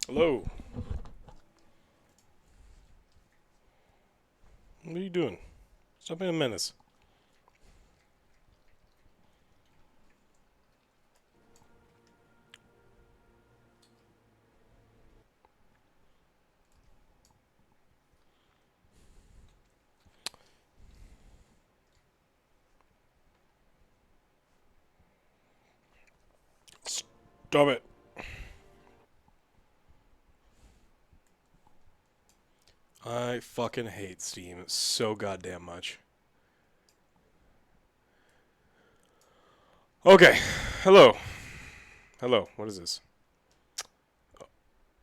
Hello. What are you doing? Stop being a menace. Stop it. I fucking hate Steam so goddamn much. Okay. Hello. Hello. What is this?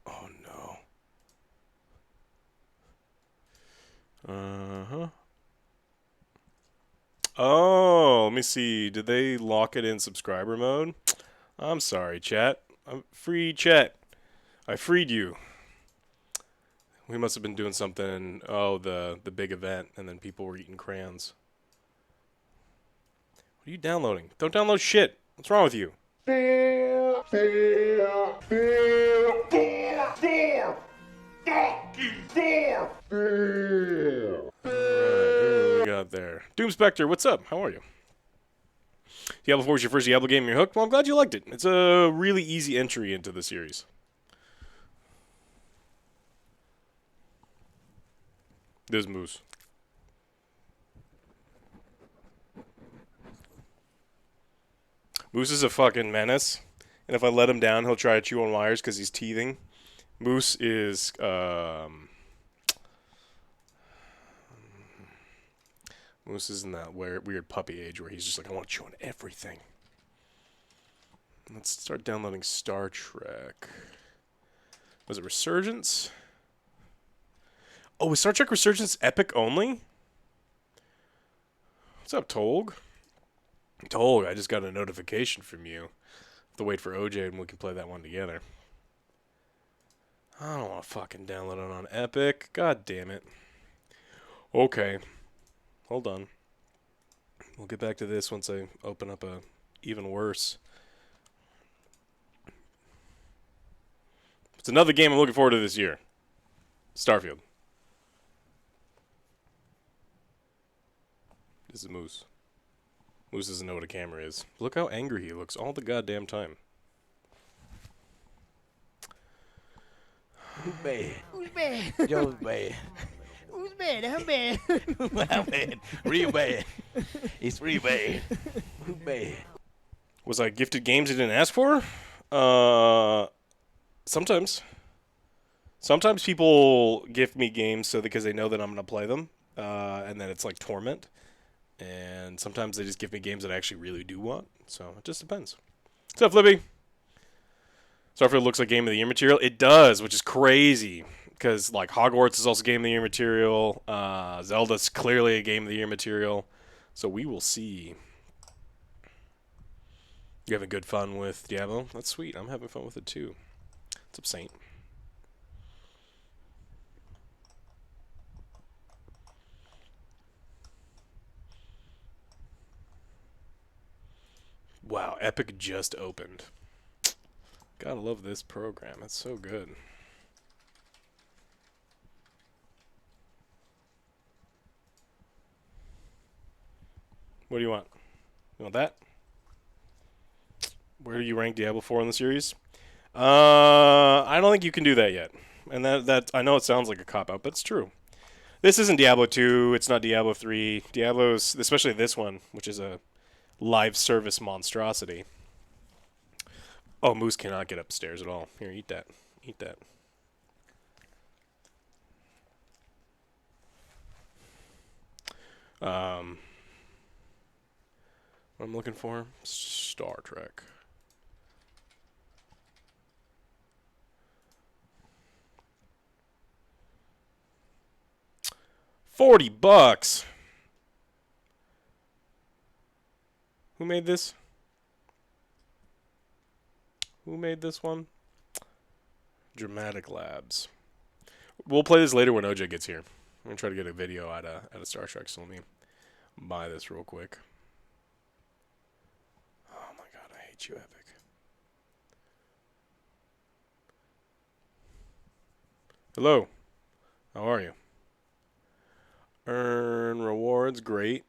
Oh no. Uh-huh. Oh, let me see. Did they lock it in subscriber mode? I'm sorry, chat. I'm free chat. I freed you. We must have been doing something. Oh, the big event, and then people were eating crayons. What are you downloading? Don't download shit. What's wrong with you? Alright, who we got there? Doom Spectre, what's up? How are you? Diablo 4 is your first Diablo game and you're hooked? Well, I'm glad you liked it. It's a really easy entry into the series. There's Moose. Moose is a fucking menace. And if I let him down, he'll try to chew on wires because he's teething. Moose is, Moose is in that weird puppy age where he's just like, I want to chew on everything. Let's start downloading Star Trek. Was it Resurgence? Oh, is Star Trek Resurgence Epic only? What's up, Tolg? Tolg, I just got a notification from you. Have to wait for OJ and we can play that one together. I don't want to fucking download it on Epic. God damn it. Okay. Hold on. We'll get back to this once I open up a even worse. It's another game I'm looking forward to this year. Starfield. This is Moose. Moose doesn't know what a camera is. Look how angry he looks all the goddamn time. Who's bad? Who's bad? Joe's bad. Who's bad? I'm bad. I'm bad. Real bad. It's real bad. Who's bad? Was I gifted games I didn't ask for? Sometimes. Sometimes people gift me games because they know that I'm going to play them. And then it's like torment. And sometimes they just give me games that I actually really do want. So it just depends. What's up, Flippy? Starfield looks like Game of the Year material. It does, which is crazy. Because like Hogwarts is also Game of the Year material. Zelda's clearly a Game of the Year material. So we will see. You having good fun with Diablo? That's sweet. I'm having fun with it too. What's up, Saint? Wow, Epic just opened. Gotta love this program. It's so good. What do you want? You want that? Where do you rank Diablo 4 in the series? I don't think you can do that yet. And that I know it sounds like a cop-out, but it's true. This isn't Diablo 2. It's not Diablo 3. Diablo's, especially this one, which is a live service monstrosity. Oh, Moose cannot get upstairs at all. Here, eat that. Eat that. What I'm looking for? Star Trek. $40. Who made this? Who made this one? Dramatic Labs. We'll play this later when OJ gets here. I'm gonna try to get a video out of Star Trek, so let me buy this real quick. Oh my god, I hate you, Epic. Hello. How are you? Earn rewards. Great.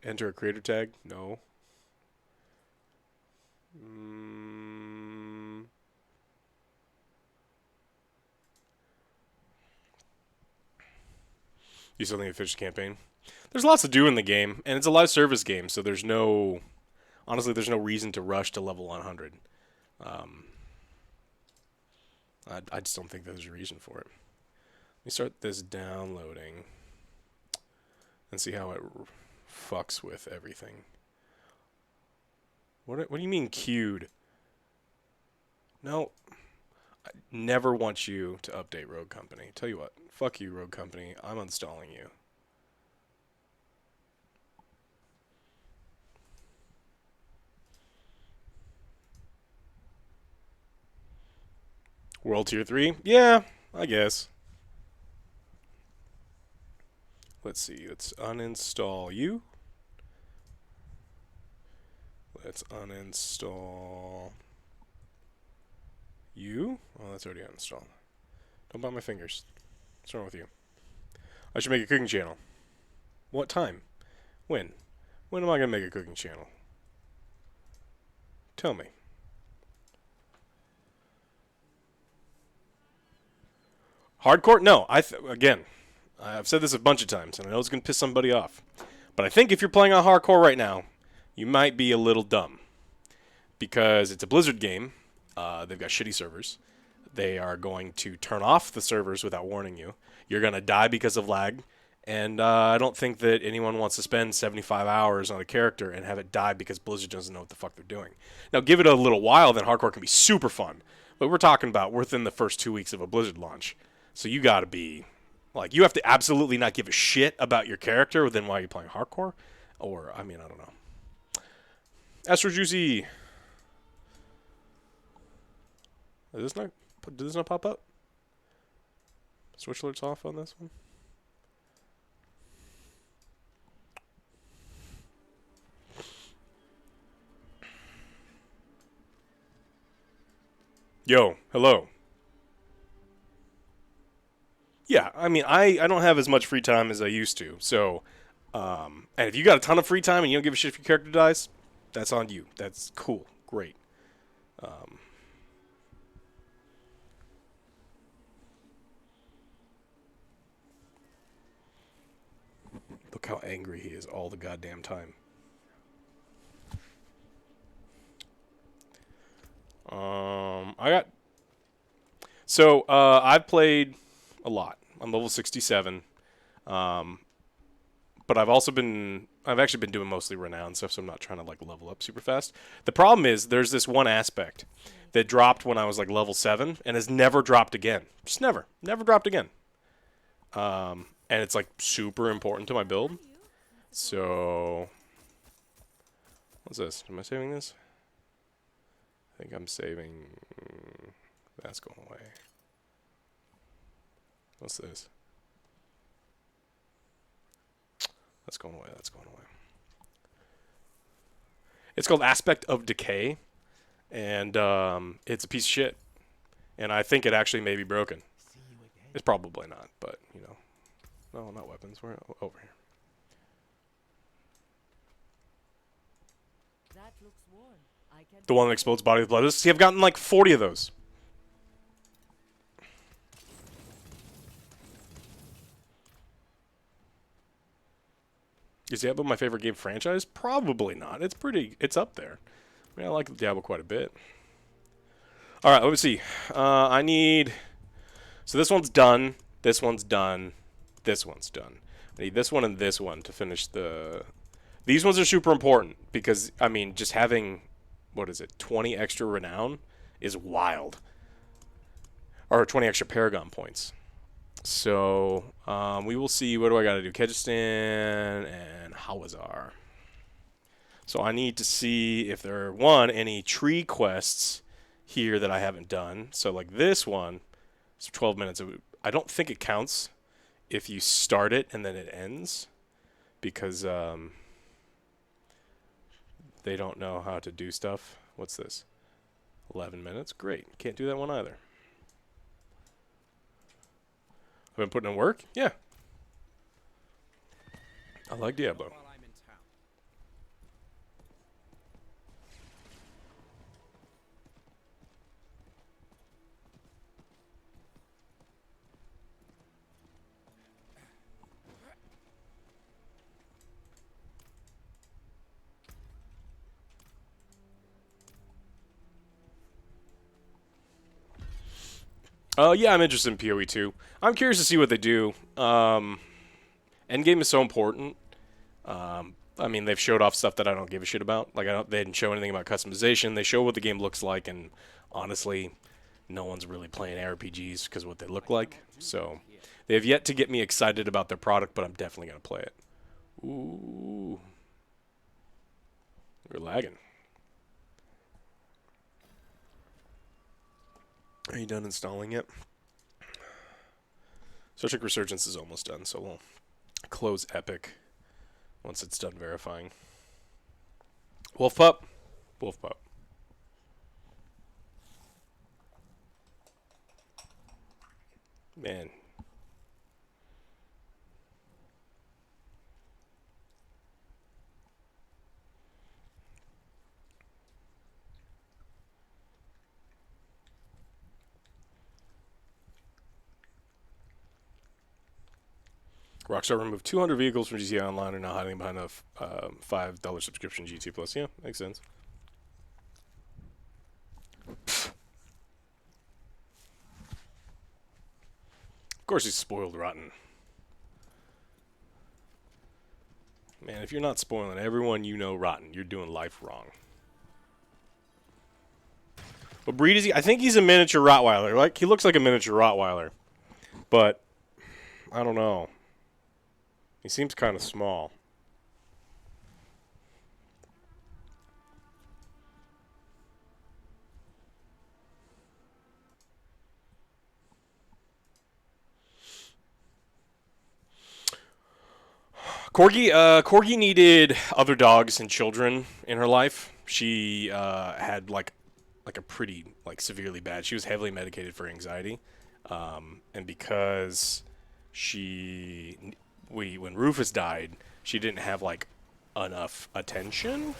Enter a creator tag. No. Mm, you still need to finish the campaign. There's lots to do in the game, and it's a live service game, so there's no... Honestly, there's no reason to rush to level 100. Um, I just don't think there's a reason for it. Let me start this downloading and see how it fucks with everything. What do you mean queued? No, I never want you to update Rogue Company. Tell you what, fuck you, Rogue Company. I'm uninstalling you. World Tier 3? Yeah, I guess. Let's see. Let's uninstall you. Let's uninstall you. Oh, that's already uninstalled. Don't bite my fingers. What's wrong with you? I should make a cooking channel. What time? When? When am I going to make a cooking channel? Tell me. Hardcore? No. Again, I've said this a bunch of times, and I know it's going to piss somebody off. But I think if you're playing on hardcore right now, you might be a little dumb. Because it's a Blizzard game. They've got shitty servers. They are going to turn off the servers without warning you. You're going to die because of lag. And I don't think that anyone wants to spend 75 hours on a character and have it die because Blizzard doesn't know what the fuck they're doing. Now, give it a little while, then hardcore can be super fun. But we're talking about within the first 2 weeks of a Blizzard launch. So you got to be... Like, you have to absolutely not give a shit about your character then while you're playing hardcore. Or, I mean, I don't know. Astro Juicy... Did this not pop up? Switch alerts off on this one? Yo, hello. Yeah, I mean, I don't have as much free time as I used to, so, and if you got a ton of free time and you don't give a shit if your character dies, that's on you. That's cool. Great. Look how angry he is all the goddamn time. I got... So, I've played a lot. I'm level 67. But I've actually been doing mostly renowned stuff, so I'm not trying to, like, level up super fast. The problem is, there's this one aspect that dropped when I was, like, level 7, and has never dropped again. Just never. Never dropped again. And it's, like, super important to my build. So... What's this? Am I saving this? I think I'm saving... That's going away. What's this? That's going away. That's going away. It's called Aspect of Decay, and it's a piece of shit. And I think it actually may be broken. It's probably not, but, you know. No, not weapons. We're over here. That looks worn. I can The one that explodes body with blood. See, I've gotten like 40 of those. Is Diablo my favorite game franchise? Probably not. It's up there. I mean, I like Diablo quite a bit. Alright, let me see. I need... So this one's done. This one's done. This one's done. I need this one and this one to finish the... These ones are super important because, I mean, just having, what is it, 20 extra renown is wild. Or 20 extra Paragon points. So, we will see. What do I got to do? Kegistan and Hawazar. So I need to see if there are, any tree quests here that I haven't done. So, like this one, it's 12 minutes. I don't think it counts if you start it and then it ends. Because, they don't know how to do stuff. What's this? 11 minutes? Great. Can't do that one either. I've been putting in work? Yeah. I like Diablo. Yeah, I'm interested in PoE too. I'm curious to see what they do. Endgame is so important. I mean, they've showed off stuff that I don't give a shit about. Like, they didn't show anything about customization. They show what the game looks like, and honestly, no one's really playing RPGs because of what they look like. So, they have yet to get me excited about their product, but I'm definitely going to play it. Ooh. You're lagging. Are you done installing it? Star Trek Resurgence is almost done, so we'll close Epic once it's done verifying. Wolf Pup. Wolf Pup. Man. Rockstar removed 200 vehicles from GTA Online and now hiding behind a $5 subscription GT Plus. Yeah, makes sense. Of course he's spoiled rotten. Man, if you're not spoiling everyone you know rotten, you're doing life wrong. What breed is he? I think he's a miniature Rottweiler. Like, he looks like a miniature Rottweiler. But, I don't know. He seems kind of small. Corgi needed other dogs and children in her life. She had like a pretty severely bad. She was heavily medicated for anxiety, and because when Rufus died, she didn't have enough attention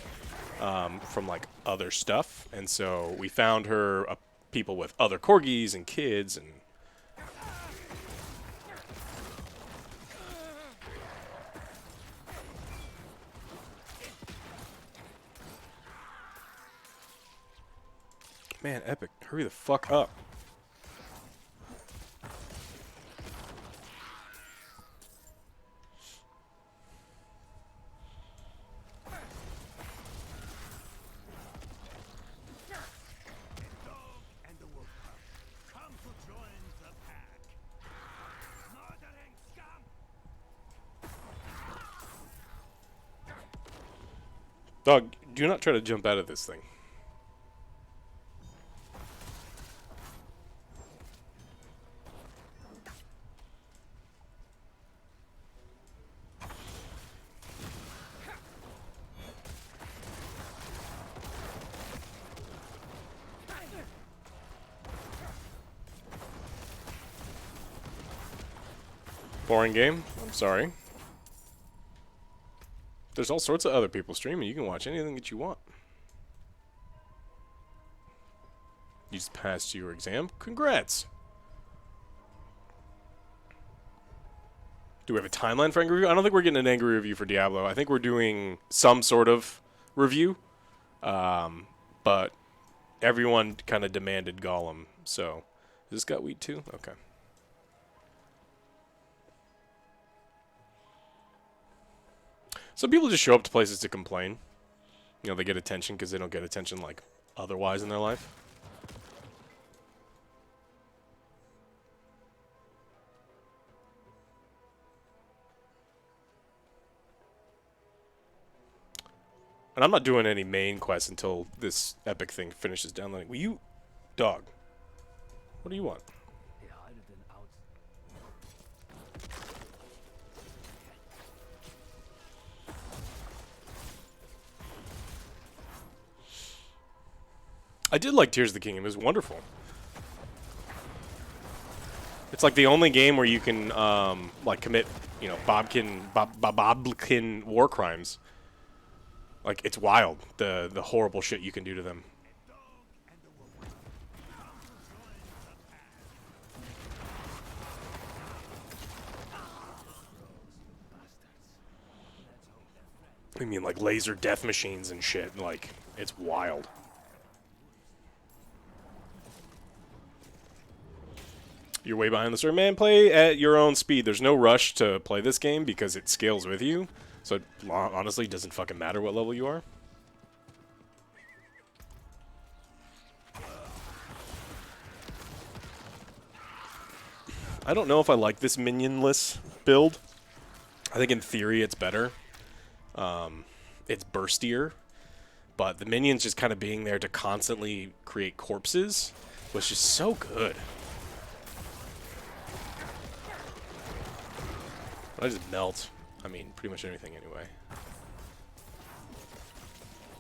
from other stuff, and so we found her people with other corgis and kids and. Man, Epic, hurry the fuck up. Dog, do not try to jump out of this thing. Boring game? I'm sorry. There's all sorts of other people streaming. You can watch anything that you want. You just passed your exam? Congrats! Do we have a timeline for angry review? I don't think we're getting an angry review for Diablo. I think we're doing some sort of review. But everyone kind of demanded Gollum. So, has this got wheat too? Okay. Some people just show up to places to complain. You know, they get attention because they don't get attention otherwise in their life. And I'm not doing any main quests until this epic thing finishes downloading. Will you... Dog. What do you want? I did like Tears of the Kingdom. It was wonderful. It's like the only game where you can like commit, you know, Bobkin war crimes. Like it's wild the horrible shit you can do to them. I mean, like laser death machines and shit. Like it's wild. You're way behind the server. Man, play at your own speed. There's no rush to play this game because it scales with you. So it honestly doesn't fucking matter what level you are. I don't know if I like this minionless build. I think in theory it's better. It's burstier. But the minions just kind of being there to constantly create corpses was just so good. I just melt. I mean, pretty much anything anyway.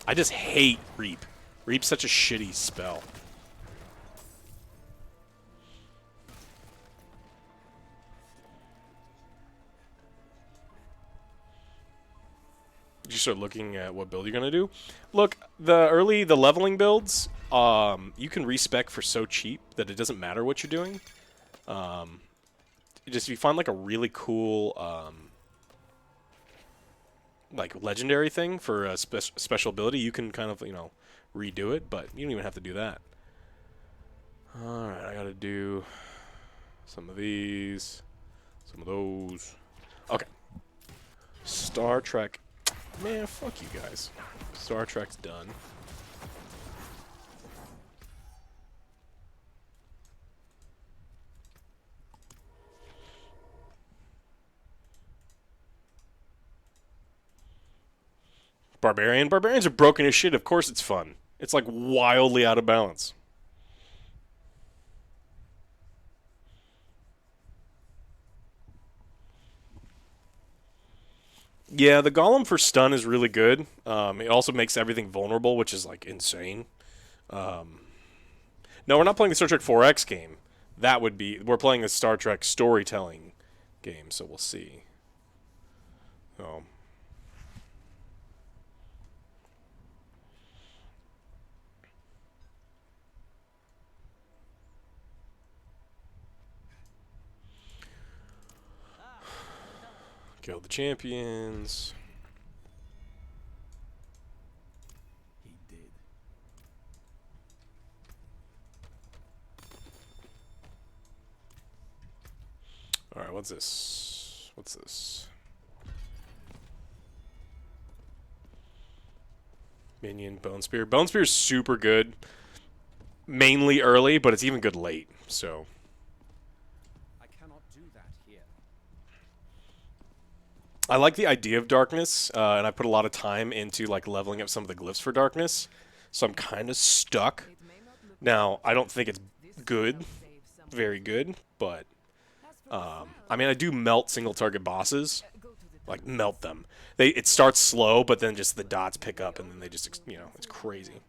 I just hate Reap. Reap's such a shitty spell. You start looking at what build you're gonna do. Look, the leveling builds, you can respec for so cheap that it doesn't matter what you're doing. Just if you find like a really cool like legendary thing for a special ability, you can kind of, you know, redo it, but you don't even have to do that. Alright, I gotta do some of these, some of those. Okay. Star Trek. Man, fuck you guys. Star Trek's done. Barbarian? Barbarians are broken as shit. Of course it's fun. It's like wildly out of balance. Yeah, the golem for stun is really good. It also makes everything vulnerable, which is like insane. No, we're not playing the Star Trek 4X game. That would be... We're playing the Star Trek storytelling game, so we'll see. Kill the champions. He did. Alright, what's this? What's this? Minion, Bone Spear. Bone Spear is super good. Mainly early, but it's even good late, so... I like the idea of darkness, and I put a lot of time into like leveling up some of the glyphs for darkness, so I'm kind of stuck. Now, I don't think it's good, very good, but I mean, I do melt single target bosses, like melt them. It starts slow, but then just the dots pick up, and then they just, you know, it's crazy.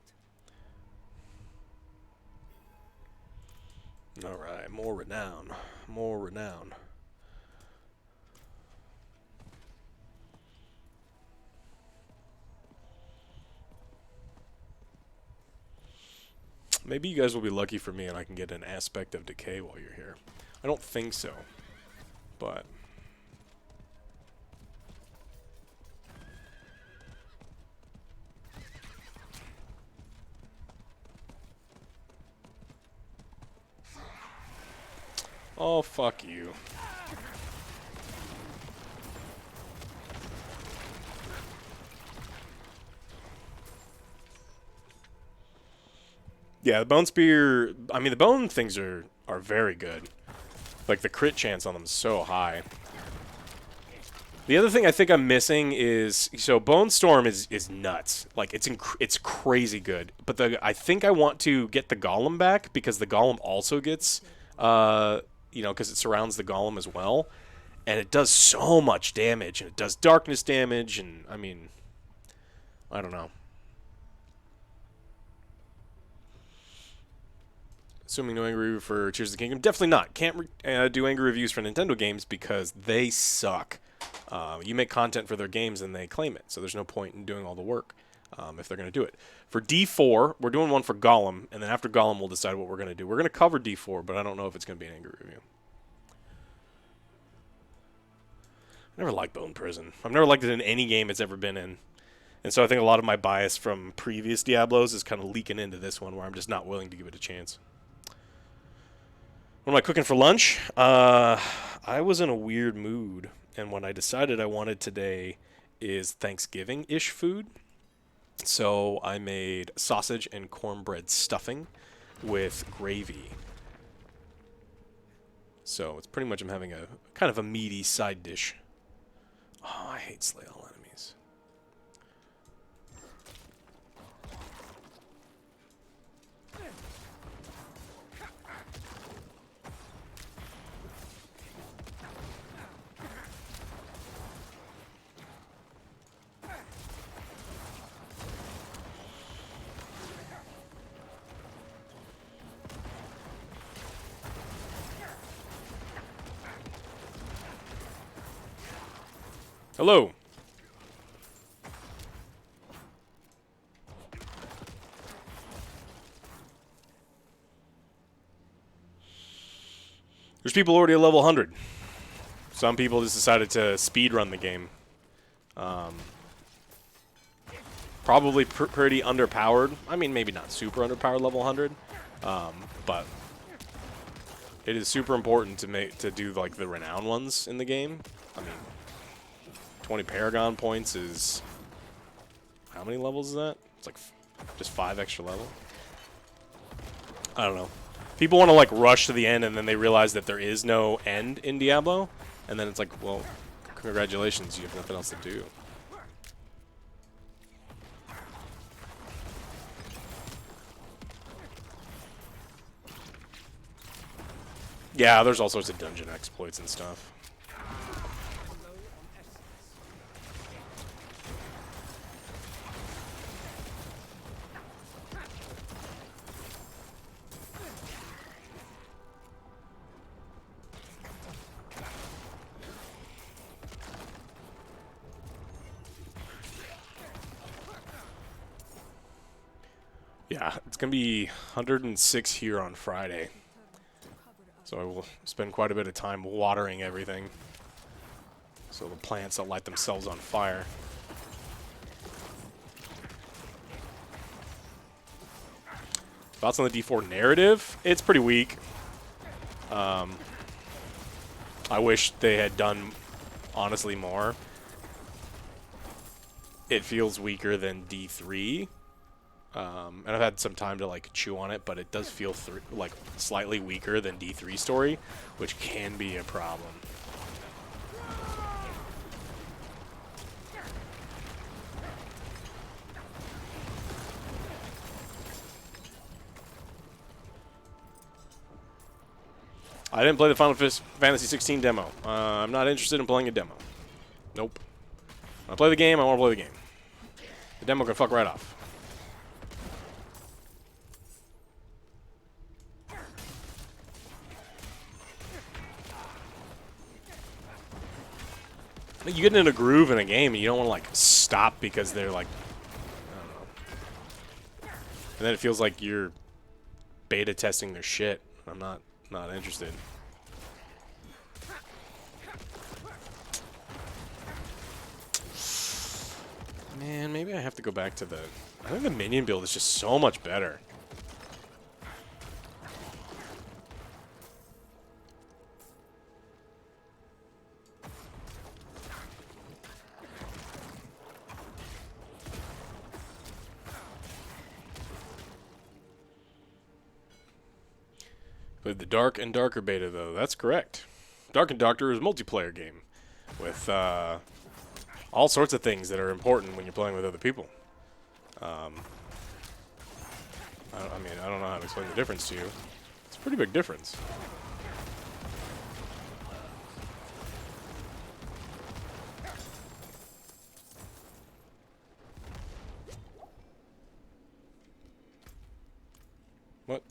All right, more renown, more renown. Maybe you guys will be lucky for me and I can get an aspect of decay while you're here. I don't think so, but... Oh, fuck you. Yeah, the Bone Spear... I mean, the bone things are very good. Like, the crit chance on them is so high. The other thing I think I'm missing is... So, Bone Storm is nuts. Like, it's crazy good. But I think I want to get the Golem back, because the Golem also gets... you know, because it surrounds the Golem as well. And it does so much damage. And it does darkness damage, and, I mean... I don't know. Assuming no angry review for Tears of the Kingdom. Definitely not. Can't do angry reviews for Nintendo games because they suck. You make content for their games and they claim it, so there's no point in doing all the work if they're going to do it. For D4, we're doing one for Gollum, and then after Gollum we'll decide what we're going to do. We're going to cover D4, but I don't know if it's going to be an angry review. I never liked Bone Prison. I've never liked it in any game it's ever been in. And so I think a lot of my bias from previous Diablos is kind of leaking into this one where I'm just not willing to give it a chance. What am I cooking for lunch? I was in a weird mood, and what I decided I wanted today is Thanksgiving-ish food. So I made sausage and cornbread stuffing with gravy. So it's pretty much I'm having a kind of a meaty side dish. Oh, I hate slay all enemies. Hello. There's people already at level 100. Some people just decided to speed run the game. Probably pretty underpowered. I mean, maybe not super underpowered level 100, but it is super important to do like the renown ones in the game. I mean, 20 Paragon points is how many levels is that? It's like just 5 extra level. I don't know. People want to like rush to the end and then they realize that there is no end in Diablo, and then it's like, well, congratulations, you have nothing else to do. Yeah, there's all sorts of dungeon exploits and stuff. Yeah, it's going to be 106 here on Friday. So I will spend quite a bit of time watering everything. So the plants don't light themselves on fire. Thoughts on the D4 narrative? It's pretty weak. I wish they had done, honestly, more. It feels weaker than D3. And I've had some time to like chew on it, but it does feel like slightly weaker than D3 story, which can be a problem. I didn't play the Final Fantasy 16 demo. I'm not interested in playing a demo. Nope. When I play the game, I want to play the game. The demo can fuck right off. You get in a groove in a game and you don't want to like stop because they're like, I don't know. And then it feels like you're beta testing their shit. I'm not interested. Man, maybe I have to go back to the... I think the minion build is just so much better. Played the Dark and Darker beta, though. That's correct. Dark and Darker is a multiplayer game with all sorts of things that are important when you're playing with other people. I mean, I don't know how to explain the difference to you. It's a pretty big difference. What?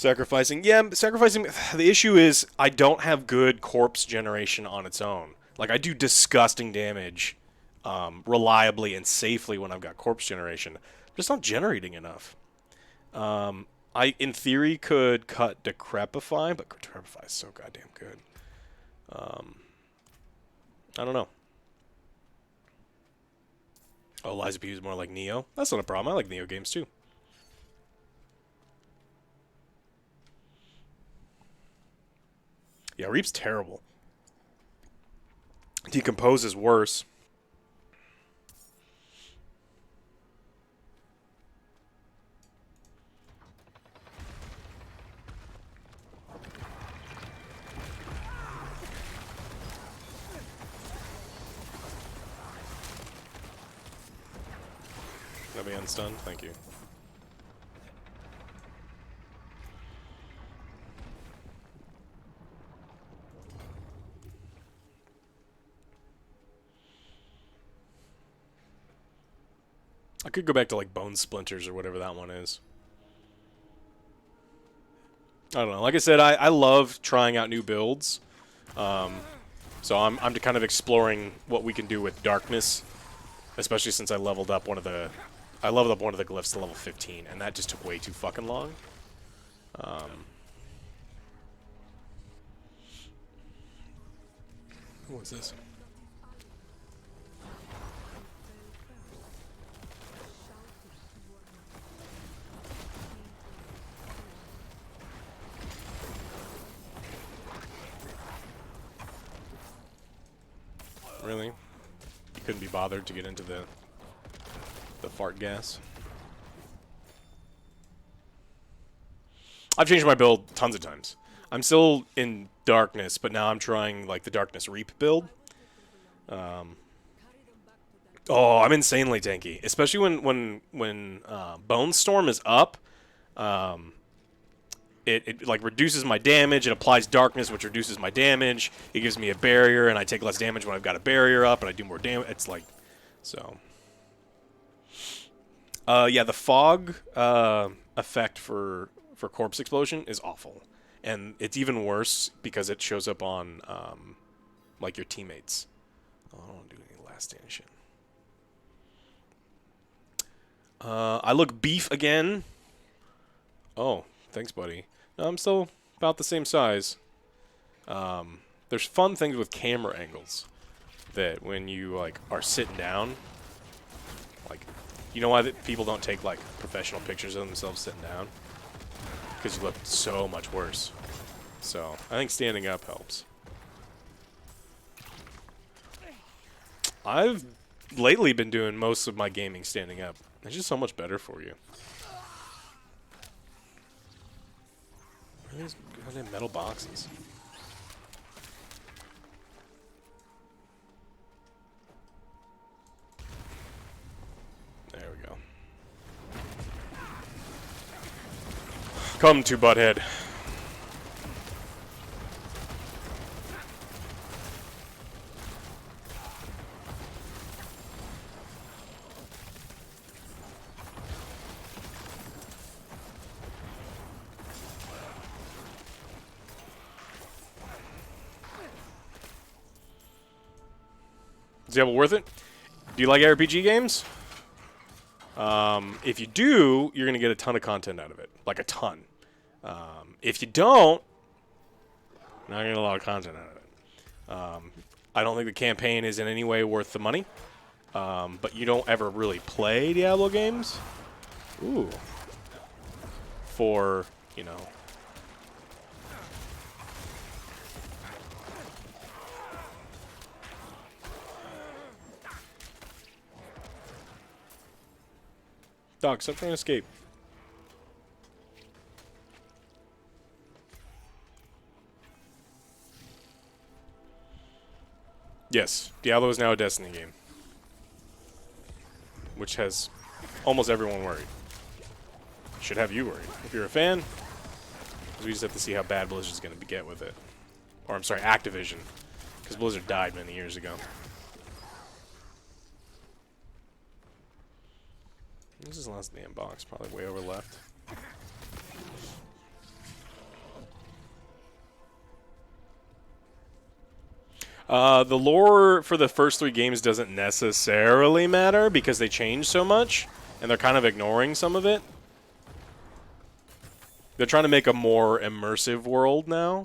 Sacrificing. Yeah, sacrificing. The issue is I don't have good corpse generation on its own. Like, I do disgusting damage reliably and safely when I've got corpse generation. I'm just not generating enough. I, in theory, could cut Decrepify, but Decrepify is so goddamn good. I don't know. Oh, Liza P is more like Neo. That's not a problem. I like Neo games, too. Yeah, Reap's terrible. Decompose is worse. Let me unstun. Thank you. I could go back to like Bone Splinters or whatever that one is. I don't know. Like I said, I love trying out new builds. So I'm kind of exploring what we can do with Darkness, especially since I leveled up one of the glyphs to level 15, and that just took way too fucking long. What's this? Really? You couldn't be bothered to get into the fart gas? I've changed my build tons of times. I'm still in Darkness, but now I'm trying like the Darkness Reap build. Oh, I'm insanely tanky, especially when Bone Storm is up. It like reduces my damage. It applies Darkness, which reduces my damage. It gives me a barrier, and I take less damage when I've got a barrier up, and I do more damage. It's like, so. Yeah, the fog effect for Corpse Explosion is awful, and it's even worse because it shows up on like your teammates. Oh, I don't want to do any last stand shit. I look beef again. Oh, thanks, buddy. No, I'm still about the same size. There's fun things with camera angles that when you like are sitting down, like, you know why people don't take like professional pictures of themselves sitting down? Because you look so much worse. So I think standing up helps. I've lately been doing most of my gaming standing up. It's just so much better for you. What are these goddamn metal boxes? There we go. Come to Butthead. Is Diablo worth it? Do you like RPG games? If you do, you're going to get a ton of content out of it. Like a ton. If you don't, you're not going to get a lot of content out of it. I don't think the campaign is in any way worth the money. But you don't ever really play Diablo games. Ooh. For, you know... Dog, stop trying to escape. Yes, Diablo is now a Destiny game. Which has almost everyone worried. Should have you worried. If you're a fan, because we just have to see how bad Blizzard's going to get with it. Or, I'm sorry, Activision. Because Blizzard died many years ago. This is the last damn box, probably way over left. The lore for the first 3 games doesn't necessarily matter because they change so much, and they're kind of ignoring some of it. They're trying to make a more immersive world now.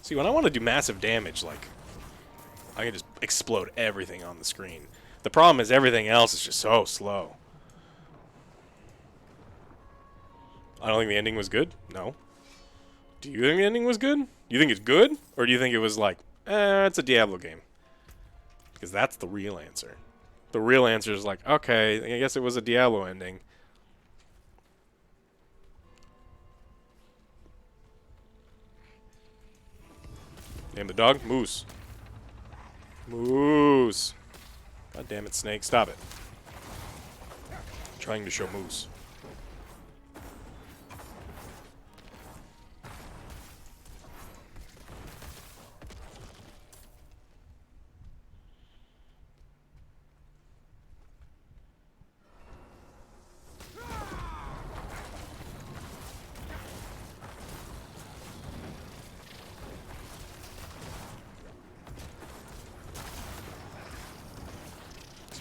See, when I want to do massive damage, like, I can just explode everything on the screen. The problem is everything else is just so slow. I don't think the ending was good. No. Do you think the ending was good? You think it's good? Or do you think it was like, it's a Diablo game? Because that's the real answer. The real answer is like, okay, I guess it was a Diablo ending. Name the dog? Moose. Moose. God damn it, Snake. Stop it. Trying to show Moose.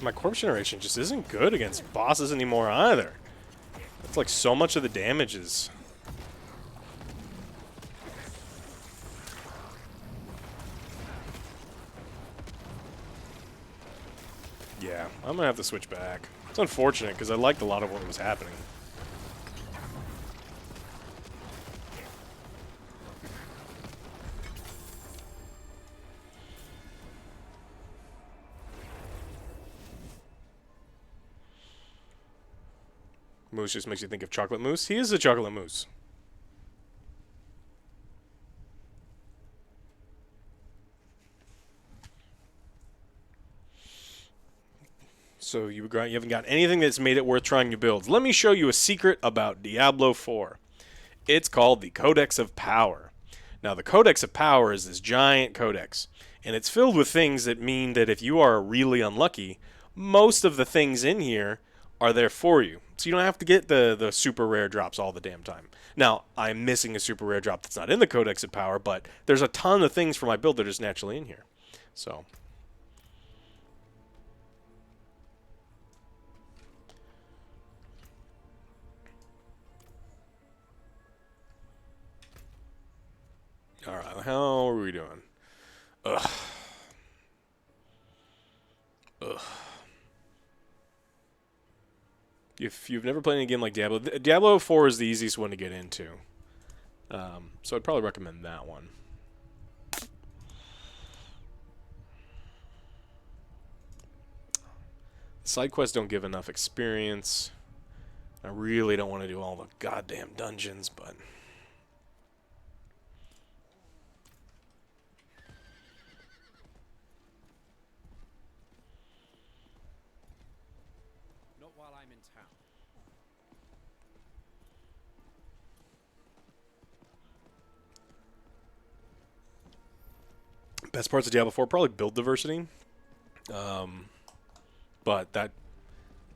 My corpse generation just isn't good against bosses anymore either. It's like so much of the damage is... Yeah, I'm gonna have to switch back. It's unfortunate because I liked a lot of what was happening. Moose just makes you think of chocolate mousse. He is a chocolate mousse. So you haven't got anything that's made it worth trying to build. Let me show you a secret about Diablo 4. It's called the Codex of Power. Now, the Codex of Power is this giant codex, and it's filled with things that mean that if you are really unlucky, most of the things in here are there for you. So you don't have to get the super rare drops all the damn time. Now, I'm missing a super rare drop that's not in the Codex of Power, but there's a ton of things for my build that are just naturally in here. So... Alright, how are we doing? Ugh. Ugh. If you've never played any game like Diablo, Diablo 4 is the easiest one to get into. So I'd probably recommend that one. Side quests don't give enough experience. I really don't want to do all the goddamn dungeons, but... Not while I'm in town. Best parts of Diablo 4, probably build diversity. But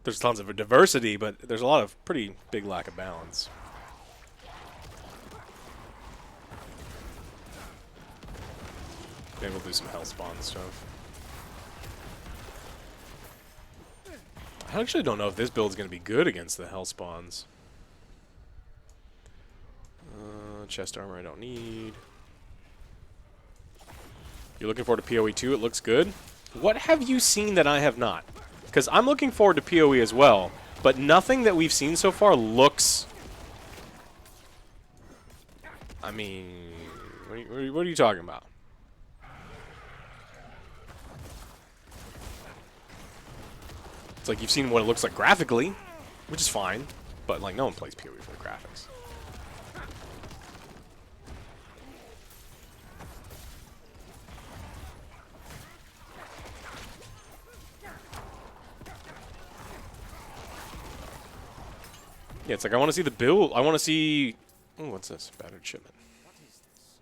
there's tons of diversity, but there's a lot of pretty big lack of balance. Maybe we'll do some hell spawn stuff. I actually don't know if this build's going to be good against the hell spawns. Chest armor I don't need. You're looking forward to PoE 2? It looks good. What have you seen that I have not? Because I'm looking forward to PoE as well, but nothing that we've seen so far looks... I mean, what are you talking about? It's like you've seen what it looks like graphically, which is fine, but like no one plays PoE for the graphics. Yeah, it's like I want to see the build. I want to see... Oh, what's this? Battered shipment. What is this?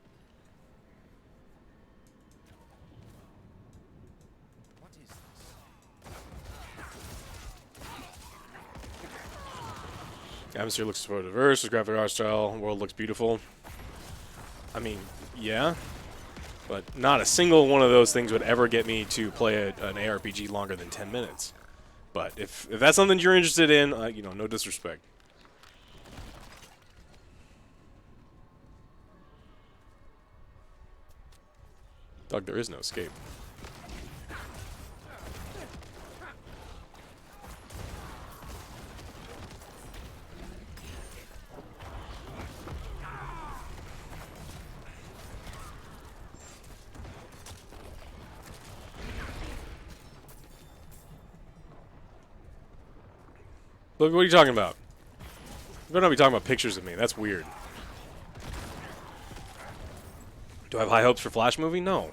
What is this? Atmosphere looks so diverse. The graphic art style. World looks beautiful. I mean, yeah. But not a single one of those things would ever get me to play an ARPG longer than 10 minutes. But if that's something you're interested in, you know, no disrespect. Doug, there is no escape. Look, what are you talking about? You better not be talking about pictures of me. That's weird. Do I have high hopes for Flash movie? No.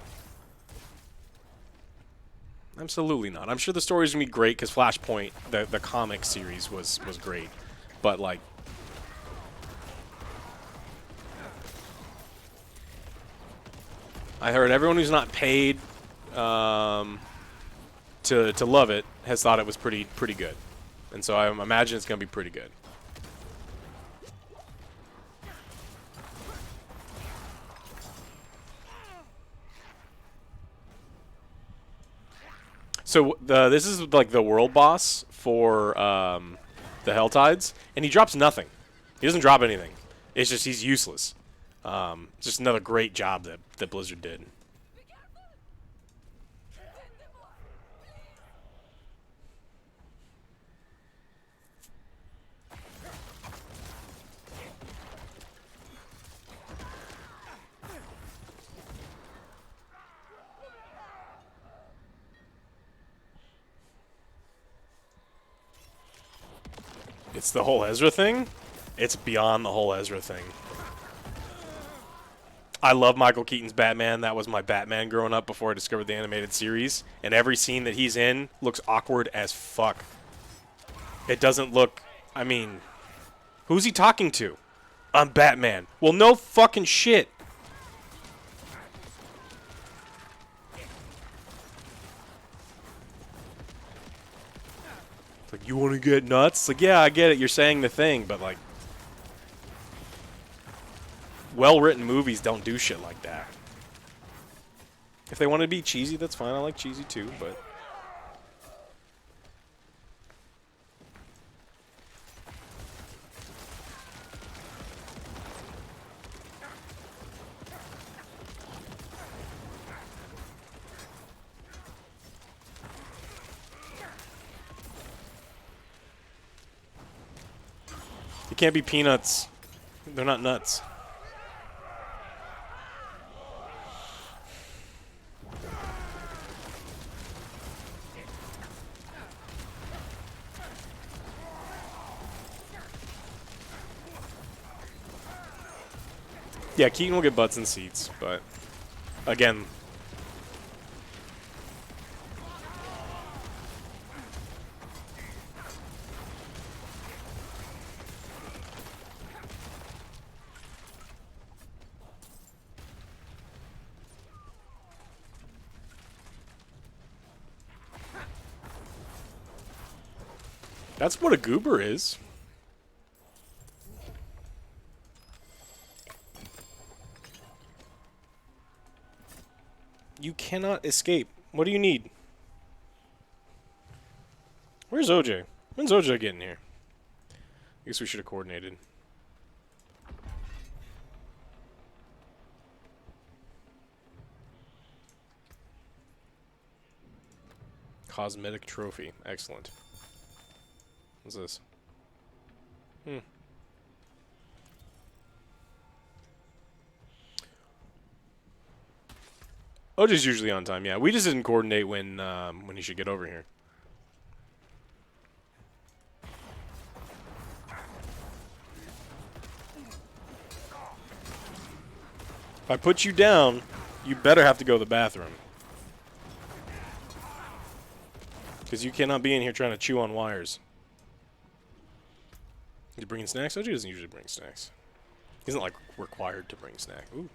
Absolutely not. I'm sure the story's gonna be great because Flashpoint, the comic series, was great. But like, I heard everyone who's not paid to love it has thought it was pretty good, and so I imagine it's gonna be pretty good. So this is like the world boss for the Helltides, and he drops nothing. He doesn't drop anything. It's just he's useless. Just another great job that Blizzard did. It's the whole Ezra thing? It's beyond the whole Ezra thing. I love Michael Keaton's Batman. That was my Batman growing up before I discovered the animated series. And every scene that he's in looks awkward as fuck. It doesn't look... I mean... Who's he talking to? I'm Batman. Well, no fucking shit. Like, you want to get nuts? Like, yeah, I get it. You're saying the thing, but like, well-written movies don't do shit like that. If they want to be cheesy, that's fine. I like cheesy too, but it can't be peanuts. They're not nuts. Yeah, Keaton will get butts and seats, but again, that's what a goober is. You cannot escape. What do you need? Where's OJ? When's OJ getting here? I guess we should have coordinated. Cosmetic trophy. Excellent. What's this? OJ's usually on time, yeah. We just didn't coordinate when he should get over here. If I put you down, you better have to go to the bathroom. Because you cannot be in here trying to chew on wires. You bringing snacks? OJ doesn't usually bring snacks. He's not like required to bring snacks. Ooh,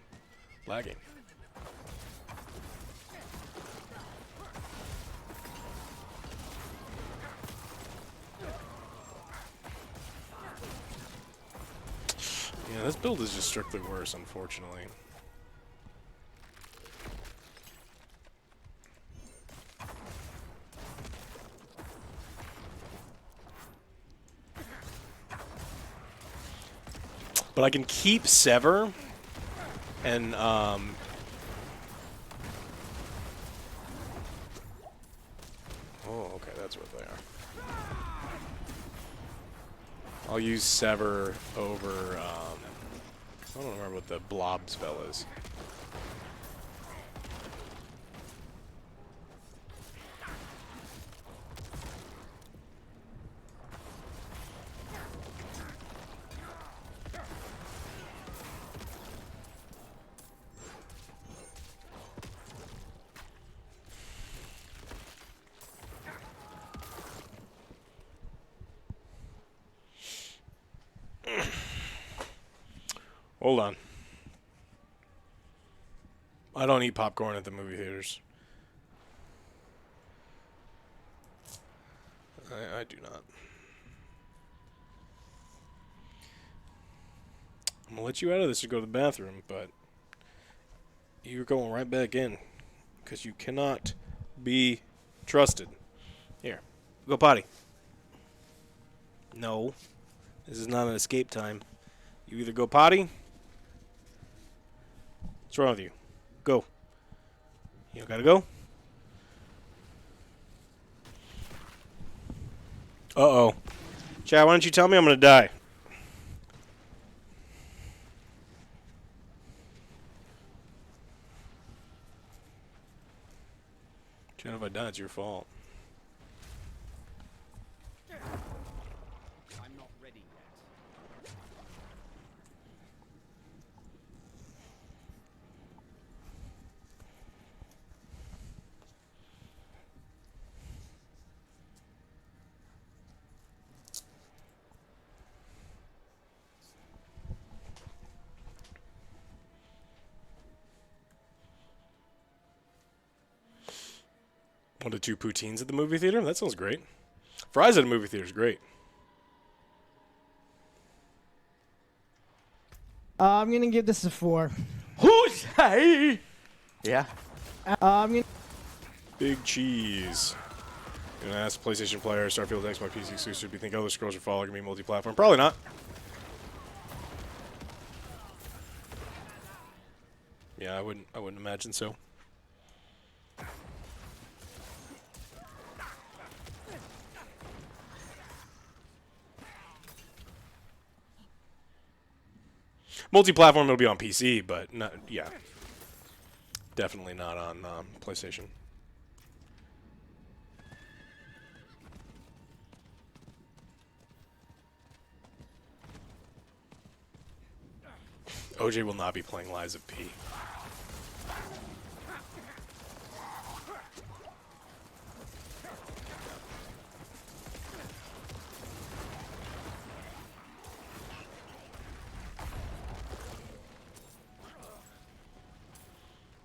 lagging. this build is just strictly worse, unfortunately. But I can keep Sever and oh, okay, that's what they are. I'll use Sever over I don't remember what the blob spell is. Hold on. I don't eat popcorn at the movie theaters. I do not. I'm gonna let you out of this to go to the bathroom, but you're going right back in because you cannot be trusted. Here, go potty. No, this is not an escape time. You either go potty. What's wrong with you? Go. You don't gotta go? Uh-oh. Chad, why don't you tell me I'm gonna die? Chad, if I die, it's your fault. I'm not ready yet. One to two poutines at the movie theater? That sounds great. Fries at a movie theater is great. I'm gonna give this a 4. Who's hey? Yeah. I'm gonna. Big cheese. Gonna ask PlayStation player, Starfield, Xbox, PC exclusive. Do you think Elder Scrolls or Fallout can be multi-platform? Probably not. Yeah, I wouldn't imagine so. Multi-platform, it'll be on PC, but not, yeah, definitely not on PlayStation. OJ will not be playing Lies of P.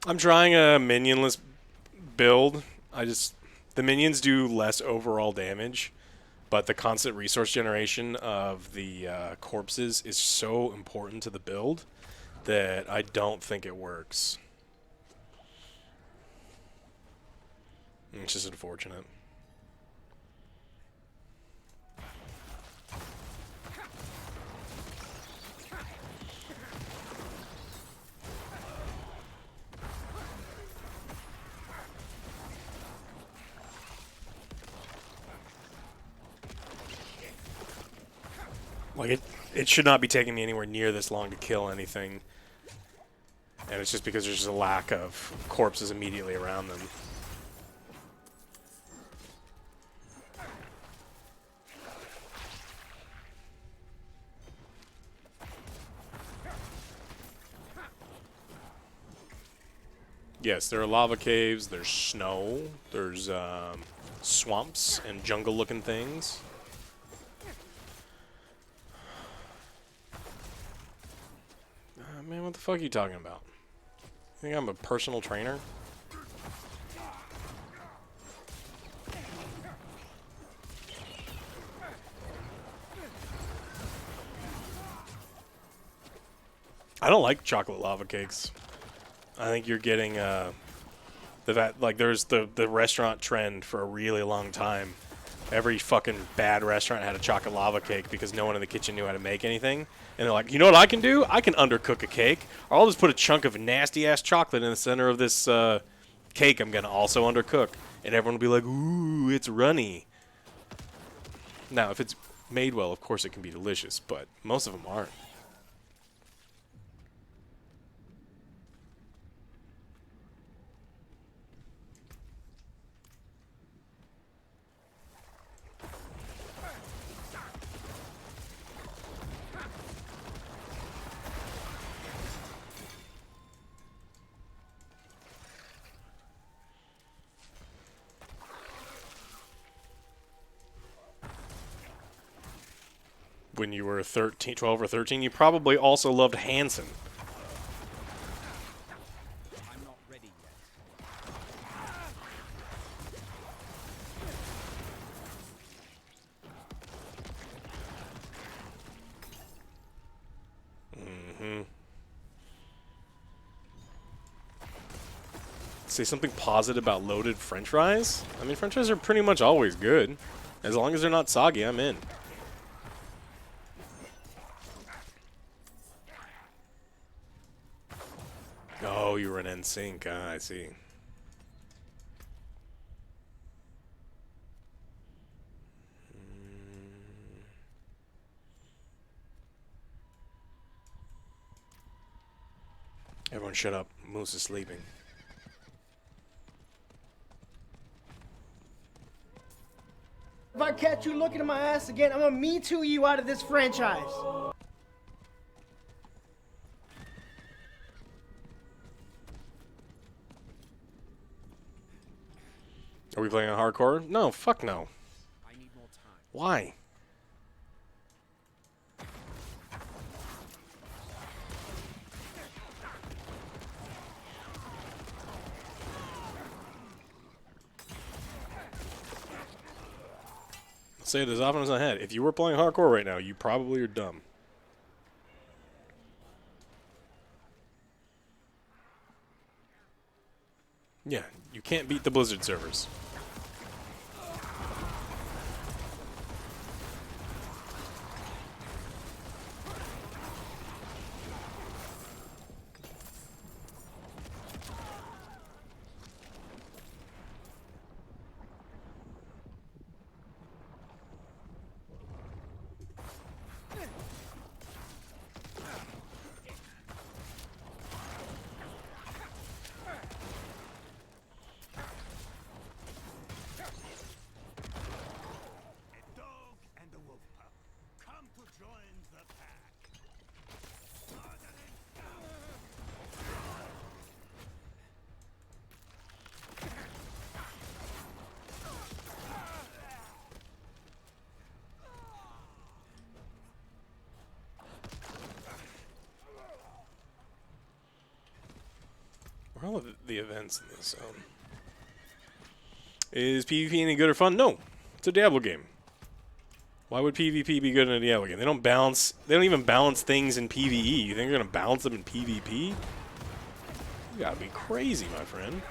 I'm trying a minionless build. The minions do less overall damage, but the constant resource generation of the corpses is so important to the build that I don't think it works. It's just unfortunate. Like, it should not be taking me anywhere near this long to kill anything. And it's just because there's just a lack of corpses immediately around them. Yes, there are lava caves, there's snow, there's swamps and jungle-looking things. Man, what the fuck are you talking about? You think I'm a personal trainer? I don't like chocolate lava cakes. I think you're getting there's the restaurant trend for a really long time. Every fucking bad restaurant had a chocolate lava cake because no one in the kitchen knew how to make anything. And they're like, you know what I can do? I can undercook a cake. Or I'll just put a chunk of nasty-ass chocolate in the center of this cake I'm going to also undercook. And everyone will be like, ooh, it's runny. Now, if it's made well, of course it can be delicious, but most of them aren't. When you were 13, 12 or 13, you probably also loved Hanson. I'm not ready yet. Say something positive about loaded french fries? I mean, french fries are pretty much always good. As long as they're not soggy, I'm in. Oh, you were an NSYNC. Ah, I see. Everyone shut up. Moose is sleeping. If I catch you looking at my ass again, I'm gonna Me Too you out of this franchise. Are we playing on hardcore? No, fuck no. I need more time. Why? I'll say it as often as I had. If you were playing hardcore right now, you probably are dumb. Yeah, you can't beat the Blizzard servers. Where are all of the events in this? Is PvP any good or fun? No. It's a Diablo game. Why would PvP be good in a Diablo game? They don't balance. They don't even balance things in PvE. You think they're gonna balance them in PvP? You gotta be crazy, my friend.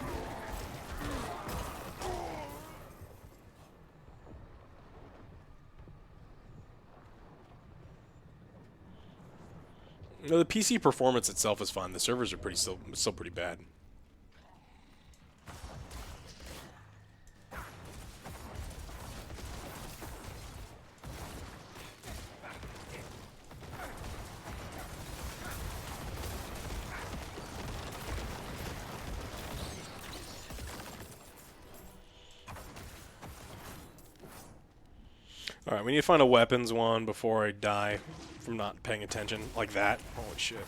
No, the PC performance itself is fine. The servers are still pretty bad. Alright, we need to find a weapons one before I die from not paying attention. Like that. Holy shit.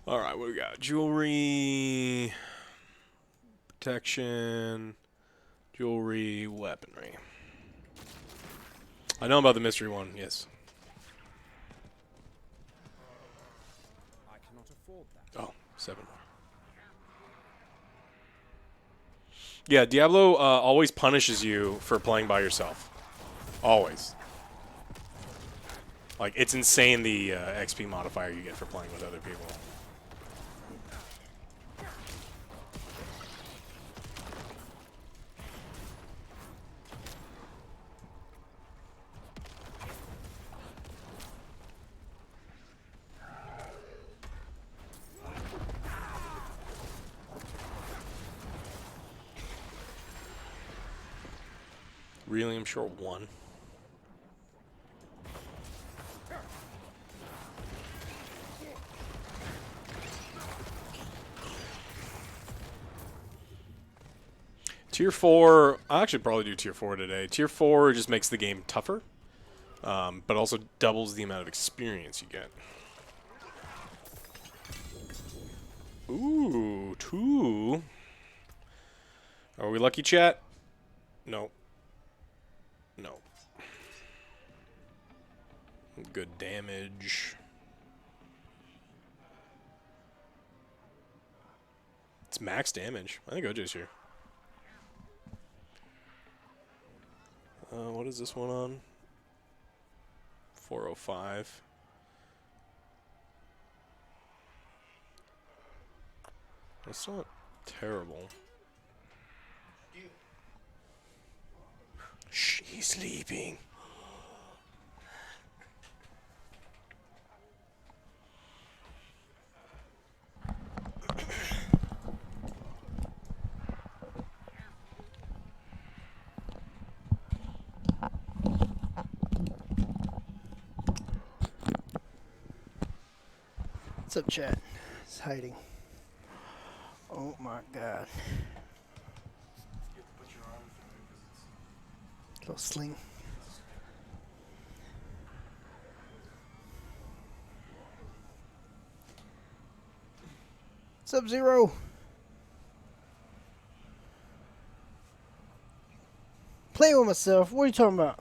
Alright, what do we got? Jewelry, protection, jewelry, weaponry. I know about the mystery one, yes. I cannot afford that. Oh, 7 more. Yeah, Diablo always punishes you for playing by yourself. Always. Like, it's insane the XP modifier you get for playing with other people. Really, I'm short one. Tier 4, I'll actually probably do Tier 4 today. Tier 4 just makes the game tougher, but also doubles the amount of experience you get. Ooh, 2. Are we lucky, chat? No. No. Good damage. It's max damage. I think OJ's here. What is this one on? 405. That's not terrible. She's sleeping. What's up, chat? It's hiding. Oh my god. Little sling. Sub-Zero. Playing with myself. What are you talking about?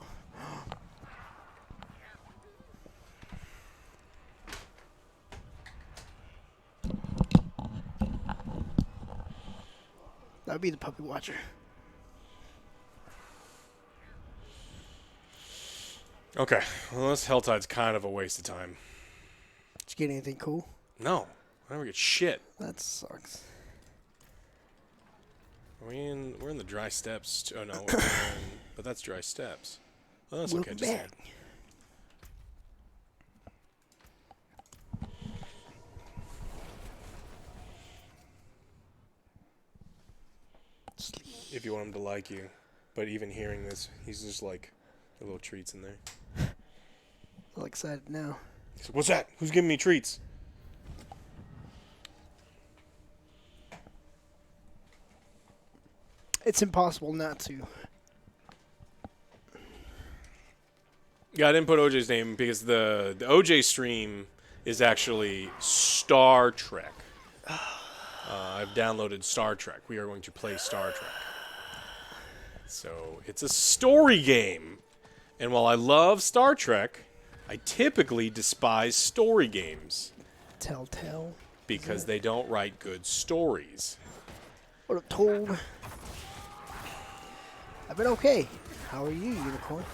That'd be the puppy watcher. Okay, well, this Helltide's kind of a waste of time. Did you get anything cool? No, I never get shit. That sucks. We're in the dry steppes. Oh no, but that's dry steppes. Oh, that's okay. Welcome Just back. if you want him to like you. But even hearing this, he's just like a little treats in there. I'm excited now. He's like, what's that? Who's giving me treats? It's impossible not to. Yeah, I didn't put OJ's name because the OJ stream is actually Star Trek. I've downloaded Star Trek. We are going to play Star Trek. So it's a story game. And while I love Star Trek, I typically despise story games. Telltale. Because they don't write good stories. What up, Toad? I've been okay. How are you, Unicorn?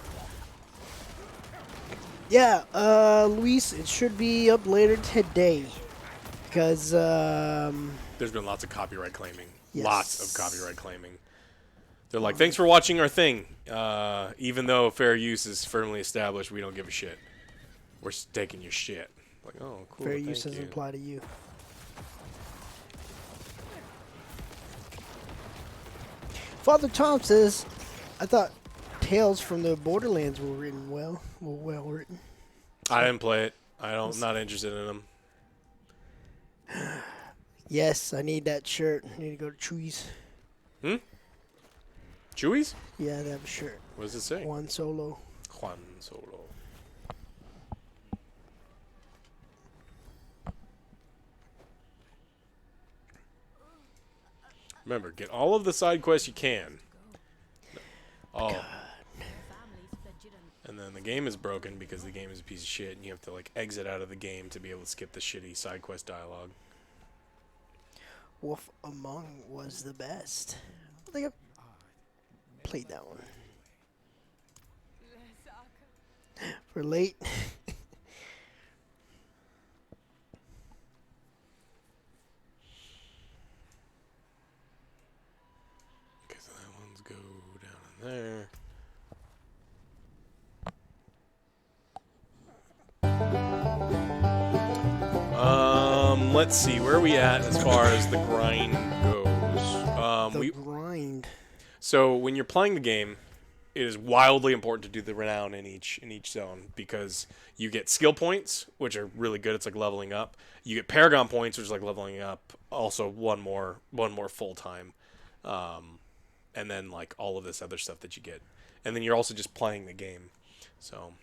Yeah, Luis, it should be up later today. Because, There's been lots of copyright claiming. Yes. Lots of copyright claiming. They're like, thanks for watching our thing. Even though fair use is firmly established, we don't give a shit. We're taking your shit. Like, oh, cool. fair thank use doesn't you. apply to you. Father Tom says, I thought tales from the Borderlands were written well. Well written. I didn't play it. I'm not interested in them. Yes, I need that shirt. I need to go to Chewy's. Chewies? Yeah, they have a shirt. What does it say? Juan Solo. Juan Solo. Remember, get all of the side quests you can. All. And then the game is broken because the game is a piece of shit, and you have to like exit out of the game to be able to skip the shitty side quest dialogue. Wolf Among was the best. I think played that one. For late. Okay, so that one's go down in there. Let's see, where are we at as far as the grind goes? The grind. So when you're playing the game, it is wildly important to do the renown in each zone because you get skill points, which are really good. It's like leveling up. You get Paragon points, which is like leveling up. Also, one more full time, and then like all of this other stuff that you get, and then you're also just playing the game. So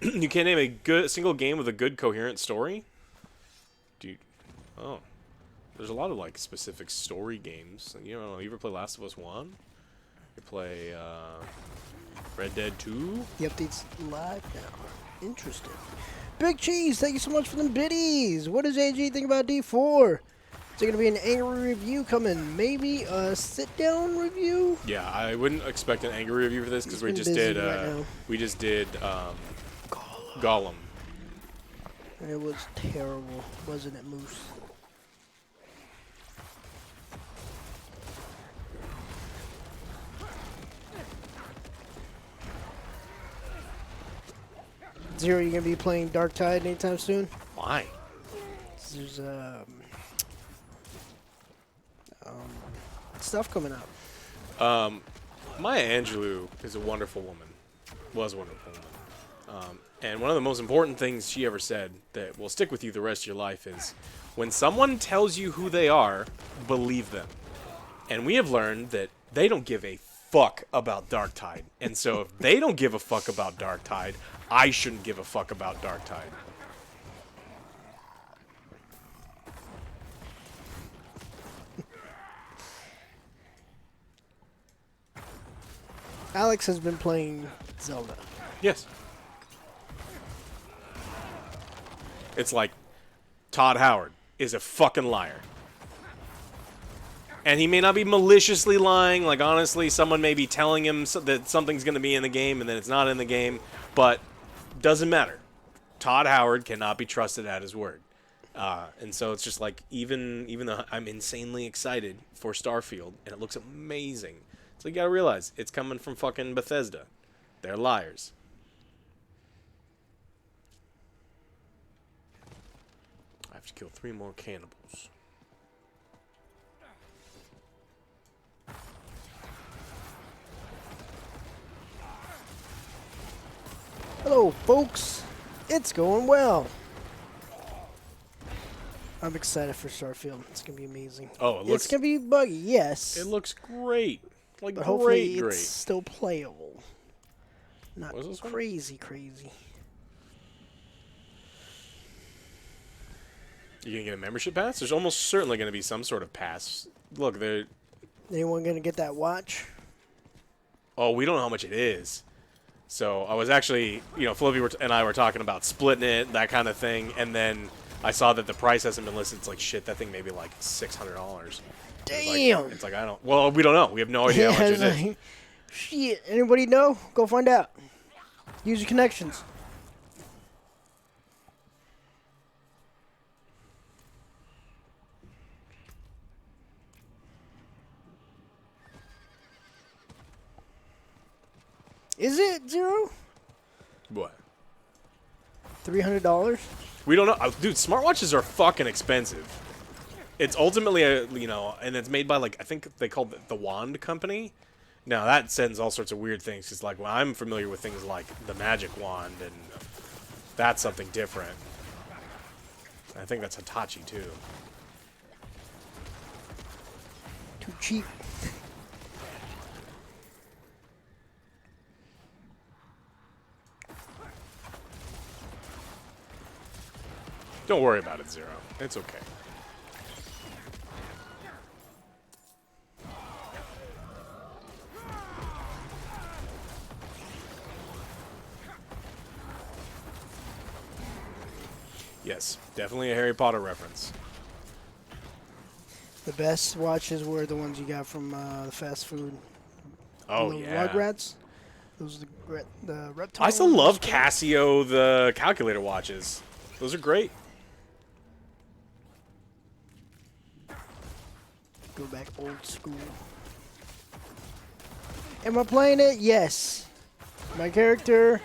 you can't name a single game with a good coherent story. Dude, oh. There's a lot of like specific story games. You know, you ever play Last of Us 1? You play Red Dead 2? The update's live now. Interesting. Big Cheese, thank you so much for them biddies. What does AG think about D4? Is there going to be an angry review coming? Maybe a sit-down review? Yeah, I wouldn't expect an angry review for this because we just did Gollum. And it was terrible, wasn't it, Moose? Zero, you gonna be playing Dark Tide anytime soon? Why? There's stuff coming out. Maya Angelou is a wonderful woman. Was a wonderful woman. And one of the most important things she ever said that will stick with you the rest of your life is, when someone tells you who they are, believe them. And we have learned that they don't give a fuck about Dark Tide. And so if they don't give a fuck about Dark Tide, I shouldn't give a fuck about Dark Tide. Alex has been playing Zelda. Yes. It's like Todd Howard is a fucking liar. And he may not be maliciously lying. Like, honestly, someone may be telling him that something's going to be in the game and then it's not in the game. But doesn't matter. Todd Howard cannot be trusted at his word. And so it's just like, even though I'm insanely excited for Starfield, and it looks amazing, so you got to realize, it's coming from fucking Bethesda. They're liars. I have to kill 3 more cannibals. Hello, folks. It's going well. I'm excited for Starfield. It's gonna be amazing. Oh, it looks. It's gonna be buggy, yes. It looks great. Like, but hopefully great. it's still playable. Not What is this one? crazy. You gonna get a membership pass? There's almost certainly gonna be some sort of pass. Look, there. Anyone gonna get that watch? Oh, we don't know how much it is. So I was actually, Flippy and I were talking about splitting it, that kind of thing, and then I saw that the price hasn't been listed. It's like, shit, that thing may be like $600. Damn. It's like I don't. Well, we don't know. We have no idea how much it is. Shit. Anybody know? Go find out. Use your connections. Is it Zero? What? $300? We don't know. Dude, smartwatches are fucking expensive. It's ultimately and it's made by, like, I think they call it the Wand Company. Now, that sends all sorts of weird things. Because, like, well, I'm familiar with things like the Magic Wand, and that's something different. I think that's Hitachi, too. Too cheap. Don't worry about it, Zero. It's okay. Yes, definitely a Harry Potter reference. The best watches were the ones you got from the fast food. Oh, The yeah. Rugrats. Those are the reptile. I still ones. love Casio, the calculator watches. Those are great. Go back old school. Am I playing it? Yes. My character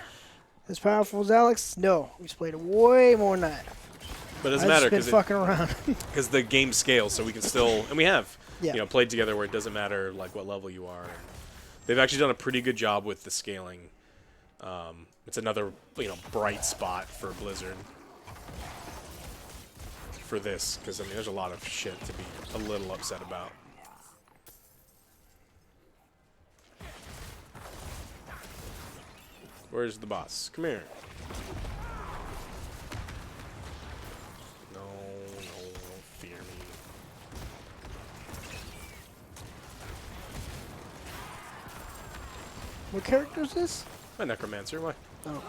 as powerful as Alex? No. We've played it way more than that. But it doesn't I've matter just been fucking around. because the game scales, so we can still, and we have, Yeah. you know, played together where it doesn't matter like what level you are. And they've actually done a pretty good job with the scaling. It's another, you know, bright spot for Blizzard for this, because I mean, there's a lot of shit to be a little upset about. Where's the boss? Come here. No, don't fear me. What character is this? My necromancer. Why? Oh, okay.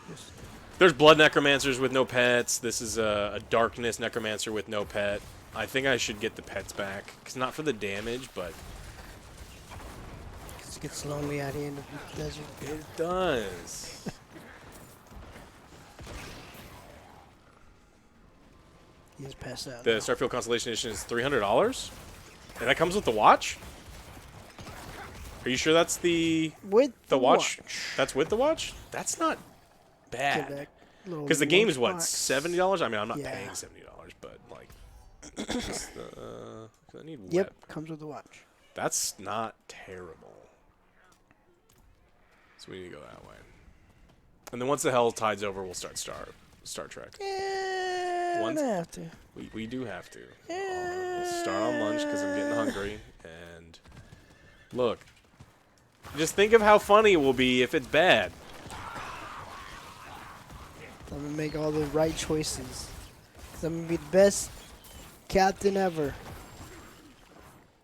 Just- There's blood necromancers with no pets. This is a darkness necromancer with no pet. I think I should get the pets back. Cause not for the damage, but It gets lonely out here in the desert. it does. He just passed out. The now. Starfield Constellation Edition is $300, and that comes with the watch. Are you sure that's the With watch? That's with the watch. That's not Get bad. that little Because the game is what, lunchbox. $70? I mean, I'm not Yeah. paying $70, but like, just, I need web. Yep, comes with the watch. That's not terrible. So we need to go that way. And then once the hell tide's over, we'll start Star Trek. Yeah, Once- I don't have to. We do have to. We'll start on lunch because I'm getting hungry. And look, just think of how funny it will be if it's bad. I'm gonna make all the right choices. 'Cause I'm gonna be the best captain ever.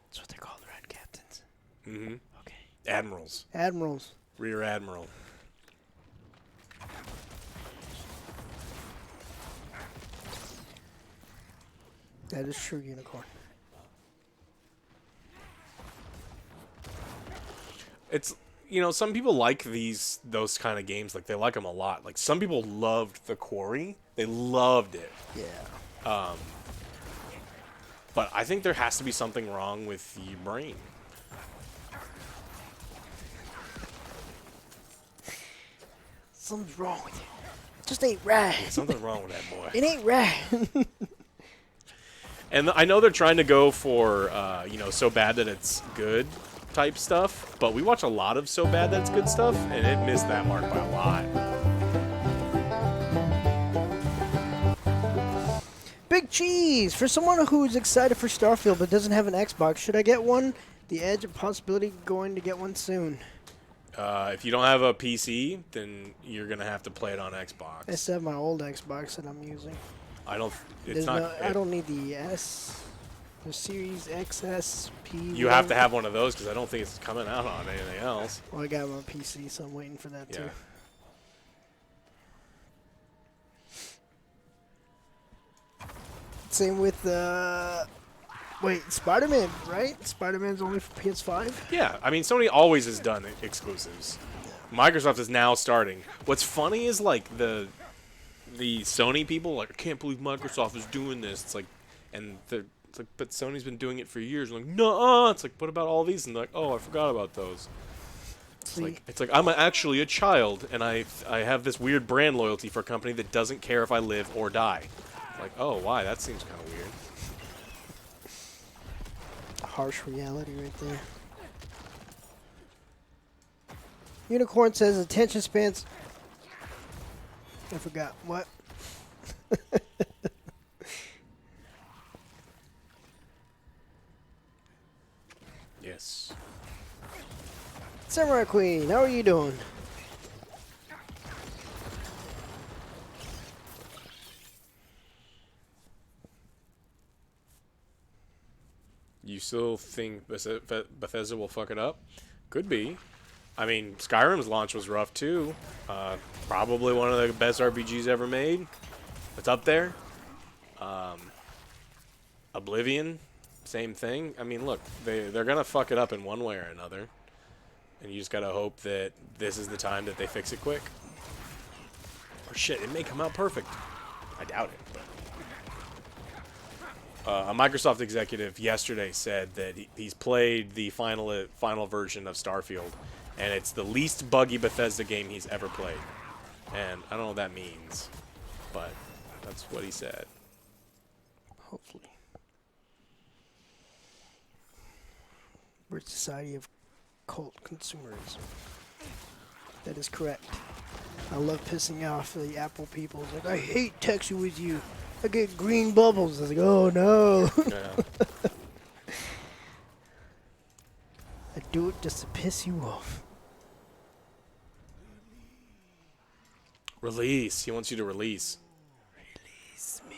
That's what they're called, right? Captains. Mm-hmm. Okay. Admirals, Admirals. Rear Admiral. That is true, unicorn. It's, you know, some people like those kind of games. Like, they like them a lot. Like, some people loved The Quarry. They loved it. Yeah. But I think there has to be something wrong with your brain. Something's wrong with you. Just ain't right. Something's wrong with that boy. It ain't right. And I know they're trying to go for, you know, so bad that it's good type stuff. But we watch a lot of so bad that it's good stuff, and it missed that mark by a lot. Big cheese! For someone who's excited for Starfield but doesn't have an Xbox, should I get one? The edge of possibility going to get one soon. If you don't have a PC, then you're gonna have to play it on Xbox. I still have my old Xbox that I'm using. I don't. It's There's not. no, I don't need the the Series XS, P. You have to have one of those because I don't think it's coming out on anything else. Well, I got my PC, so I'm waiting for that Yeah. too. Same with wait, Spider-Man, right? Spider-Man's only for PS5. Yeah, I mean, Sony always has done exclusives. Microsoft is now starting. What's funny is like the Sony people like, I can't believe Microsoft is doing this. It's like, and it's like, but Sony's been doing it for years. I'm like, no, it's like, what about all these? And they're like, oh, I forgot about those. It's like I'm actually a child, and I have this weird brand loyalty for a company that doesn't care if I live or die. Like, oh, why? That seems kind of weird. Harsh reality right there. Unicorn says attention spans. I forgot what. Yes. Samurai Queen, how are you doing? You still think Bethesda will fuck it up? Could be. I mean, Skyrim's launch was rough too. Probably one of the best RPGs ever made. It's up there. Oblivion same thing. I mean, look, they're gonna fuck it up in one way or another, and you just gotta hope that this is the time that they fix it quick. Or shit, it may come out perfect. I doubt it. But. A Microsoft executive yesterday said that he's played the final version of Starfield, and it's the least buggy Bethesda game he's ever played. And I don't know what that means, but that's what he said. Hopefully. We're a society of cult consumerism. That is correct. I love pissing off the Apple people. It's like, I hate texting with you. I get green bubbles. I was like, oh no. Yeah. I do it just to piss you off. Release. He wants you to release. Release me.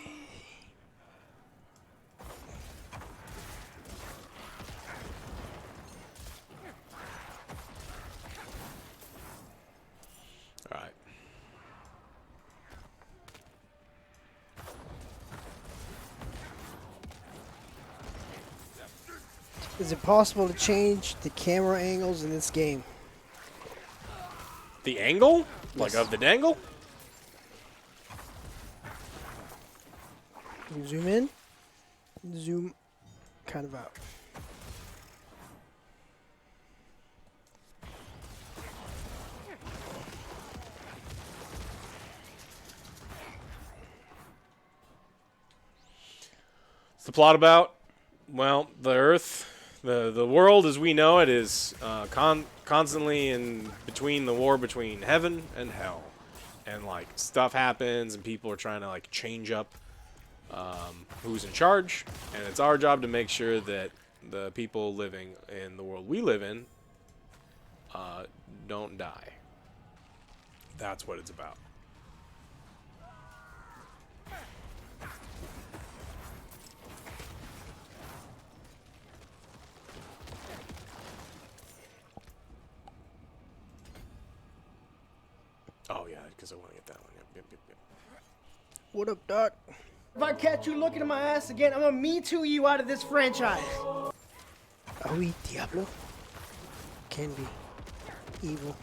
All right. Is it possible to change the camera angles in this game? The angle? Like Yes. of the dangle? You zoom in, zoom kind of out. What's the plot about? Well, the Earth, the world as we know it is constantly in between the war between heaven and hell. And, like, stuff happens and people are trying to, like, change up who's in charge. And it's our job to make sure that the people living in the world we live in don't die. That's what it's about. Oh, yeah, because I want to get that one. Yep. What up, Doc? If I catch you looking at my ass again, I'm gonna Me Too you out of this franchise. Are we Diablo? Can be. Evil.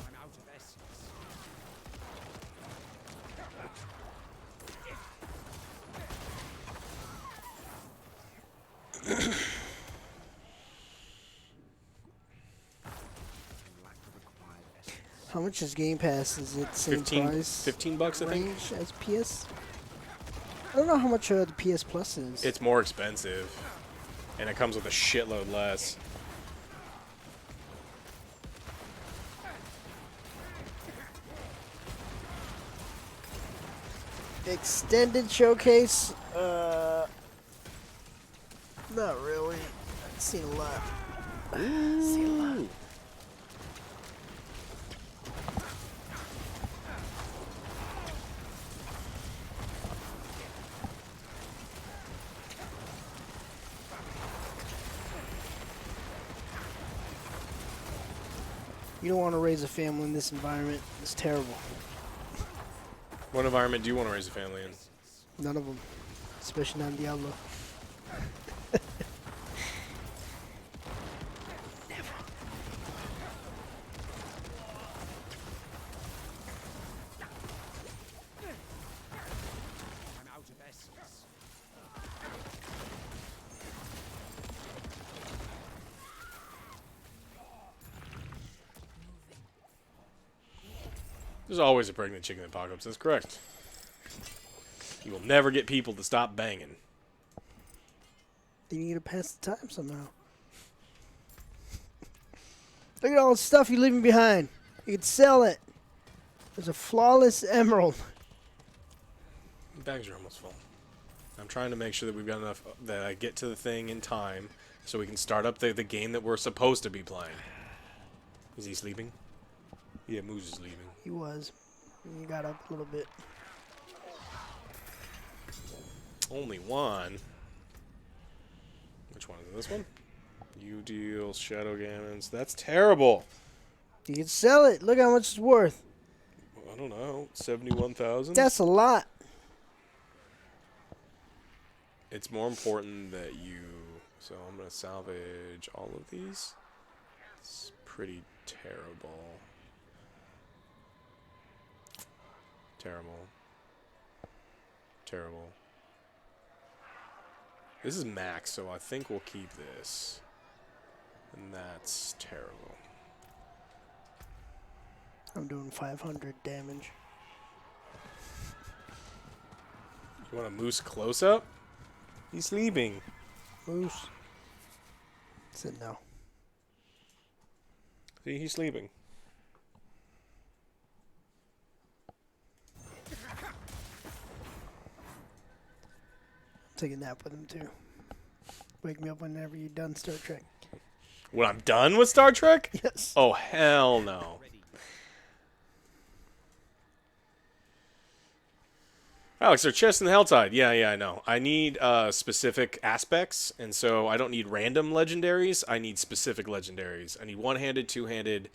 I'm out of essence. Lack of required essence. How much is Game Pass? Is it same 15, price 15 bucks, I think. range as PS? I don't know how much the PS Plus is. It's more expensive, and it comes with a shitload less. Extended showcase? Not really. I've seen a lot. Seen a lot. You don't want to raise a family in this environment. It's terrible. What environment do you want to raise a family in? None of them. Especially not in Diablo. I'm out of essence. There's always a pregnant chicken apocalypse. That's correct. You will never get people to stop banging. You need to pass the time somehow. Look at all the stuff you're leaving behind. You could sell it. There's a flawless emerald. The bags are almost full. I'm trying to make sure that we've got enough that I get to the thing in time so we can start up the game that we're supposed to be playing. Is he sleeping? Yeah, Moose is sleeping. He was. You got up a little bit. Only one. Which one is it? This one? You deal Shadow Gammons. That's terrible. You can sell it. Look how much it's worth. I don't know, 71,000. That's a lot. It's more important that you. So I'm gonna salvage all of these. It's pretty terrible. Terrible. Terrible. This is max, so I think we'll keep this. And that's terrible. I'm doing 500 damage. You want a moose close up? He's sleeping. Moose. Said no. See, he's sleeping. Take a nap with him too. Wake me up whenever you're done Star Trek. When I'm done with Star Trek? Yes. Oh, hell no. Alex, they're chest in the Helltide. Yeah, I know. I need specific aspects, and so I don't need random legendaries. I need specific legendaries. I need one-handed, two-handed,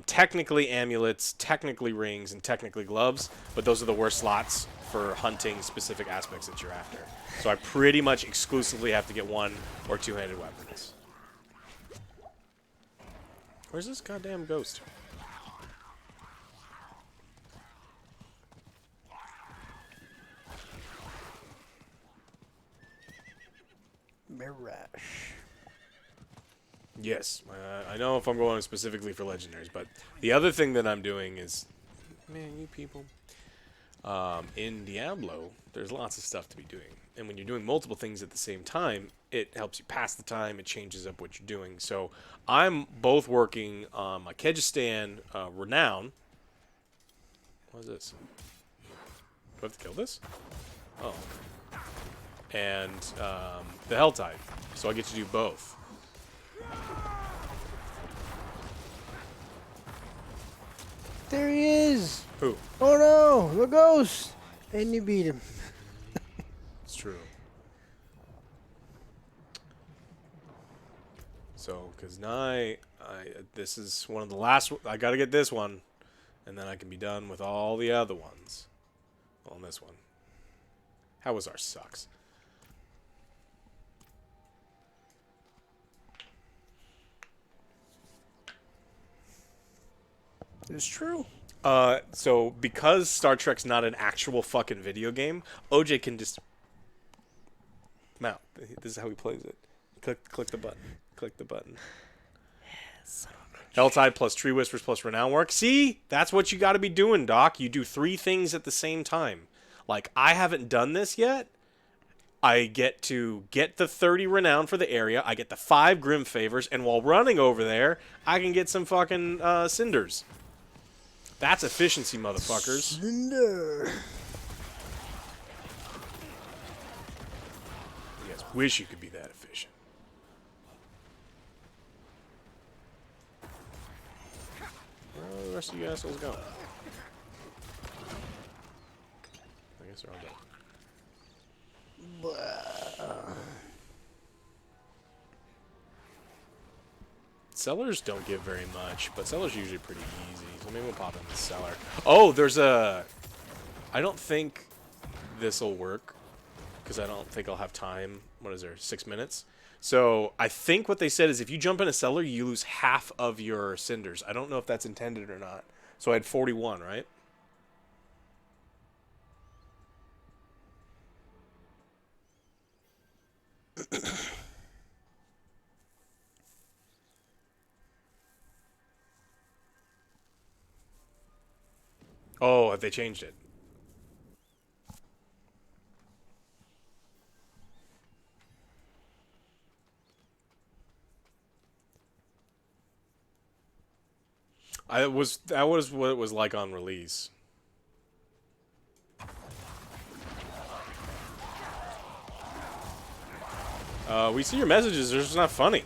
technically amulets, technically rings, and technically gloves, but those are the worst slots for hunting specific aspects that you're after. So I pretty much exclusively have to get one- or two-handed weapons. Where's this goddamn ghost? Mirage. Yes, I know if I'm going specifically for legendaries, but the other thing that I'm doing is, man, you people, in Diablo, there's lots of stuff to be doing, and when you're doing multiple things at the same time, it helps you pass the time. It changes up what you're doing. So I'm both working on my Kyrgyzstan Renown. What is this? Do I have to kill this? Oh. And the Helltide. So I get to do both. There he is. Who? Oh no, the ghost. And you beat him. It's true. So, because now this is one of the last. I got to get this one, and then I can be done with all the other ones. On this one. How was our sucks? It's true. So because Star Trek's not an actual fucking video game, OJ can just mount. This is how he plays it. Click the button. Click the button. Helltide plus Tree Whispers plus Renown work. See? That's what you got to be doing, Doc. You do 3 things at the same time. Like, I haven't done this yet. I get to get the 30 Renown for the area. I get the 5 Grim Favors. And while running over there, I can get some fucking Cinders. That's efficiency, motherfuckers. Cinder. You guys wish you could be that efficient. Where are the rest of you assholes going? I guess they're all done. Sellers don't give very much, but sellers are usually pretty easy. So maybe we'll pop in the cellar. Oh, there's a... I don't think this will work, because I don't think I'll have time. What is there, 6 minutes? So I think what they said is if you jump in a cellar, you lose half of your cinders. I don't know if that's intended or not. So I had 41, right? Oh, have they changed it? That was what it was like on release. We see your messages. They're just not funny.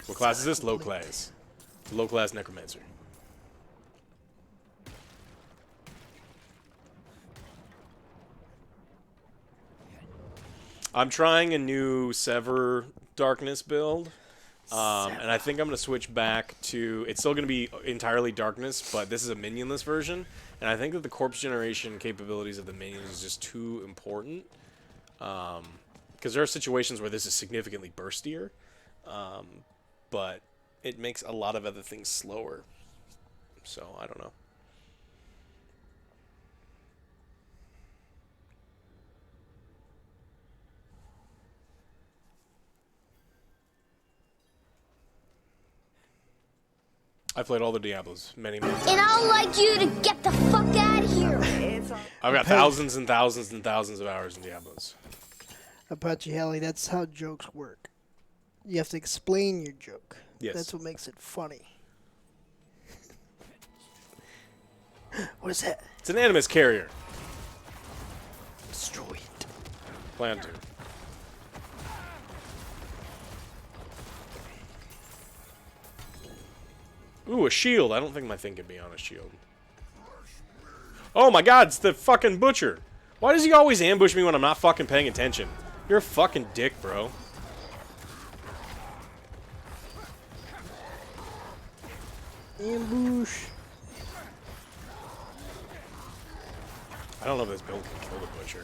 What class is this? Low class. Low class necromancer. I'm trying a new Sever Darkness build. And I think I'm going to switch back to... It's still going to be entirely Darkness, but this is a minionless version. And I think that the corpse generation capabilities of the minions is just too important. Because there are situations where this is significantly burstier. But it makes a lot of other things slower. So, I don't know. I played all the Diablos many times. And I'd like you to get the fuck out of here. I've got thousands and thousands and thousands of hours in Diablos. Apache Heli, that's how jokes work. You have to explain your joke. Yes. That's what makes it funny. What is that? It's an animus carrier. Destroy it. Plan to. Ooh, a shield. I don't think my thing could be on a shield. Oh my god, it's the fucking butcher. Why does he always ambush me when I'm not fucking paying attention? You're a fucking dick, bro. Ambush. I don't know if this build can kill the butcher.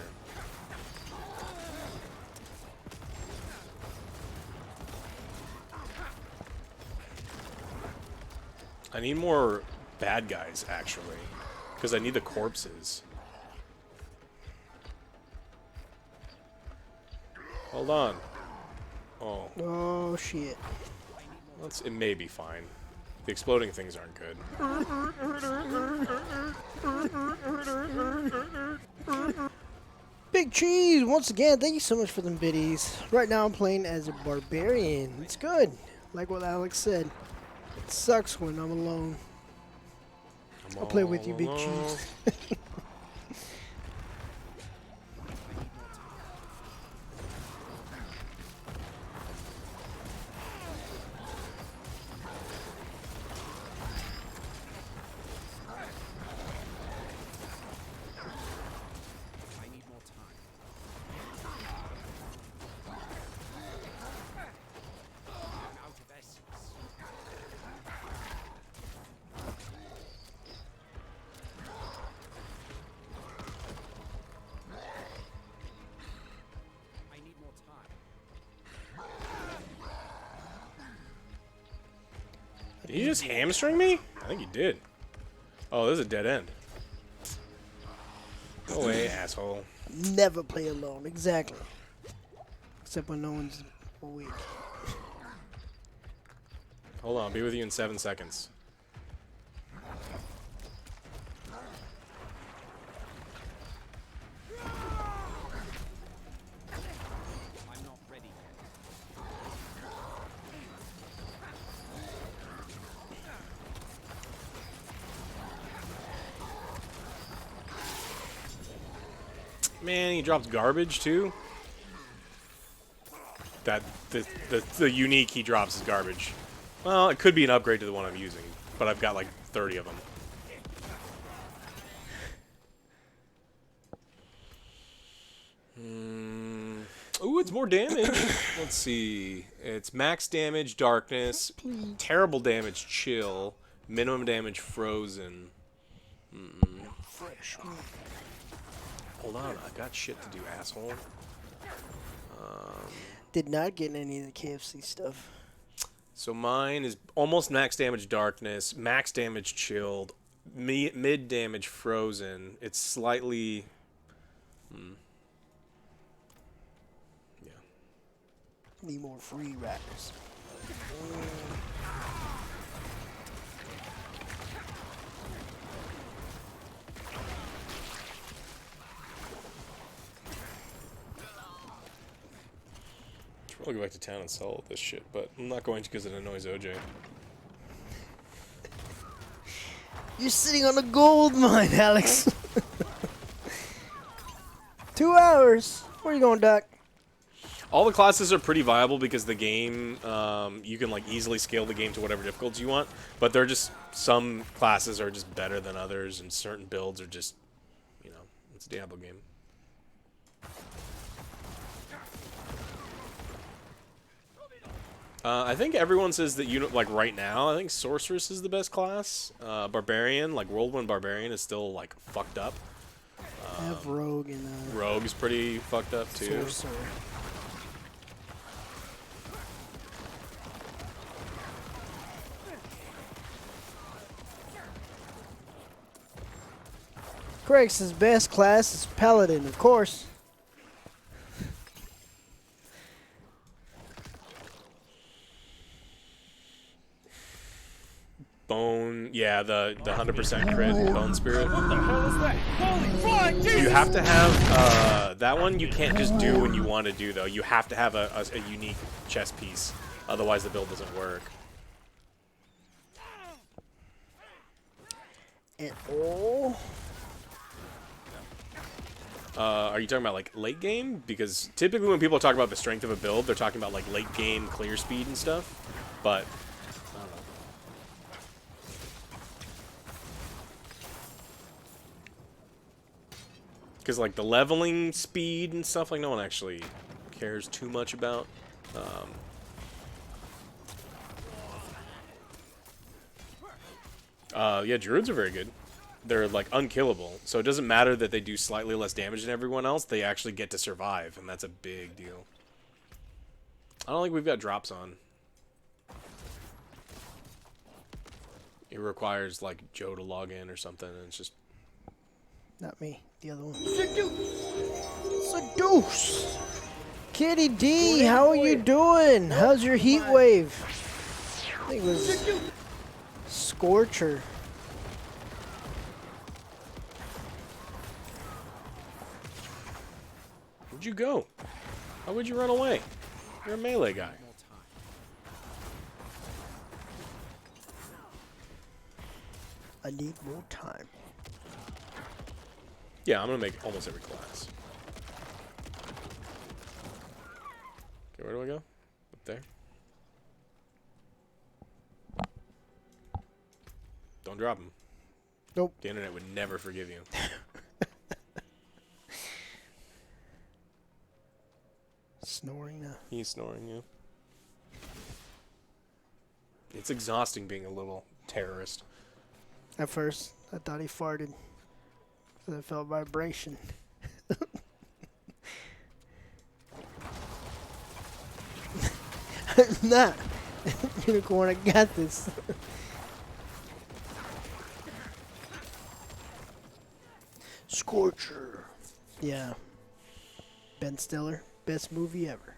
I need more bad guys, actually. Because I need the corpses. Hold on. Oh. Oh, shit. It may be fine. The exploding things aren't good. Big Cheese, once again, thank you so much for them biddies. Right now I'm playing as a barbarian. It's good. Like what Alex said. It sucks when I'm alone. I'll play with you, Big Cheese. I need more time. I'm out of essence. I need more time. Did he just hamstring me? I think he did. Oh, this is a dead end. Go away, asshole. Never play alone, exactly. Except when no one's awake. Hold on, I'll be with you in 7 seconds. I'm not ready yet. Man, he drops garbage too. That the unique he drops is garbage. Well, it could be an upgrade to the one I'm using, but I've got like 30 of them. Ooh, it's more damage. Let's see. It's max damage, darkness, terrible damage, chill, minimum damage, frozen. Fresh. Hold on, I got shit to do, asshole. Did not get any of the KFC stuff. So mine is almost max damage, darkness, max damage, chilled, mid damage, frozen. It's slightly... Yeah. Need more free riders. Should probably go back to town and sell this shit, but I'm not going to because it annoys OJ. You're sitting on a gold mine, Alex. 2 hours. Where you going, Doc? All the classes are pretty viable because the game, you can like easily scale the game to whatever difficulty you want, but they're just, some classes are just better than others, and certain builds are just, you know, it's a Diablo game. I think everyone says that like right now. I think Sorceress is the best class. Barbarian, like Whirlwind Barbarian, is still like fucked up. I have Rogue and Rogue's pretty fucked up too. Sorcerer. Craig's best class is Paladin, of course. Bone, yeah, the 100% crit Bone Spirit. You have to have that one. You can't just do when you want to do though. You have to have a unique chess piece, otherwise the build doesn't work. And oh, are you talking about like late game? Because typically when people talk about the strength of a build, they're talking about like late game clear speed and stuff. But I don't know. Because like the leveling speed and stuff, like no one actually cares too much about. Yeah, druids are very good. They're like unkillable, so it doesn't matter that they do slightly less damage than everyone else. They actually get to survive, and that's a big deal. I don't think we've got drops on. It requires like Joe to log in or something, and it's just not me. The other one. Seduce. Kitty D, how are you doing? How's your heat wave? I think it was Scorcher. Where'd you go? How would you run away? You're a melee guy. I need more time. Yeah, I'm gonna make almost every class. Okay, where do I go? Up there. Don't drop him. Nope. The internet would never forgive you. Snoring now. He's snoring, yeah. It's exhausting being a little terrorist. At first, I thought he farted. So I felt vibration. Nah. Unicorn, I got this. Scorcher. Yeah. Ben Stiller. Best movie ever.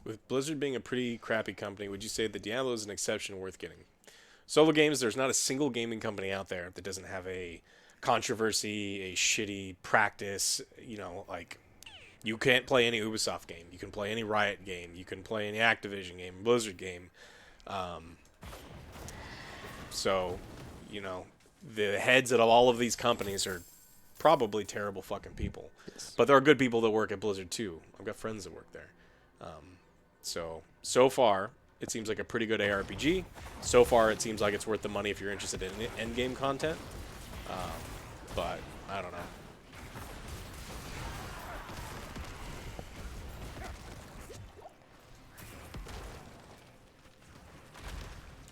With Blizzard being a pretty crappy company, would you say that Diablo is an exception worth getting? Solo games, there's not a single gaming company out there that doesn't have a controversy, a shitty practice, you know, like, you can't play any Ubisoft game. You can play any Riot game. You can play any Activision game, Blizzard game. So, you know, the heads of all of these companies are probably terrible fucking people. Yes. But there are good people that work at Blizzard too. I've got friends that work there. So far, it seems like a pretty good ARPG. So far, it seems like it's worth the money if you're interested in endgame content. But, I don't know.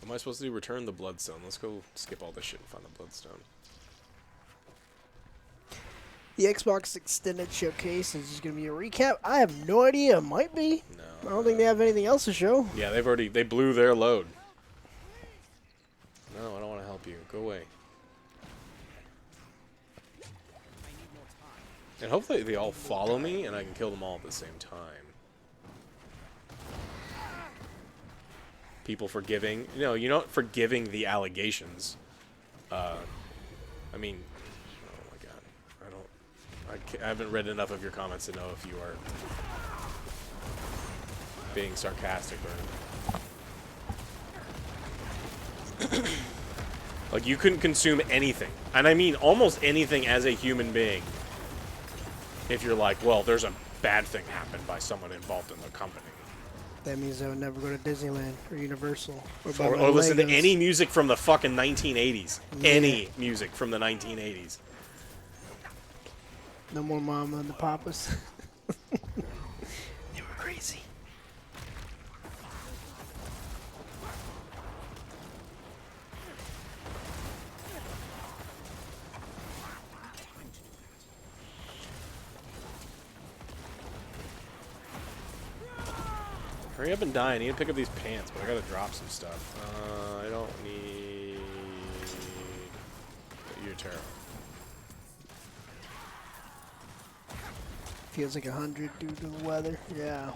Am I supposed to do return the bloodstone? Let's go skip all this shit and find the bloodstone. The Xbox Extended Showcase is just going to be a recap. I have no idea. It might be. No. I don't think they have anything else to show. Yeah, they blew their load. No, I don't want to help you. Go away. And hopefully they all follow me and I can kill them all at the same time. People forgiving. No, you're not forgiving the allegations. I mean, oh my god. I haven't read enough of your comments to know if you are being sarcastic or anything. Like, you couldn't consume anything. And I mean almost anything as a human being. If you're like, well, there's a bad thing happened by someone involved in the company. That means I would never go to Disneyland or Universal or buy Or, my or listen to Legos. any music from the fucking 1980s. Yeah. Any music from the 1980s. No more Mama and the Papas. They were crazy. Hurry up and die. I need to pick up these pants, but I gotta drop some stuff. I don't need... You're terrible. Feels like 100 due to the weather. Yeah.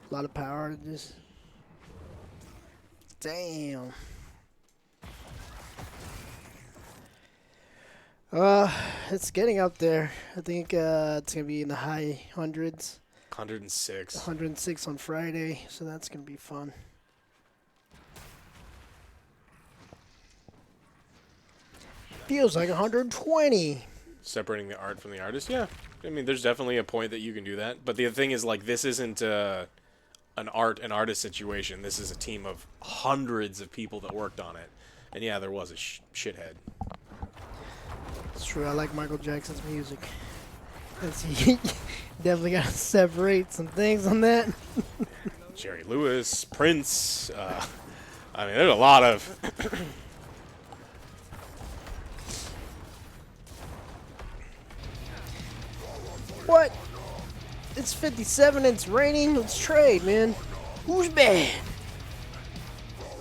A lot of power outages. Damn. It's getting up there. I think it's gonna be in the high hundreds. 106. 106 on Friday, so that's gonna be fun. Feels like 120. Separating the art from the artist, yeah. I mean, there's definitely a point that you can do that. But the thing is, like, this isn't an artist situation. This is a team of hundreds of people that worked on it. And yeah, there was a shithead. It's true. I like Michael Jackson's music. Definitely gotta separate some things on that. Jerry Lewis, Prince. I mean, there's a lot of... What? It's 57 and it's raining. Let's trade, man. Who's bad?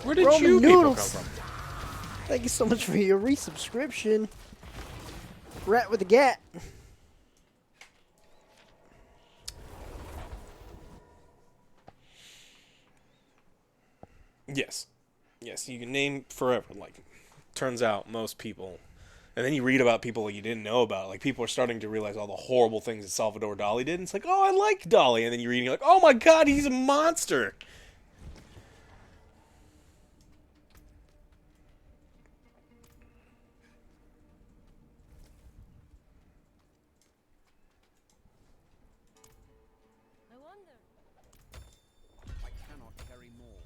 Where did Roman you people noodles. come from? Thank you so much for your resubscription. Rat with a gat. Yes. Yes, you can name forever. Like, turns out most people... And then you read about people you didn't know about. Like, people are starting to realize all the horrible things that Salvador Dali did. And it's like, oh, I like Dali. And then you read and you're like, oh my god, he's a monster. I wonder. I cannot carry more.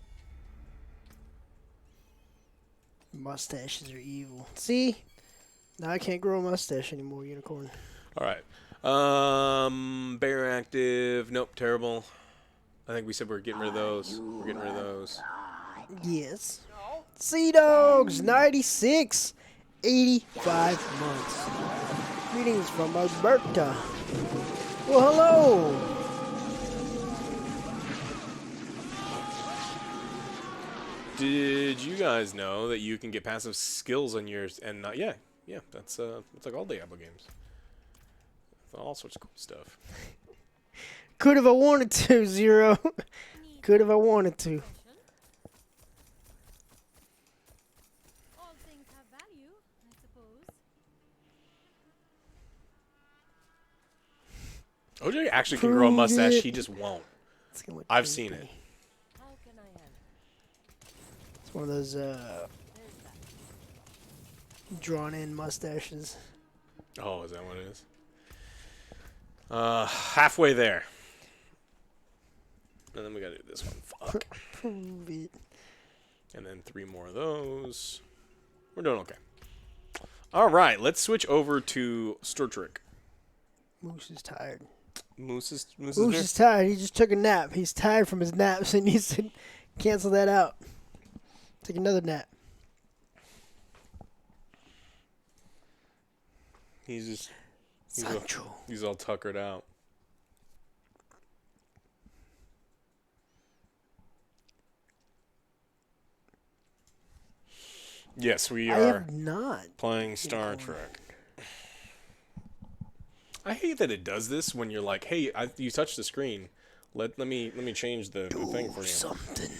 Mustaches are evil. See? Now I can't grow a mustache anymore, unicorn. All right. Bear active. Nope, terrible. I think we said we're getting rid of those. We're getting rid of those. Yes. Sea Dogs, 96, 85 months. Greetings from Alberta. Well, hello. Did you guys know that you can get passive skills on yours? And yeah, that's like all Diablo games. All sorts of cool stuff. Could have I wanted to, Zero. Could have I wanted to. All things have value, I suppose. OJ actually can grow a Prove mustache. it. He just won't. It's gonna look I've seen creepy. it. How can I help? It's one of those There's that. drawn-in mustaches. Oh, is that what it is? Halfway there. And then we gotta do this one. Fuck. Prove it. And then 3 more of those. We're doing okay. All right, let's switch over to Star Trek. Moose is tired. Moose is Moose there? is tired. He just took a nap. He's tired from his nap, so he needs to cancel that out. Take another nap. He's Sancho. he's all tuckered out. Yes, we I are have not. playing Star Trek. I hate that it does this when you're like, "Hey, you touched the screen. Let me change the thing for you." Something.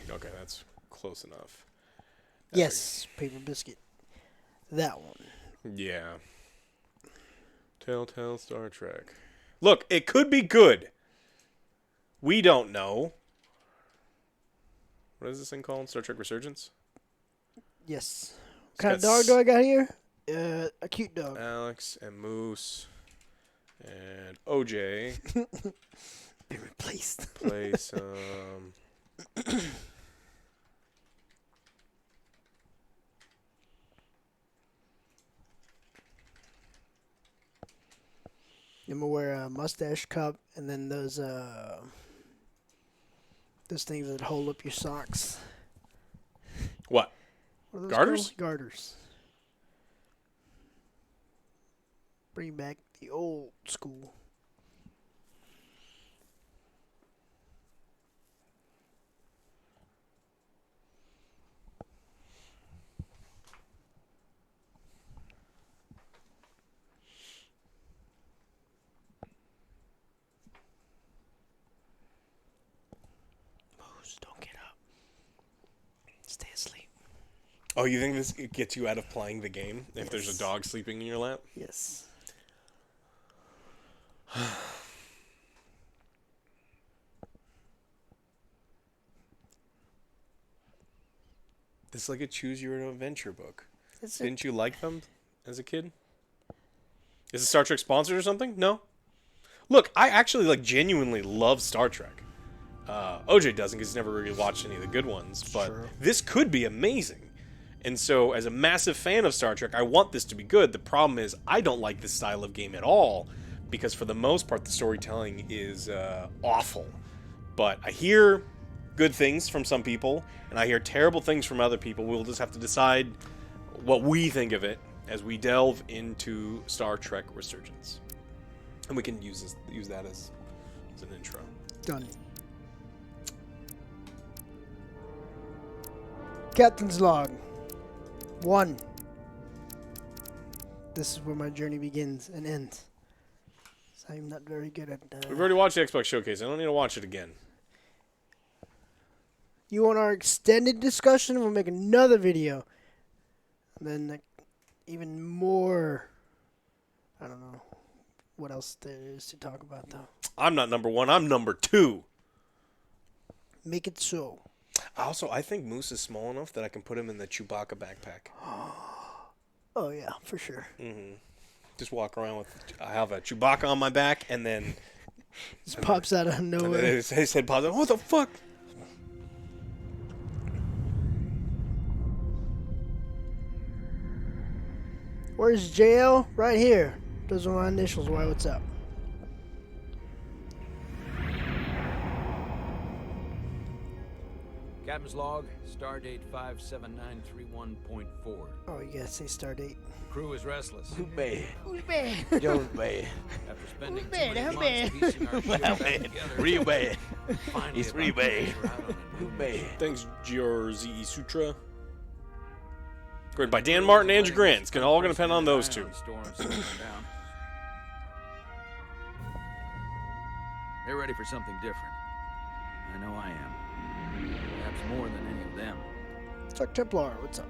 Okay, that's close enough. Yes, paper biscuit. That one. Yeah. Telltale Star Trek. Look, it could be good. We don't know. What is this thing called? Star Trek Resurgence? Yes. It's What kind of got dog do I got here? A cute dog. Alex and Moose and OJ Been replaced. Play some. I'm gonna wear a mustache cup and then those things that hold up your socks. What? What are those Garters? called? Garters. Bring back the old school. Moose, don't get up. Stay asleep. Oh, you think this gets you out of playing the game if there's Yes. a dog sleeping in your lap? Yes. This is like a choose your own adventure book. It's Didn't you like them as a kid? Is it Star Trek sponsored or something? No. Look, I actually like genuinely love Star Trek. OJ doesn't because he's never really watched any of the good ones, but Sure. this could be amazing. And so, as a massive fan of Star Trek, I want this to be good. The problem is, I don't like this style of game at all because, for the most part, the storytelling is awful. But I hear good things from some people, and I hear terrible things from other people. We'll just have to decide what we think of it as we delve into Star Trek Resurgence. And we can use that as an intro. done. Captain's log. 1. This is where my journey begins and ends. So I'm not very good at We've already watched the Xbox Showcase. I don't need to watch it again. You want our extended discussion? We'll make another video. And then even more. I don't know what else there is to talk about, though. I'm not number 1. I'm number 2. Make it so. Also, I think Moose is small enough that I can put him in the Chewbacca backpack. Oh, yeah, for sure. Just walk around with. I have a Chewbacca on my back, and then Just pops out of nowhere. his head pops up. What the fuck? Where's JL? Right here. Those are my initials. Why, what's up? Captain's log, stardate 57931.4. Oh, you gotta say star date. The crew is restless. Who's bad? Who's bad? Joe's bad. After spending Who's too bad? many How months bad? piecing our ship back Bad. together, Real bad. finally It's about real to bad. venture out on a Who's new bad? Thanks, Giorzi Sutra. Written by Dan Martin and Andrew Grant. It's all going to depend on those two. Storms settling down. They're ready for something different. I know I am. Perhaps more than any of them. Chuck Templar, what's up?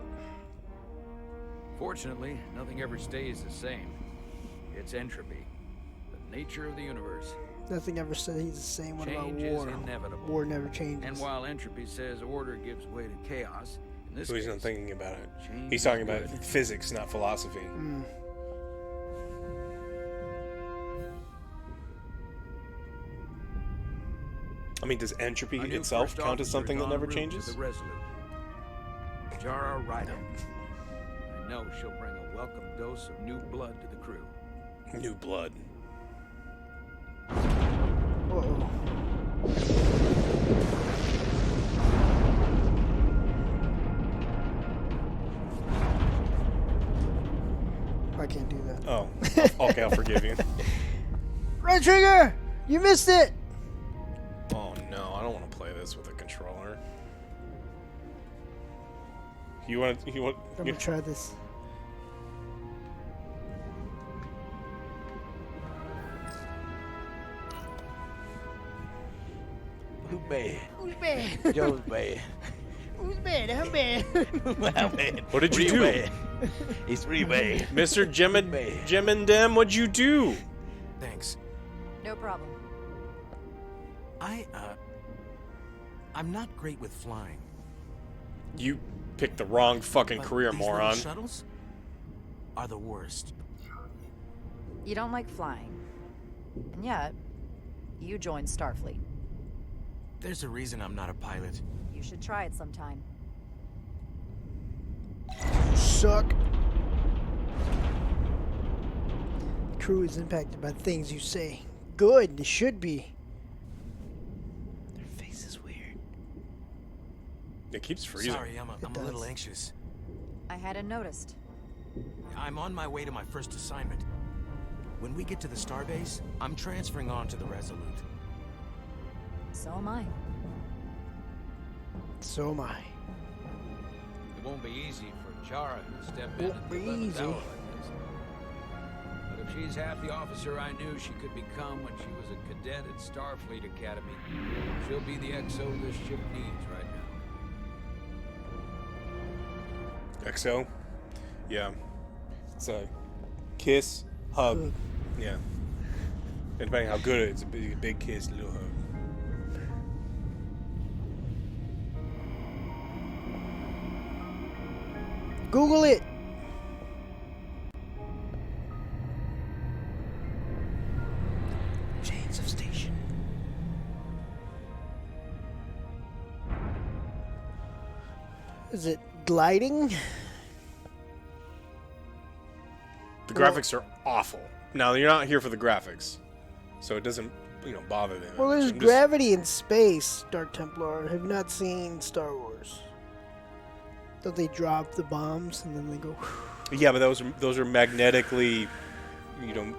Fortunately, nothing ever stays the same. It's entropy, the nature of the universe. Nothing ever said he's the same. What about Change is war? inevitable. War never changes. And while entropy says order gives way to chaos, in this So he's case, not thinking about it. change He's is talking about good. physics, not philosophy. I mean, does entropy Our new itself first count as officer something is that en never route changes? To the Resolute. Jara Ryder. I know she'll bring a welcome dose of new blood to the crew. New blood. Uh-oh. I can't do that. Oh, okay, I'll forgive you. Right trigger! You missed it! Oh no, I don't want to play this with a controller. You want? I'm gonna try this. Who's bad? Who's bad? Joe's bad. Who's bad? I'm bad. Well, man, What did you real do? Bad. It's real bad. Mr. Bad. Jim and Dem, what'd you do? Thanks. No problem. I'm not great with flying. You picked the wrong fucking But career, these little moron. shuttles are the worst. You don't like flying. And yet, You joined Starfleet. There's a reason I'm not a pilot. You should try it sometime. Suck. The crew is impacted by the things you say. Good, it should be. Their face is weird. It keeps freezing. Sorry, I'm a little does. anxious. I hadn't noticed. I'm on my way to my first assignment. When we get to the starbase, I'm transferring on to the Resolute. So am I. So am I. It won't be easy for Chara to step in Won't at the be 11th easy. hour like this. But if she's half the officer I knew she could become when she was a cadet at Starfleet Academy, she'll be the XO this ship needs right now. XO? Yeah. It's a kiss, hug. Yeah. And depending how good it is, it's a big kiss, little hug. Google it. Chains of station. Is it gliding? The graphics are awful. Now, you're not here for the graphics, so it doesn't, bother them. Well, there's I'm just- gravity in space, Dark Templar. Have you not seen Star Wars? Don't they drop the bombs and then they go? Yeah, but those are magnetically,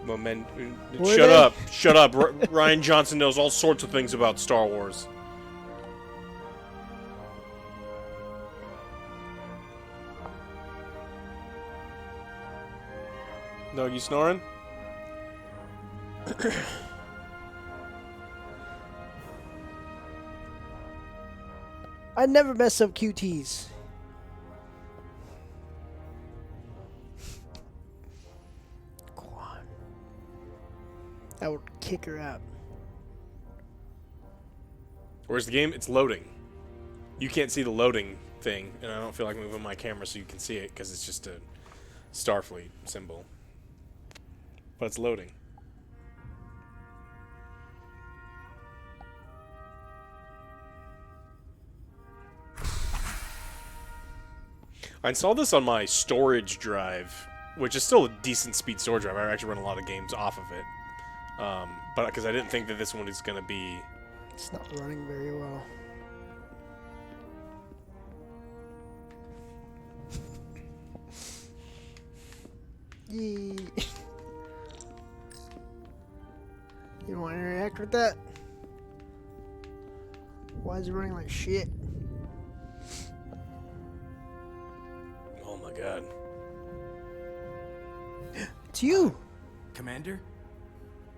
moment. Were Shut they? up! Shut up! Ryan Johnson knows all sorts of things about Star Wars. No, you snoring? I never mess up QTs. Quan. I would kick her out. Where's the game? It's loading. You can't see the loading thing, and I don't feel like moving my camera so you can see it because it's just a Starfleet symbol. But it's loading. I installed this on my storage drive, which is still a decent speed storage drive. I actually run a lot of games off of it. But because I didn't think that this one is going to be... It's not running very well. Yee. You want to interact with that? Why is it running like shit? Oh my god. It's you! Commander?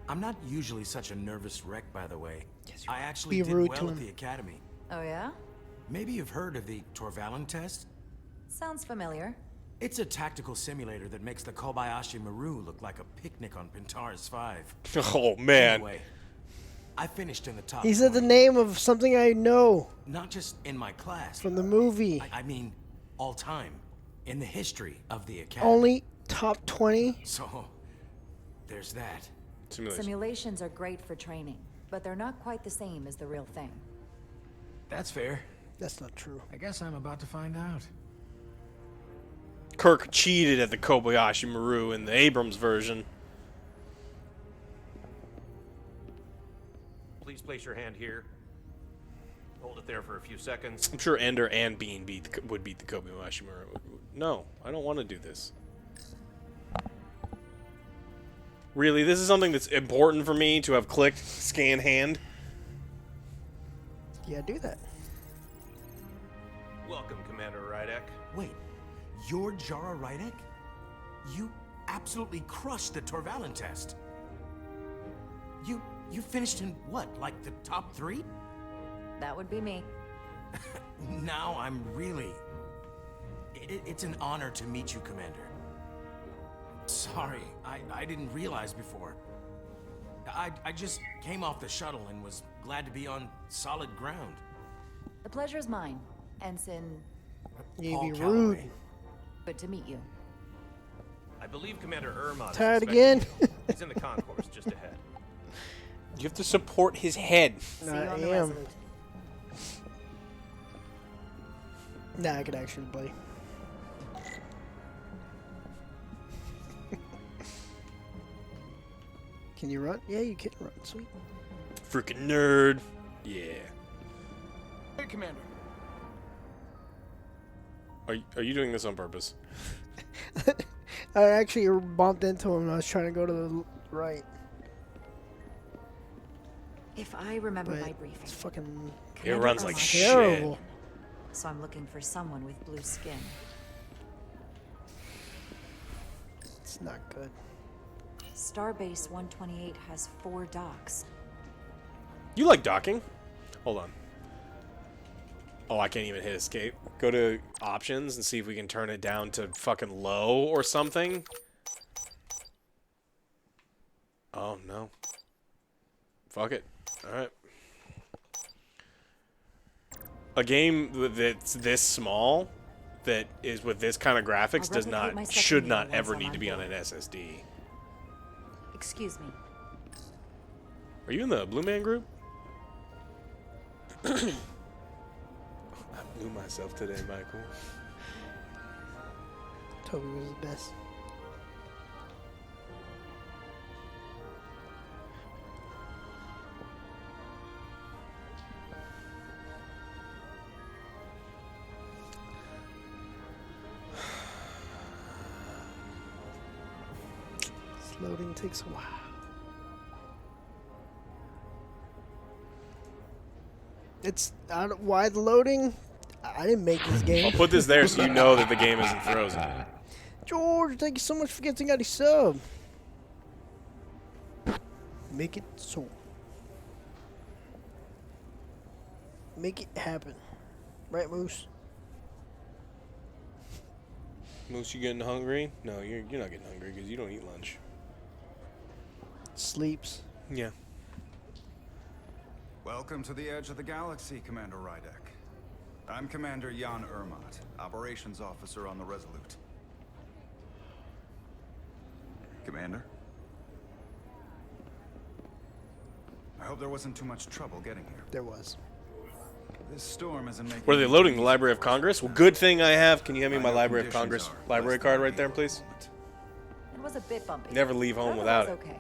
I'm not usually such a nervous wreck, by the way. Yes, you I are. actually Be did rude well to at him. the academy. Oh yeah? Maybe you've heard of the Torvalin test? Sounds familiar. It's a tactical simulator that makes the Kobayashi Maru look like a picnic on Pintaris 5. Oh man. Anyway, I finished in the top He said the 20. name of something I know Not just in my class. from the movie. I mean, all time. In the history of the academy. Only top 20? So, there's that. Simulation. Simulations are great for training, but they're not quite the same as the real thing. That's fair. That's not true. I guess I'm about to find out. Kirk cheated at the Kobayashi Maru in the Abrams version. Please place your hand here. Hold it there for a few seconds. I'm sure Ender and Bean would beat the Kobayashi Maru. No, I don't want to do this. Really, this is something that's important for me to have clicked scan hand. Yeah, do that. Welcome, Commander Rydek. Wait, you're Jara Rydek? You absolutely crushed the Torvalin test. You finished in what, like the top 3? That would be me. Now I'm really... It's an honor to meet you, Commander. Sorry, I didn't realize before. I just came off the shuttle and was glad to be on solid ground. The pleasure's mine, Ensign. You Paul be rude. Calloway. Good to meet you. I believe Commander Ermont is Tired expecting again? you. He's in the concourse just ahead. You have to support his head. See you I on the am. Resolute. Nah, I could actually play. Can you run? Yeah, you can run. Sweet. Freaking nerd. Yeah. Hey, Commander. Are you doing this on purpose? I actually bumped into him and I was trying to go to the right. If I remember But my it's briefing, fucking It runs like Irma- shit. terrible. So I'm looking for someone with blue skin. It's not good. Starbase 128 has 4 docks. You like docking? Hold on. Oh, I can't even hit escape. Go to options and see if we can turn it down to fucking low or something. Oh, no. Fuck it. Alright. A game that's this small, that is with this kind of graphics, I'll does replicate not, my should second not unit ever once I'm need to be on board. an SSD. Excuse me. Are you in the Blue Man group? I blew myself today, Michael. Toby was the best. This loading takes a while. It's why the loading? I didn't make this I'll game. put this there so you know that the game isn't frozen. George, thank you so much for getting out a sub. Make it so. Make it happen. Right, Moose? Moose, you getting hungry? No, you're not getting hungry because you don't eat lunch. Sleeps. Yeah. Welcome to the edge of the galaxy, Commander Rydek. I'm Commander Jan Ermot, Operations Officer on the Resolute. Commander? I hope there wasn't too much trouble getting here. There was. This storm isn't making... Were they loading the Library of Congress? Well, good thing I have. Can you hand me my I know Library of conditions Congress are library less card than right there, ideal please? at the moment. It was a bit bumpy. Never leave home but without otherwise it. okay.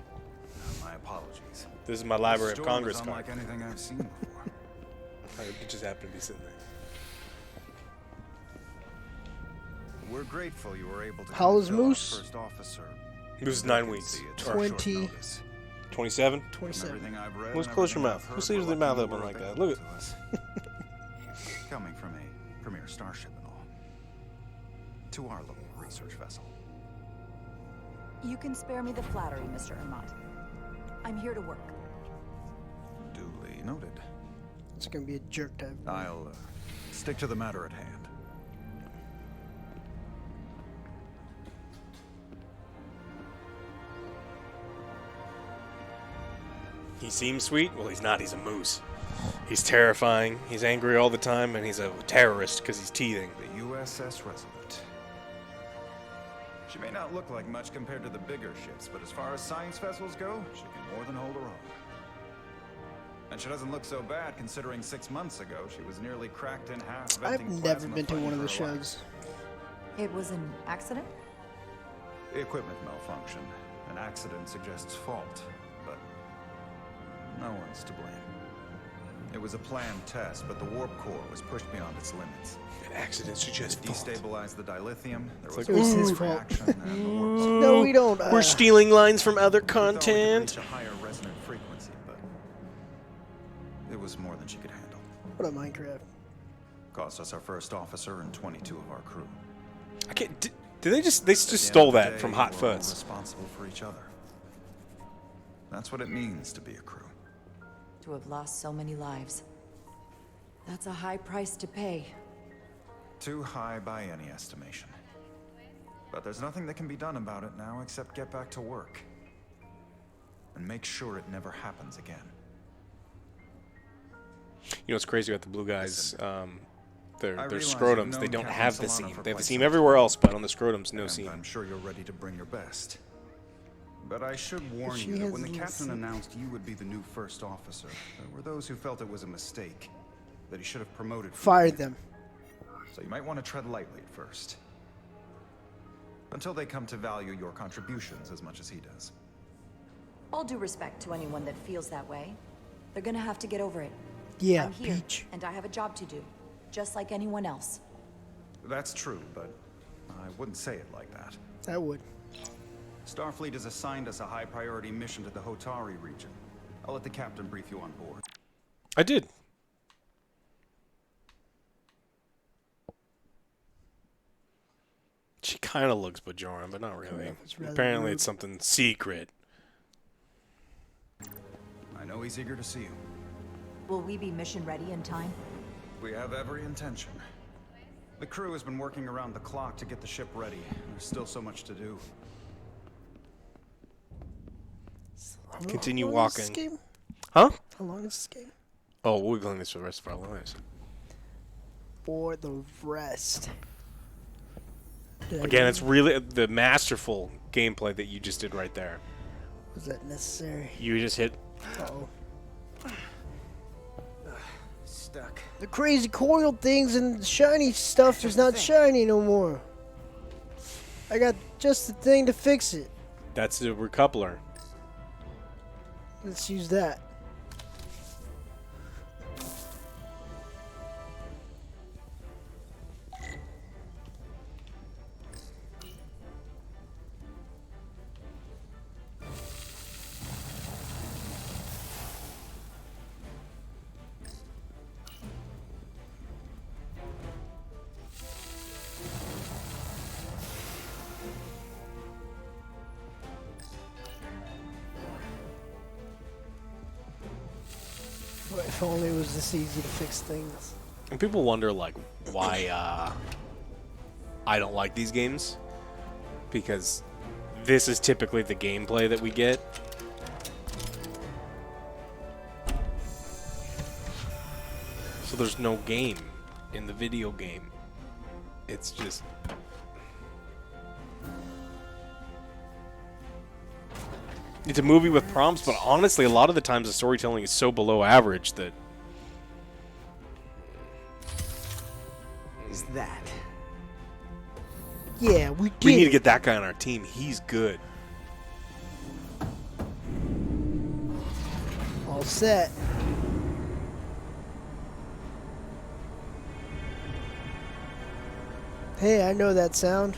My apologies. This is my Library This of storm Congress is card. unlike anything I've seen before. It just happened to be sitting there. We're grateful you were able to How old is fulfill our Moose? First officer. Moose is 9 weeks. Vacancy at short 20. notice. 27? From 27. everything I've read Moose, and close your everything mouth. I've heard, Who leaves we're their mouth lucky you open were like that? available Look to us. Coming from a premier starship and all. To our little research vessel. You can spare me the flattery, Mr. Ermot. I'm here to work. Duly noted. It's gonna be a jerk type. I'll stick to the matter at hand. He seems sweet? Well, he's not. He's a moose. He's terrifying. He's angry all the time, and he's a terrorist because he's teething. The USS Resolute. She may not look like much compared to the bigger ships, but as far as science vessels go, she can more than hold her own. And she doesn't look so bad considering 6 months ago she was nearly cracked in half. I've venting never plasma been to fighting one of the for her life. shows. It was an accident? Equipment malfunction. An accident suggests fault, but no one's to blame. It was a planned test, but the warp core was pushed beyond its limits. An accident suggests To destabilize the dilithium, there was like, a it was his chain fault. reaction, and the warp core No, we don't. We're stealing lines from other We thought we could content. reach a higher resonant frequency, but it was more than she could handle. What a Minecraft. Cost us our first officer and 22 of our crew. I can't. Did they just? They just At the stole end of the that day, from Hot we're all Fuzz. responsible for each other. That's what it means to be a crew. To have lost so many lives. That's a high price to pay. Too high by any estimation. But there's nothing that can be done about it now except get back to work. And make sure it never happens again. You know what's crazy about the blue guys? Their I realize scrotums. you've They known don't Captain have the Solano seam. for They have the quite seam some everywhere time. else, but on the scrotums, no And seam. I'm sure you're ready to bring your best. But I should warn She you that has when the captain listened. announced you would be the new first officer, there were those who felt it was a mistake, that he should have promoted you. Fired them. So you might want to tread lightly at first. Until they come to value your contributions as much as he does. All due respect to anyone that feels that way. They're gonna have to get over it. Yeah, I'm here, Peach. and I have a job to do, just like anyone else. That's true, but I wouldn't say it like that. I would. Starfleet has assigned us a high-priority mission to the Hotari region. I'll let the captain brief you on board. I did. She kind of looks Bajoran, but not really. It's rather Apparently, rude. it's something secret. I know he's eager to see you. Will we be mission ready in time? We have every intention. The crew has been working around the clock to get the ship ready. There's still so much to do. Continue How long is this walking. game? Huh? How long is this game? Oh, we'll be playing this for the rest of our lives. For the rest. Did I Again, do- it's really the masterful gameplay that you just did right there. Was that necessary? You just hit. Uh-oh. Stuck. The crazy coiled things and shiny stuff is not shiny no more. I got just the thing to fix it. That's the recoupler. Let's use that. If only it was this easy to fix things. And people wonder, like, why I don't like these games. Because this is typically the gameplay that we get. So there's no game in the video game. It's just... It's a movie with prompts, but honestly, a lot of the times the storytelling is so below average that... Is that? Yeah, we did. We need to get that guy on our team. He's good. All set. Hey, I know that sound.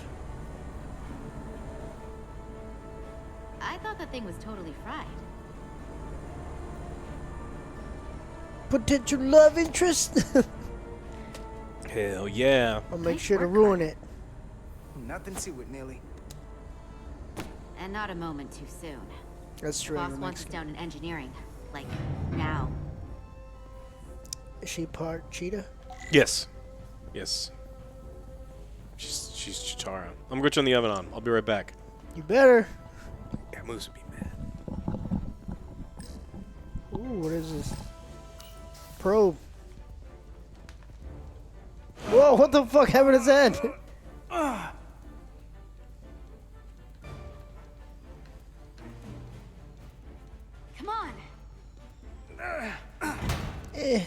I thought the thing was totally fried. Potential love interest. Hell yeah. I'll make Nice sure to work, ruin it. Nothing to it, Nelly. And not a moment too soon. That's true. Boss wants us down in engineering. Like, now. Is she part cheetah? Yes. Yes. She's Chitara. I'm gonna go turn the oven on. I'll be right back. You better. Yeah, Moose would be mad. Ooh, what is this? Probe. Whoa, what the fuck happened to his head? Come on!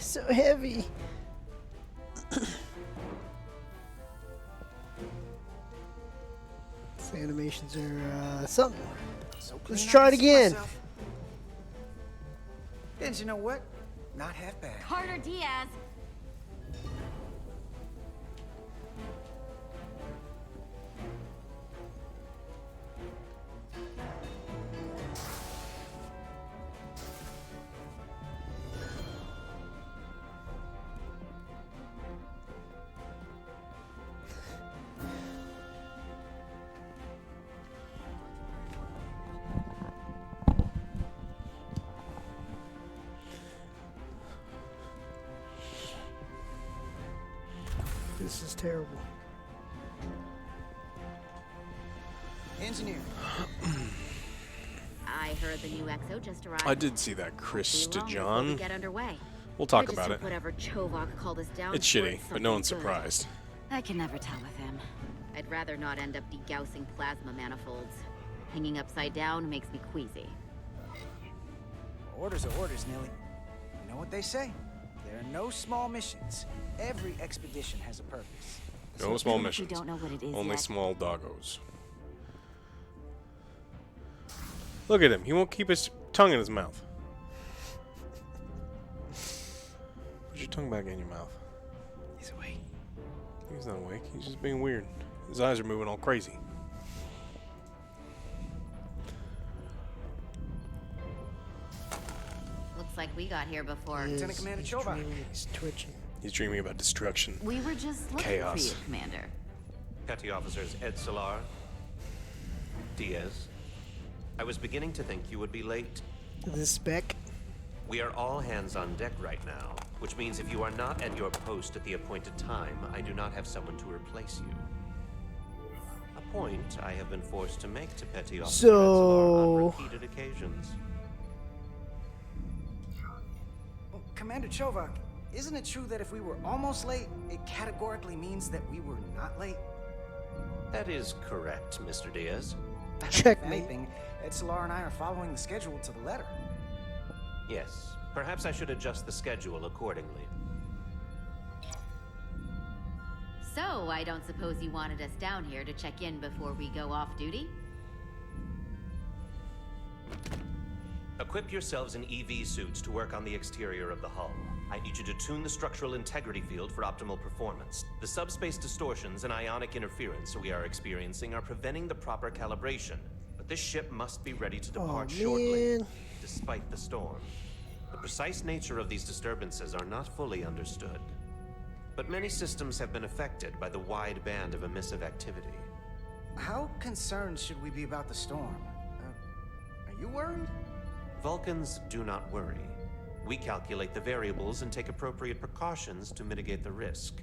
So heavy. These animations are something. So Let's clean try I it can see again. myself. And you know what? Not half bad. Carter Diaz! This is terrible. Engineer. I heard the new XO just arrived. I did see that, Chris Won't be long before DeJohn. we get underway. We'll talk I just about hope it. Whatever Chovak called us down It's for shitty, is but no one's something good. surprised. I can never tell with him. I'd rather not end up degaussing plasma manifolds. hanging upside down makes me queasy. Orders are orders, Nilly. You know what they say? There are no small missions. Every expedition has a purpose. No small We missions. don't know what it is Only yet. small doggos. Look at him. He won't keep his tongue in his mouth. Put your tongue back in your mouth. He's awake. He's not awake. He's just being weird. His eyes are moving all crazy. Looks like we got here before. Lieutenant Commander Chova. He's twitching. He's dreaming about destruction. We were just looking Chaos. for you, Commander. Petty Officers Ed Solar, Diaz. I was beginning to think you would be late. The spec. We are all hands on deck right now, which means if you are not at your post at the appointed time, I do not have someone to replace you. A point I have been forced to make to Petty Officer Ed Solar on repeated occasions. Oh, Commander Chovak, isn't it true that if we were almost late, it categorically means that we were not late? That is correct, Mr. Diaz. If Checkmate. anything, Ed Solar and I are following the schedule to the letter. Yes, perhaps I should adjust the schedule accordingly. So, I don't suppose you wanted us down here to check in before we go off duty? Equip yourselves in EV suits to work on the exterior of the hull. I need you to tune the structural integrity field for optimal performance. The subspace distortions and ionic interference we are experiencing are preventing the proper calibration. But this ship must be ready to depart shortly, despite the storm. The precise nature of these disturbances are not fully understood. But many systems have been affected by the wide band of emissive activity. How concerned should we be about the storm? Are you worried? Vulcans do not worry. We calculate the variables and take appropriate precautions to mitigate the risk.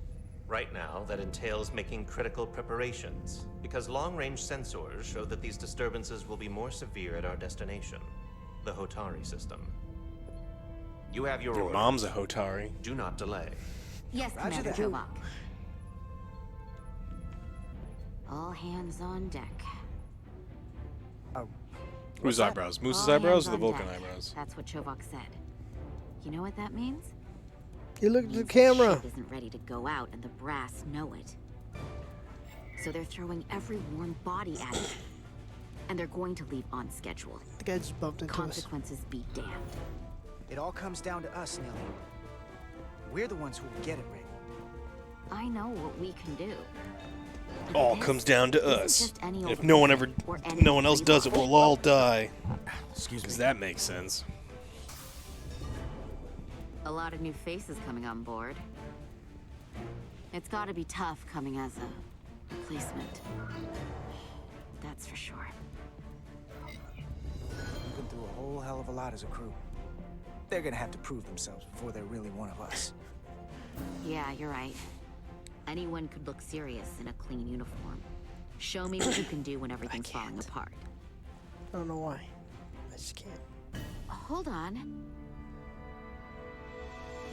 Right now, that entails making critical preparations, because long-range sensors show that these disturbances will be more severe at our destination, the Hotari system. You have your Your orders. mom's a Hotari. Do not delay. Yes, Roger Commander that. Chovak. All hands on deck. Whose eyebrows? Moose's All eyebrows or hands the on Vulcan deck. eyebrows? That's what Chovak said. You know what that means? You look at the Means camera. ship isn't ready to go out, and the brass know it. So they're throwing every warm body at it, and they're going to leave on schedule. The guy just bumped into us. Consequences be damned. It all comes down to us, Nelly. We're the ones who will get it ready. I know what we can do. All This comes down to isn't us. just any If old no one mission ever, or any no one else does it, we'll all die. Excuse me. Because that makes sense. A lot of new faces coming on board. It's gotta be tough coming as a replacement. That's for sure. We've been through a whole hell of a lot as a crew. They're gonna have to prove themselves before they're really one of us. Yeah, you're right. Anyone could look serious in a clean uniform. Show me what you can do when everything's falling apart. I don't know why. I just can't. Hold on.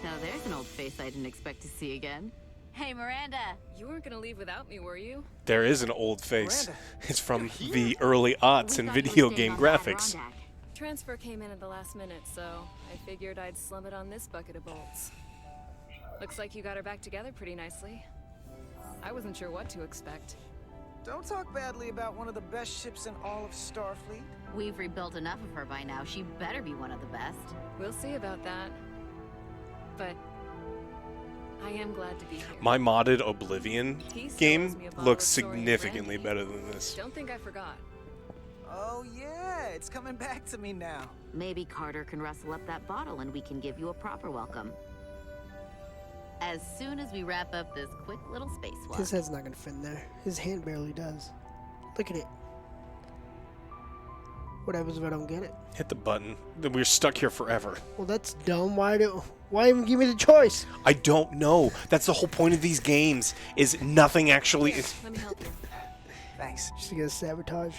Now there's an old face I didn't expect to see again. Hey, Miranda. You weren't gonna leave without me, were you? There is an old face. Miranda, It's from the early aughts in video game graphics. Transfer came in at the last minute, so I figured I'd slum it on this bucket of bolts. Looks like you got her back together pretty nicely. I wasn't sure what to expect. Don't talk badly about one of the best ships in all of Starfleet. We've rebuilt enough of her by now. She better be one of the best. We'll see about that. But I am glad to be here. My modded Oblivion He still owes game me a bottle looks of Soaring significantly brandy. better than this. Don't think I forgot. Oh yeah, it's coming back to me now. Maybe Carter can rustle up that bottle and we can give you a proper welcome. As soon as we wrap up this quick little spacewalk. His head's not gonna fit in there. His hand barely does. Look at it. What happens if I don't get it? Hit the button. Then we're stuck here forever. Well, that's dumb. Why even give me the choice? I don't know. That's the whole point of these games. Is nothing actually. Let me help you. Thanks. Just to get a sabotage.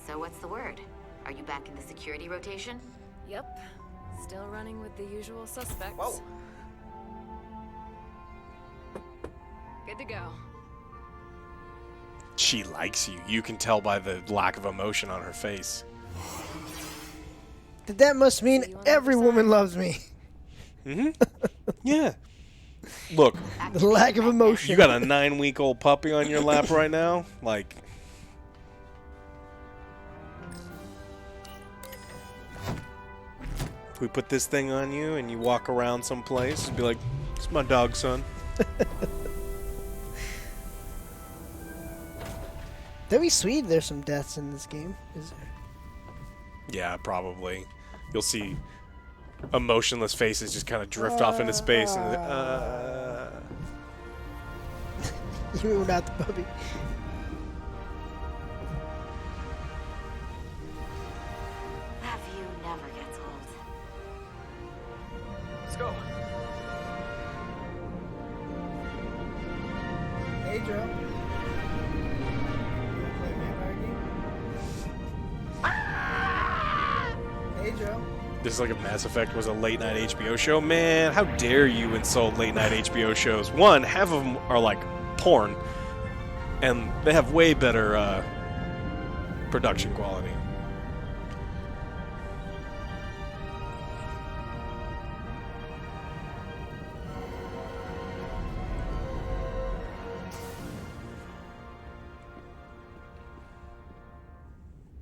So what's the word? Are you back in the security rotation? Yep. Still running with the usual suspects. Whoa. Good to go. She likes you. You can tell by the lack of emotion on her face. That must mean every woman loves me. Mm-hmm. Yeah. Look. The lack of emotion. You got a 9-week-old puppy on your lap right now? Like... we put this thing on you and you walk around someplace and be like, it's my dog, son. That'd be sweet if there's some deaths in this game, is there? Yeah, probably. You'll see emotionless faces just kind of drift off into space. And, You not the puppy. Have you never gets old. Let's go. Hey, Joe. Hey, Joe. This is like if Mass Effect was a late-night HBO show. Man, how dare you insult late-night HBO shows. One, half of them are like porn, and they have way better production quality.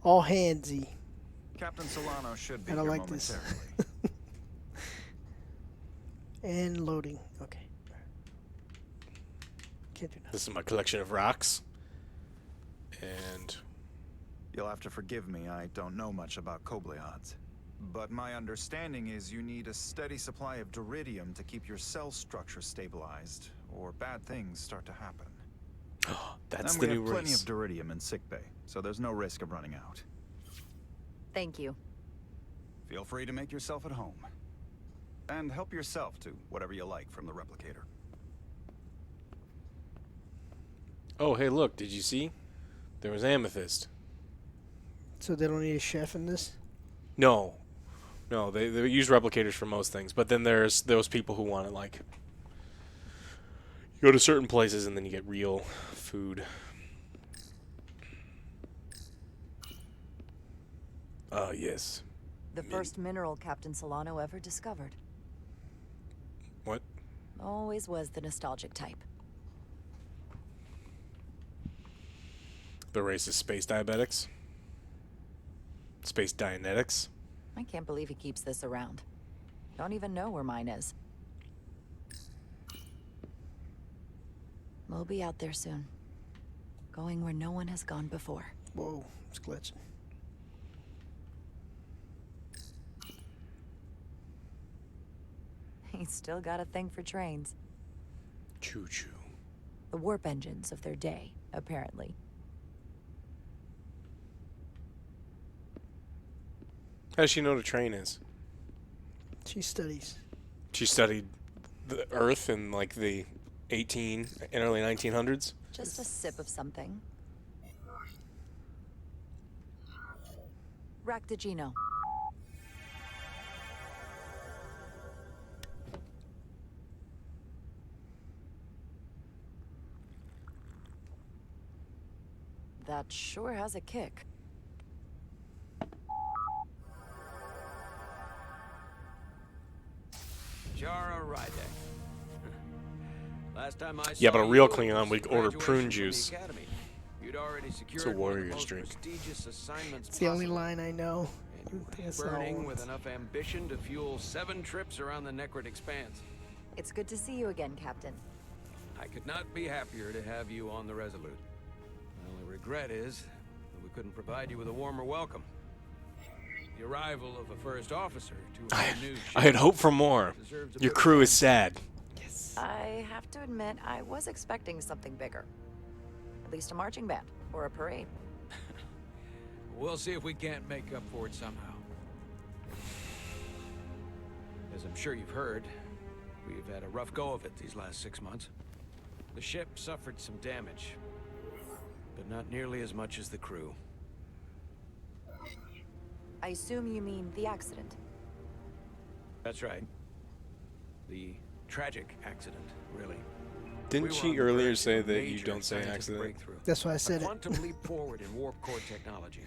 All handsy. Captain Solano should be I don't here like this. momentarily. And loading. Okay. Can't do nothing. This is my collection of rocks. And You'll have to forgive me, I don't know much about Kobleods. But my understanding is you need a steady supply of duridium to keep your cell structure stabilized, or bad things start to happen. that's and the we new have plenty race. of duridium in sickbay, so there's no risk of running out. Thank you. Feel free to make yourself at home. And help yourself to whatever you like from the replicator. Oh, hey, look, did you see? There was amethyst. So they don't need a chef in this? No. No, they use replicators for most things, but then there's those people who want to, like, you go to certain places and then you get real food. Oh, yes. The first mineral Captain Solano ever discovered. What? Always was the nostalgic type. The race is space diabetics? Space Dianetics? I can't believe he keeps this around. Don't even know where mine is. We'll be out there soon. Going where no one has gone before. Whoa, it's glitching. He's still got a thing for trains. Choo-choo. The warp engines of their day, apparently. How does she know what a train is? She studies. She studied the Earth in, like, the early 1900s? Just a sip of something. Ractigino. That sure has a kick. Jara Rydek. Last time I saw Yeah, but a you, real it was Klingon would order graduation prune from the juice. academy. You'd already secured It's a one of the warrior's most drink. prestigious assignments It's the only possible. line I know. And you I think were that's all burning once. with enough ambition to fuel 7 trips around the Necrit Expanse. It's good to see you again, Captain. I could not be happier to have you on the Resolute. My only regret is that we couldn't provide you with a warmer welcome. The arrival of a first officer to a new I had hoped for more. deserves a Your bit of crew is sad. I have to admit, I was expecting something bigger. At least a marching band or a parade. We'll see if we can't make up for it somehow. As I'm sure you've heard, we've had a rough go of it these last 6 months. The ship suffered some damage, but not nearly as much as the crew. I assume you mean the accident. That's right. The tragic accident, really. Didn't she earlier say that you don't say accident? That's why I said a it. quantum leap forward in warp core technology.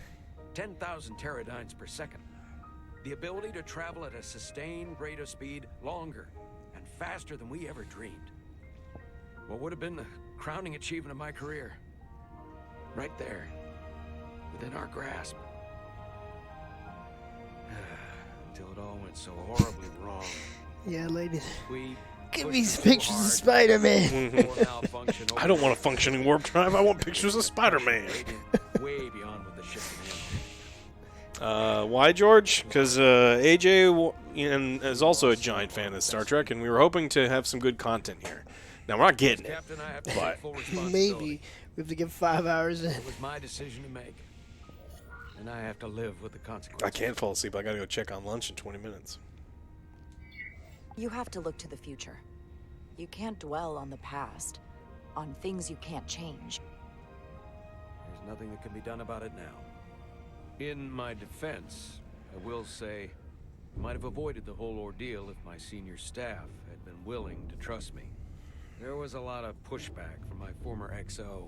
10,000 teradynes per second. The ability to travel at a sustained rate of speed longer and faster than we ever dreamed. What would have been the crowning achievement of my career? Right there, within our grasp. Until it all went so horribly wrong. Yeah, ladies. We Give me some pictures of Spider-Man. I don't want a functioning warp drive. I want pictures of Spider-Man. Way beyond what the ship can handle. Why, George? Because AJ is also a giant fan of Star Trek, and we were hoping to have some good content here. Now, we're not getting it, but Maybe we have to get 5 hours in. It was my decision to make, and I have to live with the consequences. I can't fall asleep. I gotta go check on lunch in 20 minutes. You have to look to the future. You can't dwell on the past, on things you can't change. There's nothing that can be done about it now. In my defense, I will say I might have avoided the whole ordeal if my senior staff had been willing to trust me. There was a lot of pushback from my former XO.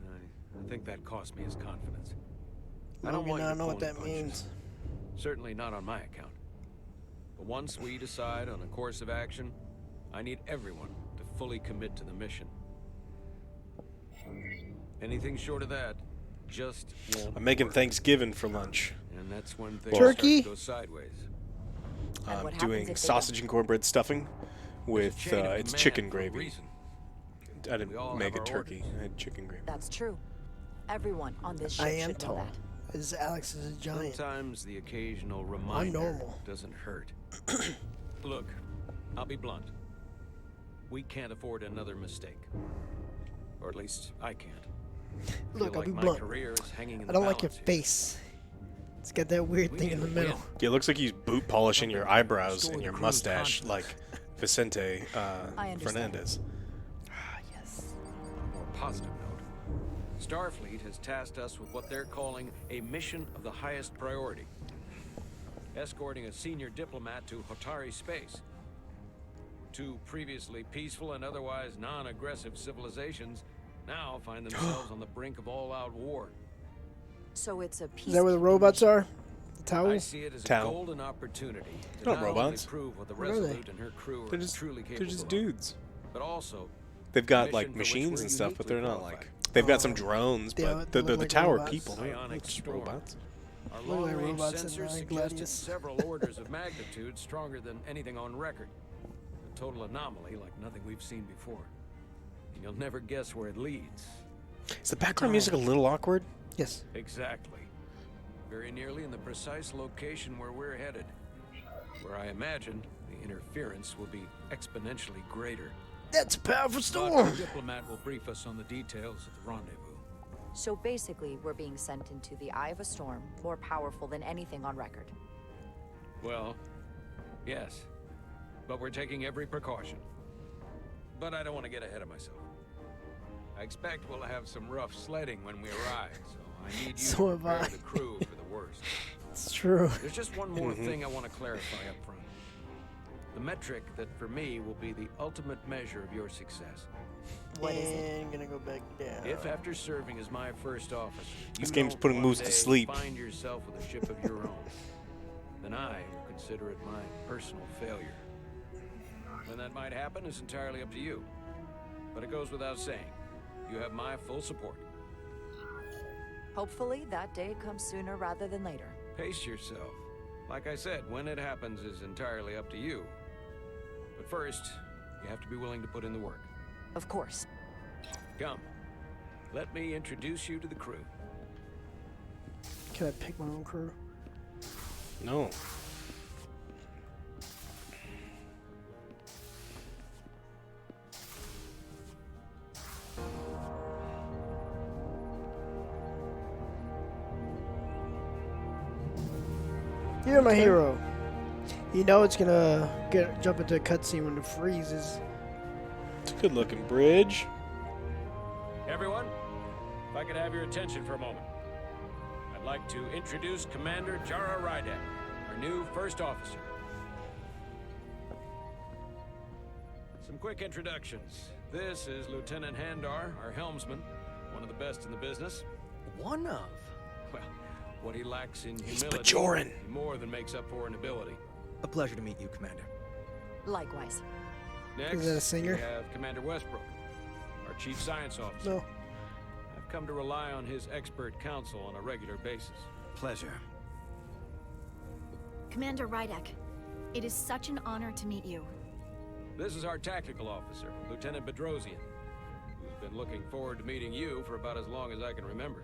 I think that cost me his confidence. I don't want you know what that pulling punches. means. Certainly not on my account. But once we decide on a course of action, I need everyone to fully commit to the mission. Anything short of that just won't I'm making work. Thanksgiving for lunch. And that's when things Turkey? start to go sideways. I'm doing sausage and cornbread stuffing with it's chicken gravy. I didn't make it turkey. I had chicken gravy. That's true. Everyone on this ship I am should know tall. that. As Alex is a giant. Sometimes the occasional reminder normal. doesn't hurt. Look, I'll be blunt. We can't afford another mistake. Or at least I can't. Look, Feel I'll be like my blunt. career is hanging in I the don't like your balance here. face. It's got that weird thing in the middle. Yeah, it looks like he's boot polishing your eyebrows and your mustache like Vicente Fernandez. On a more positive note, Starfleet has tasked us with what they're calling a mission of the highest priority. Escorting a senior diplomat to Hotari space. Two previously peaceful and otherwise non-aggressive civilizations now find themselves on the brink of all-out war. So it's a peace. Is that where the robots are? The I towers? see it as a Tau. golden opportunity to They're not not only robots. prove what the What are they? Resolute and her crew They're are just truly capable they're just of, dudes. but also They've got mission like for which machines we're and stuff, but they're uniquely not qualified. like. They've got some drones, Yeah, but they they're look the like tower robots. people. They're Ionic not storm. robots. Our Look like long-range robots in, sensors suggested Gladius. several orders of magnitude stronger than anything on record. A total anomaly like nothing we've seen before. And you'll never guess where it leads. Is the background music a little awkward? Yes. Exactly. Very nearly in the precise location where we're headed. Where I imagine the interference will be exponentially greater. That's a powerful But storm. the diplomat will brief us on the details of the rendezvous. So basically, we're being sent into the eye of a storm, more powerful than anything on record. Well, yes. But we're taking every precaution. But I don't want to get ahead of myself. I expect we'll have some rough sledding when we arrive, so I need you So to have prepare I. the crew for the worst. It's true. There's just one more thing I want to clarify up front. The metric that for me will be the ultimate measure of your success. What is it? And gonna go back down. If after serving as my first officer, This you game's don't putting one Moose to day sleep. find yourself with a ship of your own, then I will consider it my personal failure. When that might happen is entirely up to you. But it goes without saying, you have my full support. Hopefully, that day comes sooner rather than later. Pace yourself. Like I said, when it happens is entirely up to you. But first, you have to be willing to put in the work. Of course. Come. Let me introduce you to the crew. Can I pick my own crew? No. You're my hero. You know it's gonna jump into a cutscene when it freezes. It's a good looking bridge. Everyone, if I could have your attention for a moment. I'd like to introduce Commander Jara Rydek, our new first officer. Some quick introductions. This is Lieutenant Handar, our helmsman, one of the best in the business. One of? Well, what he lacks in He's humility, Bajoran. he more than makes up for in ability. A pleasure to meet you, Commander. Likewise. Next, Is that a singer? we have Commander Westbrook, our chief science officer. No. I've come to rely on his expert counsel on a regular basis. Pleasure. Commander Rydek, it is such an honor to meet you. This is our tactical officer, Lieutenant Bedrosian, who's been looking forward to meeting you for about as long as I can remember.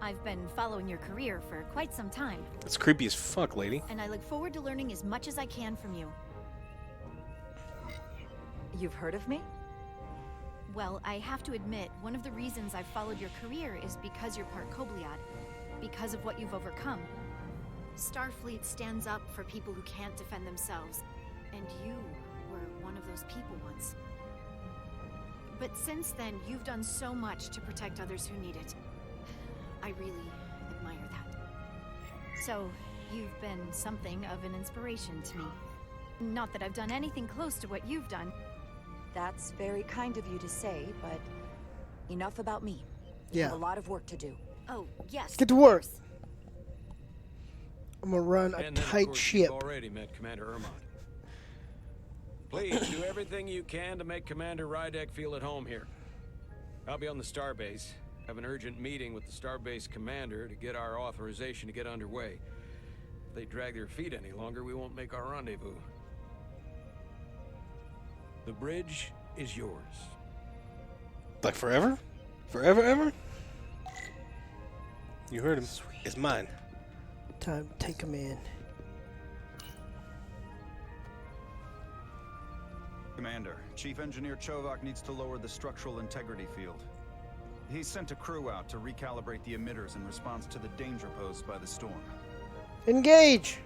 I've been following your career for quite some time, That's creepy as fuck, lady. and I look forward to learning as much as I can from you. You've heard of me? Well, I have to admit, one of the reasons I've followed your career is because you're part Kobliad, because of what you've overcome. Starfleet stands up for people who can't defend themselves, and you were one of those people once. But since then, you've done so much to protect others who need it. I really admire that. So, you've been something of an inspiration to me. Not that I've done anything close to what you've done. That's very kind of you to say, but enough about me. We Yeah. have a lot of work to do. Oh, yes. Get to work. I'm gonna run a And then, of tight course, ship. you've already met Commander Ermont. Please do everything you can to make Commander Rydek feel at home here. I'll be on the starbase. Have an urgent meeting with the starbase commander to get our authorization to get underway. If they drag their feet any longer, we won't make our rendezvous. The bridge is yours. Like forever? Forever, ever? You heard him. It's mine. Time to take him in. Commander, Chief Engineer Chovak needs to lower the structural integrity field. He's sent a crew out to recalibrate the emitters in response to the danger posed by the storm. Engage!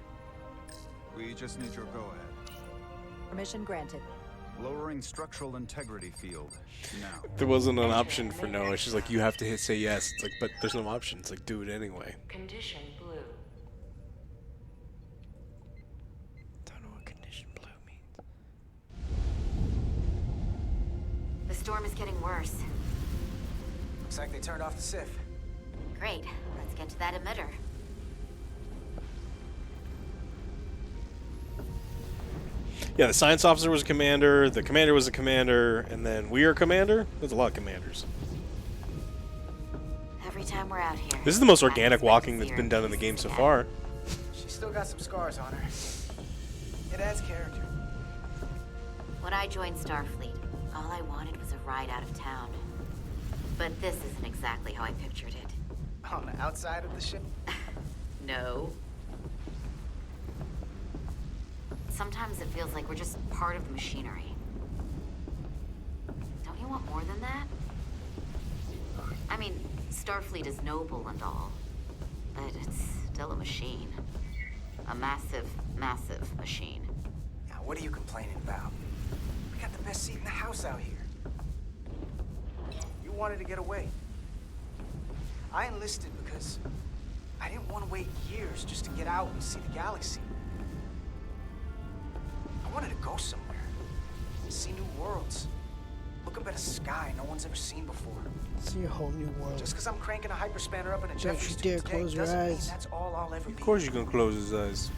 We just need your go-ahead. Permission granted. Lowering structural integrity field now. There wasn't an option for no. She's like, you have to say yes. It's like, but there's no option. It's like, do it anyway. Condition blue. Don't know what condition blue means. The storm is getting worse. Looks like they turned off the SIF. Great. Let's get to that emitter. Yeah, the science officer was a commander, the commander was a commander, and then we are commander? There's a lot of commanders. Every time we're out here. This is the most organic walking that's been done in the game so far. She's still got some scars on her. It adds character. When I joined Starfleet, all I wanted was a ride out of town. But this isn't exactly how I pictured it. On the outside of the ship? No. Sometimes it feels like we're just part of the machinery. Don't you want more than that? I mean, Starfleet is noble and all, but it's still a machine. A massive, massive machine. Now, what are you complaining about? We got the best seat in the house out here. You wanted to get away. I enlisted because I didn't want to wait years just to get out and see the galaxy. I wanted to go somewhere. See new worlds. Look up at a sky no one's ever seen before. See a whole new world. Just because I'm cranking a hyperspanner up in a Don't Jeffrey you tube dare today close your doesn't mean eyes. that's all I'll ever be. Of course you're gonna close his eyes.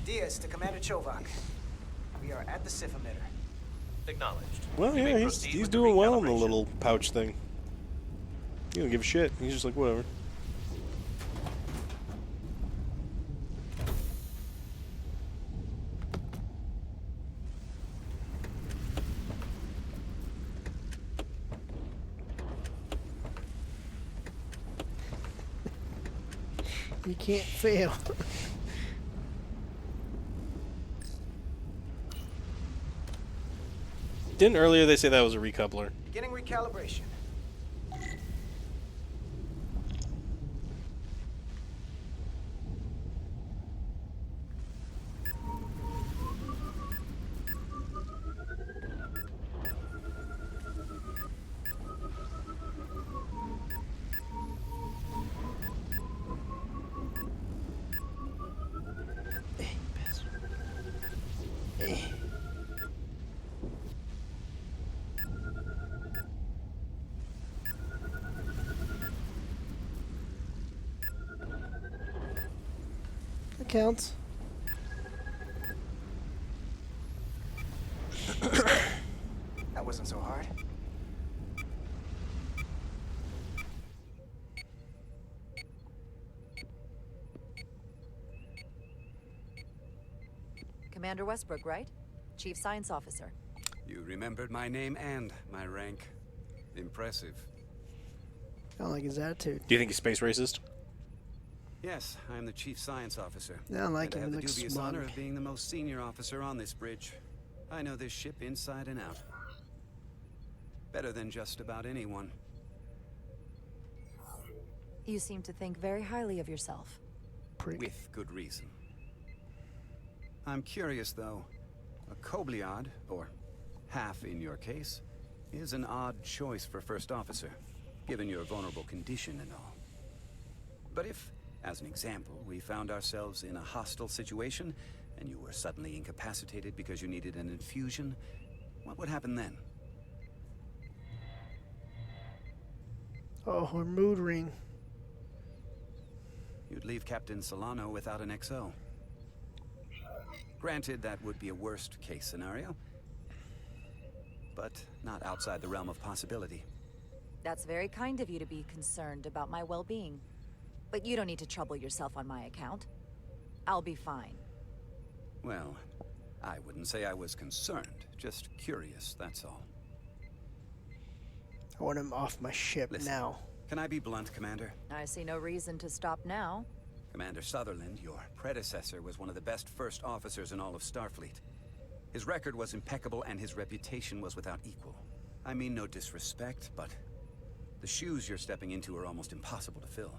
Diaz to Commander Chovak. We are at the SIF emitter. Acknowledged. Well, You may yeah, proceed he's with the doing well in the recalibration. little pouch thing. He don't give a shit. He's just like, whatever. You can't fail. Didn't earlier they say that was a recoupler? Beginning recalibration. counts. That wasn't so hard. Commander Westbrook, right? Chief Science Officer. You remembered my name and my rank. Impressive. I don't like his attitude. Do you think he's space racist? Yes, I am the Chief Science Officer. I don't like and I him. have He the looks dubious smug. honor of being the most senior officer on this bridge. I know this ship inside and out. Better than just about anyone. You seem to think very highly of yourself. With good reason. I'm curious, though. A Kobliad, or half in your case, is an odd choice for first officer, given your vulnerable condition and all. But if, as an example, we found ourselves in a hostile situation, and you were suddenly incapacitated because you needed an infusion, what would happen then? Oh, her mood ring. You'd leave Captain Solano without an XO. Granted, that would be a worst-case scenario, but not outside the realm of possibility. That's very kind of you to be concerned about my well-being. But you don't need to trouble yourself on my account. I'll be fine. Well, I wouldn't say I was concerned, just curious, that's all. I want him off my ship now. Can I be blunt, Commander? I see no reason to stop now. Commander Sutherland, your predecessor, was one of the best first officers in all of Starfleet. His record was impeccable and his reputation was without equal. I mean no disrespect, but the shoes you're stepping into are almost impossible to fill.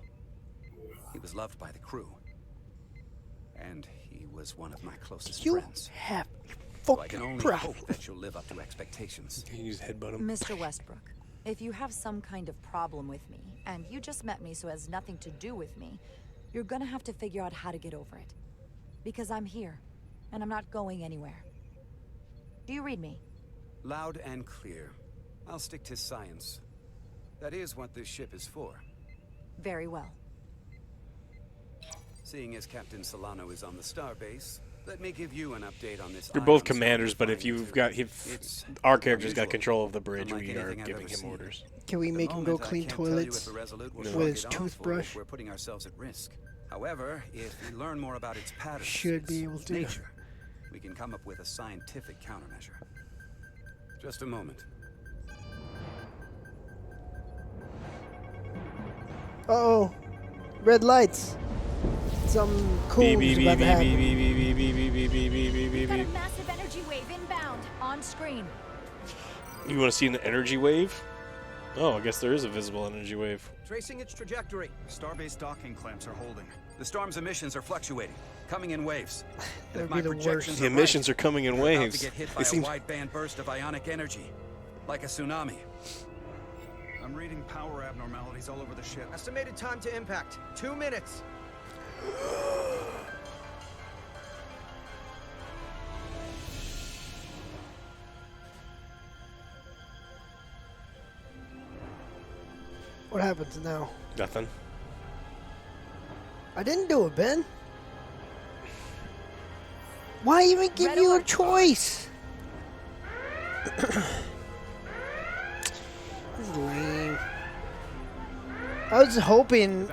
He was loved by the crew. And he was one of my closest friends. Have so I can only hope that you'll live up to expectations. Can you just headbutt him? Mr. Westbrook, if you have some kind of problem with me, and you just met me so it has nothing to do with me, you're gonna have to figure out how to get over it. Because I'm here, and I'm not going anywhere. Do you read me? Loud and clear. I'll stick to science. That is what this ship is for. Very well. Seeing as Captain Solano is on the starbase, let me give you an update on this. You're both commanders, but if you've got our character's got control of the bridge, we are giving him orders. Can we make him go clean toilets with his toothbrush? We're putting ourselves at risk. However, if we learn more about its patterns, Should be able its to. nature, we can come up with a scientific countermeasure. Just a moment. Uh-oh. Red lights. Something cool is about to happen. We've got a massive energy wave inbound. On screen. You want to see an energy wave? Oh, I guess there is a visible energy wave. Tracing its trajectory. Starbase docking clamps are holding. The storm's emissions are fluctuating, coming in waves. That If would my be the projections worst. The are emissions right, are coming in we're about waves. to get hit It by a seems- wide-band burst of ionic energy, like a tsunami. I'm reading power abnormalities all over the ship. Estimated time to impact. 2 minutes. What happens now? Nothing. I didn't do it, Ben. Why even give you a choice? This is lame. I was hoping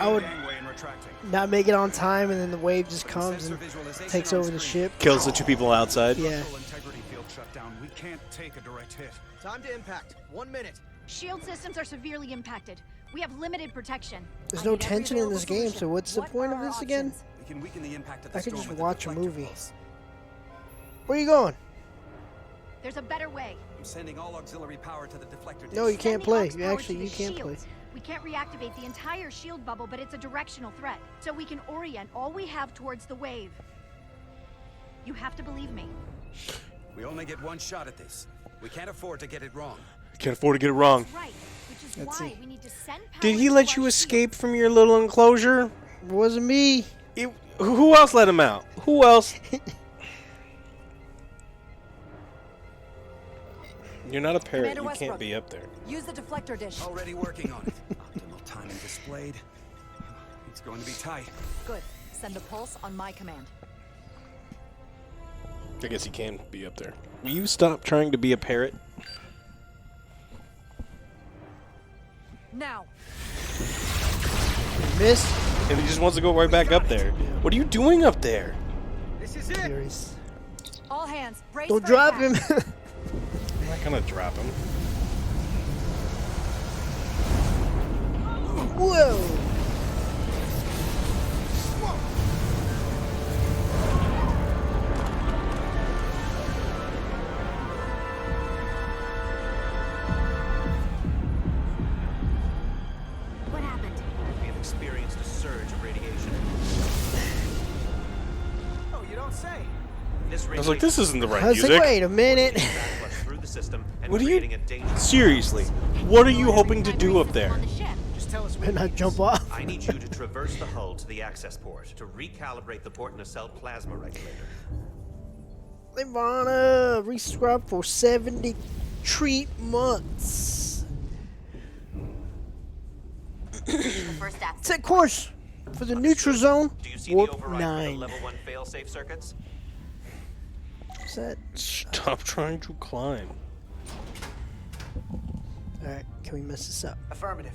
I would not make it on time, and then the wave just comes and takes over the ship. Kills the two people outside. Yeah. Integrity field shut down. We can't take a direct hit. Time to impact. 1 minute. Shield systems are severely impacted. We have limited protection. There's no tension in this game, so what's the point of this again? We can weaken the impact of the I could storm just with the watch a deflector movie. pulse. Where are you going? There's a better way. I'm sending all auxiliary power to the deflector. No, you dish. can't Send the play. aux power Actually, to the you can't play. shields. We can't reactivate the entire shield bubble, but it's a directional threat. So we can orient all we have towards the wave. You have to believe me. We only get one shot at this. We can't afford to get it wrong. Can't afford to get it wrong. Right, which is Let's why see. we need to send power Did he to let our you shield. escape from your little enclosure? It wasn't me. Who else let him out? Who else? You're not a parrot. Commander You can't Westbrook. be up there. Use the deflector dish. Already working on it. Optimal timing displayed. It's going to be tight. Good. send a pulse on my command. I guess he can be up there. Will you stop trying to be a parrot? Now. Missed. And he just wants to go right back up there. What are you doing up there? This is it. Furious. All hands, brace Don't for drop impact. him. I'm not gonna drop him. Whoa. What happened? We have experienced a surge of radiation. Oh, you don't say. This I was like, this isn't the right I was like, music. wait a minute. through the system and What are you... creating a dangerous... Seriously, what are you hoping to do up there? Just tell us Better not jump off. I need you to traverse the hull to the access port to recalibrate the port nacelle plasma regulator. Ivana, resubscribe for 73 months. First access. Set course for the neutral zone. Do you see Warp the override 9. for the level 1 failsafe circuits? Set. Stop trying to climb. Alright, can we mess this up? Affirmative.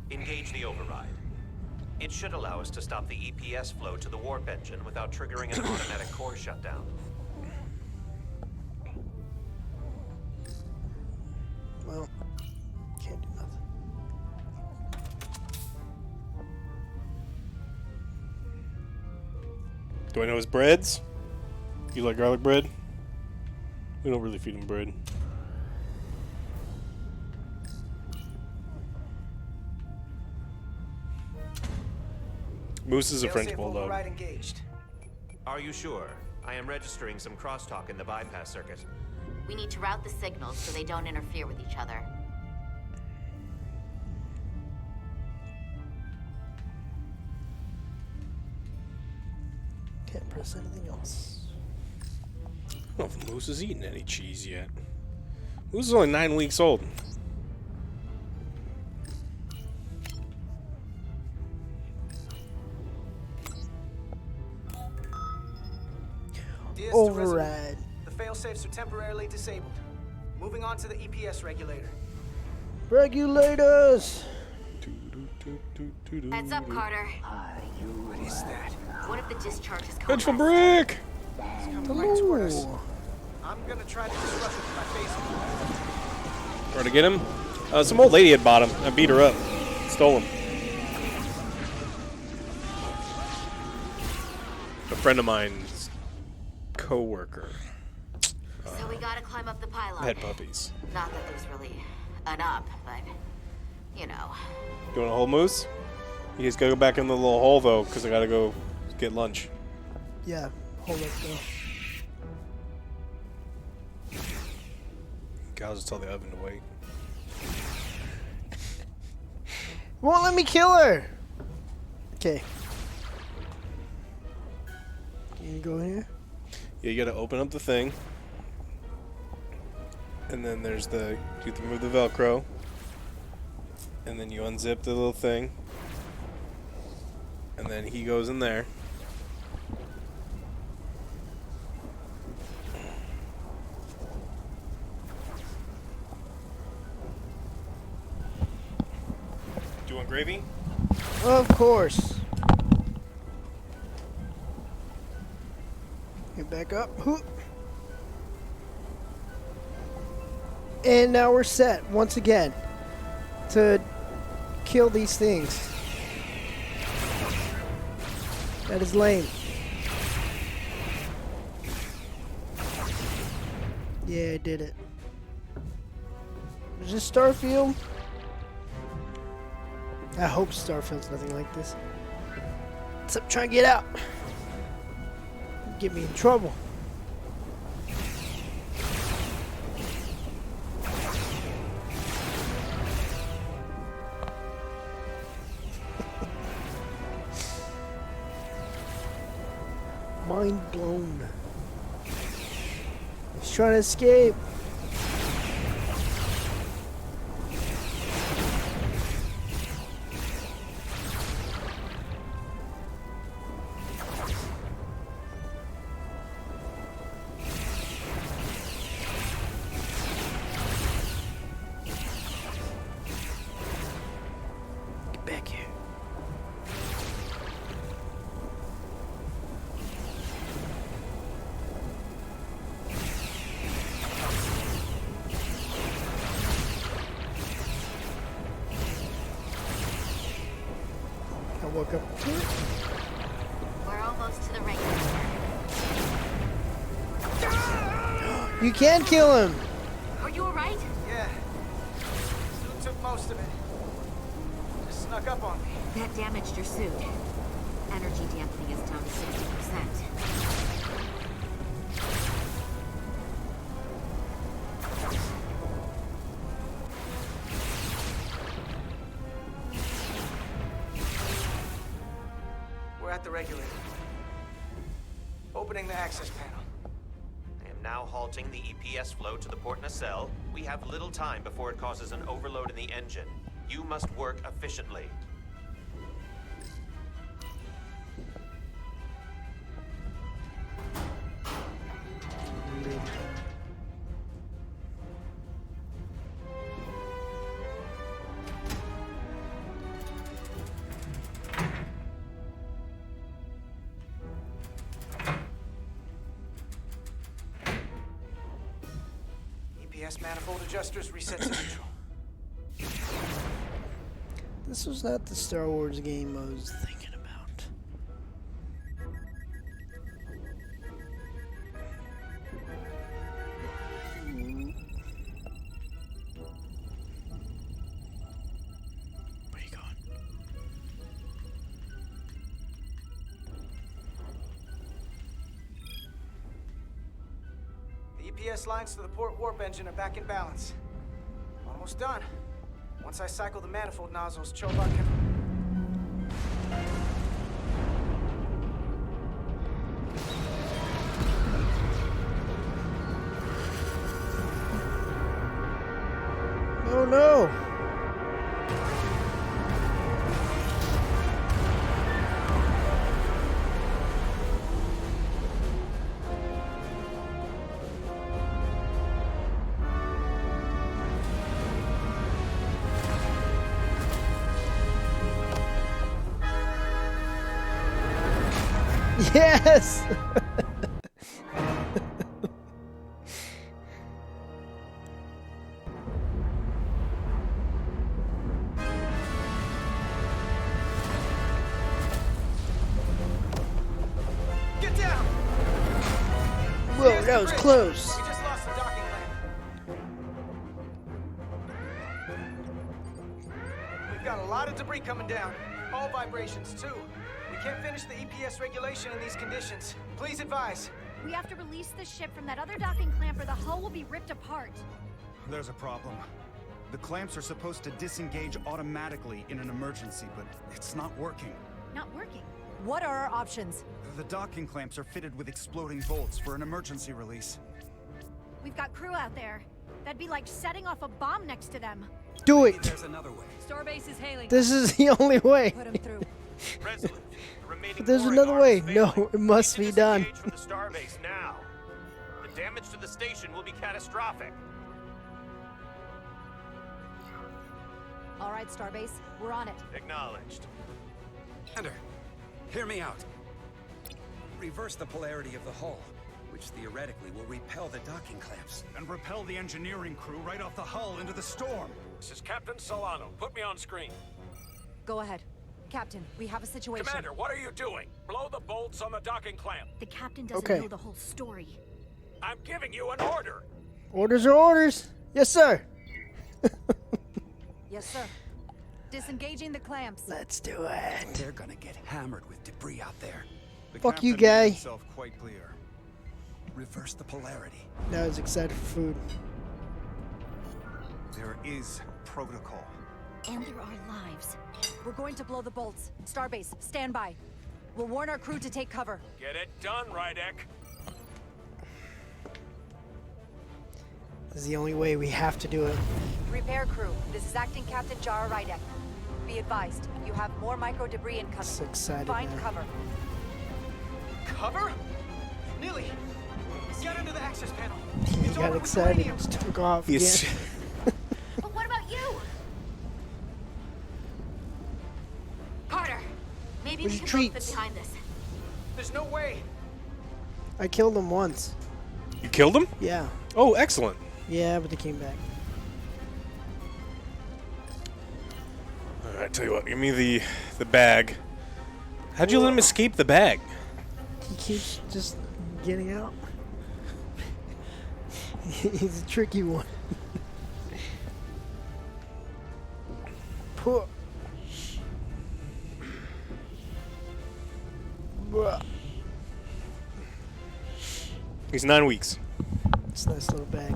Engage the override. It should allow us to stop the EPS flow to the warp engine without triggering an automatic core shutdown. Well, can't do nothing. Do I know his breads? You like garlic bread? We don't really feed him bread. Moose is a French Failsafe bulldog. override engaged. Are you sure? I am registering some crosstalk in the bypass circuit. We need to route the signals so they don't interfere with each other. Can't press anything else. I don't know if Moose has eaten any cheese yet. Moose is only 9 weeks old. DS to Override. Resolute. The failsafes are temporarily disabled. Moving on to the EPS regulator. Regulators. Heads up, Carter. What is that? What if the discharge is Vengeful brick! It's coming right toward us. I'm gonna try to disrupt it with my phasing. Trying to get him? Some old lady had bought him. I beat her up. Stole him. A friend of mine's co-worker So we gotta climb up the pylon. had puppies. Not that there's really an up, but you know. You want a whole moose? You just gotta go back in the little hole though, because I gotta go get lunch. Yeah, hold up though. I'll just tell the oven to wait. Won't let me kill her. Okay. Can you go in here? Yeah, you gotta open up the thing. And then there's the, you have to remove the Velcro. And then you unzip the little thing. And then he goes in there. Do you want gravy? Of course. Get back up. Whoop. And now we're set once again to kill these things. That is lame. Yeah, I did it. Is this Starfield? I hope Starfield's nothing like this. Except trying to get out. Get me in trouble. Mind blown. He's trying to escape. woke up. We're almost to the regular. You can kill him. Are you alright? Yeah. Suit took most of it. Just snuck up on me. That damaged your suit. Energy dampening is down to 60%. We're at the regulator. Opening the access panel. I am now halting the EPS flow to the port nacelle. We have little time before it causes an overload in the engine. You must work efficiently. EPS manifold adjusters reset to neutral. This was not the Star Wars game I was thinking about. Where you going? The EPS lines to the port warp engine are back in balance. Almost done. Once I cycle the manifold nozzles, Chobot can... Oh no! Yes! Get down! Whoa, that was close. We just lost the docking clamp. We've got a lot of debris coming down. All vibrations, too. We can't finish the EPS regulation in these conditions. Please advise. We have to release the ship from that other docking clamp or the hull will be ripped apart. There's a problem. The clamps are supposed to disengage automatically in an emergency, but it's not working. Not working. What are our options? The docking clamps are fitted with exploding bolts for an emergency release. We've got crew out there. That'd be like setting off a bomb next to them. Do it! There's another way. Starbase is hailing. This is the only way. Put him through. Resolute, the remaining But there's mooring another arm way. is No, failing. it must We be need to done. disengage from the starbase now. The damage to the station will be catastrophic. All right, Starbase, we're on it. Acknowledged. Commander, hear me out. Reverse the polarity of the hull, which theoretically will repel the docking clamps. And repel the engineering crew right off the hull into the storm. This is Captain Solano. Put me on screen. Go ahead. Captain, we have a situation. Commander, what are you doing? Blow the bolts on the docking clamp. The captain doesn't Okay. know the whole story. I'm giving you an order. Orders are orders. Yes, sir. Yes, sir. Disengaging the clamps. Let's do it. They're gonna get hammered with debris out there. The Fuck you, captain made guy. himself quite clear. Reverse the polarity. Now I was excited for food. There is protocol. And there are lives. We're going to blow the bolts. Starbase, stand by. We'll warn our crew to take cover. Get it done, Rydek. This is the only way. We have to do it. Repair crew, this is Acting Captain Jara Rydek. Be advised, you have more micro debris incoming. So excited Find now. cover. Cover? Neely, get into the access panel. He It's got armored with excited. uranium. Just took off He's again. But what about you? Carter, maybe Where's we your can both fit treats? behind this. There's no way. I killed him once. You killed him? Yeah. Oh, excellent. Yeah, but they came back. All right, tell you what. Give me the bag. How'd you let him escape the bag? He keeps just getting out. He's a tricky one. Poor. He's 9 weeks. It's a nice little bag.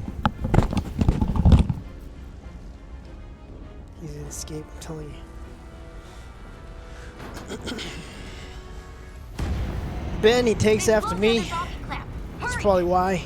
He's an escape, I'm telling you. Ben, he takes after me. That's probably why.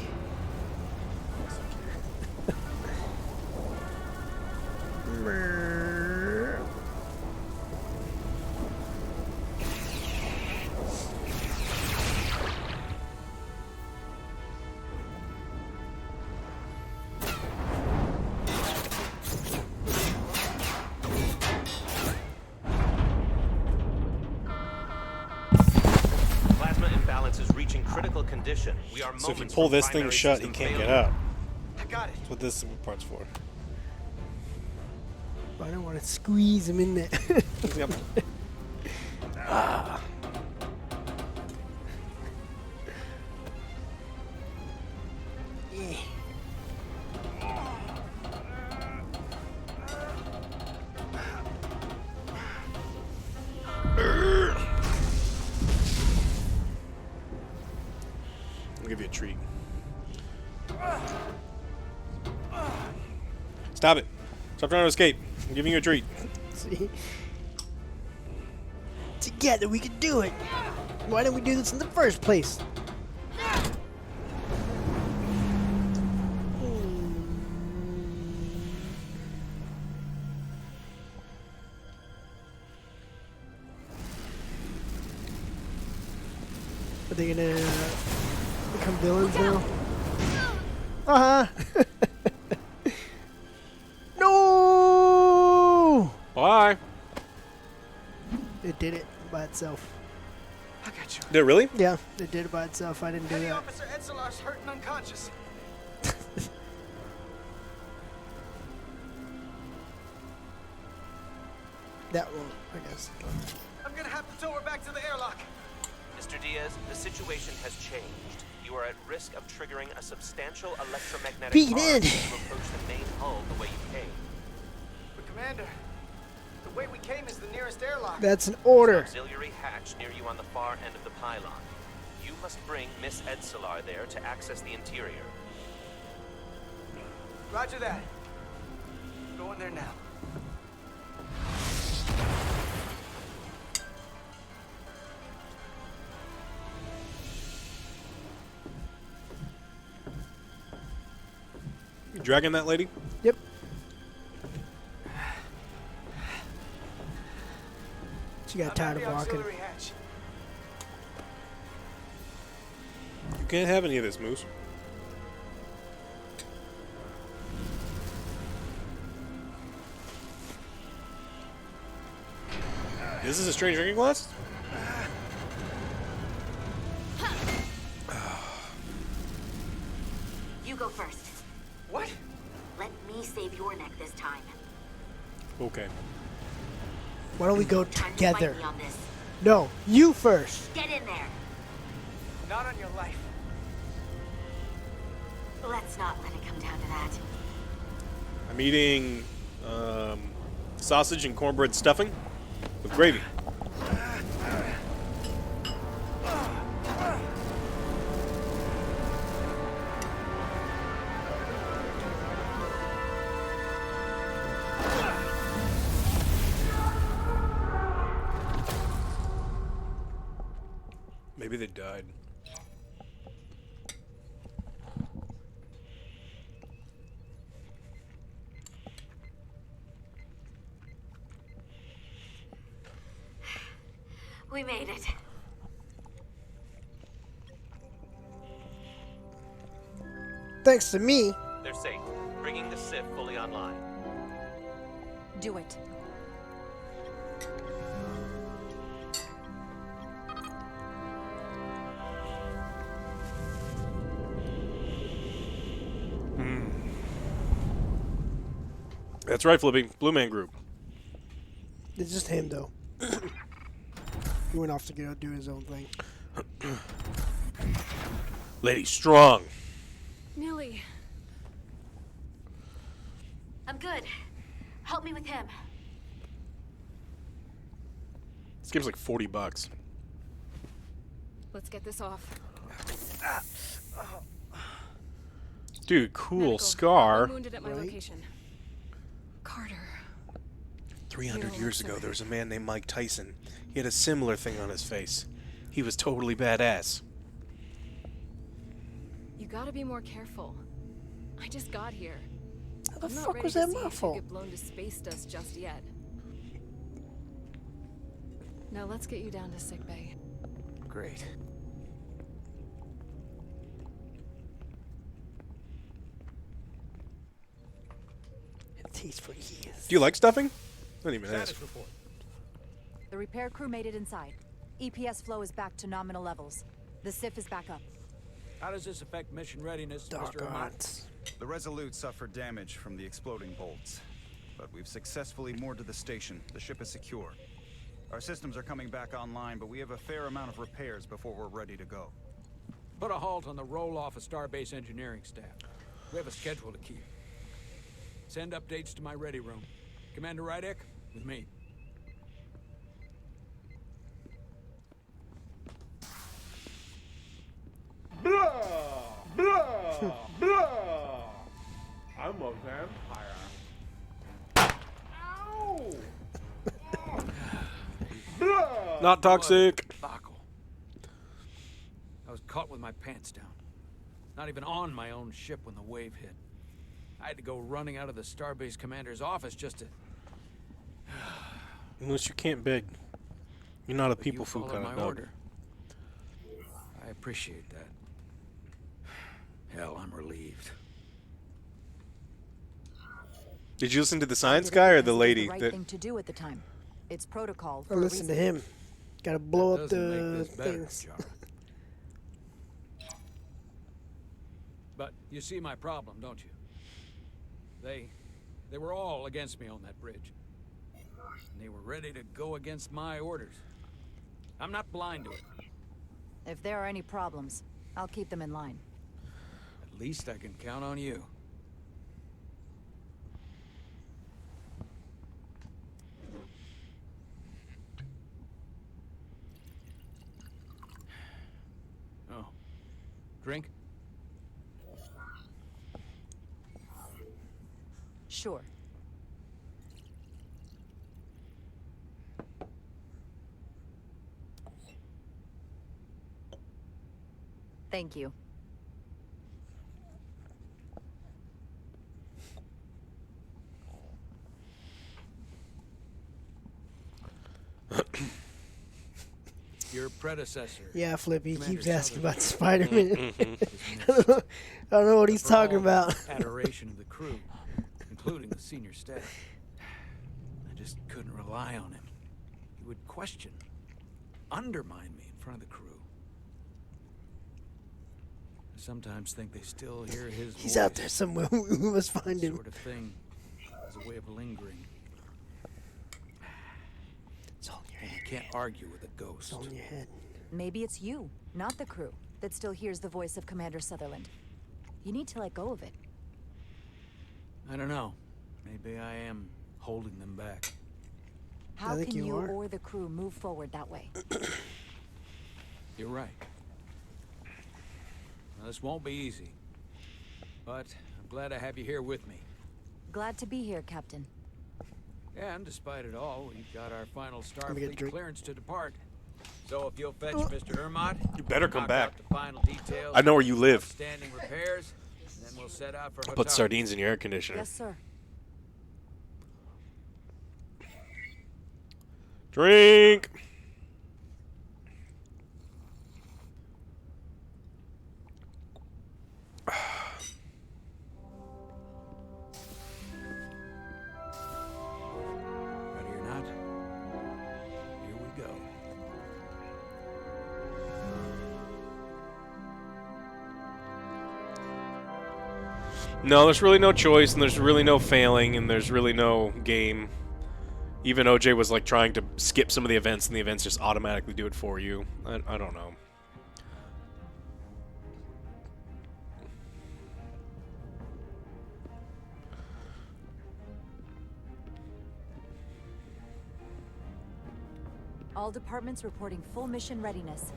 We are So if you moments pull from this thing primary shut, he system can't get failure. out. I got it. That's what this part's for. But I don't want to squeeze him in there. Yep. Ah. Yeah. I'll give you a treat. Stop it. Stop trying to escape. I'm giving you a treat. See? Together we can do it. Why didn't we do this in the first place? Are they gonna become villains now? Uh-huh. No! Bye. It did it by itself. I got you. Did it really? Yeah, it did it by itself. I didn't do Petty that. Officer Edselar's hurt and unconscious. That one, I guess. I'm gonna have to tow her back to the airlock. Mr. Diaz, the situation has changed. You are at risk of triggering a substantial electromagnetic Beat arc in. if you approach the main hull the way you came. But Commander, the way we came is the nearest airlock. That's an order. Auxiliary hatch near you on the far end of the pylon. You must bring Miss Edselar there to access the interior. Roger that. Go in there now. You dragging that lady? Yep. She got tired of walking. You can't have any of this, Moose. This is a strange drinking glass? You go first. What? Let me save your neck this time. Okay. Why don't we go Time to together? fight me on this. No, you first. Get in there. Not on your life. Let's not let it come down to that. I'm eating sausage and cornbread stuffing with gravy. Maybe they died. We made it. Thanks to me. They're safe, bringing the SIF fully online. Do it. That's right, Flippy. Blue Man Group. It's just him, though. He went off to go do his own thing. Lady Strong. Millie. I'm good. Help me with him. This game's like $40. Let's get this off. Dude, cool Medical. scar. I'm wounded at my location. Carter. 300 years ago, there was a man named Mike Tyson. He had a similar thing on his face. He was totally badass. You gotta be more careful. I just got here. How the I'm not fuck ready was to that see my you fault? get blown to space dust just yet. Now let's get you down to sickbay. Great. It tastes for years. Do you like stuffing? I didn't even ask. Status report. The repair crew made it inside. EPS flow is back to nominal levels. The SIF is back up. How does this affect mission readiness, Dark Mr. Amat? arts. The Resolute suffered damage from the exploding bolts, but we've successfully moored to the station. The ship is secure. Our systems are coming back online, but we have a fair amount of repairs before we're ready to go. Put a halt on the roll-off of Starbase engineering staff. We have a schedule to keep. Send updates to my ready room. Commander Rydek, with me. Blah, blah, blah. I'm a vampire. Ow! Not toxic. Debacle. I was caught with my pants down. Not even on my own ship when the wave hit. I had to go running out of the Starbase commander's office just to... Unless you can't beg. You're not a But you people food followed kind my of dog. order. I appreciate that. Hell, I'm relieved. Did you listen to the science guy or the lady? The right thing to do at the time. It's protocol. I For a listen to reason. him. Gotta blow That up doesn't the make this better, things. Jar. But you see my problem, don't you? They were all against me on that bridge. And they were ready to go against my orders. I'm not blind to it. If there are any problems, I'll keep them in line. At least I can count on you. Oh. Drink? Sure. Thank you. Your predecessor. Yeah, Flip, he Commander keeps asking Sutherland, about Spider-Man. is I don't know what he's For all talking the about. adoration of the crew, including the senior staff. I just couldn't rely on him. He would question, undermine me in front of the crew. I sometimes think they still hear his He's voice. out there somewhere. We must find him. Sort of thing as a way of lingering. It's all in your head. You can't argue with a ghost. It's all in your head. Maybe it's you, not the crew, that still hears the voice of Commander Sutherland. You need to let go of it. I don't know. Maybe I am holding them back. How think can you you are. or the crew move forward that way? You're right. Now, this won't be easy. But I'm glad I have you here with me. Glad to be here, Captain. And despite it all, we've got our final Let me get a Starfleet drink. clearance to depart. So if you'll fetch Mr. Hermot, You better come knock back. out the final details, I know where you live. outstanding repairs, and then we'll set out for I'll put Hotar. sardines in your air conditioner. Yes, sir. Drink. Ready or not? Here we go. No, there's really no choice, and there's really no failing, and there's really no game. Even OJ was like trying to skip some of the events, and the events just automatically do it for you. I don't know. All departments reporting full mission readiness.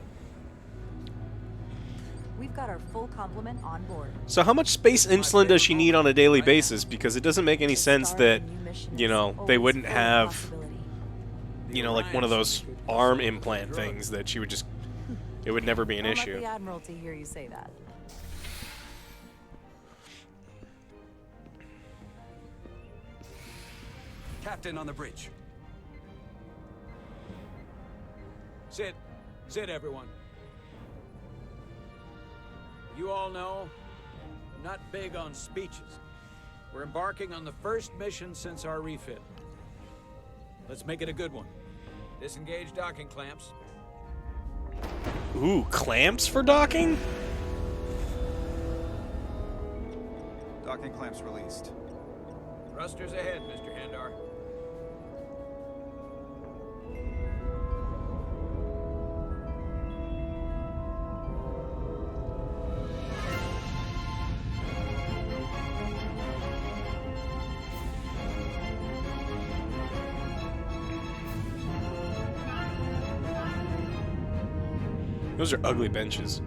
We've got our full complement on board. So how much space insulin does she need on a daily basis? Because it doesn't make any sense that, you know, they wouldn't have, you know, like one of those arm implant things that she would just, it would never be an Don't issue. let the Admiralty hear you say that. Captain on the bridge. Sit. Sit, everyone. You all know, I'm not big on speeches. We're embarking on the first mission since our refit. Let's make it a good one. Disengage docking clamps. Ooh, clamps for docking? Docking clamps released. Thrusters ahead, Mr. Handar. Those are ugly benches.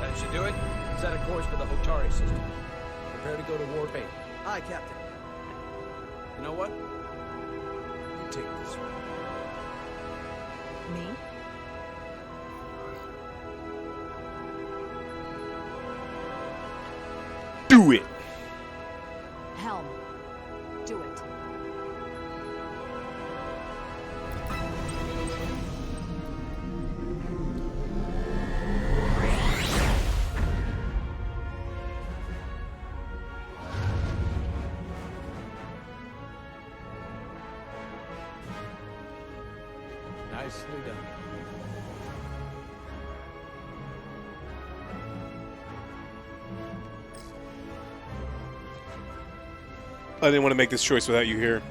That should do it. Set a course for the Hotari system. Prepare to go to Warp 8. Aye, Captain. You know what? You take this one. Me? Do it! Helm. Do it. Nicely done. I didn't want to make this choice without you here.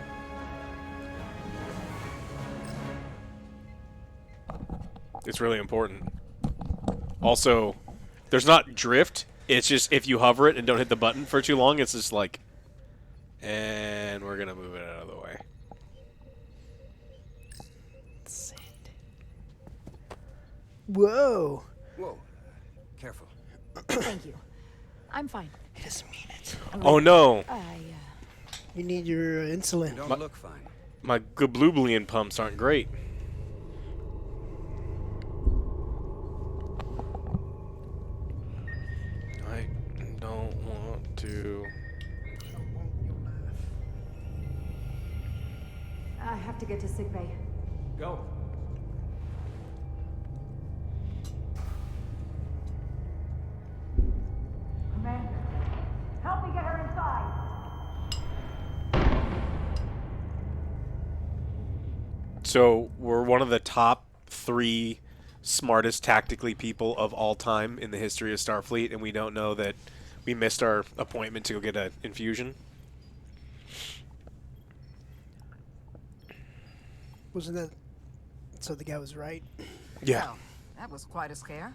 It's really important. Also, there's not drift. It's just if you hover it and don't hit the button for too long, it's just like, and we're going to move it out of the way. Whoa. Whoa. Careful. Thank you. I'm fine. He doesn't mean it. Oh no. You need your insulin. You don't look fine. My Gablublian pumps aren't great. I don't want to. I have to get to sickbay. Go. Commander, help me get her inside. So we're one of the top 3 smartest tactically people of all time in the history of Starfleet, and we don't know that we missed our appointment to go get an infusion. Wasn't that... So the guy was right? Yeah. Well, that was quite a scare.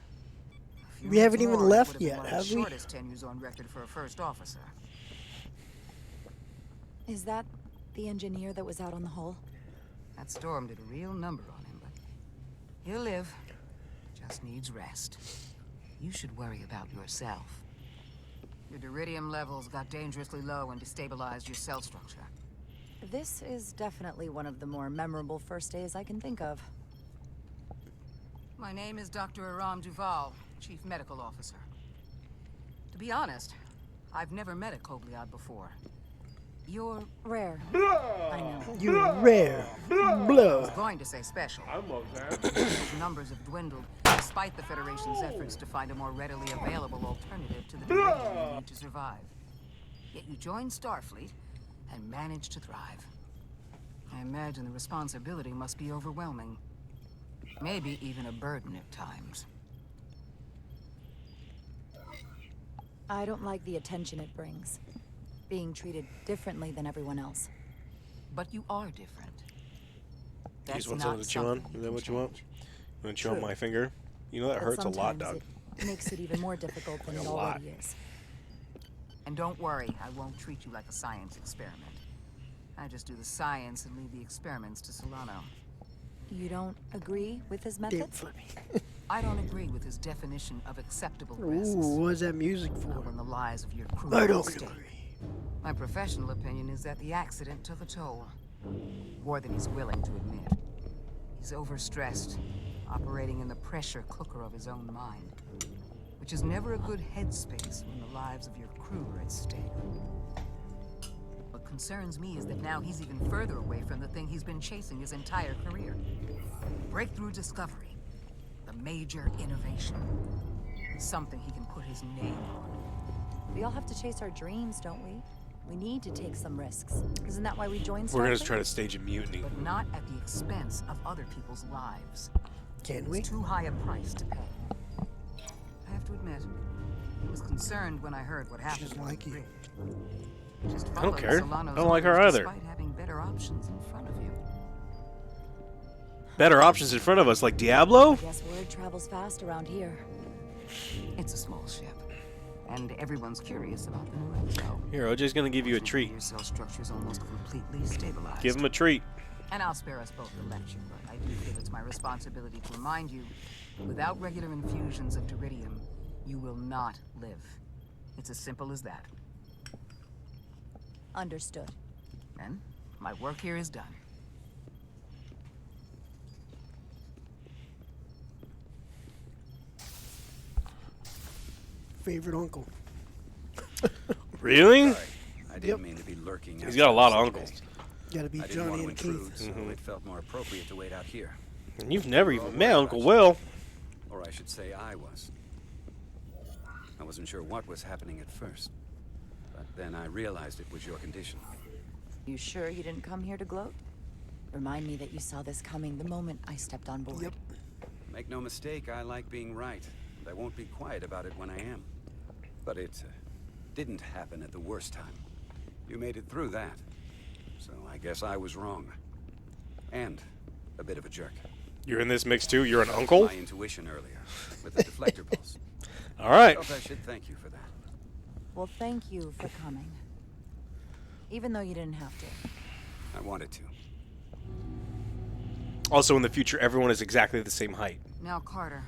A few We haven't minutes even more, it left would have yet, been one of have the we? shortest tenures on record for a first officer. Is that the engineer that was out on the hull? That storm did a real number on him, but he'll live. Just needs rest. You should worry about yourself. Your deridium levels got dangerously low and destabilized your cell structure. This is definitely one of the more memorable first days I can think of. My name is Dr. Aram Duval, Chief Medical Officer. To be honest, I've never met a Kobliad before. You're rare. I know. You're rare. I Blow. was going to say special. Those numbers have dwindled, despite the Federation's efforts to find a more readily available alternative to the deridium you need to survive. Yet you joined Starfleet, and manage to thrive. I imagine the responsibility must be overwhelming. Maybe even a burden at times. I don't like the attention it brings. Being treated differently than everyone else. But you are different. You just want not something to chew on? something Is that what you want? You want to chew True. on my finger? You know that But hurts a lot, sometimes Doug. It makes it even more difficult than it A lot. already is. And don't worry, I won't treat you like a science experiment. I just do the science and leave the experiments to Solano. You don't agree with his methods? I don't agree with his definition of acceptable Ooh, risks. what's that music for? Not when the lives of your crew I are don't at stake. agree. My professional opinion is that the accident took a toll. More than he's willing to admit. He's overstressed, operating in the pressure cooker of his own mind. Which is never a good headspace when the lives of your crew are at stake. What concerns me is that now he's even further away from the thing he's been chasing his entire career. Breakthrough discovery. The major innovation. Something he can put his name on. We all have to chase our dreams, don't we? We need to take some risks. Isn't that why we joined We're going Starfleet? to try to stage a mutiny. But not at the expense of other people's lives. Can we? It's too high a price to pay. I have to admit, I was concerned when I heard what happened. Just like you. Just I don't followed care. Solano's I don't like her orders either. Despite having better options in front of you. Better options in front of us, like Diablo? I guess word travels fast around here. It's a small ship, and everyone's curious about the new exo. Here, OJ's going to give you a treat. Your cell structure's almost completely stabilized. Give him a treat. And I'll spare us both the lecture, but I do feel it's my responsibility to remind you, without regular infusions of Diridium, you will not live. It's as simple as that. Understood. Then, my work here is done. Favorite uncle. Really? I didn't mean to be lurking. He's got a lot of uncles. Gotta be I didn't Johnny want and to intrude, Keith. so it felt more appropriate to wait out here. And you've never even met Uncle Will. Or I should say I was. I wasn't sure what was happening at first. But then I realized it was your condition. You sure you didn't come here to gloat? Remind me that you saw this coming the moment I stepped on board. Yep. Make no mistake, I like being right. And I won't be quiet about it when I am. But it didn't happen at the worst time. You made it through that. So I guess I was wrong. And a bit of a jerk. You're in this mix too? You're an uncle? My intuition earlier with the deflector pulse. All right. I felt I should thank you for that. Well, thank you for coming. Even though you didn't have to. I wanted to. Also, in the future, everyone is exactly the same height. Now, Carter,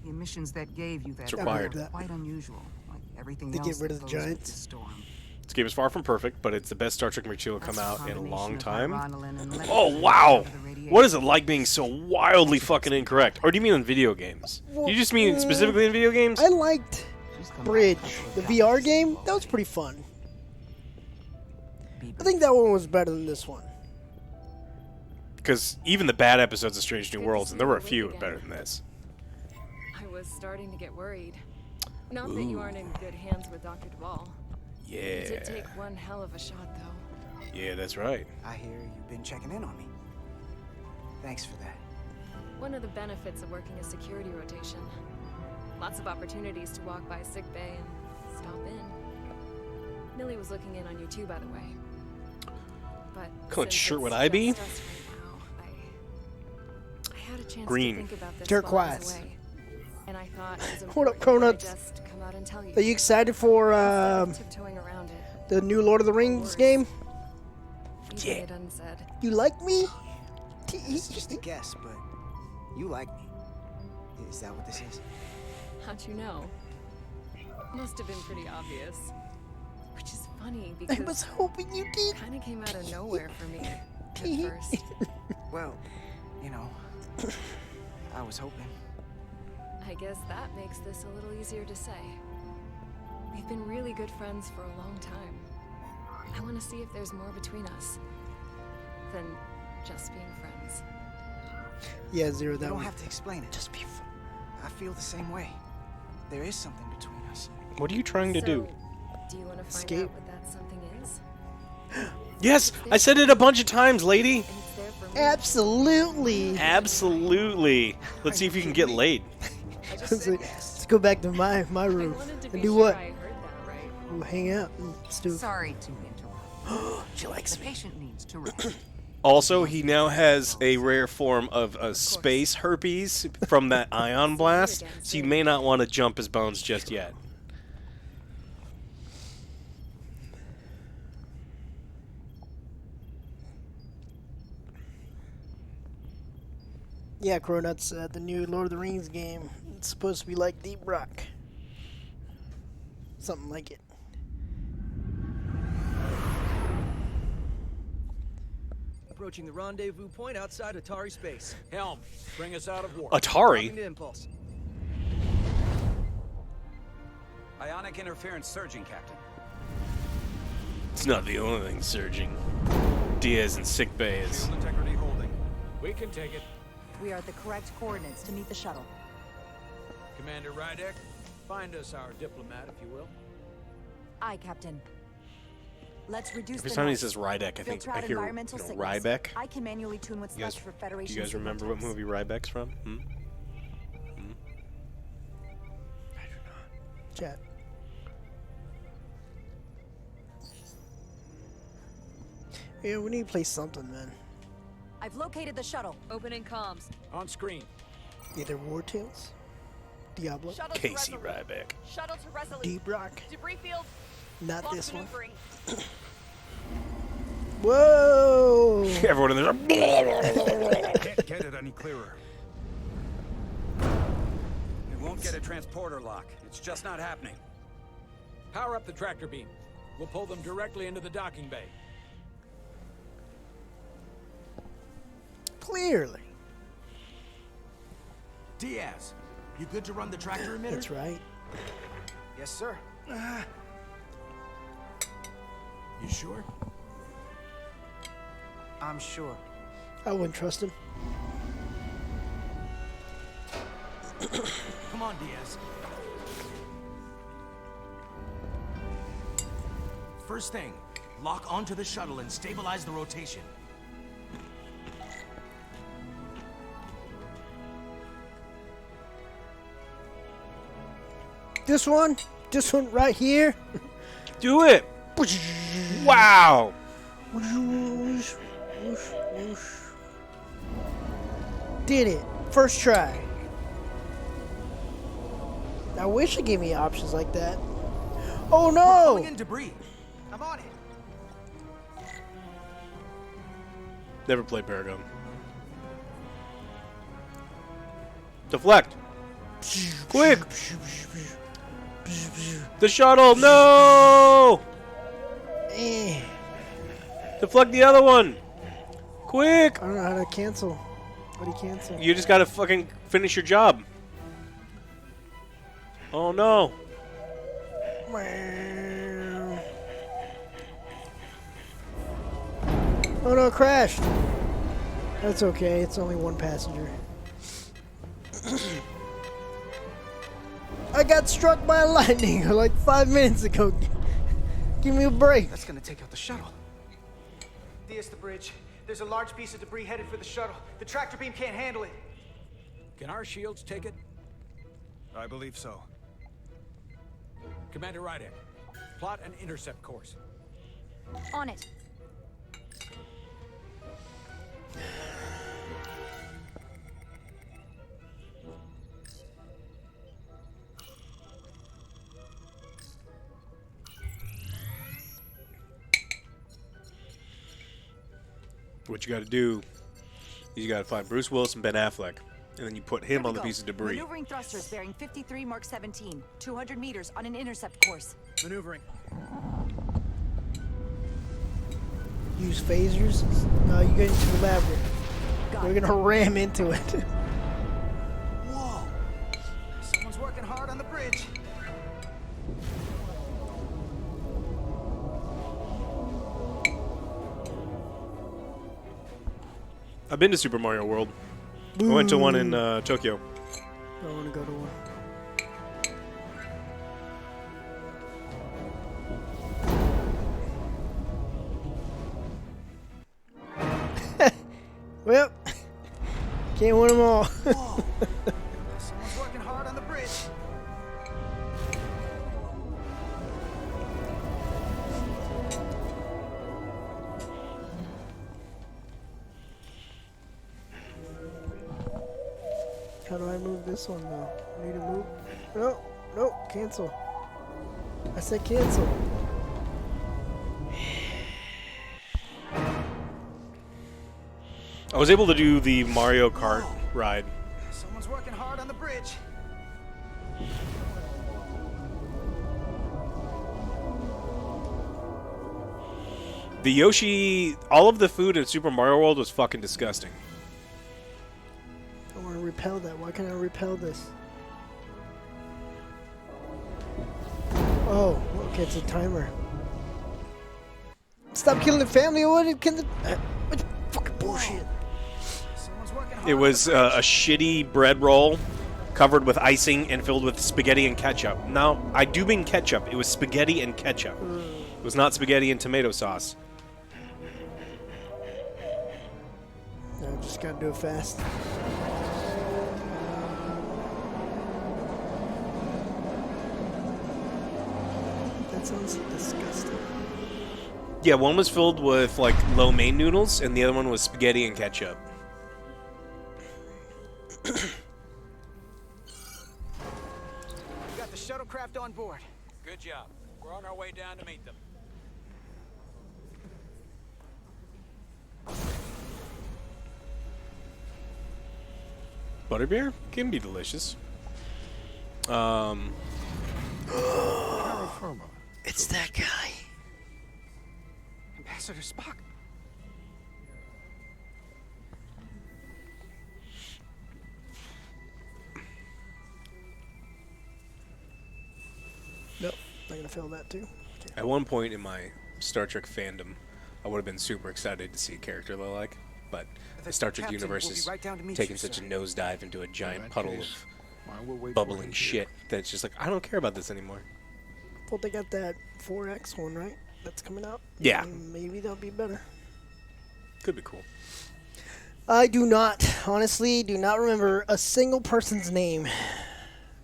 the emissions that gave you that It's required. are quite unusual, like everything They else get rid that of the goes with giants? this storm. This game is far from perfect, but it's the best Star Trek material to come That's out in a combination long of time. Ironolin and Oh, lead wow! over the radiation. What is it like being so wildly fucking incorrect? Or do you mean in video games? You just mean specifically in video games? I liked Bridge, the VR game. That was pretty fun. I think that one was better than this one. Because even the bad episodes of Strange New Worlds, and there were a few, better than this. I was starting to get worried. Not that you aren't in good hands with Dr. Duvall. Yeah. It did take one hell of a shot, though. Yeah, that's right. I hear you've been checking in on me. Thanks for that. One of the benefits of working a security rotation. Lots of opportunities to walk by sick bay and stop in. Millie was looking in on you too, by the way. But What since shirt it's would I be? just us right now, I had a chance Green. to think about this Turquoise. while I was away. And I thought it was What up, important that I Cronuts? just come out and tell you. Are you excited for Tiptoeing around it. the new Lord of the Rings game? Leaving it unsaid. You like me? It's just a guess, but you like me. Is that what this is? How'd you know? Must have been pretty obvious. Which is funny because I was hoping you did. Kind of came out of nowhere for me at first. Well, you know, I was hoping. I guess that makes this a little easier to say. We've been really good friends for a long time. I want to see if there's more between us than just being friends. Yeah, Zero, You that don't one. have to explain it. Just be. I feel the same way. There is something between us. What are you trying to do? Do you want to find Escape. out what that something is? Yes, I said it a bunch of times, lady. Absolutely. Absolutely. Let's see if you can get laid. Let's go back to my room and do what? We'll hang out and do. Sorry to interrupt. She likes the me. patient needs to rest. Also, he now has a rare form of space herpes from that ion blast, so you may not want to jump his bones just yet. Yeah, Cronuts, the new Lord of the Rings game. It's supposed to be like Deep Rock. Something like it. Approaching the rendezvous point outside Atari space. Helm, bring us out of war. Atari? Dropping to impulse. Ionic interference surging, Captain. It's not the only thing surging. Diaz in sick bay is. Shield integrity holding. We can take it. We are at the correct coordinates to meet the shuttle. Commander Rydek, find us our diplomat, if you will. Aye, Captain. Let's reduce Every the time he noise. says Ryback, I think Filter I out hear environmental signals. Ryback. I can manually tune what's left for Federation. Do you guys remember what movie Ryback's from? Chat. Yeah, we need to play something, man. I've located the shuttle. Opening comms. On screen. Either War Tales, Diablo, Shuttle to Casey Resolute. Ryback. Shuttle to Resolute. Deep Rock. Debris field. Not Lost this one. maneuvering. Whoa! Everyone in there. Can't get it any clearer. It won't get a transporter lock. It's just not happening. Power up the tractor beam. We'll pull them directly into the docking bay. Clearly. Diaz, you good to run the tractor emitter? That's right. Yes, sir. You sure? I'm sure. I wouldn't trust him. Come on, Diaz. First thing, lock onto the shuttle and stabilize the rotation. This one right here. Do it. Wow. Did it. First try. I wish it gave me options like that. Oh We're no! calling in debris. I'm on it. Never played Paragon. Deflect. Quick. The shuttle. No. Eh. Deflect the other one. Quick. I don't know how to cancel. How do you cancel? You just gotta fucking finish your job. Oh no. Oh no, it crashed. That's okay, it's only one passenger. I got struck by lightning like 5 minutes ago. Give me a break. That's gonna take out the shuttle. Diaz, the bridge. There's a large piece of debris headed for the shuttle. The tractor beam can't handle it. Can our shields take it? I believe so. Commander Rydek, plot an intercept course. On it. What you gotta do is you gotta find Bruce Willis and Ben Affleck, and then you put him on the piece of debris. Maneuvering thrusters bearing 53 Mark 17, 200 meters on an intercept course. Maneuvering. Use phasers? No, you're getting too elaborate. We're gonna ram into it. Whoa! Someone's working hard on the bridge. I've been to Super Mario World. I went to one in Tokyo. I want to go to one. Well, can't win them all. Whoa. Someone's working hard on the bridge. How do I move this one though? I need to move. No, no, cancel. I said cancel. I was able to do the Mario Kart ride. Someone's working hard on the bridge. The Yoshi, all of the food in Super Mario World was fucking disgusting. I want to repel that. Why can't I repel this? Oh, okay, it's a timer. Stop killing the family. What can the... what fucking bullshit? It was a shitty bread roll covered with icing and filled with spaghetti and ketchup. Now, I do mean ketchup. It was spaghetti and ketchup. It was not spaghetti and tomato sauce. No, just gotta do it fast. That sounds disgusting. Yeah, one was filled with like lo mein noodles, and the other one was spaghetti and ketchup. We got the shuttlecraft on board. Good job. We're on our way down to meet them. Butterbeer can be delicious. It's that guy. Ambassador Spock. Nope, not gonna fill that too. At one point in my Star Trek fandom, I would have been super excited to see a character they like, but the Star Trek universe is taking such a nosedive into a giant puddle of bubbling shit that it's just like, I don't care about this anymore. Well, they got that 4X one, right? That's coming out. Yeah. Maybe that'll be better. Could be cool. I do not, honestly, do not remember a single person's name.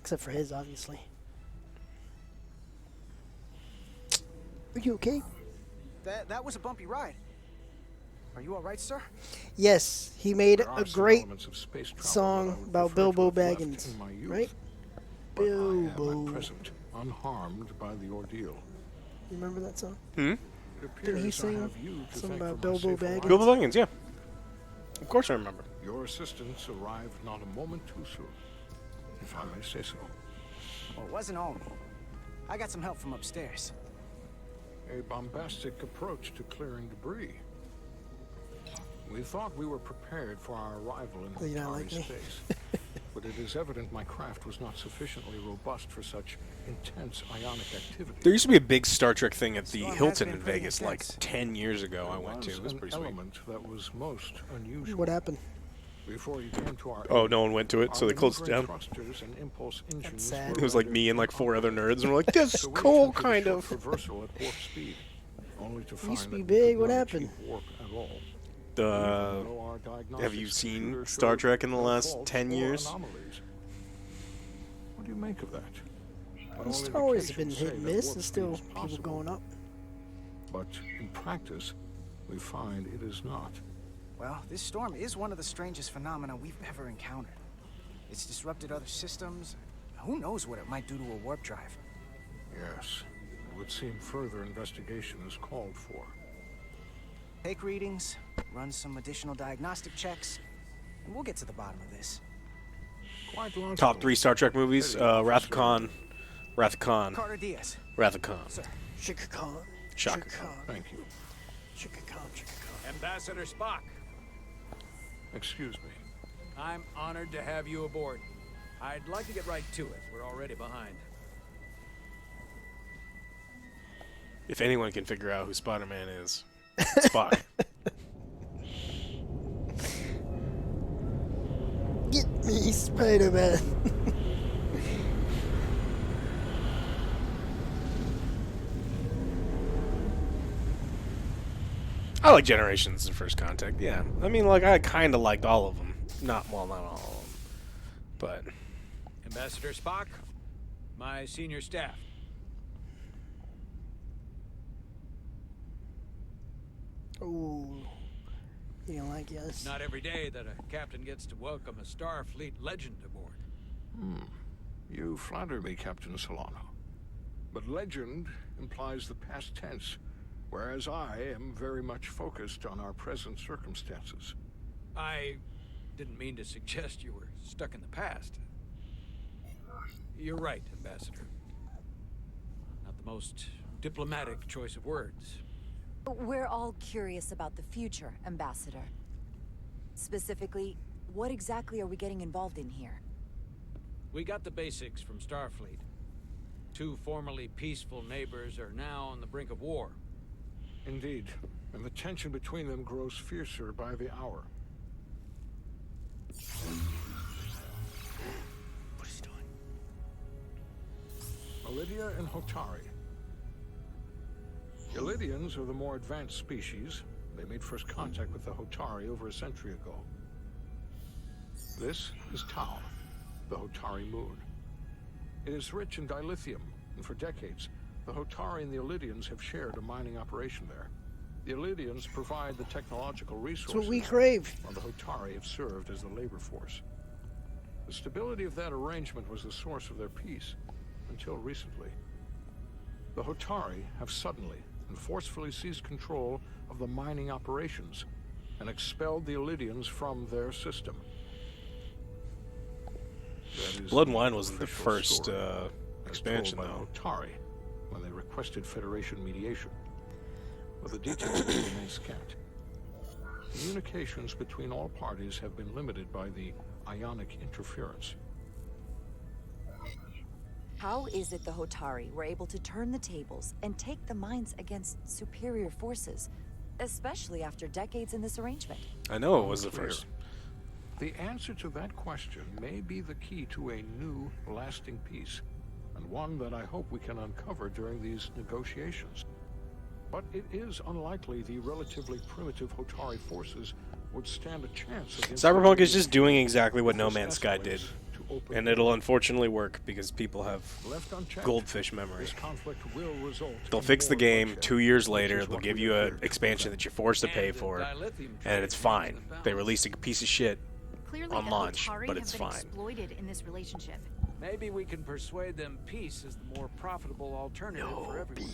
Except for his, obviously. Are you okay? That was a bumpy ride. Are you all right, sir? Yes, he made a great elements of space travel song that I would about prefer to Bilbo have left Baggins, in my youth, right? but I am Bilbo. at present unharmed by the ordeal. You remember that song? Hmm? It Did he appears I sing have you to something thank about for my Bilbo safe Baggins? arrival. Bilbo Baggins, yeah. Of course I remember. Your assistance arrived not a moment too soon, if I may say so. Well, it wasn't all me. I got some help from upstairs. A bombastic approach to clearing debris. We thought we were prepared for our arrival in Well, you don't Atari like me. space, but it is evident my craft was not sufficiently robust for such intense ionic activity. There used to be a big Star Trek thing at the Storm has Hilton been in pretty Vegas like intense. 10 years ago I went to. Was It was an pretty sweet. element that was most unusual. What happened? Before you came to our Oh, aid, no one went to it, so our they closed it maneuvering down. thrusters and impulse engines sad. It was like me and like 4 other nerds, and we're like, this is So we cool, attempted a kind short of. reversal at warp speed, only to find used to be that we big, could what not happened? achieve warp at all. Have Our you diagnostics seen computer Star showed Trek in the no last faults 10 or years? anomalies. What do you make of that? Not Well, only Star Wars has been indications hit say and that miss. warp There's speed still is people possible, going up. but in practice, we find it is not. Well, this storm is one of the strangest phenomena we've ever encountered. It's disrupted other systems. Who knows what it might do to a warp drive? Yes, it would seem further investigation is called for. Take readings, run some additional diagnostic checks, and we'll get to the bottom of this. Quite logical. Top 3 Star Trek movies: Wrath of Khan, Wrath of Khan, Carter Diaz. Wrath of Khan. Sir. Shaka Khan. Shaka Khan. Thank you. Shaka Khan. Shaka Khan. Ambassador Spock, Excuse me. I'm honored to have you aboard. I'd like to get right to it. We're already behind. If anyone can figure out who Spider-Man is, it's Spock. Get me, Spider-Man. I like Generations and First Contact. Yeah, I mean, like I kind of liked all of them. Not all of them, but Ambassador Spock, my senior staff. Ooh, you don't like us? Not every day that a captain gets to welcome a Starfleet legend aboard. You flatter me, Captain Solano. But legend implies the past tense, whereas I am very much focused on our present circumstances. I didn't mean to suggest you were stuck in the past. You're right, Ambassador. Not the most diplomatic choice of words. We're all curious about the future, Ambassador. Specifically, what exactly are we getting involved in here? We got the basics from Starfleet. Two formerly peaceful neighbors are now on the brink of war. Indeed, and the tension between them grows fiercer by the hour. What is he doing? Ilidia and Hotari. Ilidians are the more advanced species. They made first contact with the Hotari over a century ago. This is Tau, the Hotari moon. It is rich in dilithium, and for decades, the Hotari and the Ilidians have shared a mining operation there. The Ilidians provide the technological resources, That's what we crave. while the Hotari have served as the labor force. The stability of that arrangement was the source of their peace, until recently. The Hotari have suddenly and forcefully seized control of the mining operations and expelled the Ilidians from their system. Blood and Wine wasn't the official first story, as expansion, told by though. Hotari when they requested Federation mediation. But the details remain scant. Communications between all parties have been limited by the ionic interference. How is it the Hotari were able to turn the tables and take the mines against superior forces, especially after decades in this arrangement? I know it was the Unclear. first. The answer to that question may be the key to a new, lasting peace, and one that I hope we can uncover during these negotiations. But it is unlikely the relatively primitive Hotari forces would stand a chance against... Cyberpunk is just doing exactly what No Man's Sky did. And it'll unfortunately work because people have goldfish memory. This conflict will result They'll in fix the more game bloodshed, 2 years which later, is they'll what give we you are an here to expansion that you're forced to pay for, and it's fine. They released a piece of shit Clearly, on the launch, Hotari but have it's been fine. exploited in this relationship. Maybe we can persuade them peace is the more profitable alternative for everyone.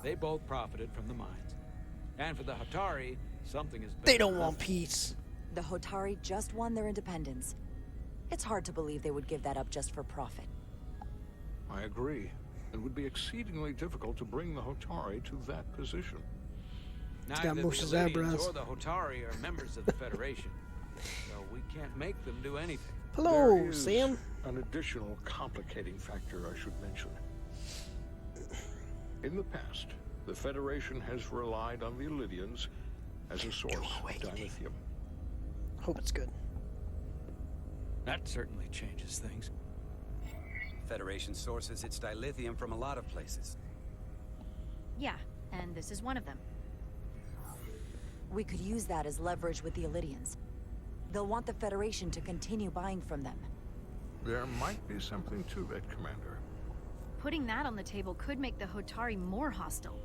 They both profited from the mines. And for the Hotari, something is better They don't than want nothing. peace. The Hotari just won their independence. It's hard to believe they would give that up just for profit. I agree. It would be exceedingly difficult to bring the Hotari to that position. got Neither the Moose's Ilidians eyebrows. or the Hotari are members of the Federation, so we can't make them do anything. Hello, There is Sam. an additional complicating factor I should mention. In the past, the Federation has relied on the Ilidians as a source of dilithium. Hope it's good. That certainly changes things. Federation sources its dilithium from a lot of places. Yeah, and this is one of them. We could use that as leverage with the Ilidians. They'll want the Federation to continue buying from them. There might be something to that, Commander. Putting that on the table could make the Hotari more hostile.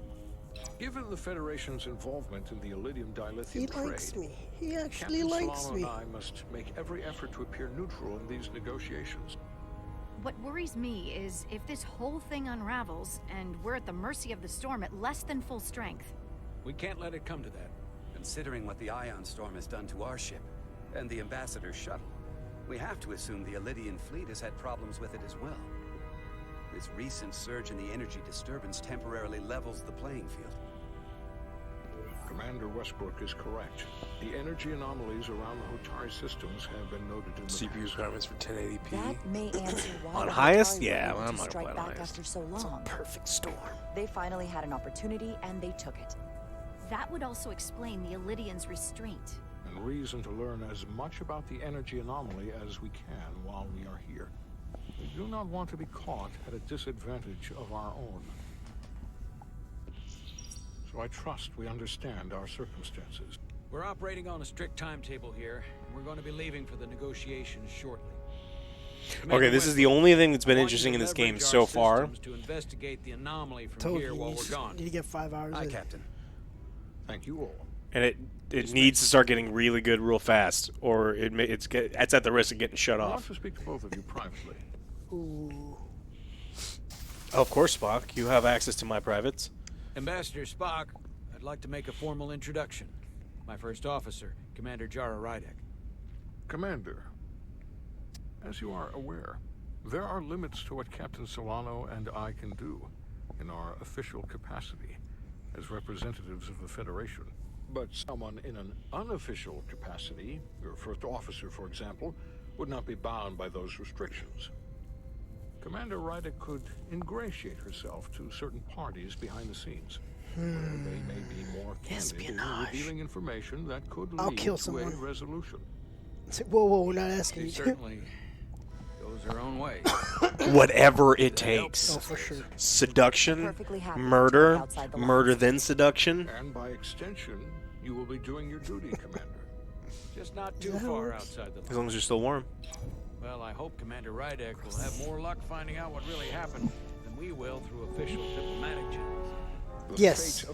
Given the Federation's involvement in the Ilidium dilithium He trade, likes me. He actually Captain likes Solano me. and I must make every effort to appear neutral in these negotiations. What worries me is if this whole thing unravels and we're at the mercy of the storm at less than full strength. We can't let it come to that. Considering what the Ion Storm has done to our ship, and the Ambassador's shuttle, we have to assume the Ilidian fleet has had problems with it as well. This recent surge in the energy disturbance temporarily levels the playing field. Commander Westbrook is correct. The energy anomalies around the Hotari systems have been noted in the CPU requirements for 1080p. That may answer why On the highest? Hotari Yeah, were well, able I'm to not strike gonna play on back highest. after so long. Perfect storm. They finally had an opportunity and they took it. That would also explain the Ilidians' restraint. and reason to learn as much about the energy anomaly as we can while we are here. We do not want to be caught at a disadvantage of our own. So so I trust we understand our circumstances. We're operating on a strict timetable here, and we're going to be leaving for the negotiations shortly. Okay, this is the only thing that's been I want you interesting to in this game leverage so our far. systems to investigate the anomaly from Told here you, while you we're just gone. need to get 5 hours Aye, in. Captain. Thank you all. And it needs to start getting really good real fast, or it's at the risk of getting shut I want off. to speak to both of you privately. Ooh. Oh, of course, Spock. You have access to my privates. Ambassador Spock, I'd like to make a formal introduction. My first officer, Commander Jara Rydek. Commander, as you are aware, there are limits to what Captain Solano and I can do in our official capacity as representatives of the Federation. But someone in an unofficial capacity, your first officer, for example, would not be bound by those restrictions. Commander Rydek could ingratiate herself to certain parties behind the scenes, where they may be more candid in revealing information that could I'll lead kill to someone. a resolution. Whoa, we're not asking She you to. certainly goes her own way. Whatever it takes. Oh, for sure. Seduction, Perfectly happy to murder, talk outside the murder lines. then seduction. And by extension, you will be doing your duty, Commander. Just not too far outside the As long as you're still warm. Well, I hope Commander Rydek will have more luck finding out what really happened than we will through official diplomatic channels. Yes.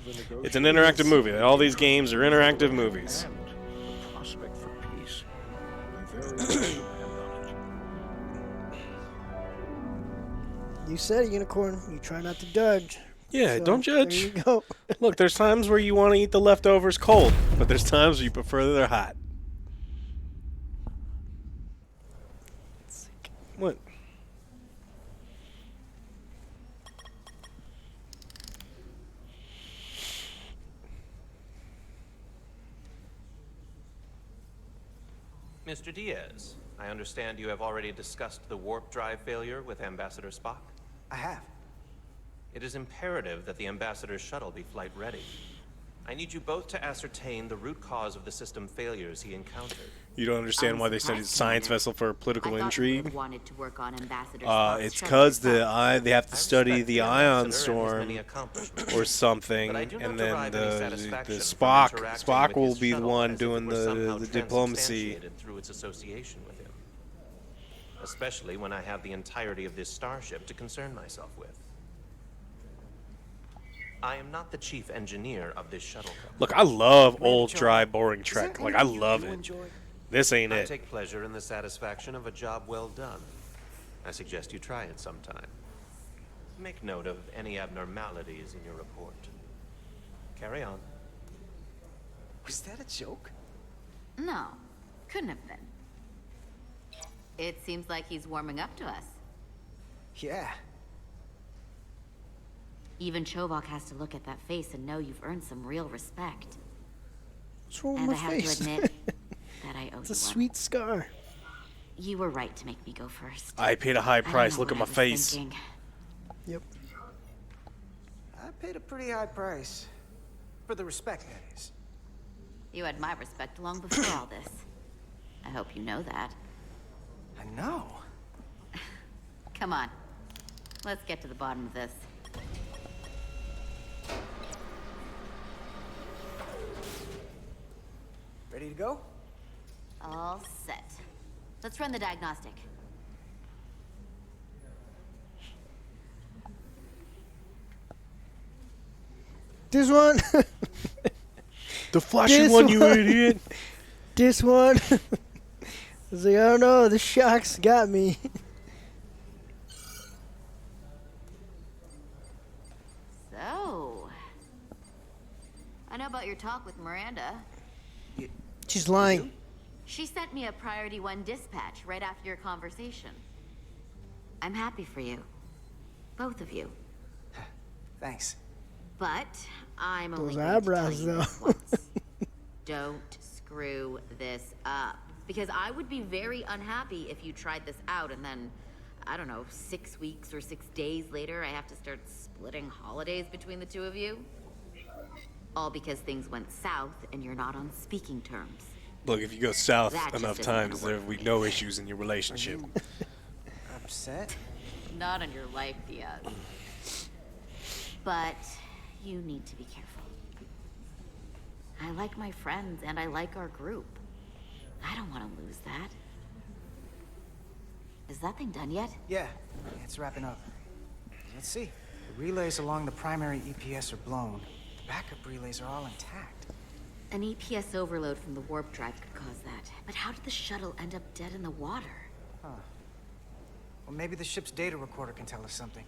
It's an interactive movie. All these games are interactive movies. And the prospect for peace will very much depend on it. You said it, Unicorn. You try not to judge. Yeah, So, don't judge. There you go. Look, there's times where you want to eat the leftovers cold, but there's times where you prefer they're hot. What? Mr. Diaz, I understand you have already discussed the warp drive failure with Ambassador Spock. I have. It is imperative that the Ambassador's shuttle be flight ready. I need you both to ascertain the root cause of the system failures he encountered. You don't understand why they studied science vessel for political intrigue? Wanted to work on Ambassador It's because they have to study the ion storm or something, and then the Spock will be the one doing the diplomacy. Through its association with him, especially when I have the entirety of this starship to concern myself with. I am not the chief engineer of this shuttle company. Look, I love old, dry, boring Trek. Like, I love it. This ain't I it. take pleasure in the satisfaction of a job well done. I suggest you try it sometime. Make note of any abnormalities in your report. Carry on. Was that a joke? No, couldn't have been. It seems like he's warming up to us. Yeah. Even Chobok has to look at that face and know you've earned some real respect. What's wrong And with I my have face? to admit that I owe It's you a one. sweet scar. You were right to make me go first. I paid a high I don't price. know Look at what my I was face. thinking. Yep. I paid a pretty high price. For the respect, that is. You had my respect long before all this. I hope you know that. I know. Come on. Let's get to the bottom of this. Ready to go? All set. Let's run the diagnostic. This one. The flashing This one, you idiot. This one. I was like, I don't know. The shocks got me. So, I know about your talk with Miranda. She's lying. She sent me a Priority 1 dispatch right after your conversation. I'm happy for you. Both of you. Thanks. But I'm only Those going to tell eyebrows, you though. this once. Don't screw this up. Because I would be very unhappy if you tried this out and then, I don't know, 6 weeks or 6 days later, I have to start splitting holidays between the two of you. All because things went south and you're not on speaking terms. Look, if you go south That just enough isn't gonna times, work there will be no issues in your relationship. Upset? Not on your life, Diaz. But you need to be careful. I like my friends and I like our group. I don't want to lose that. Is that thing done yet? Yeah, it's wrapping up. Let's see. The relays along the primary EPS are blown. The backup relays are all intact. An EPS overload from the warp drive could cause that. But how did the shuttle end up dead in the water? Huh. Well, maybe the ship's data recorder can tell us something.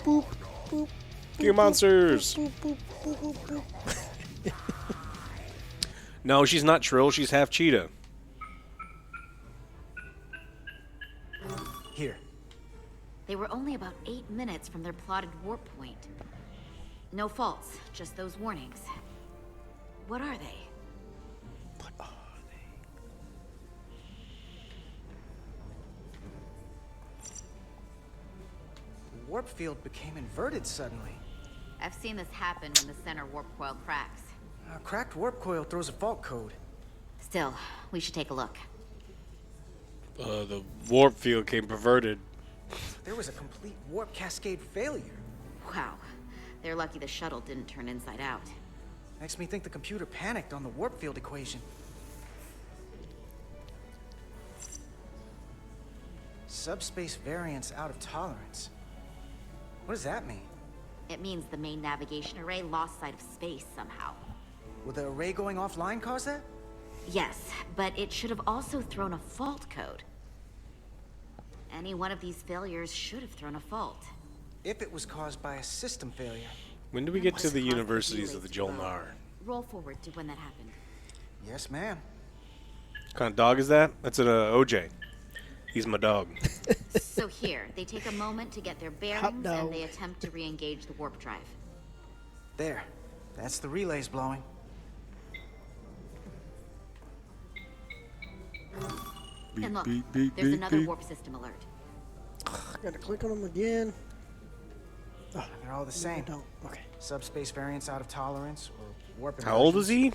Boop, boop. Gear monsters. Boop, boop, boop, boop, boop, boop. No, she's not Trill. She's half cheetah. Here. They were only about 8 minutes from their plotted warp point. No faults, just those warnings. What are they? The warp field became inverted suddenly. I've seen this happen when the center warp coil cracks. A cracked warp coil throws a fault code. Still, we should take a look. The warp field came perverted. There was a complete warp cascade failure. Wow. They're lucky the shuttle didn't turn inside out. Makes me think the computer panicked on the warp field equation. Subspace variance out of tolerance. What does that mean? It means the main navigation array lost sight of space somehow. Will the array going offline cause that? Yes, but it should have also thrown a fault code. Any one of these failures should have thrown a fault. If it was caused by a system failure. When do we get to the universities of the Jolnar? Roll forward to when that happened. Yes, ma'am. What kind of dog is that? That's an OJ. He's my dog. So here, they take a moment to get their bearings and they attempt to re-engage the warp drive. There. That's the relays blowing. Beep, And look, beep, beep, there's beep, another beep. warp system alert. Gotta click on them again. Oh, they're all the same. Don't. Okay. Subspace variance out of tolerance or warp. How old is he?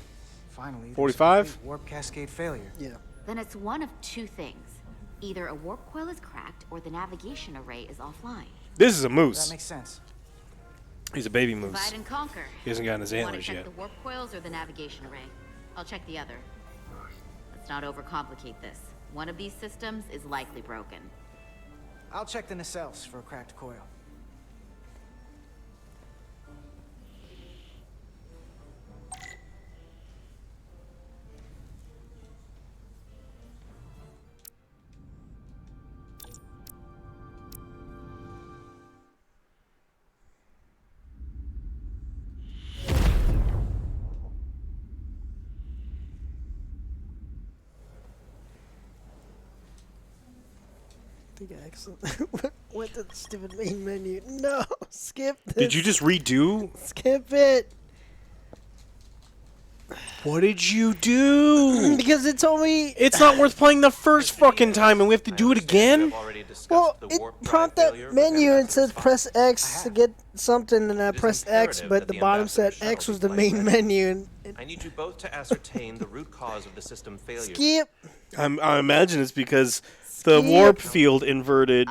Finally, 45? Warp cascade failure. Yeah. Then it's one of two things. Either a warp coil is cracked or the navigation array is offline. This is a That moose. makes sense. He's a baby moose. Divide and conquer. He hasn't gotten his Want to antlers check yet. the warp coils or the navigation array? I'll check the other. Let's not overcomplicate this. One of these systems is likely broken. I'll check the nacelles for a cracked coil. I think I accidentally went to the stupid main menu. No, skip this. Did you just redo? Skip it. What did you do? Because it told me It's not worth playing the first fucking time, and we have to do it again? Well, it prompted that menu and says press X to get something, and I pressed X, but the bottom said X was the main menu. And I need you both to ascertain the root cause of the system failure. skip. I imagine it's because the warp field inverted,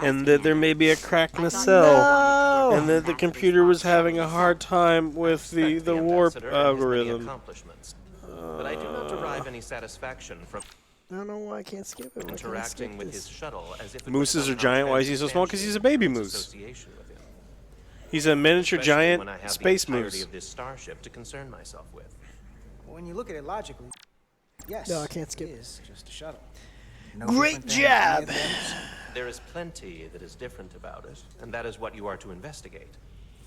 and that there may be a crack in the cell, and that the computer was having a hard time with the warp algorithm. But I do not derive any satisfaction from I don't know why I can't skip it. Why can't I interacting skip with this? his shuttle as if it Mooses was are giant. Why is he so small? Because he's a baby moose. association with him. He's a miniature Especially giant when I have space the entirety moose. of this starship to concern myself with. When you look at it logically, yes. No, I can't skip it. Is just a shuttle. No Great different than any job. of those. There is plenty that is different about it, and that is what you are to investigate.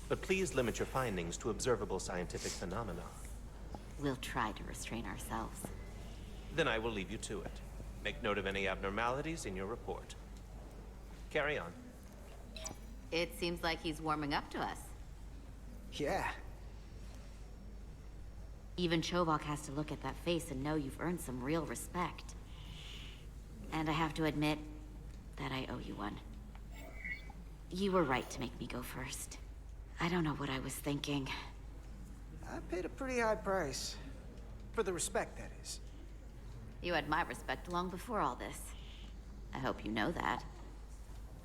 But please limit your findings to observable scientific phenomena. We'll try to restrain ourselves. Then I will leave you to it. Make note of any abnormalities in your report. Carry on. It seems like he's warming up to us. Yeah. Even Chobok has to look at that face and know you've earned some real respect. And I have to admit that I owe you one. You were right to make me go first. I don't know what I was thinking. I paid a pretty high price. For the respect, that is. You had my respect long before all this. I hope you know that.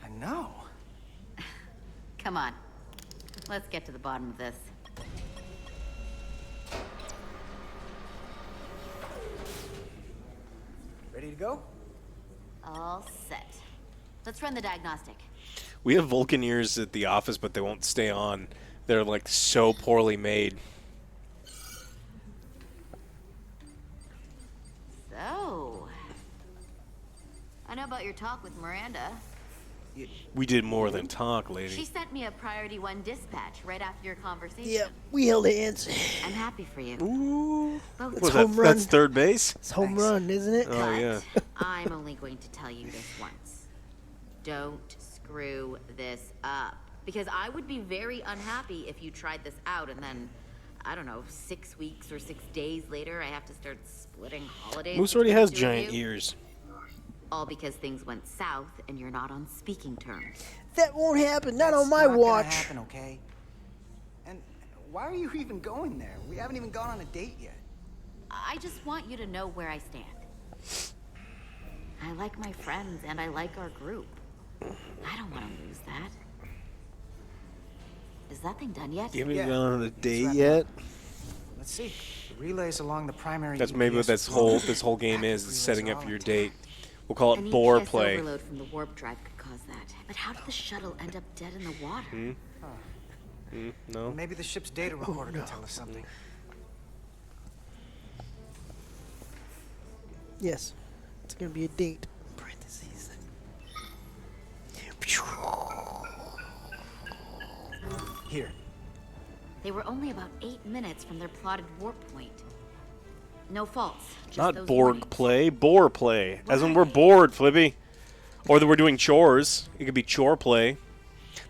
I know. Come on, Let's get to the bottom of this. Ready to go? All set. Let's run the diagnostic. We have Vulcan ears at the office, but they won't stay on. They're like so poorly made. So, I know about your talk with Miranda. We did more than talk, lady. She sent me a priority 1 dispatch right after your conversation. Yep, we held hands. I'm happy for you. Ooh. Both Was home that, run. that's third base? It's home run, isn't it? Oh, yeah. I'm only going to tell you this once. Don't screw this up. Because I would be very unhappy if you tried this out and then, I don't know, 6 weeks or 6 days later, I have to start splitting holidays. Moose already between has the two of giant you. ears. All because things went south and you're not on speaking terms. That won't happen. Not on my Not gonna watch. happen, okay? And why are you even going there? We haven't even gone on a date yet. I just want you to know where I stand. I like my friends and I like our group. I don't want to lose that. Is that thing done yet? You haven't gone on a date wrapping yet? Let's see. The relays along the primary. That's maybe what EPS this whole game is setting up for your date. We'll call An it bore EPS play. overload from the warp drive could cause that. But how did the shuttle end up dead in the water? No. Maybe the ship's data recorder can tell us something. Yes, it's gonna be a date. Parentheses. Here. They were only about 8 minutes from their plotted warp point. No faults. Just Not those Borg warnings. play, bore play. As when we're bored, Flippy. Or that we're doing chores. It could be chore play.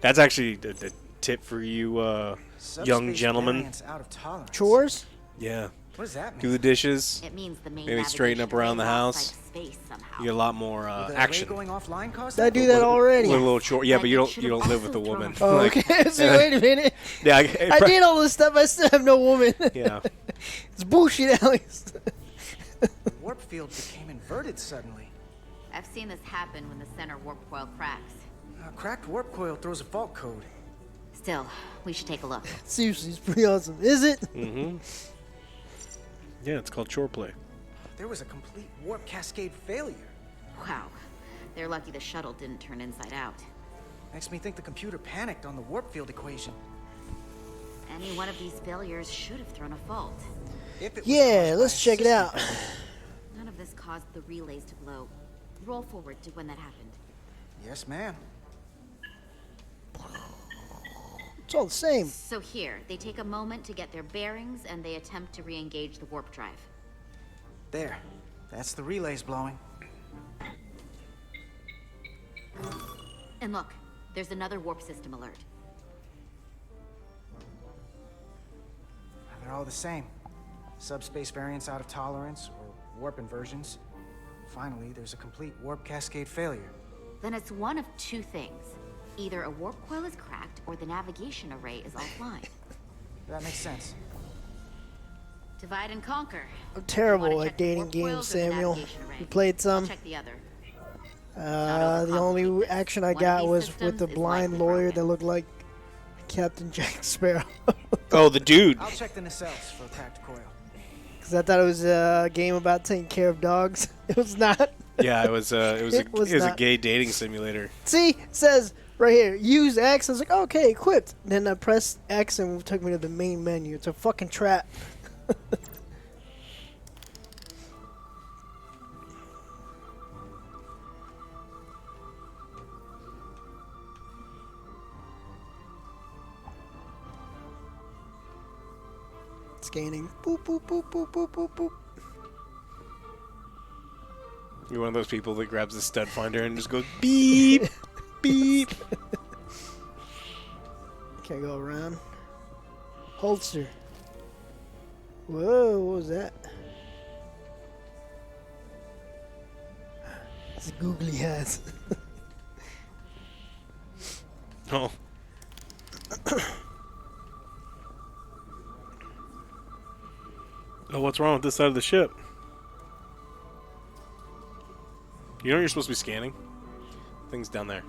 That's actually the tip for you young Subspace gentlemen. variance out of tolerance. Chores? Yeah. What does that mean? Do the dishes. It means the main Maybe straighten up navigation around the array is house. outside space somehow. You get a lot more Will the action. array going offline cause I that? do that already. Little chore. Yeah, And but it you don't should've live with a also woman. Oh, Like- okay. So wait a minute. Yeah, I did all this stuff. I still have no woman. Yeah. It's bullshit, Alex. The warp field became inverted suddenly. I've seen this happen when the center warp coil cracks. A cracked warp coil throws a fault code. Still, we should take a look. Seriously, it's pretty awesome. Is it? Mm-hmm. Yeah, it's called chore play. There was a complete warp cascade failure. Wow. They're lucky the shuttle didn't turn inside out. Makes me think the computer panicked on the warp field equation. Any one of these failures should have thrown a fault. If it was Yeah, caused by let's a check it system out. failure. None of this caused the relays to blow. Roll forward to when that happened. Yes, ma'am. It's all the same. So here, they take a moment to get their bearings and they attempt to re-engage the warp drive. There. That's the relays blowing. And look, there's another warp system alert. They're all the same. Subspace variance out of tolerance, or warp inversions. Finally, there's a complete warp cascade failure. Then it's one of two things. Either a warp coil is cracked or the navigation array is offline. That makes sense. Divide and conquer. I'm terrible Wanna at check the dating warp games, coils or the Samuel. navigation array? You played some? I'll check the other. The only action I One of got these was with systems the is blind likely lawyer broken. that looked like Captain Jack Sparrow. Oh, the dude. I'll check the nacelles for a cracked coil. Because I thought it was a game about taking care of dogs. It was not. Yeah, it was It was a not. gay dating simulator. See, it says right here, use X. I was like, okay, equipped. Then I pressed X and it took me to the main menu. It's a fucking trap. Scanning. Boop, boop, boop, boop, boop, boop, boop. You're one of those people that grabs the stud finder and just goes beep, beep. Can't go around. Holster. Whoa, what was that? It's a googly eyes. Oh. Oh, what's wrong with this side of the ship? You know you're supposed to be scanning? Thing's down there.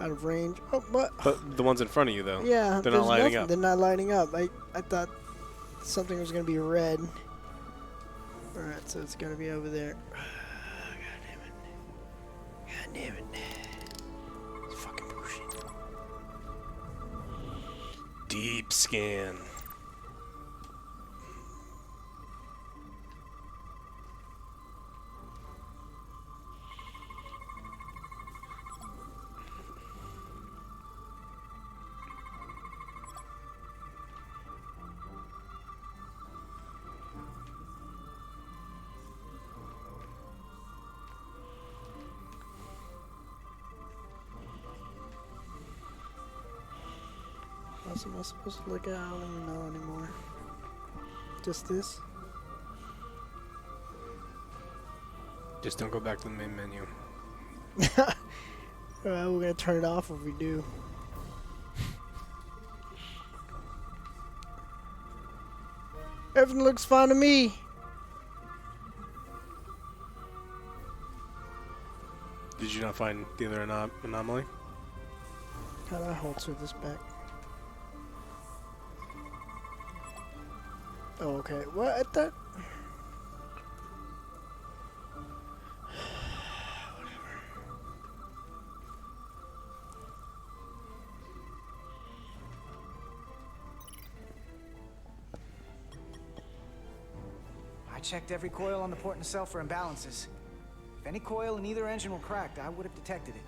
Out of range. Oh, what? But the ones in front of you, though. Yeah, They're there's not lighting nothing. up. They're not lighting up. I thought something was gonna be red. All right, so it's gonna be over there. God damn it! It's fucking bullshit. Deep scan. What else am I supposed to look at? I don't even know anymore. Just this? Just don't go back to the main menu. Alright, we're gonna turn it off if we do. Everything looks fine to me. Did you not find the other anomaly? How do I holster this back? Oh, okay. What? I thought... I checked every coil on the port nacelle for imbalances. If any coil in either engine were cracked, I would have detected it.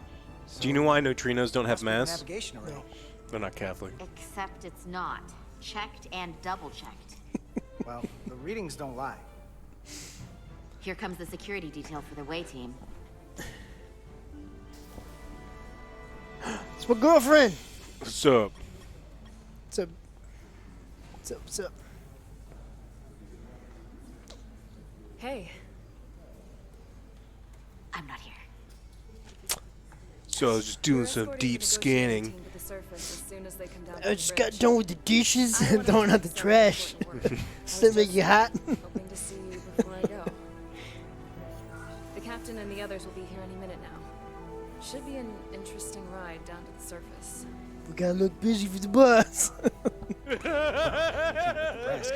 So Do you know why neutrinos don't have mass? navigation array. No. They're not Catholic. Except it's not. Checked and double checked. Well, the readings don't lie. Here comes the security detail for the way team. It's my girlfriend! What's up? What's up? What's up? What's up? Hey. I'm not here. So I was just doing some deep scanning. I just got done with the dishes and throwing out the trash. Still make you hot? Hoping to see you before I go. The captain and the others will be here any minute now. Should be an interesting ride down to the surface. We gotta look busy for the bus.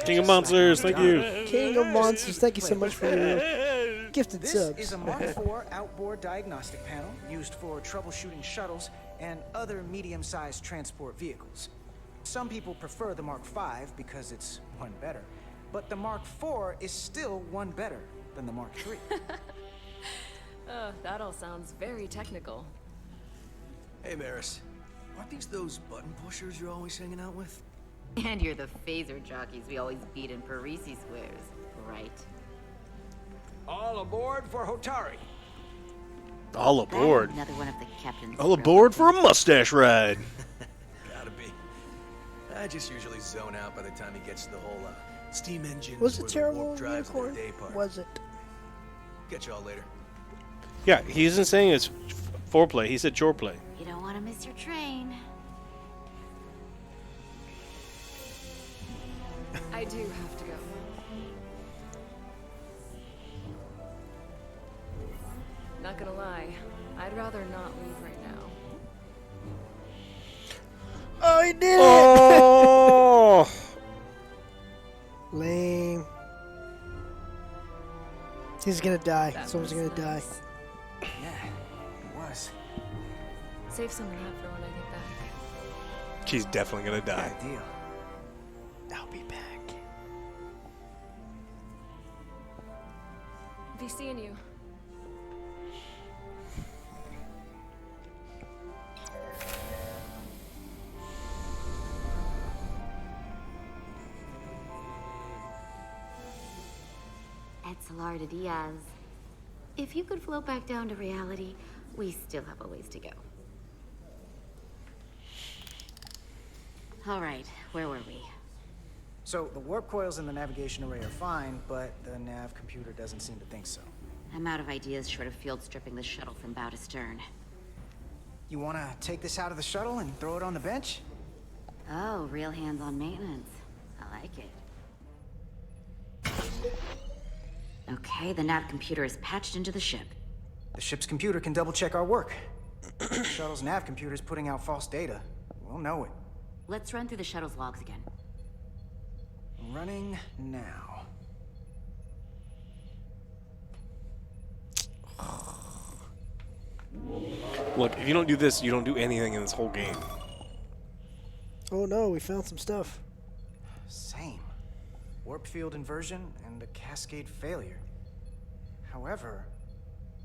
King of Monsters, thank you. King of Monsters, thank you so much for your gifted This subs. is a Mark IV outboard diagnostic panel used for troubleshooting shuttles and other medium-sized transport vehicles. Some people prefer the Mark V because it's one better, but the Mark IV is still one better than the Mark III. That all sounds very technical. Hey, Maris. Aren't these those button pushers you're always hanging out with? And you're the phaser jockeys we always beat in Parisi squares, right? All aboard for Hotari. All aboard. Another one of the captain's. All aboard for a mustache ride. Gotta be. I just usually zone out by the time he gets to the whole steam engines. Was or it the terrible warp drives of their unicorn? day part. Was it? Catch y'all later. Yeah, he isn't saying it's foreplay. He said chore play. You don't want to miss your train. I do have to go. Not gonna lie, I'd rather not leave right now. Oh, he did it! Oh! Lame. He's gonna die. That Someone's was gonna die. nice. Yeah, it was. Save some of that for when I get back. She's definitely gonna die. Bad deal. I'll be back. Be seeing you. Etzelarda Diaz. If you could float back down to reality, we still have a ways to go. All right, where were we? So the warp coils in the navigation array are fine, but the nav computer doesn't seem to think so. I'm out of ideas short of field stripping the shuttle from bow to stern. You want to take this out of the shuttle and throw it on the bench? Oh, real hands-on maintenance. I like it. Okay, the nav computer is patched into the ship. The ship's computer can double-check our work. The shuttle's nav computer's putting out false data. We'll know it. Let's run through the shuttle's logs again. Running now. Look, if you don't do this, you don't do anything in this whole game. Oh no, we found some stuff. Same. Warp field inversion and a cascade failure. However,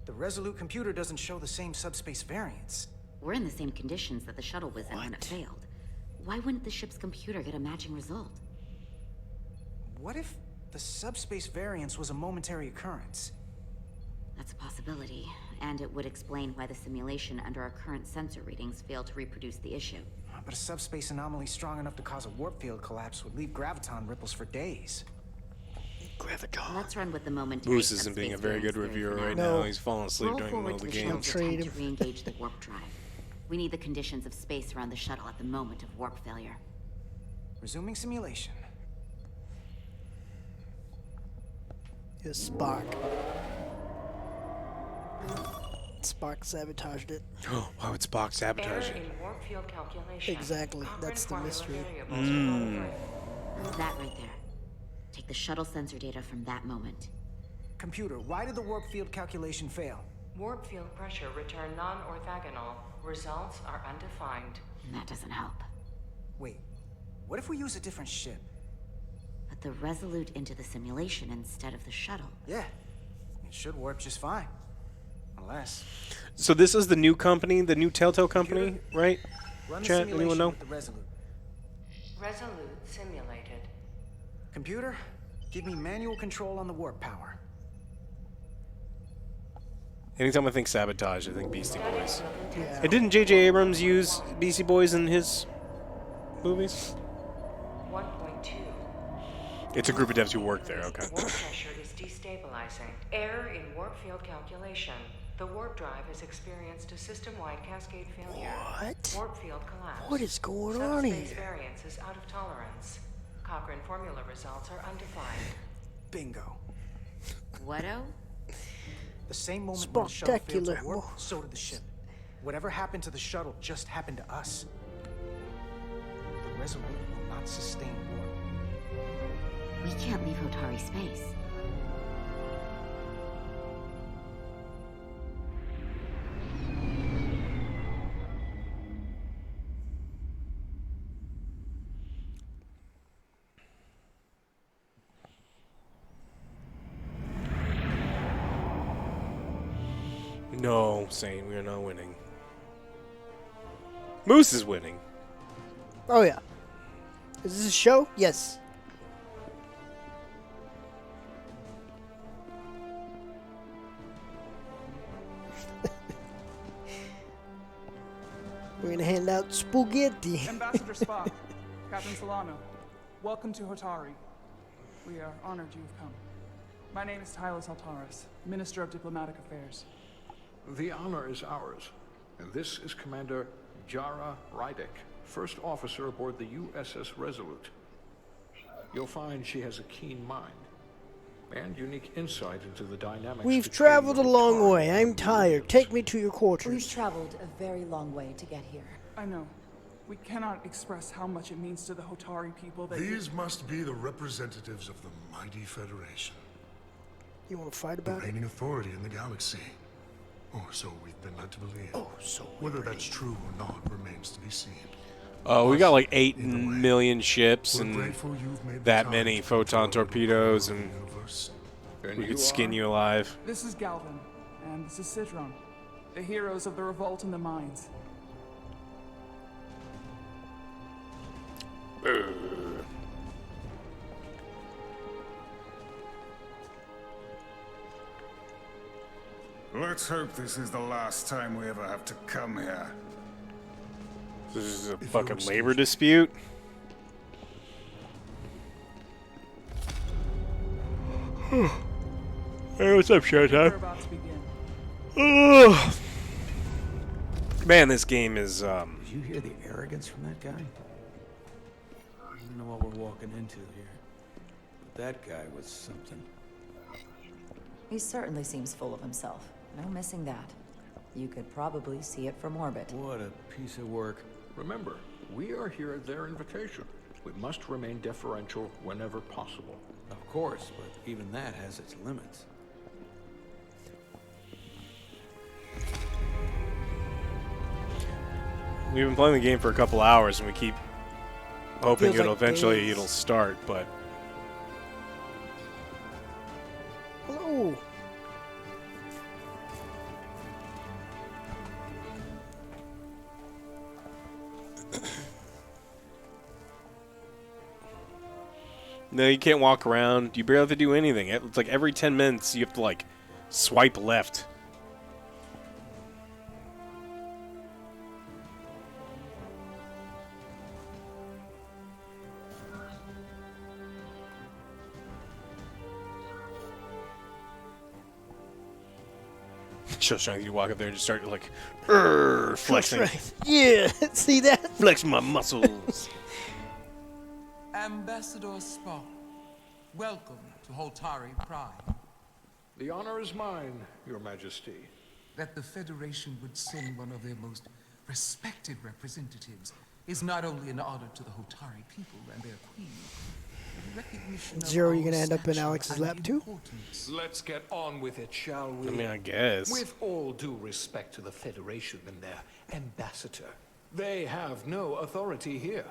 the Resolute computer doesn't show the same subspace variance. We're in the same conditions that the shuttle was in when it failed. Why wouldn't the ship's computer get a matching result? What if the subspace variance was a momentary occurrence? That's a possibility, and it would explain why the simulation under our current sensor readings failed to reproduce the issue. But a subspace anomaly strong enough to cause a warp field collapse would leave graviton ripples for days. Graviton. Let's run with the moment. Moose isn't being a very good reviewer right now. He's falling asleep during the middle of the game. To re-engage the warp drive. We need the conditions of space around the shuttle at the moment of warp failure. Resuming simulation. Yes, Spock. Spock sabotaged it. Why would Spock sabotage it? Exactly. That's the mystery. That right there. Take the shuttle sensor data from that moment. Computer, why did the warp field calculation fail? Warp field pressure returned non-orthogonal. Results are undefined. That doesn't help. Wait, what if we use a different ship? Put the Resolute into the simulation instead of the shuttle. Yeah, it should warp just fine. Unless... So this is the new company, the new Telltale company, right? Run the Chat, simulation anyone know? with the Resolute. Resolute simulated. Computer, give me manual control on the warp power. Anytime I think sabotage, I think Beastie Boys. And didn't J.J. Abrams use Beastie Boys in his movies? 1.2. It's a group of devs who work there, okay. Warp pressure is destabilizing. Error in warp field calculation. The warp drive has experienced a system-wide cascade failure. What? Warp field collapse. What is going on Subspace here? variance is out of tolerance. Cochrane formula results are undefined. Bingo. What-o? The same moment when the shuttle failed to Spectacular. warp, so did the ship. Whatever happened to the shuttle just happened to us. The Resolute will not sustain warp. We can't leave Hotari space. No, Saint, we are not winning. Moose is winning. Oh yeah. Is this a show? Yes. We're gonna hand out spaghetti. Ambassador Spock, Captain Solano, welcome to Hotari. We are honored you've come. My name is Tyler Saltaris, Minister of Diplomatic Affairs. The honor is ours, and this is Commander Jara Rydek, first officer aboard the USS Resolute. You'll find she has a keen mind and unique insight into the dynamics. We've traveled a long way. I'm tired. Take me to your quarters. We've traveled a very long way to get here. I know. We cannot express how much it means to the Hotari people that These must be the representatives of the mighty Federation. You want to fight about the reigning authority in the galaxy. Or so we've been led to believe. Whether that's true or not remains to be seen. We got like 8 million ships We're and grateful you've made the that time many to photon torpedoes, and And we you could skin are? you alive. This is Galvin, and this is Citron, the heroes of the revolt in the mines. Let's hope this is the last time we ever have to come here. This is a fucking labor dispute. Hey, what's up, Showtime? Ugh. Man, this game is, Did you hear the arrogance from that guy? I don't know what we're walking into here. But that guy was something. He certainly seems full of himself. No missing that. You could probably see it from orbit. What a piece of work. Remember, we are here at their invitation. We must remain deferential whenever possible. Of course, but even that has its limits. We've been playing the game for a couple hours, and we keep hoping Feels it'll like eventually days. it'll start, but Hello. no, you can't walk around. You barely have to do anything. It's like every 10 minutes you have to like swipe left. Just trying to walk up there and just start like flexing. Yeah, see that? Flex my muscles. Ambassador Spock, welcome to Holtari Prime. The honor is mine, Your Majesty. That the Federation would send one of their most respected representatives is not only an honor to the Holtari people and their queen, but a recognition of Zero, our you're gonna end up in stature Alex's and lap too? importance. Let's get on with it, shall we? I mean, I guess. With all due respect to the Federation and their ambassador, they have no authority here.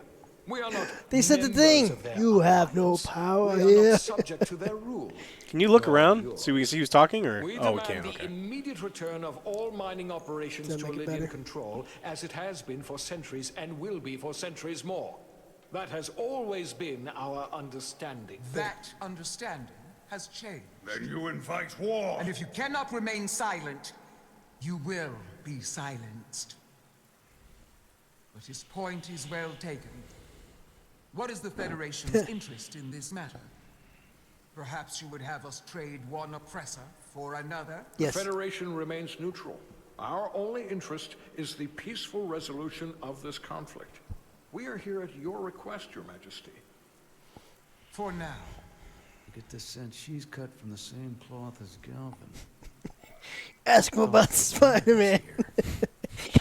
We are not. They said the members thing. of their You have no alliance. power We are here. not subject to their rule. Can you look around? See we see who's talking or We oh we demand can't, the okay. immediate return of all mining operations Does to that make it Lydian better? control, as it has been for centuries and will be for centuries more. That has always been our understanding. That understanding has changed. Then you invite war. And if you cannot remain silent, you will be silenced. But his point is well taken. What is the Federation's interest in this matter? Perhaps you would have us trade one oppressor for another? The Federation remains neutral. Our only interest is the peaceful resolution of this conflict. We are here at your request, Your Majesty. For now. I get the sense she's cut from the same cloth as Galvin. Ask him about Spider-Man.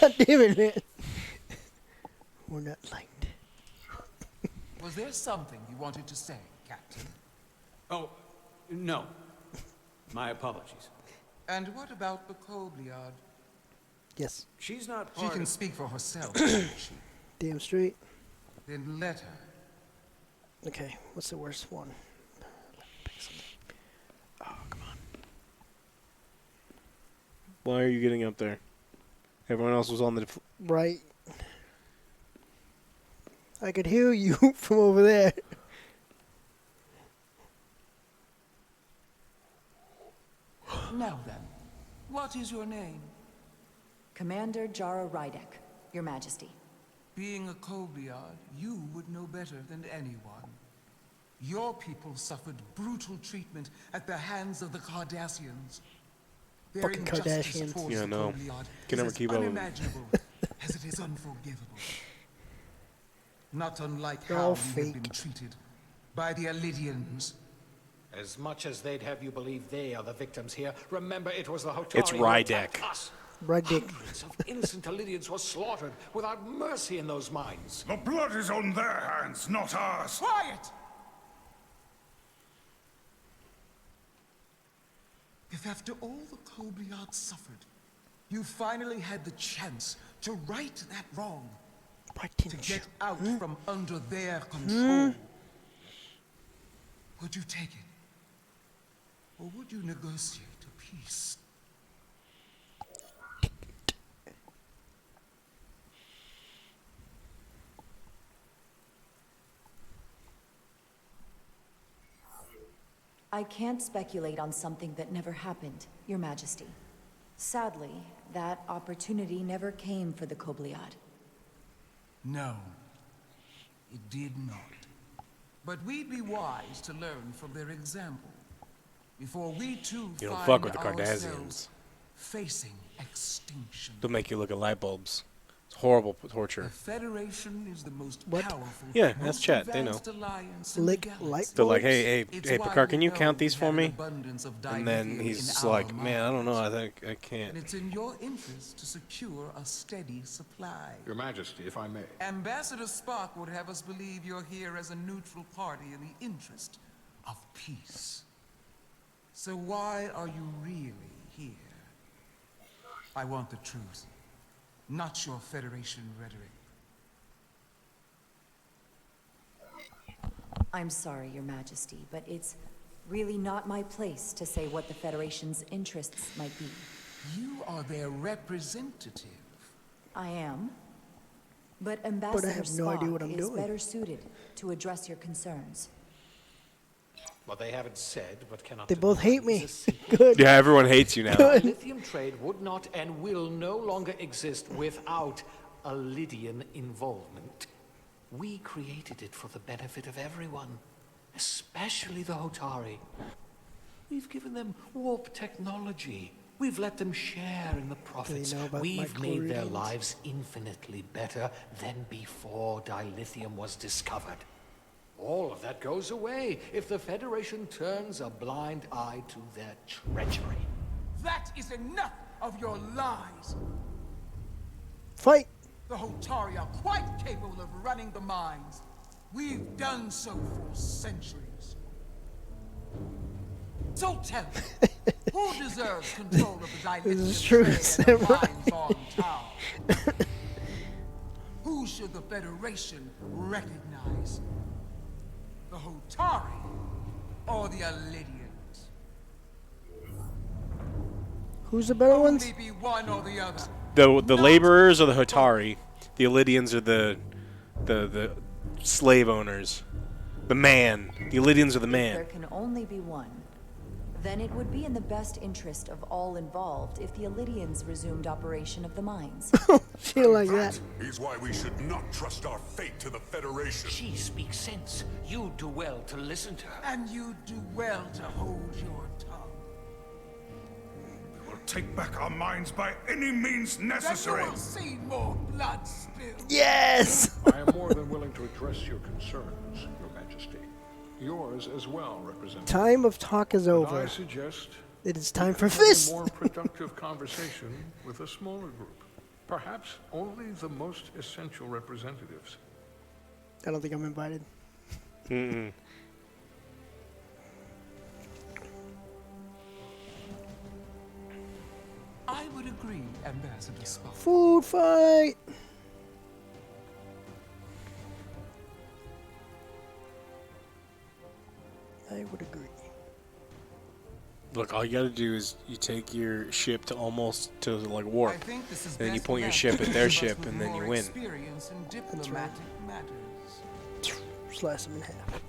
God damn it, man. We're not liked. Was there something you wanted to say, Captain? Oh, no. My apologies. And what about the Kobliad? Yes. She's not She part can of... speak for herself, can't she? Damn straight. Then let her. Okay, what's the worst one? Oh, come on. Why are you getting up there? Everyone else was on the Right. I could hear you from over there. Now then, what is your name? Commander Jara Rydek, Your Majesty. Being a Kobliad, you would know better than anyone. Your people suffered brutal treatment at the hands of the Cardassians. Their Fucking injustice Kardashians. towards Yeah, the no. Kobliad Can is never as keep up with 'em. unimaginable as it is unforgivable. Not unlike They're how all we have been fake. treated by the Allidians. As much as they'd have you believe they are the victims here, remember it was the Hotari It's who Rydek. attacked us. Rydek. Hundreds of innocent Allidians were slaughtered without mercy in those mines. The blood is on their hands, not ours. Quiet! If after all the Kobliad suffered, you finally had the chance to right that wrong, to get out from under their control, would you take it? Or would you negotiate a peace? I can't speculate on something that never happened, Your Majesty. Sadly, that opportunity never came for the Kobliad. No, it did not. But we'd be wise to learn from their example before we too You don't find fuck with the ourselves Cardassians. facing extinction. They'll make you look at light bulbs. It's horrible torture. The Federation is the most powerful, Yeah, that's most chat. They know. advanced alliance in the galaxy. They're like, hey, It's hey, why Picard, we can you know count we these for have an me? abundance of And then dilithium he's in just our like, man, I don't know. mines. I think I can't. And it's in your interest to secure a steady supply. Your Majesty, if I may. Ambassador Spock would have us believe you're here as a neutral party in the interest of peace. So why are you really here? I want the truth, not your Federation rhetoric. I'm sorry, Your Majesty, but it's really not my place to say what the Federation's interests might be. You are their representative. I am. But Ambassador have no idea what I'm Spock is doing. better suited to address your concerns. What they haven't said, but cannot They both deny hate me. is a simple Good. Yeah, everyone hates you now. Good. lithium trade would not and will no longer exist without a Lydian involvement. We created it for the benefit of everyone, especially the Hotari. We've given them warp technology. We've let them share in the profits. know about We've made their microradians? lives infinitely better than before dilithium was discovered. All of that goes away if the Federation turns a blind eye to their treachery. That is enough of your lies. Fight. The Hotari are quite capable of running the mines. We've done so for centuries. So tell me, who deserves control of the dilithium This is true, trade and the Samurai. mines on town? Who should the Federation recognize? The Hotari or the Alidians? Who's the better ones? Only be one or the other. The laborers are the Hotari. The Elydians are the slave owners. The man. The Elydians are the There man. can only be one. Then it would be in the best interest of all involved if the Elydians resumed operation of the mines. She like that. Is why we should not trust our fate to the Federation. She speaks sense. You do well to listen to her. And you do well to hold your tongue. We will take back our minds by any means necessary. Then you will see more blood spilled. Yes. I am more than willing to address your concerns, Your Majesty. Yours as well, Representative. Time of talk is But over. I suggest It is time we for have a fist. more productive conversation with a smaller group. Perhaps only the most essential representatives. I don't think I'm invited. Mm-mm. I would agree, Ambassador Spock. Food fight. I would agree. Look, all you gotta do is you take your ship to almost to like warp, I think this is and then you best point your left ship to at those their of us ship, with and then you more win. Experience in diplomatic matters. Slice them in half.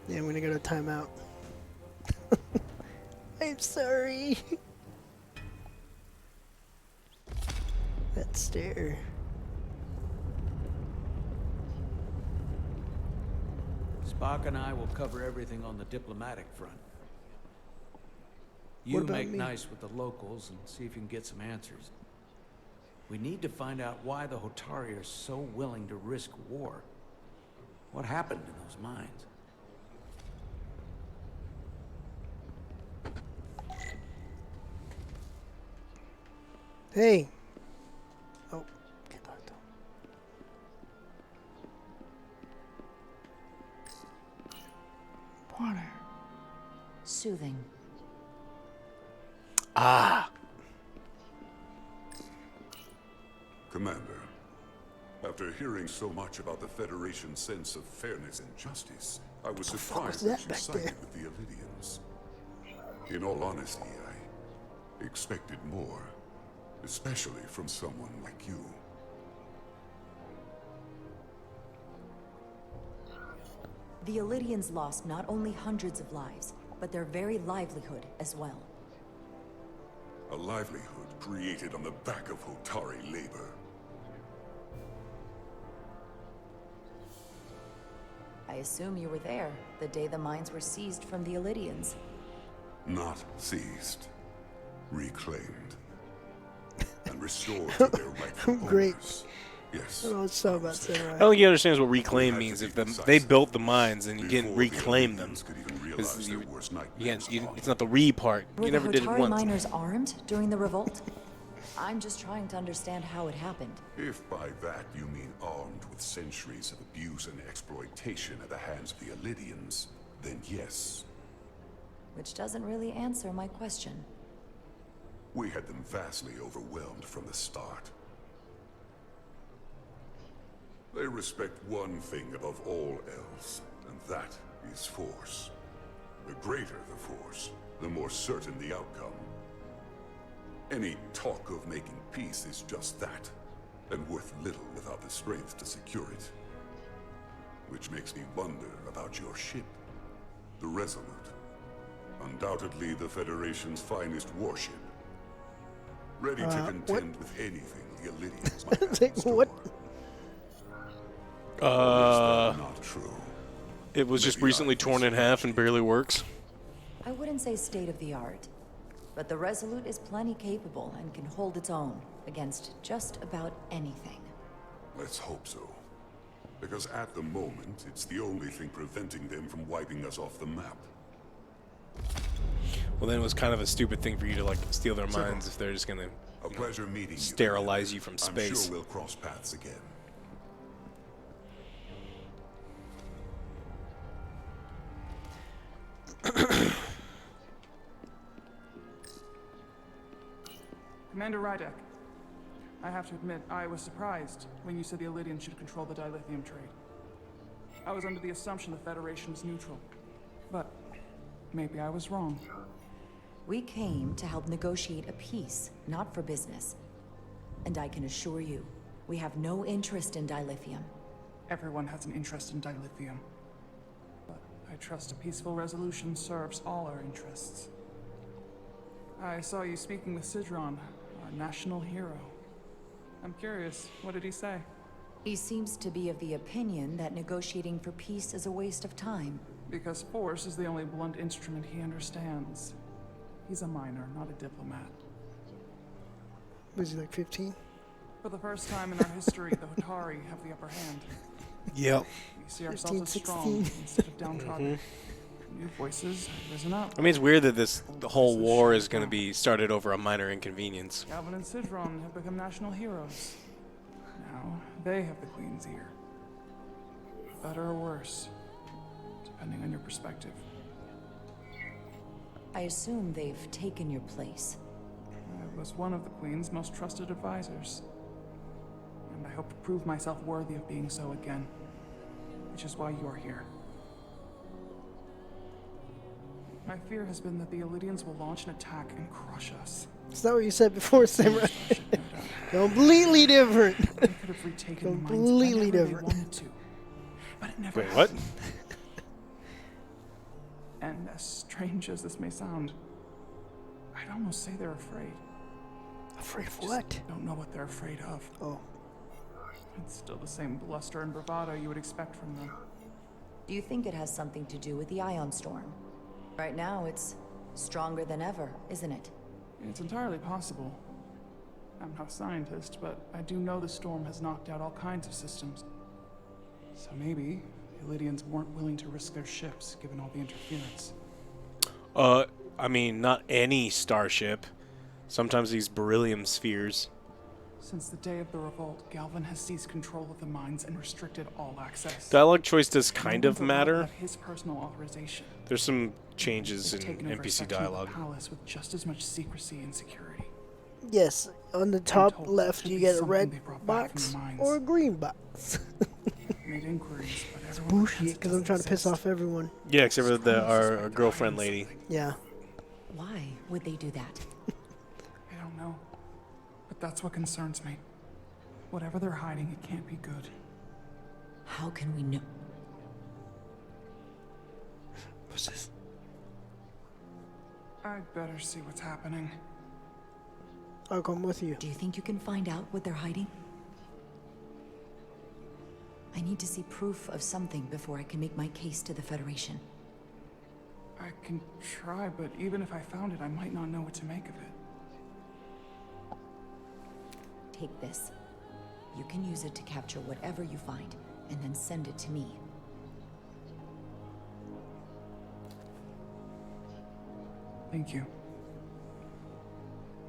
Yeah, I'm gonna go to timeout. I'm sorry. That stare. Spock and I will cover everything on the diplomatic front. You What about make me? nice with the locals and see if you can get some answers. We need to find out why the Hotari are so willing to risk war. What happened in those mines? Hey. Oh, can't talk to him. Water. Soothing. Ah. Commander, after hearing so much about the Federation's sense of fairness and justice, I was surprised that you sided with the Elydians. In all honesty, I expected more, especially from someone like you. The Elydians lost not only hundreds of lives, but their very livelihood as well. A livelihood created on the back of Hotari labor. I assume you were there the day the mines were seized from the Elydians. Not seized. Reclaimed. restored to their rightful Great. owners. Yes. I don't know what's so about I samurai. don't think he understands what reclaim means. If they built the mines and you didn't reclaim them, because it's not the re part. Were You the never did it Hotari once. miners armed during the revolt? I'm just trying to understand how it happened. If by that you mean armed with centuries of abuse and exploitation at the hands of the Illidians, then yes. Which doesn't really answer my question. We had them vastly overwhelmed from the start. They respect one thing above all else, and that is force. The greater the force, the more certain the outcome. Any talk of making peace is just that, and worth little without the strength to secure it. Which makes me wonder about your ship, the Resolute. Undoubtedly the Federation's finest warship. Ready to contend with anything the Illidians might have in store. What? Not true. It was just recently torn in half and barely works. I wouldn't say state of the art, but the Resolute is plenty capable and can hold its own against just about anything. Let's hope so. Because at the moment, it's the only thing preventing them from wiping us off the map. Well, then it was kind of a stupid thing for you to like steal their minds if they're just gonna pleasure meeting sterilize you from I'm space. sure we'll cross paths again. Commander Rydek, I have to admit, I was surprised when you said the Illidians should control the dilithium trade. I was under the assumption the Federation was neutral, but maybe I was wrong. We came to help negotiate a peace, not for business. And I can assure you, we have no interest in dilithium. Everyone has an interest in dilithium. But I trust a peaceful resolution serves all our interests. I saw you speaking with Sidron, our national hero. I'm curious, what did he say? He seems to be of the opinion that negotiating for peace is a waste of time. Because force is the only blunt instrument he understands. He's a miner, not a diplomat. Was he like 15? For the first time in our history, the Hotari have the upper hand. Yep. We see ourselves as strong instead of downtrodden. New voices have risen up. I mean, it's weird that the whole war is going to be started over a minor inconvenience. Galvin and Sidron have become national heroes. Now, they have the Queen's ear. Better or worse, depending on your perspective. I assume they've taken your place. I was one of the Queen's most trusted advisors. And I hope to prove myself worthy of being so again. Which is why you're here. My fear has been that the Illidians will launch an attack and crush us. Is that what you said before, Samurai? Completely different. They could have retaken the mines Completely whenever different. they wanted to. But it never Wait, what? happened. And as strange as this may sound, I'd almost say they're afraid. Afraid of what? Don't know what they're afraid of. Oh. It's still the same bluster and bravado you would expect from them. Do you think it has something to do with the ion storm? Right now, it's stronger than ever, isn't it? It's entirely possible. I'm not a scientist, but I do know the storm has knocked out all kinds of systems. So maybe the Illidians weren't willing to risk their ships, given all the interference. I mean, not any starship. Sometimes these beryllium spheres. Since the day of the revolt, Galvin has seized control of the mines and restricted all access. Dialogue choice does kind of No one matter. without his personal authorization. There's some changes in They've taken over a NPC section of the dialogue. palace with just as much secrecy and security. Yes, on the top left you get a red box or a green box. Made inquiries, but everyone Bullshit, because I'm trying to piss off everyone. Yeah, except for our girlfriend lady. Yeah. Why would they do that? I don't know. But that's what concerns me. Whatever they're hiding, it can't be good. How can we know? What's this? I'd better see what's happening. I'll come with you. Do you think you can find out what they're hiding? I need to see proof of something before I can make my case to the Federation. I can try, but even if I found it, I might not know what to make of it. take this. You can use it to capture whatever you find, and then send it to me. Thank you.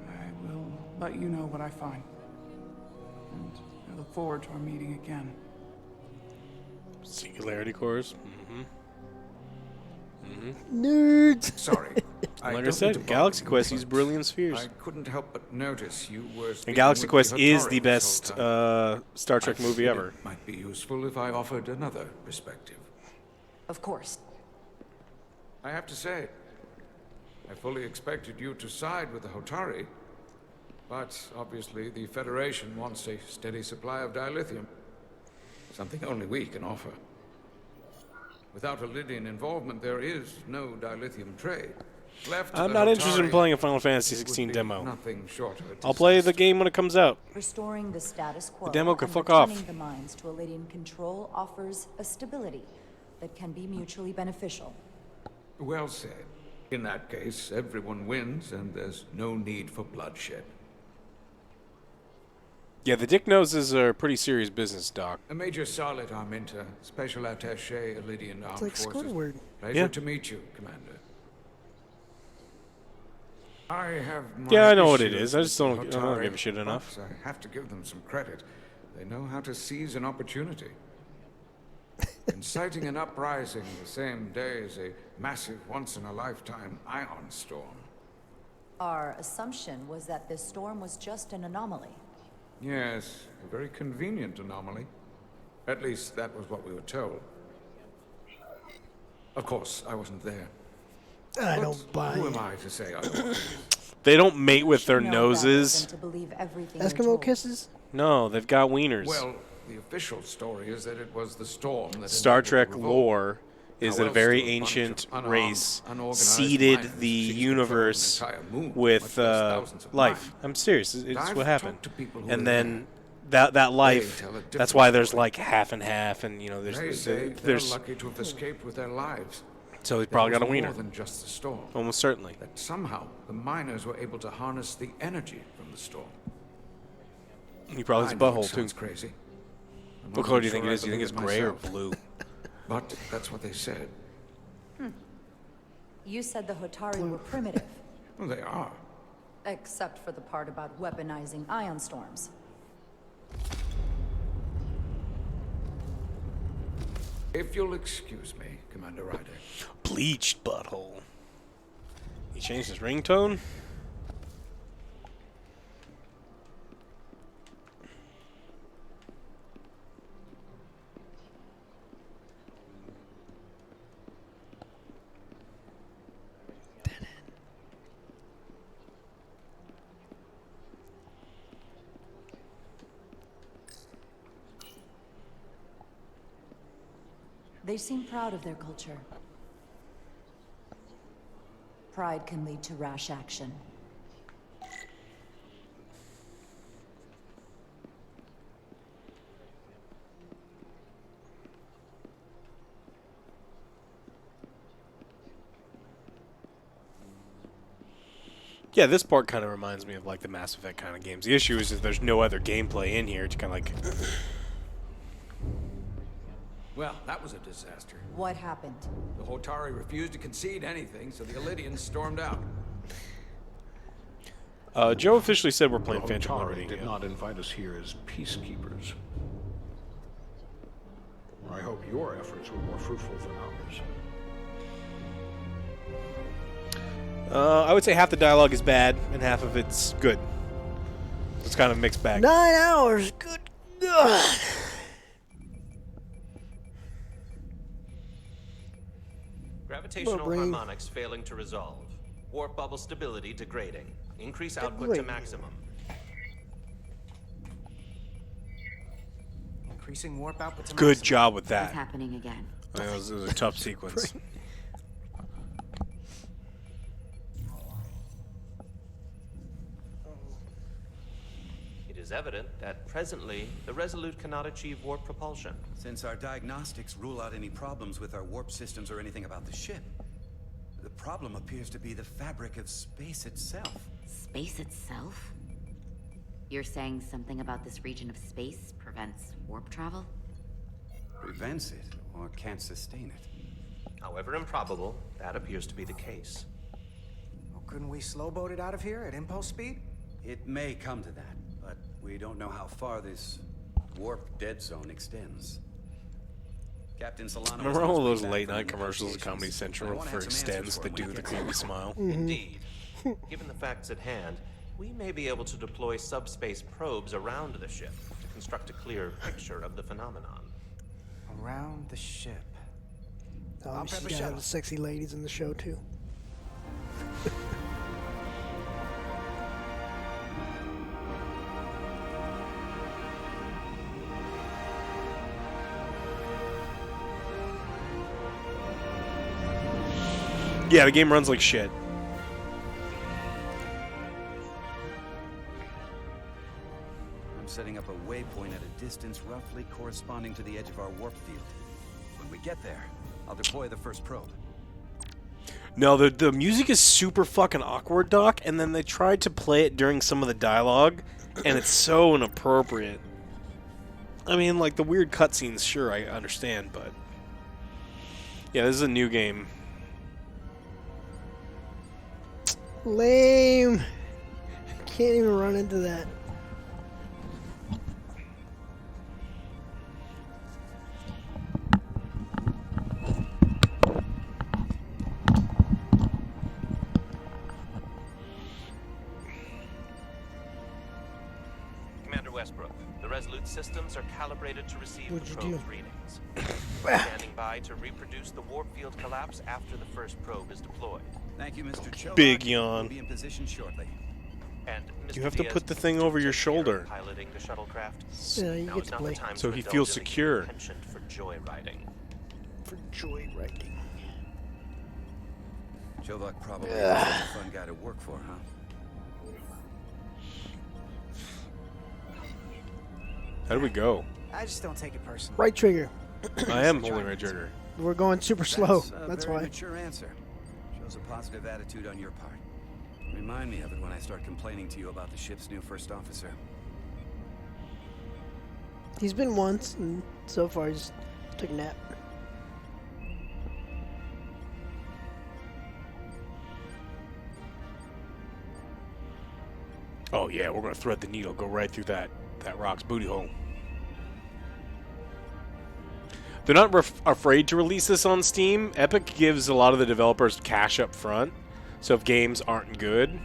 I will let you know what I find. And I look forward to our meeting again. Singularity cores. Nerds. Sorry. Like I said, Galaxy Quest uses brilliant spheres. I couldn't help but notice you were. And Galaxy Quest is the Hotari best this whole time. Star Trek movie ever. It might be useful if I offered another perspective. Of course. I have to say, I fully expected you to side with the Hotari, but obviously the Federation wants a steady supply of dilithium. Something only we can offer. Without Lydian involvement, there is no dilithium trade. Left to I'm the not interested in Hotari, playing a Final Fantasy it would 16 be demo. nothing short of a I'll play the game when it comes out. Restoring the status quo The demo can and fuck returning off. the mines to Lydian control offers a stability that can be mutually beneficial. Well said. In that case, everyone wins, and there's no need for bloodshed. Yeah, the Dick Noses are pretty serious business, Doc. Major Sarlet Arminta, Special Attaché, Lydian Armed like Forces. Squidward. Pleasure Yeah. to meet you, Commander. I have my Yeah, I know what it issues is. I just with don't the Hotari, give a shit enough. but I have to give them some credit. They know how to seize an opportunity. Inciting an uprising the same day as a massive, once-in-a-lifetime ion storm. Our assumption was that this storm was just an anomaly. Yes, a very convenient anomaly. At least that was what we were told. Of course, I wasn't there. I But don't buy who it. am I to say otherwise? They don't mate with their You know better noses. than to believe everything you're Eskimo told. kisses? No, they've got wieners. Well, the official story is that it was the storm that Star enabled the Trek revolt. lore is How that a else very do a bunch of ancient unarmed, race unorganized seeded miners the seize universe control of an entire moon, with much less thousands of life. mines? I'm serious. It's I've what happened. talked to people who And were then that life, tell a that's different why there's story. like half and half, and you know, They there's say they're there's lucky to have escaped with their lives. so he There probably was got a wiener. more than just the storm. Almost certainly. That somehow the miners were able to harness the energy from the storm. He probably has a I know it butthole too. sounds crazy. I'm What not color do you even think sure it I is? Do you think it's believe gray or myself. blue? But that's what they said. You said the Hotari were primitive, Well, they are. except for the part about weaponizing ion storms. If you'll excuse me, Commander Ryder. Bleached butthole. He changed his ringtone? They seem proud of their culture. Pride can lead to rash action. Yeah, this part kind of reminds me of like the Mass Effect kind of games. The issue is that there's no other gameplay in here to kind of like... Well, that was a disaster. What happened? The Hotari refused to concede anything, so the Elydians stormed out. Joe officially said we're playing The Phantom Hotari Liberty. did not invite us here as peacekeepers. I hope your efforts were more fruitful than ours. I would say half the dialogue is bad and half of it's good. It's kind of a mixed bag. 9 hours. Good God. Gravitational brain. harmonics failing to resolve. Warp bubble stability degrading. Increase output to Degrading. maximum. Increasing warp output to Good maximum. job with It's that. happening again. It was a tough sequence. It is evident that presently the Resolute cannot achieve warp propulsion. Since our diagnostics rule out any problems with our warp systems or anything about the ship, the problem appears to be the fabric of space itself. Space itself? You're saying something about this region of space prevents warp travel? Prevents it, or can't sustain it. However improbable, that appears to be the case. Well, couldn't we slowboat it out of here at impulse speed? It may come to that, but we don't know how far this warp dead zone extends. Captain Solano. Remember all those late night commercials at Comedy Central for Extends that do the creepy smile? Indeed. Given the facts at hand, we may be able to deploy subspace probes around the ship to construct a clear picture of the phenomenon. Around the ship. Oh, she's gotta have the sexy ladies in the show too. Yeah, the game runs like shit. I'm setting up a waypoint at a distance roughly corresponding to the edge of our warp field. When we get there, I'll deploy the first probe. No, the music is super fucking awkward, Doc, and then they tried to play it during some of the dialogue, and it's so inappropriate. I mean, like, the weird cutscenes, sure, I understand, but... Yeah, this is a new game. Lame. Can't even run into that. Commander Westbrook, the Resolute systems are calibrated to receive What'd the you probe's do? readings. Standing by to reproduce the warp field collapse after the first probe is deployed. Thank you, Mr. Cho. Big yawn. We'll be in position shortly. And Mr. You have to Diaz put the thing over your shoulder. piloting the shuttlecraft. Yeah, you Now get is to not play. the time So to he indulge feels in the secure. human penchant for joyriding. For joyriding. Jovak probably is a fun guy to work for, huh? How do we go? I just don't take it personally. Right trigger. I am holding right trigger. We're going super slow. A That's very why. mature answer. Shows a positive attitude on your part. Remind me of it when I start complaining to you about the ship's new first officer. He's been once, and so far he's took a nap. Oh yeah, we're gonna thread the needle, go right through that rock's booty hole. They're not afraid to release this on Steam. Epic gives a lot of the developers cash up front, so if games aren't good,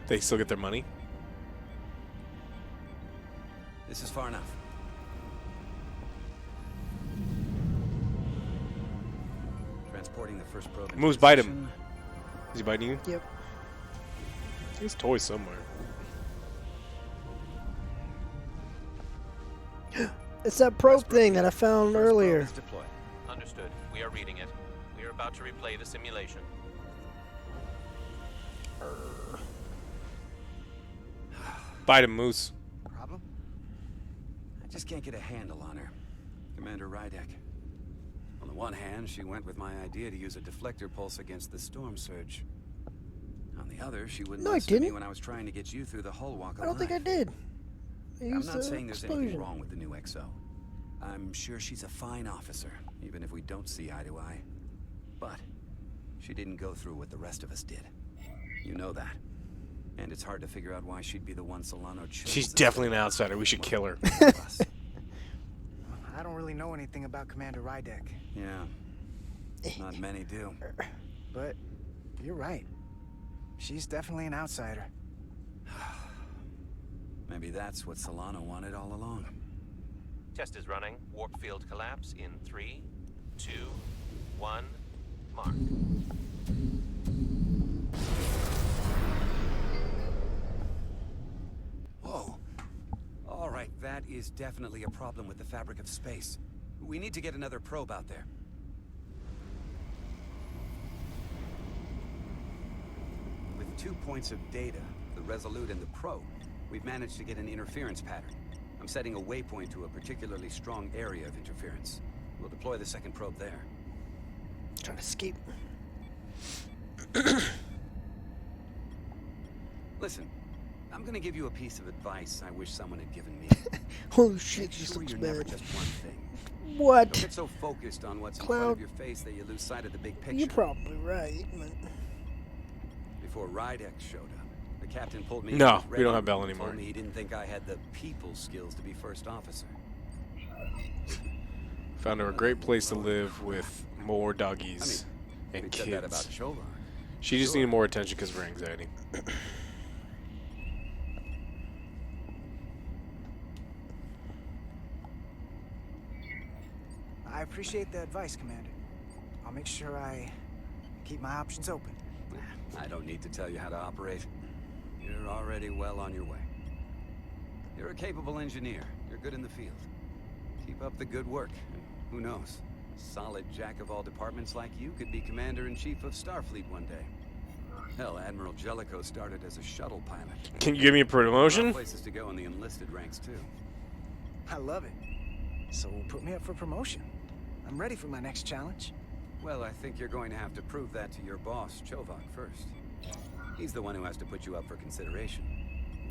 they still get their money. This is far enough. Transporting the first probe. Moose, bite him. Is he biting you? Yep. There's toys somewhere. It's that probe thing that I found earlier. Understood. We are reading it. We are about to replay the simulation. Bite him, Moose. Problem? I just can't get a handle on her. Commander Rydek. On the one hand, she went with my idea to use a deflector pulse against the storm surge. On the other, she wouldn't No, I listen to me didn't. when I was trying to get you through the hull walk I don't think I did. I I'm used not the saying there's explosion. anything wrong with the new XO. I'm sure she's a fine officer, even if we don't see eye to eye. But she didn't go through what the rest of us did. You know that. And it's hard to figure out why she'd be the one Solano chose. She's definitely an outsider. We should kill her. I don't really know anything about Commander Rydek. Yeah. Not many do. But you're right. She's definitely an outsider. Maybe that's what Solano wanted all along. Test is running. Warp field collapse in 3, 2, 1, mark. Whoa. All right, that is definitely a problem with the fabric of space. We need to get another probe out there. With 2 points of data, the Resolute and the probe, we've managed to get an interference pattern. I'm setting a waypoint to a particularly strong area of interference. We'll deploy the second probe there. Trying to escape. Listen, I'm gonna give you a piece of advice I wish someone had given me. Holy shit, Make this sure looks you're never bad. just one thing. What? Don't get so focused on what's in Cloud. front of your face that you lose sight of the big picture. You're probably right, but... Before Rydeck showed up, the captain pulled me. No, into his we don't red have Bell room and anymore. Told me he didn't think I had the people skills to be first officer. Found her a great place to live with more doggies and we said that about kids. Chovak. She just needed more attention because of her anxiety. I appreciate the advice, Commander. I'll make sure I keep my options open. I don't need to tell you how to operate. You're already well on your way. You're a capable engineer. You're good in the field. Keep up the good work. And who knows? A solid jack of all departments like you could be Commander-in-Chief of Starfleet one day. Hell, Admiral Jellicoe started as a shuttle pilot. Can you give me a promotion? There are places to go in the enlisted ranks too. I love it. So put me up for promotion. I'm ready for my next challenge. Well, I think you're going to have to prove that to your boss, Chovak, first. He's the one who has to put you up for consideration.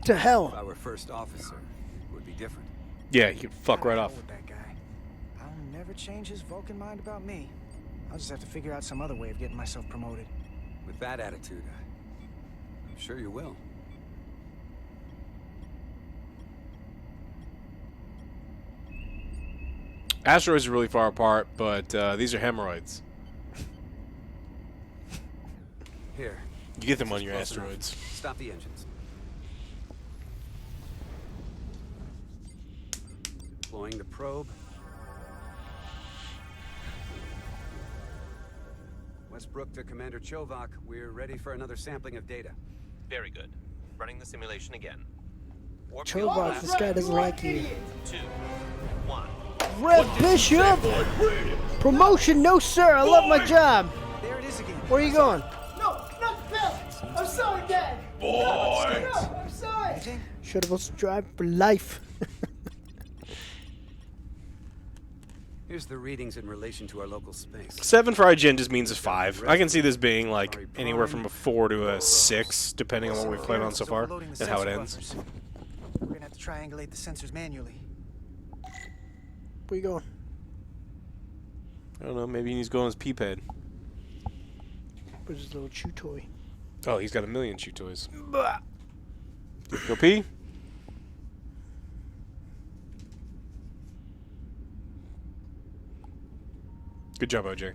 To hell. If I were first officer, it would be different. Yeah, you can fuck right off. With that guy. I'll never change his Vulcan mind about me. I'll just have to figure out some other way of getting myself promoted. With that attitude, I'm sure you will. Asteroids are really far apart, but these are hemorrhoids. Here. You get them on This is your close enough. asteroids. Stop the engines. Deploying the probe. Westbrook to Commander Chovak. We're ready for another sampling of data. Very good. Running the simulation again. Warp Chovak, this guy doesn't like you. 2, 1. Red Bishop! Promotion, no sir, I love my job. There it is again. Where are you going? No, not Bill! I'm sorry, Dad! Boy! No, I'm sorry! Should have us drive for life. Here's the readings in relation to our local space. 7 for IGN just means a 5. I can see this being like anywhere from a 4 to a 6, depending on what we've played on so far and how it ends. We're gonna have to triangulate the sensors manually. Where you going? I don't know, maybe he's going his peep head. Where's his little chew toy? Oh, he's got a million chew toys. Go pee? Good job, OJ.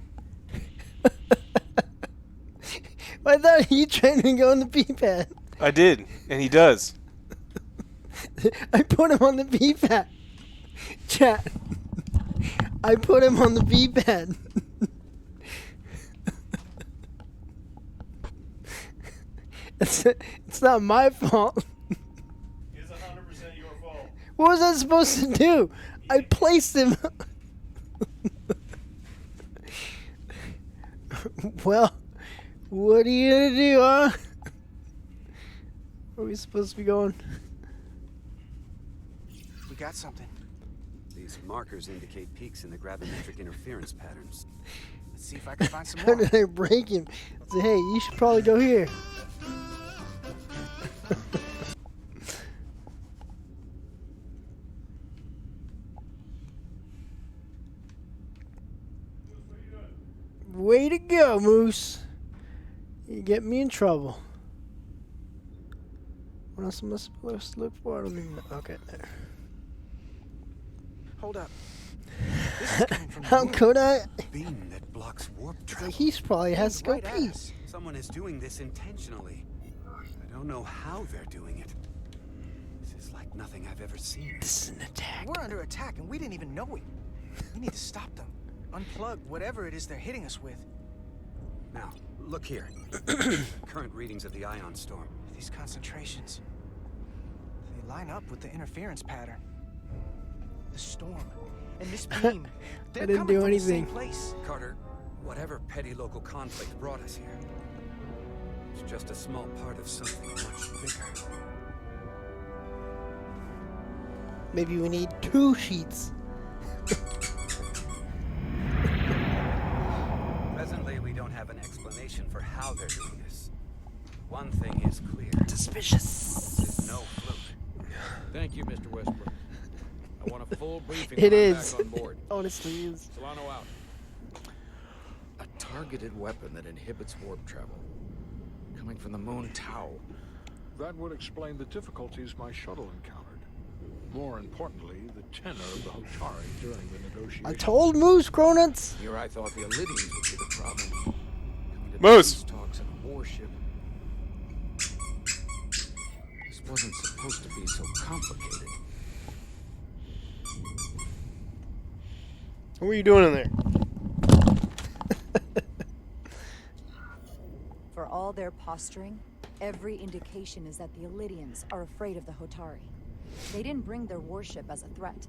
I thought you trying to go on the pee pad. I did, and he does. I put him on the pee pad. Chat. I put him on the pee pad. It's not my fault. It's 100% your fault. What was I supposed to do? I placed him. Well, what are you gonna do, huh? Where are we supposed to be going? We got something. These markers indicate peaks in the gravimetric interference patterns. Let's see if I can find some How more. did I break him? Say, hey, you should probably go here. Way to go, Moose. You get me in trouble. What else am I supposed to look for? I don't even know. Okay, there. Hold up. This is coming from How could I? Beam that blocks warp travel. Like he's probably has to go Right at pee. us. Someone is doing this intentionally. I don't know how they're doing it. This is like nothing I've ever seen. This is an attack. We're under attack and we didn't even know it. We need to stop them. Unplug whatever it is they're hitting us with. Now, look here. Current readings of the ion storm. These concentrations. They line up with the interference pattern. The storm. And this beam. They're I didn't coming do from the same anything. place. Carter, whatever petty local conflict brought us here, it's just a small part of something much bigger. Maybe we need 2 sheets. Presently, we don't have an explanation for how they're doing this. One thing is clear. Suspicious. This is no you, Mr. Westbrook. I want a full briefing It when I'm is. back on board. Honestly, is. Solano out. A targeted weapon that inhibits warp travel. Coming from the moon Tau. That would explain the difficulties my shuttle encountered. More importantly, the tenor of the Hotari during the negotiations. I told Moose, Cronuts. Here I thought the Illydians would be the problem. Coming to Moose. peace talks in a warship. This wasn't supposed to be so complicated. What were you doing in there? For all their posturing, every indication is that the Illydians are afraid of the Hotari. They didn't bring their warship as a threat.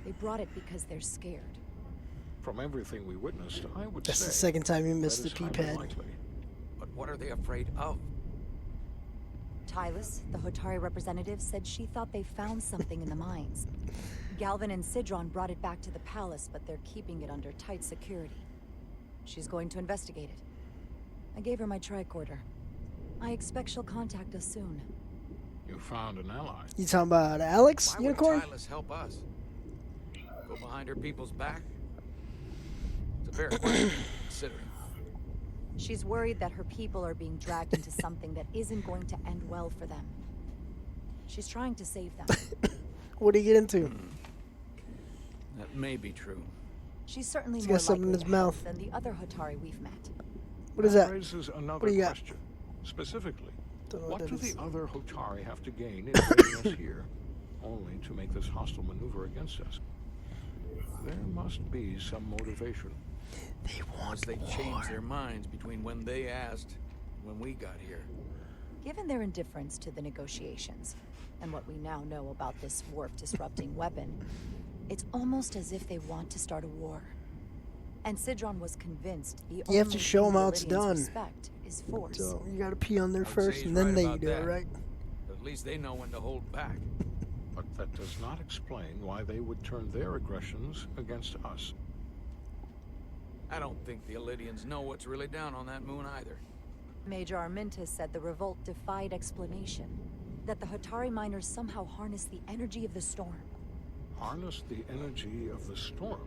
They brought it because they're scared. From everything we witnessed, I would That's say the second time you missed the that is highly P-pad. likely. But what are they afraid of? Tylus, the Hotari representative, said she thought they found something in the mines. Galvin and Sidron brought it back to the palace, but they're keeping it under tight security. She's going to investigate it. I gave her my tricorder. I expect she'll contact us soon. You found an ally. You talking about Alex Why Unicorn? would Tylus help us? Go behind her people's back? It's a fair question, considering. She's worried that her people are being dragged into something that isn't going to end well for them. She's trying to save them. What do you get into? That may be true. She's certainly He's more got something in likely his to help mouth. than the other Hotari we've met. What is that? Raises another What do you got? question. Specifically, Don't know what what do that is. the other Hotari have to gain in invading us here, only to make this hostile maneuver against us? There must be some motivation. They Unless they changed their minds between when they asked and when we got here. Given their indifference to the negotiations, and what we now know about this warp-disrupting weapon, it's almost as if they want to start a war. And Sidron was convinced the You have only to show thing them the how it's Illydians done. respect is force. So you gotta pee on there I would first, say and he's then right they about do it, that. right? But at least they know when to hold back. But that does not explain why they would turn their aggressions against us. I don't think the Illydians know what's really down on that moon either. Major Arminta said the revolt defied explanation. That the Hotari miners somehow harnessed the energy of the storm. Harness the energy of the storm.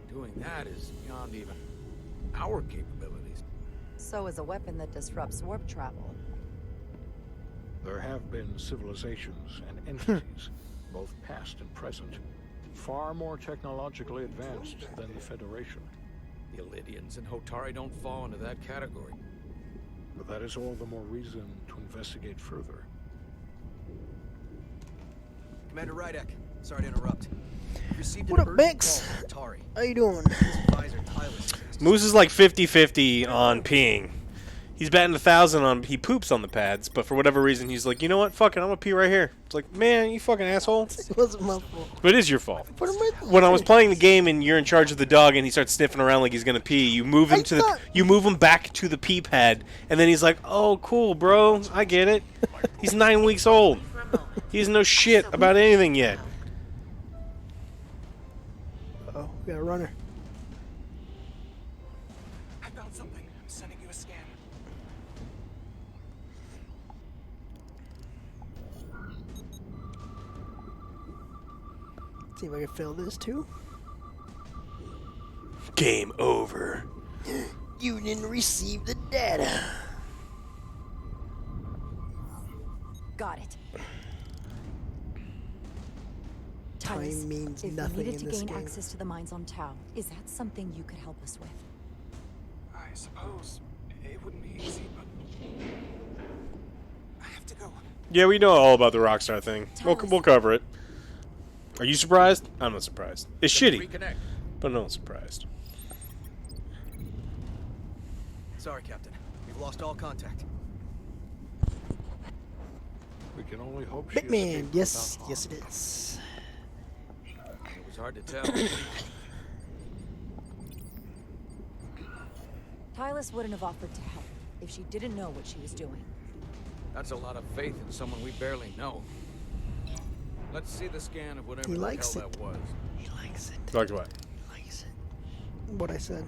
Doing that is beyond even our capabilities. So is a weapon that disrupts warp travel. There have been civilizations and entities, both past and present, far more technologically advanced than the Federation. The Illydians and Hotari don't fall into that category. But that is all the more reason to investigate further. Commander Rydek, sorry to interrupt. Received an What up, urgent Bix? call from Atari. How you doing? His advisor, Tylus, Moose is like 50-50 on peeing. He's batting 1,000 on he poops on the pads, but for whatever reason he's like, you know what? Fuck it, I'm gonna pee right here. It's like, man, you fucking asshole. It wasn't my fault. But it is your fault. What am I When I was playing the game and you're in charge of the dog and he starts sniffing around like he's gonna pee, you move him you move him back to the pee pad, and then he's like, oh, cool, bro, I get it. He's 9 weeks old. He doesn't know shit about anything yet. Oh, we got a runner. I found something. I'm sending you a scan. See if I can fill this too. Game over. You didn't receive the data. Got it. Time Tylus, means if nothing we needed in to this gain game. access to the mines on Tau, is that something you could help us with? I suppose it wouldn't be easy, but I have to go. Yeah, we know all about the Rockstar thing. We'll cover it. Are you surprised? I'm not surprised. It's shitty, Reconnect. but no one's surprised. Sorry, Captain. We've lost all contact. We can only hope she Bitman, escaped yes, without yes harm. it is. It was hard to tell. Tylus wouldn't have offered to help if she didn't know what she was doing. That's a lot of faith in someone we barely know. Let's see the scan of whatever He the likes hell it. that was. He likes it. Like what? He likes it. What I said.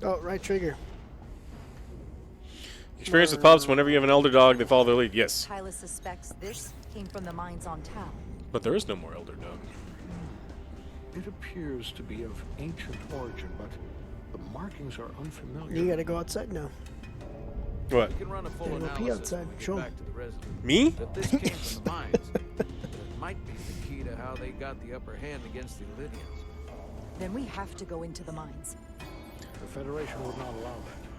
Oh, right trigger. Experience with pups. Whenever you have an elder dog, they follow their lead. Yes. Tylus suspects this came from the mines on Tau. But there is no more Elder Dog. It appears to be of ancient origin, but the markings are unfamiliar. You gotta go outside now. What? We can run a full Gotta go pee analysis outside. when we get Show 'em. back to the resident. Me? That this came from the mines. But it might be the key to how they got the upper hand against the Lydians. Then we have to go into the mines. The Federation would not allow that.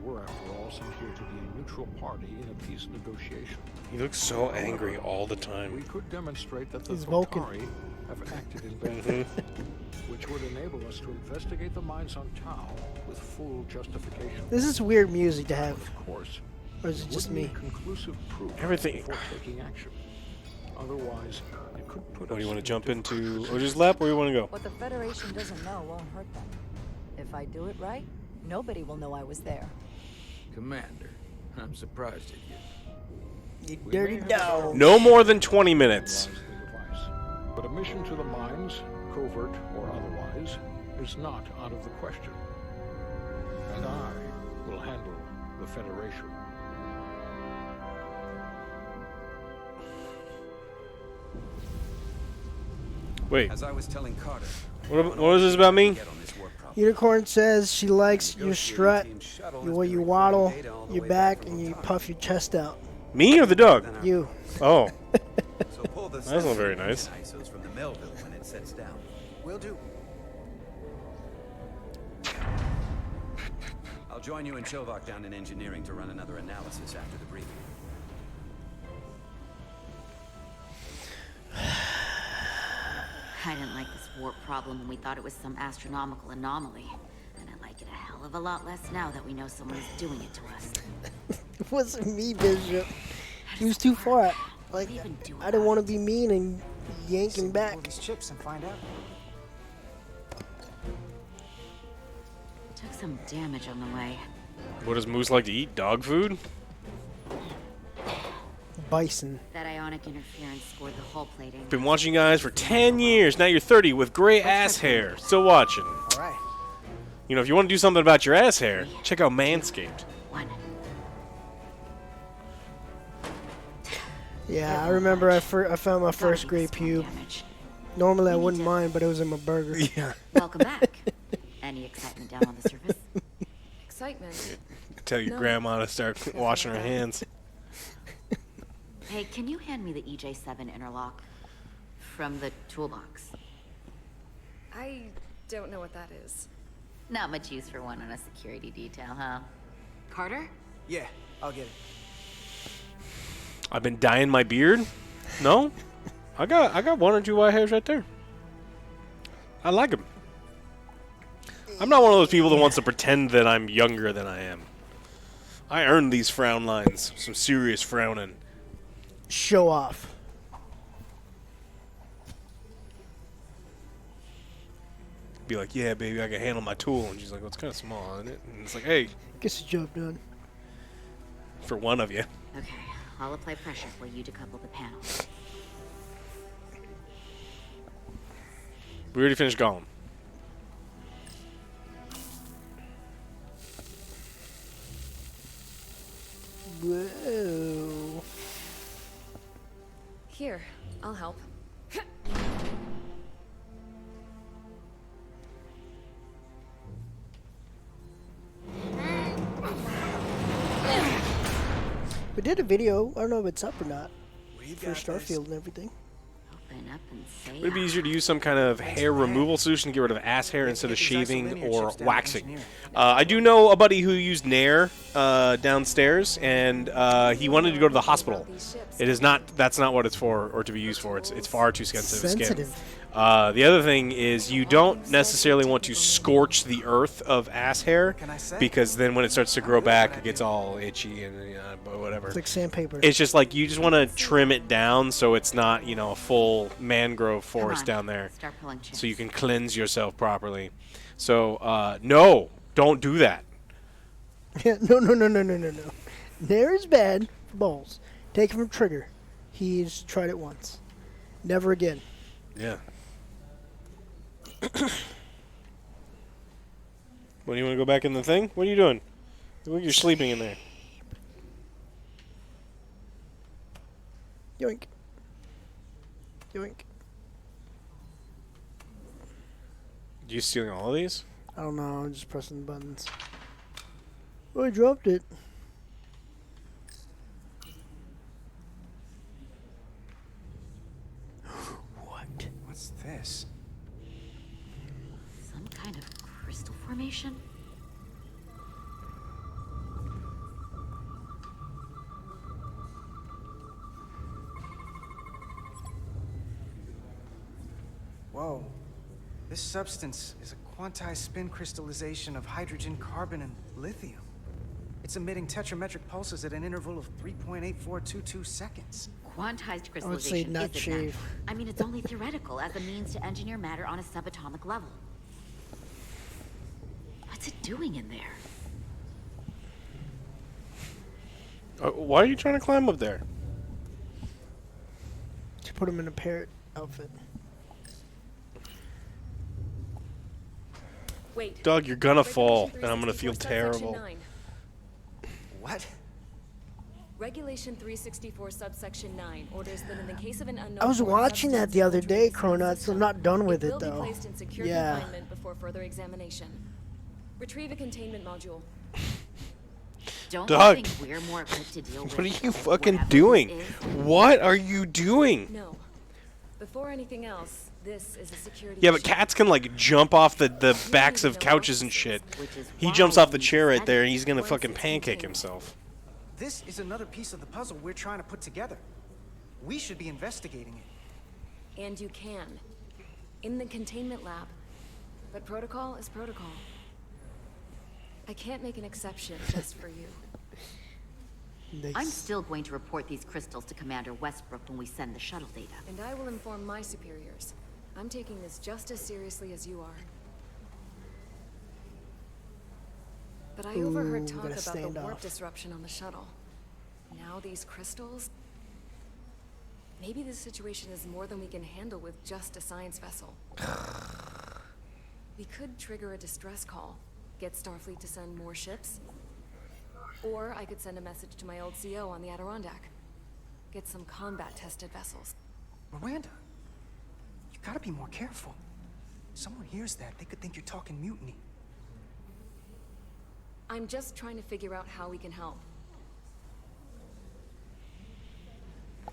We were, after all, sent here to be a neutral party in a peace negotiation. He looks so angry all the time. We could demonstrate that the He's Vulcan. Thotari have acted in bad faith, which would enable us to investigate the mines on Tau with full justification. This is weird music to have. Of course. Or is it just would me? need conclusive proof Everything. before taking action. Otherwise, it could put What do you us want to in jump a difficult into? position. Or just lap? Where do you want to go? What the Federation doesn't know won't hurt them. If I do it right, nobody will know I was there. Commander, I'm surprised at you. You dirty dog. No more than 20 minutes. But a mission to the mines, covert or otherwise, is not out of the question. And I will handle the Federation. Wait. As I was telling Carter, What was this about me? Unicorn says she likes your strut, the way you waddle your back, and you puff your chest out. Me or the dog? You. Oh. So pull the That's not very nice. ISOs from the Melville when it sets down. Will do. I'll join you and Chovak down in engineering to run another analysis after the briefing. I didn't like this warp problem when we thought it was some astronomical anomaly. And I like it a hell of a lot less now that we know someone is doing it to us. It wasn't me, Bishop. He was too far. Like, I didn't want to be mean and yank him back. Pull these chips and find out. Took some damage on the way. What does Moose like to eat? Dog food? Bison. That ionic interference scored the hull plating. Been watching you guys for 10 years. Now you're 30 with gray ass hair. Still watching. All right. You know, if you want to do something about your ass hair, check out Manscaped. Yeah, I remember I found my first gray pube. Normally I wouldn't mind, but it was in my burger. Yeah. Welcome back. Any excitement down on the surface? Excitement. Tell your No. grandma to start washing her hands. Hey, can you hand me the EJ7 interlock from the toolbox? I don't know what that is. Not much use for one on a security detail, huh? Carter? Yeah, I'll get it. I've been dyeing my beard. No? I got one or two white hairs right there. I like them. I'm not one of those people that wants to pretend that I'm younger than I am. I earned these frown lines. Some serious frowning. Show off. Be like, yeah, baby, I can handle my tool. And she's like, well, it's kind of small, isn't it? And it's like, hey. Gets the job done. For one of you. Okay, I'll apply pressure while you decouple the panel. We already finished Gollum. Whoa. Here, I'll help. We did a video. I don't know if it's up or not. We For got Starfield and everything. Open up and say Would it be easier to use some kind of hair removal solution to get rid of ass hair instead of shaving or waxing? I do know a buddy who used Nair downstairs, and he wanted to go to the hospital. It is not. That's not what it's for, or to be used for. It's far too sensitive. Sensitive. The other thing is you don't necessarily want to scorch the earth of ass hair, because then when it starts to grow back, it gets all itchy and whatever. It's like sandpaper. It's just like you just want to trim it down so it's not, a full mangrove forest down there. Start pulling chips. So you can cleanse yourself properly. So, no, don't do that. Yeah, no. Nair is bad for balls. Take it from Trigger. He's tried it once. Never again. Yeah. What, do you want to go back in the thing? What are you doing? Look like you're sleeping in there. Yoink. Yoink. You stealing all of these? I don't know. I'm just pressing the buttons. Oh, I dropped it. What? What's this? Some kind of crystal formation? Whoa. This substance is a quantized spin crystallization of hydrogen, carbon, and lithium. It's emitting tetrametric pulses at an interval of 3.8422 seconds. Quantized crystallization I would say not isn't shave. natural. I mean, it's only theoretical as a means to engineer matter on a subatomic level. What's it doing in there? Why are you trying to climb up there? To put him in a parrot outfit. Wait. Doug, you're gonna fall, Regulation and I'm gonna feel 364, subsection terrible. 9. What? Regulation 364 subsection 9 orders that in the case of an unknown I was foreign watching that substance the other entering day, the Cronuts. system, I'm not done with it will be though. placed in secure Yeah. confinement before further examination. Retrieve a containment module. Don't Doug, you think we're more equipped to deal with what are you fucking whatever doing? this is? What are you doing? No. Before anything else, this is a security Yeah, but issue. cats can like jump off the backs of couches and shit. He jumps off the chair right there, and he's gonna fucking pancake himself. This is another piece of the puzzle we're trying to put together. We should be investigating it. And you can. In the containment lab. But protocol is protocol. I can't make an exception just for you. I'm still going to report these crystals to Commander Westbrook when we send the shuttle data. And I will inform my superiors. I'm taking this just as seriously as you are. But I overheard Ooh, talk gotta about the stand warp off. disruption on the shuttle. Now these crystals? Maybe this situation is more than we can handle with just a science vessel. We could trigger a distress call, get Starfleet to send more ships. Or I could send a message to my old CO on the Adirondack. Get some combat-tested vessels. Miranda, you gotta be more careful. Someone hears that, they could think you're talking mutiny. I'm just trying to figure out how we can help.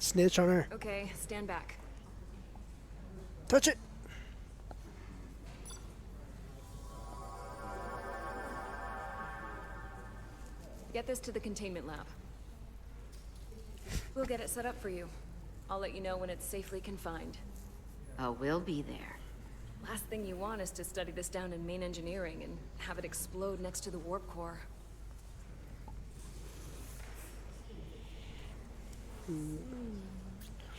Snitch on her. Okay, stand back. Touch it. Get this to the containment lab. We'll get it set up for you. I'll let you know when it's safely confined. Oh, we'll be there. Last thing you want is to study this down in main engineering and have it explode next to the warp core.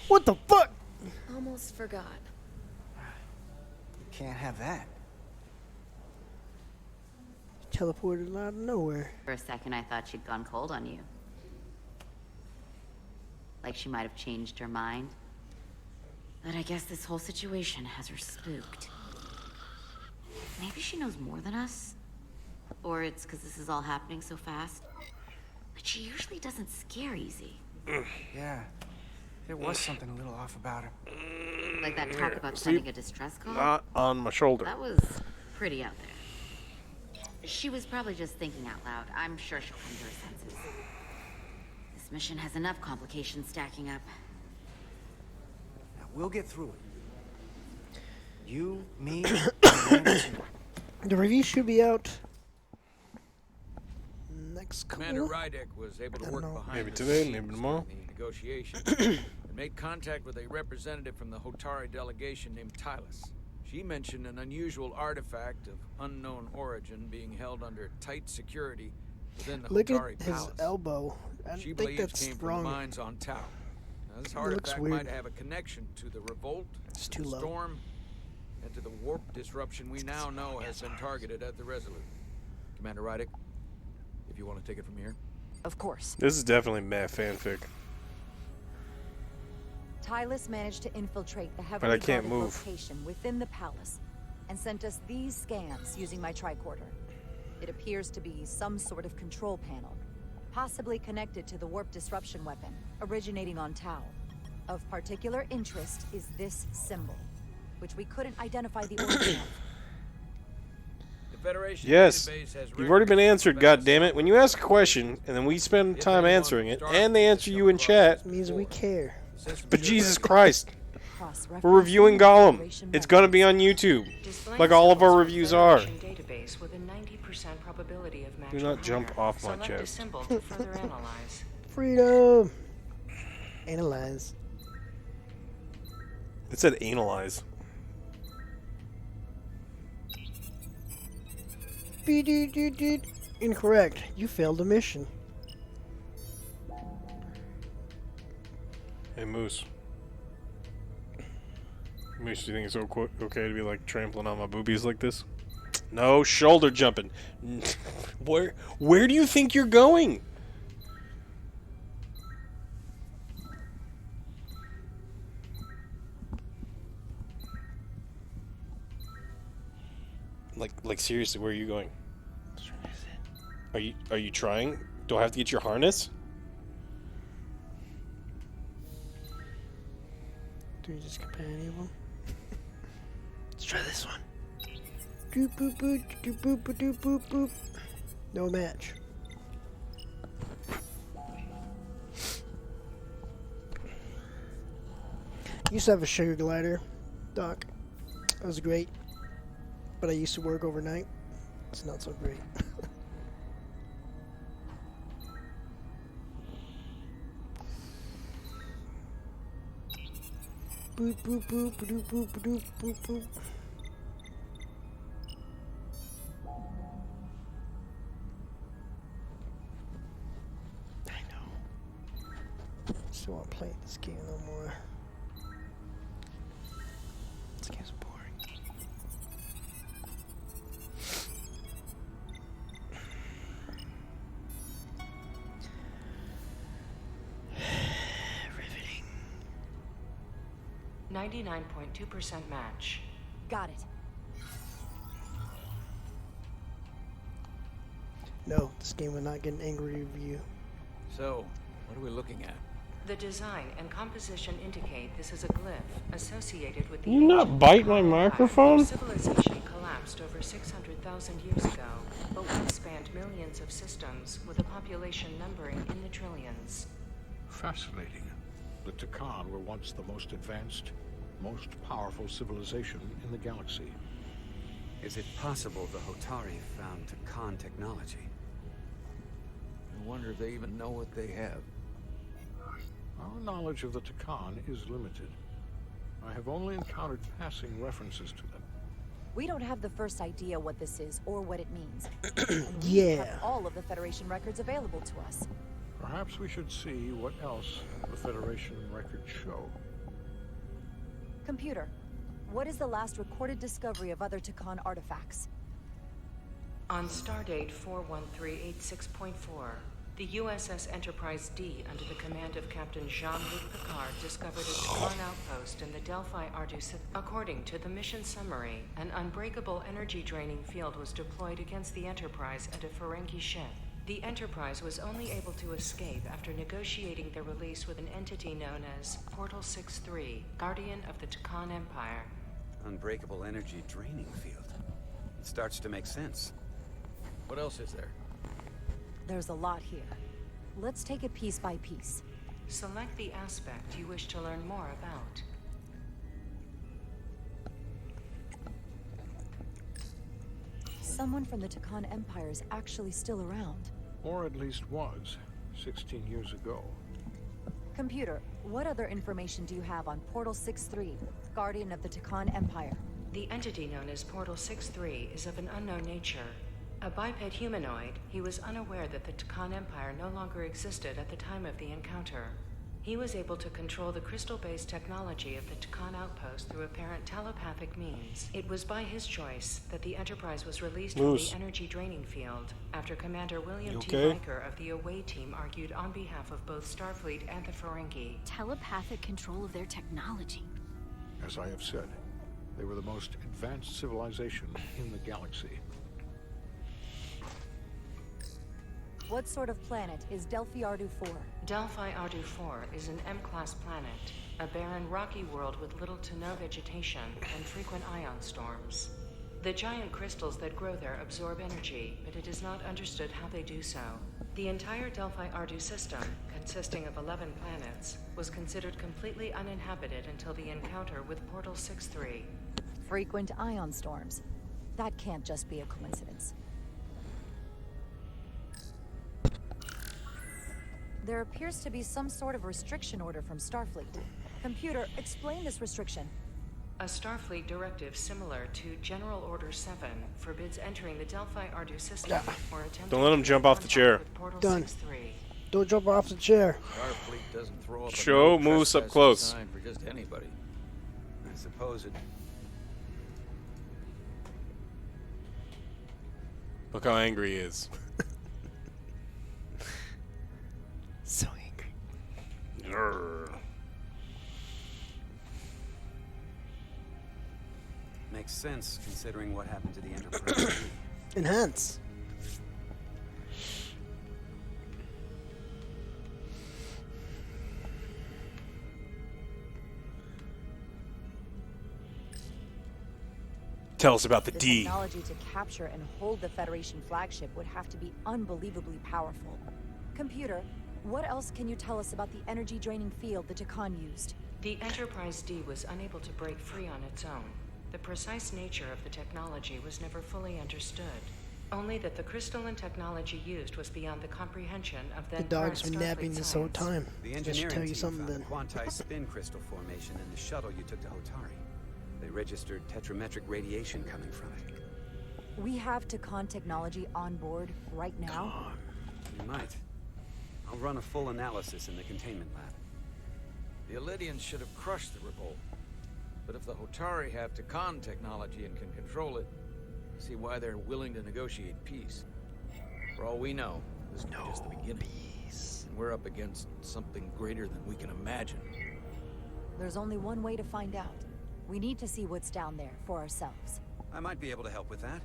What the fuck? Almost forgot. You can't have that. Teleported out of nowhere. For a second, I thought she'd gone cold on you. Like she might have changed her mind. But I guess this whole situation has her spooked. Maybe she knows more than us? Or it's because this is all happening so fast? But she usually doesn't scare easy. Yeah, there was something a little off about her. Like that talk about See? sending a distress call? Not on my shoulder. That was pretty out there. She was probably just thinking out loud. I'm sure she'll come to her senses. This mission has enough complications stacking up. Now, we'll get through it. You, me, and Miranda too. The review should be out next couple. Commander Rydek was able to work behind Maybe the today, scenes maybe tomorrow. in the negotiations and made contact with a representative from the Hotari delegation named Tylus. She mentioned an unusual artifact of unknown origin being held under tight security within the Look Hotari at his palace. elbow. I She think believes that's came from wrong. the mines on Tau. Now, this It looks artifact weird. might have a connection to the revolt, It's to too the low. storm, and to the warp disruption we now know has been targeted at the Resolute. Commander Rydek, if you want to take it from here. Of course. This is definitely meh fanfic. Tylus managed to infiltrate the But heavily I can't guarded move. location within the palace and sent us these scans using my tricorder. It appears to be some sort of control panel, possibly connected to the warp disruption weapon originating on Tau. Of particular interest is this symbol, which we couldn't identify the origin of. The Federation Yes, database has you've already been records answered, of events goddammit. When you ask a question, and then we spend If time anyone answering it, from and they Starfleet answer has you come in across chat, this Means we before, care. the system but should Jesus recognize Christ, we're reviewing Gollum. It's gonna be on YouTube, Displaying like all of our symbols reviews from are. Federation database with a 90% probability of match Do or not jump higher. off my Select a chest. symbol to further analyze. Freedom. Analyze. It said analyze. Incorrect. You failed the mission. Hey, Moose. Moose, do you think it's okay to be like trampling on my boobies like this? No, shoulder jumping. Where do you think you're going? Like seriously, where are you going? Are you trying? Do I have to get your harness? Do you just compare any of them? Let's try this one. Doop boop boop doop boop doop boop boop. No match. Used to have a sugar glider, Doc. That was great. But I used to work overnight. It's not so great. Boop boop boop boop boop boop boop boop. I know. Still want to play this game no more. This game's boring. Riveting. 99.2% match. Got it. No, this game will not get an angry review. So, what are we looking at? The design and composition indicate this is a glyph associated with the You not ancient bite my Empire. microphone? Civilization collapsed over 600,000 years ago, but once spanned millions of systems with a population numbering in the trillions. Fascinating. The Takan were once the most advanced, most powerful civilization in the galaxy. Is it possible the Hotari found Takan technology? I wonder if they even know what they have. Our knowledge of the Takan is limited. I have only encountered passing references to them. We don't have the first idea what this is or what it means. And we Yeah. have all of the Federation records available to us. Perhaps we should see what else the Federation records show. Computer, what is the last recorded discovery of other Takan artifacts? On stardate 41386.4, the USS Enterprise D, under the command of Captain Jean-Luc Picard, discovered a Takan outpost in the Delphi Ardu system. According to the mission summary, an unbreakable energy-draining field was deployed against the Enterprise and a Ferengi ship. The Enterprise was only able to escape after negotiating their release with an entity known as Portal 6-3, Guardian of the Takan Empire. Unbreakable energy draining field. It starts to make sense. What else is there? There's a lot here. Let's take it piece by piece. Select the aspect you wish to learn more about. Someone from the Takan Empire is actually still around. Or at least was, 16 years ago. Computer, what other information do you have on Portal 6-3, Guardian of the Takan Empire? The entity known as Portal 6-3 is of an unknown nature. A biped humanoid, he was unaware that the Takan Empire no longer existed at the time of the encounter. He was able to control the crystal-based technology of the Takan outpost through apparent telepathic means. It was by his choice that the Enterprise was released from the energy draining field after Commander William T. Riker of the Away team argued on behalf of both Starfleet and the Ferengi. Telepathic control of their technology. As I have said, they were the most advanced civilization in the galaxy. What sort of planet is Delphi Ardu 4? Delphi Ardu 4 is an M-class planet, a barren rocky world with little to no vegetation and frequent ion storms. The giant crystals that grow there absorb energy, but it is not understood how they do so. The entire Delphi Ardu system, consisting of 11 planets, was considered completely uninhabited until the encounter with Portal 6-3. Frequent ion storms. That can't just be a coincidence. There appears to be some sort of restriction order from Starfleet. Computer, explain this restriction. A Starfleet directive similar to General Order 7 forbids entering the Delphi Ardu system or attempting Don't let him jump off the chair. Done. Don't jump off the chair. Starfleet doesn't throw up Show a no Moose up trespassing close. sign for just anybody. I suppose it. Look how angry he is. So angry. Grr. Makes sense considering what happened to the Enterprise. Enhance. Tell us about the The D. technology to capture and hold the Federation flagship would have to be unbelievably powerful. Computer, what else can you tell us about the energy-draining field the Takan used? The Enterprise D was unable to break free on its own. The precise nature of the technology was never fully understood. Only that the crystalline technology used was beyond the comprehension of The then dog's current been napping Starfleet this whole science. time. The That should engineering tell you team something found then. quanti-spin crystal formation in the shuttle you took to Hotari. They registered tetrametric radiation coming from it. We have Takan technology on board right now? You might. I'll run a full analysis in the containment lab. The Elydians should have crushed the revolt. But if the Hotari have Takan technology and can control it, I see why they're willing to negotiate peace. For all we know, this is just the beginning. And we're up against something greater than we can imagine. There's only one way to find out. We need to see what's down there for ourselves. I might be able to help with that.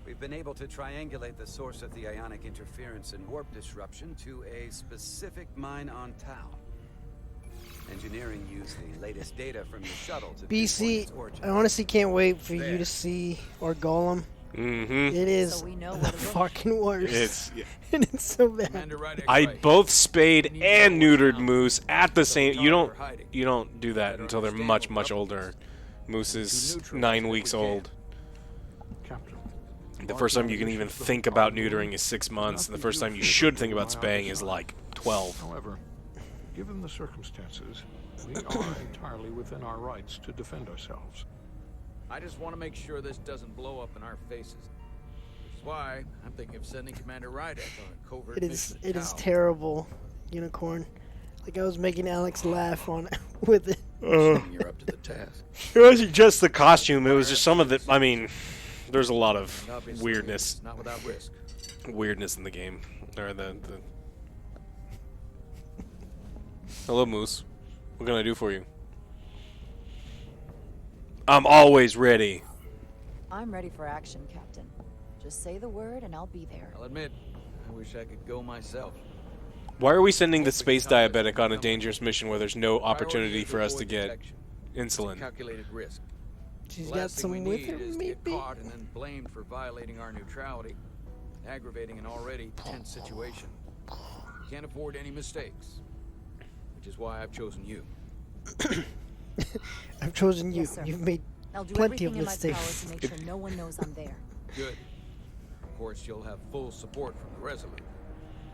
We've been able to triangulate the source of the ionic interference and warp disruption to a specific mine on Tau. Engineering used the latest data from the shuttle to pinpoint BC, its origin. I honestly can't wait for you to see our Golem. Mm-hmm. It is So we know the what it is. fucking worst. It's and it's so bad. I both spayed and neutered Moose at the same. You don't do that until they're much older. Moose is 9 weeks old. The first time you can even think about neutering is 6 months, and the first time you should think about spaying is like 12. However, given the circumstances, we are entirely within our rights to defend ourselves. I just want to make sure this doesn't blow up in our faces. Which is why I'm thinking of sending Commander Rydek on a covert It is mission to Tau. terrible, Unicorn. Like I was making Alex laugh on with it. You're up to the task. It wasn't just the costume, it was just some of the. I mean, there's a lot of And obviously, weirdness. Not without risk. Weirdness in the game. Or the. Hello, Moose. What can I do for you? I'm always ready. I'm ready for action, Captain. Just say the word and I'll be there. I'll admit, I wish I could go myself. Why are we sending the space diabetic on a dangerous mission where there's no opportunity for us to get insulin? Calculated risk. She's The got last thing some we with need her, is to maybe? get caught and then blamed for violating our neutrality, aggravating an already tense situation. Can't afford any mistakes, which is why I've chosen you. I've chosen you. Yes, sir. You've made I'll do plenty everything of in my power mistakes. to make sure no one knows I'm there. Good. Of course, you'll have full support from the Resolute.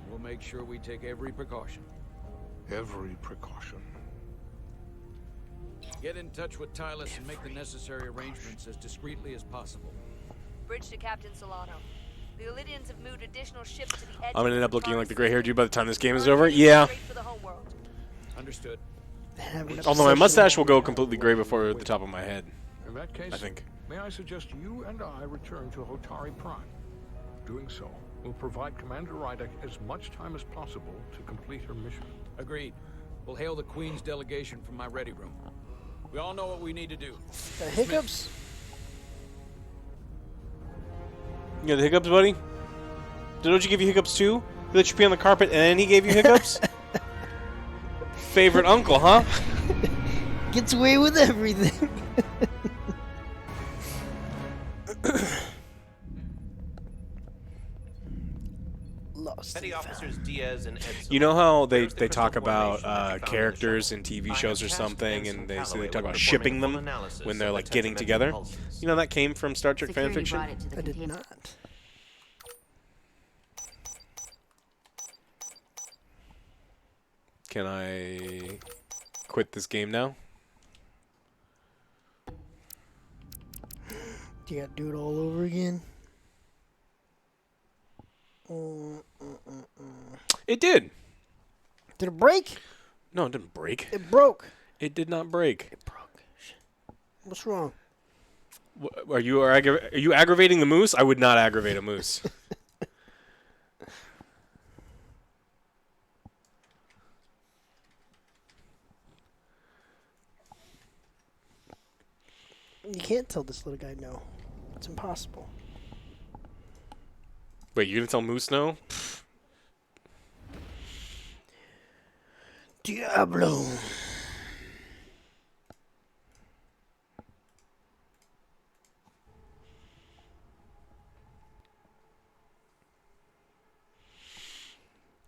We'll make sure we take every precaution. Every precaution. Get in touch with Tylus and make the necessary arrangements as discreetly as possible. Bridge to Captain Solano. The Elydians have moved additional ships to the edge. I'm gonna end up looking like the gray-haired dude by the time this game is over. Yeah. Understood. Although my mustache will go completely gray before the top of my head. In that case, I think. may I suggest you and I return to Hotari Prime. Doing so will provide Commander Rydek as much time as possible to complete her mission. Agreed. We'll hail the Queen's delegation from my ready room. We all know what we need to do. The hiccups? You got the hiccups, buddy? Don't you give you hiccups too? He let you pee on the carpet and he gave you hiccups? Favorite uncle, huh? Gets away with everything. Lost Petty officers Diaz and Edson. You know how they talk about characters in TV shows or something, and they talk about shipping them when they're like getting together? You know that came from Star Trek fanfiction? I did not. Can I quit this game now? You gotta do it all over again? It did. Did it break? No, it didn't break. It broke. It did not break. It broke. What's wrong? Are you aggravating the moose? I would not aggravate a moose. You can't tell this little guy no. It's impossible. Wait, you gonna tell Moose no? Diablo.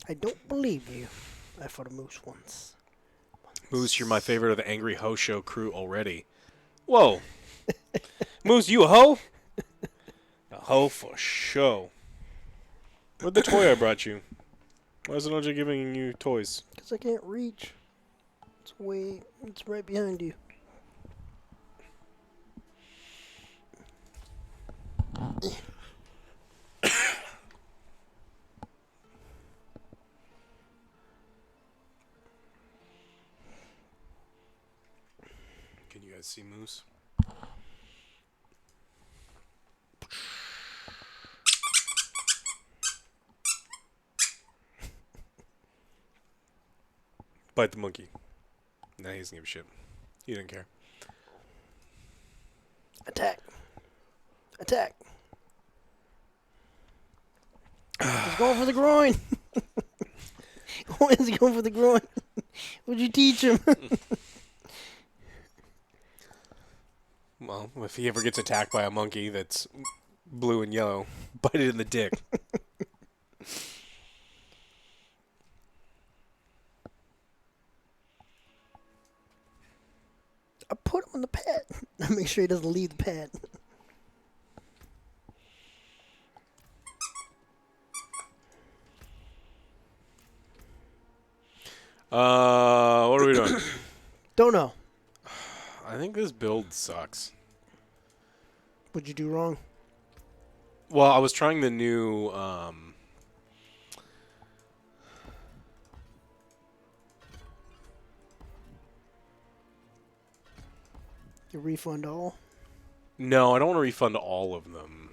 I don't believe you. I fought a moose once. Moose, you're my favorite of the Angry Ho Show crew already. Whoa. Moose, you a hoe? A hoe for show. Where'd the toy I brought you? Why isn't OJ giving you toys? Because I can't reach. It's right behind you. Can you guys see Moose? Bite the monkey. Nah, he doesn't give a shit. He didn't care. Attack. Attack. He's going for the groin. Why is he going for the groin? What'd you teach him? Well, if he ever gets attacked by a monkey that's blue and yellow, bite it in the dick. I put him on the pad. I make sure he doesn't leave the pad. What are we doing? Don't know. I think this build sucks. What'd you do wrong? Well, I was trying the new, You refund all? No, I don't want to refund all of them.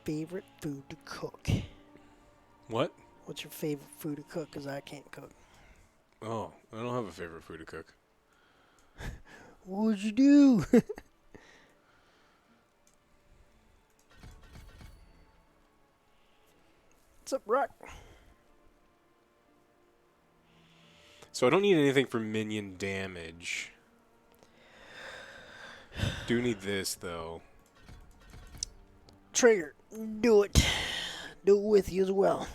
Favorite food to cook? What? What's your favorite food to cook? Because I can't cook. Oh, I don't have a favorite food to cook. What would you do? What's up, Rock? So I don't need anything for minion damage. Do need this, though. Trigger, do it. Do it with you as well.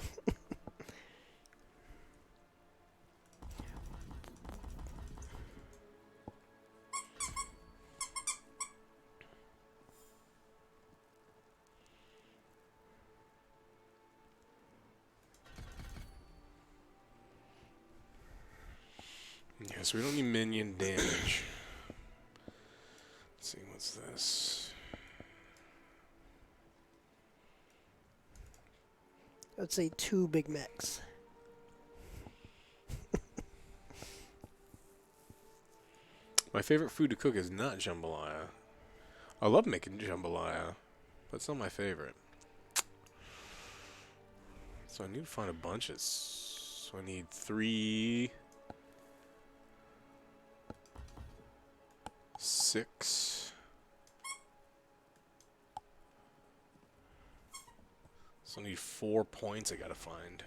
Yeah, so we don't need minion damage. Let's see, what's this? I'd say 2 Big Macs. My favorite food to cook is not jambalaya. I love making jambalaya, but it's not my favorite. So I need to find a bunch of... So I need 3... 6... So I need 4 points I gotta find.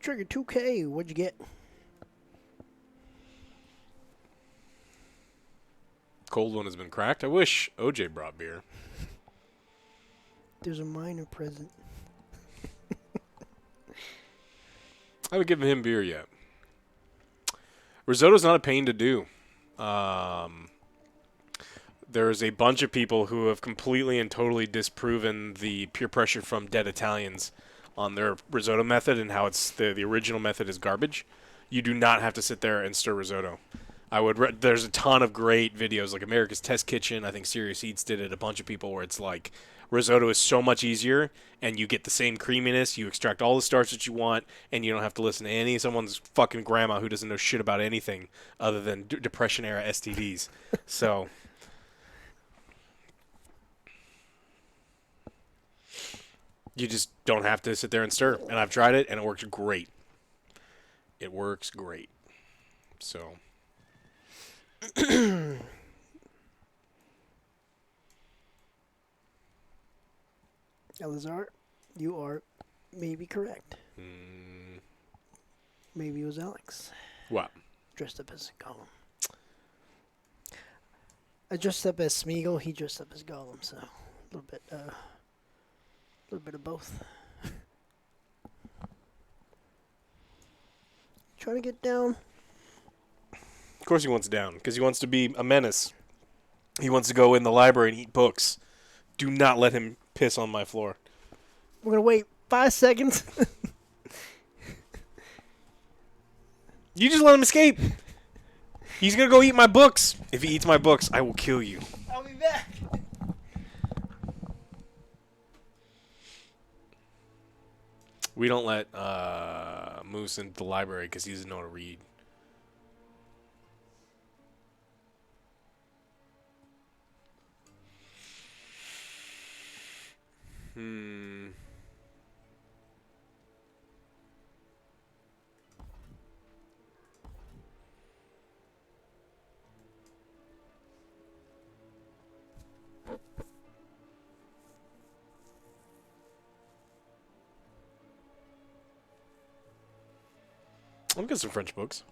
Trigger 2K, what'd you get? Cold one has been cracked. I wish OJ brought beer. There's a minor present. I haven't given him beer yet. Risotto's not a pain to do. There's a bunch of people who have completely and totally disproven the peer pressure from Dead Italians on their risotto method and how it's the original method is garbage. You do not have to sit there and stir risotto. There's a ton of great videos like America's Test Kitchen. I think Serious Eats did it. A bunch of people where it's like risotto is so much easier and you get the same creaminess. You extract all the starch that you want and you don't have to listen to someone's fucking grandma who doesn't know shit about anything other than Depression era STDs. So you just don't have to sit there and stir. And I've tried it and it works great. It works great. So Elazar, you are maybe correct. Maybe it was Alex. What? Dressed up as Gollum. I dressed up as Smeagol. He dressed up as Gollum. So a little bit of both. Trying to get down. of course he wants down because he wants to be a menace. He wants to go in the library and eat books. Do not let him piss on my floor. We're going to wait 5 seconds. You just let him escape. He's going to go eat my books. If he eats my books, I will kill you. I'll be back. We don't let Moose into the library because he doesn't know how to read. I'm getting some French books.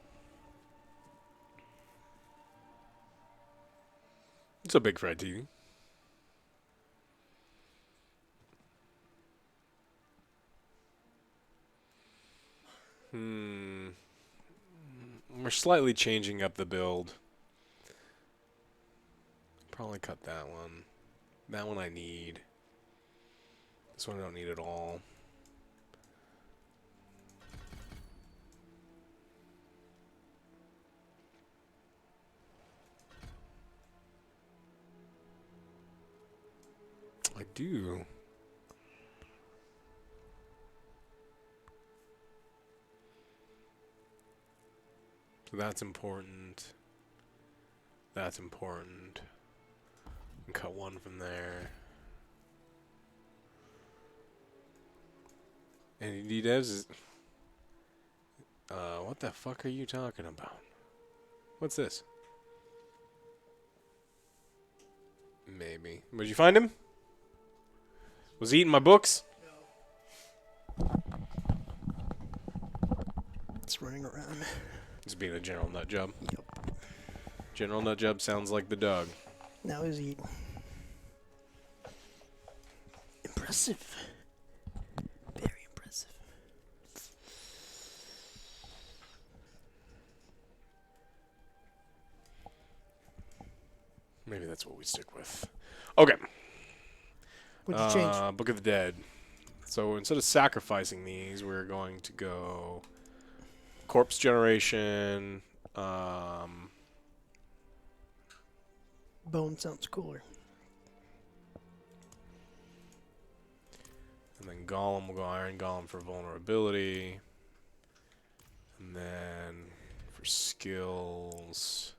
It's a big fried TV. We're slightly changing up the build. Probably cut that one. That one I need. This one I don't need at all. I do. So that's important. That's important. And cut one from there. And devs is... what the fuck are you talking about? What's this? Maybe. Did you find him? Was he eating my books? It's running around. He's being a general nut job. Yep. General nut job sounds like the dog. Now he's eating. Impressive. Very impressive. Maybe that's what we stick with. Okay. What'd you change? Book of the Dead. So instead of sacrificing these, we're going to go corpse generation. Bone sounds cooler. And then Golem will go Iron Golem for vulnerability. And then for skills,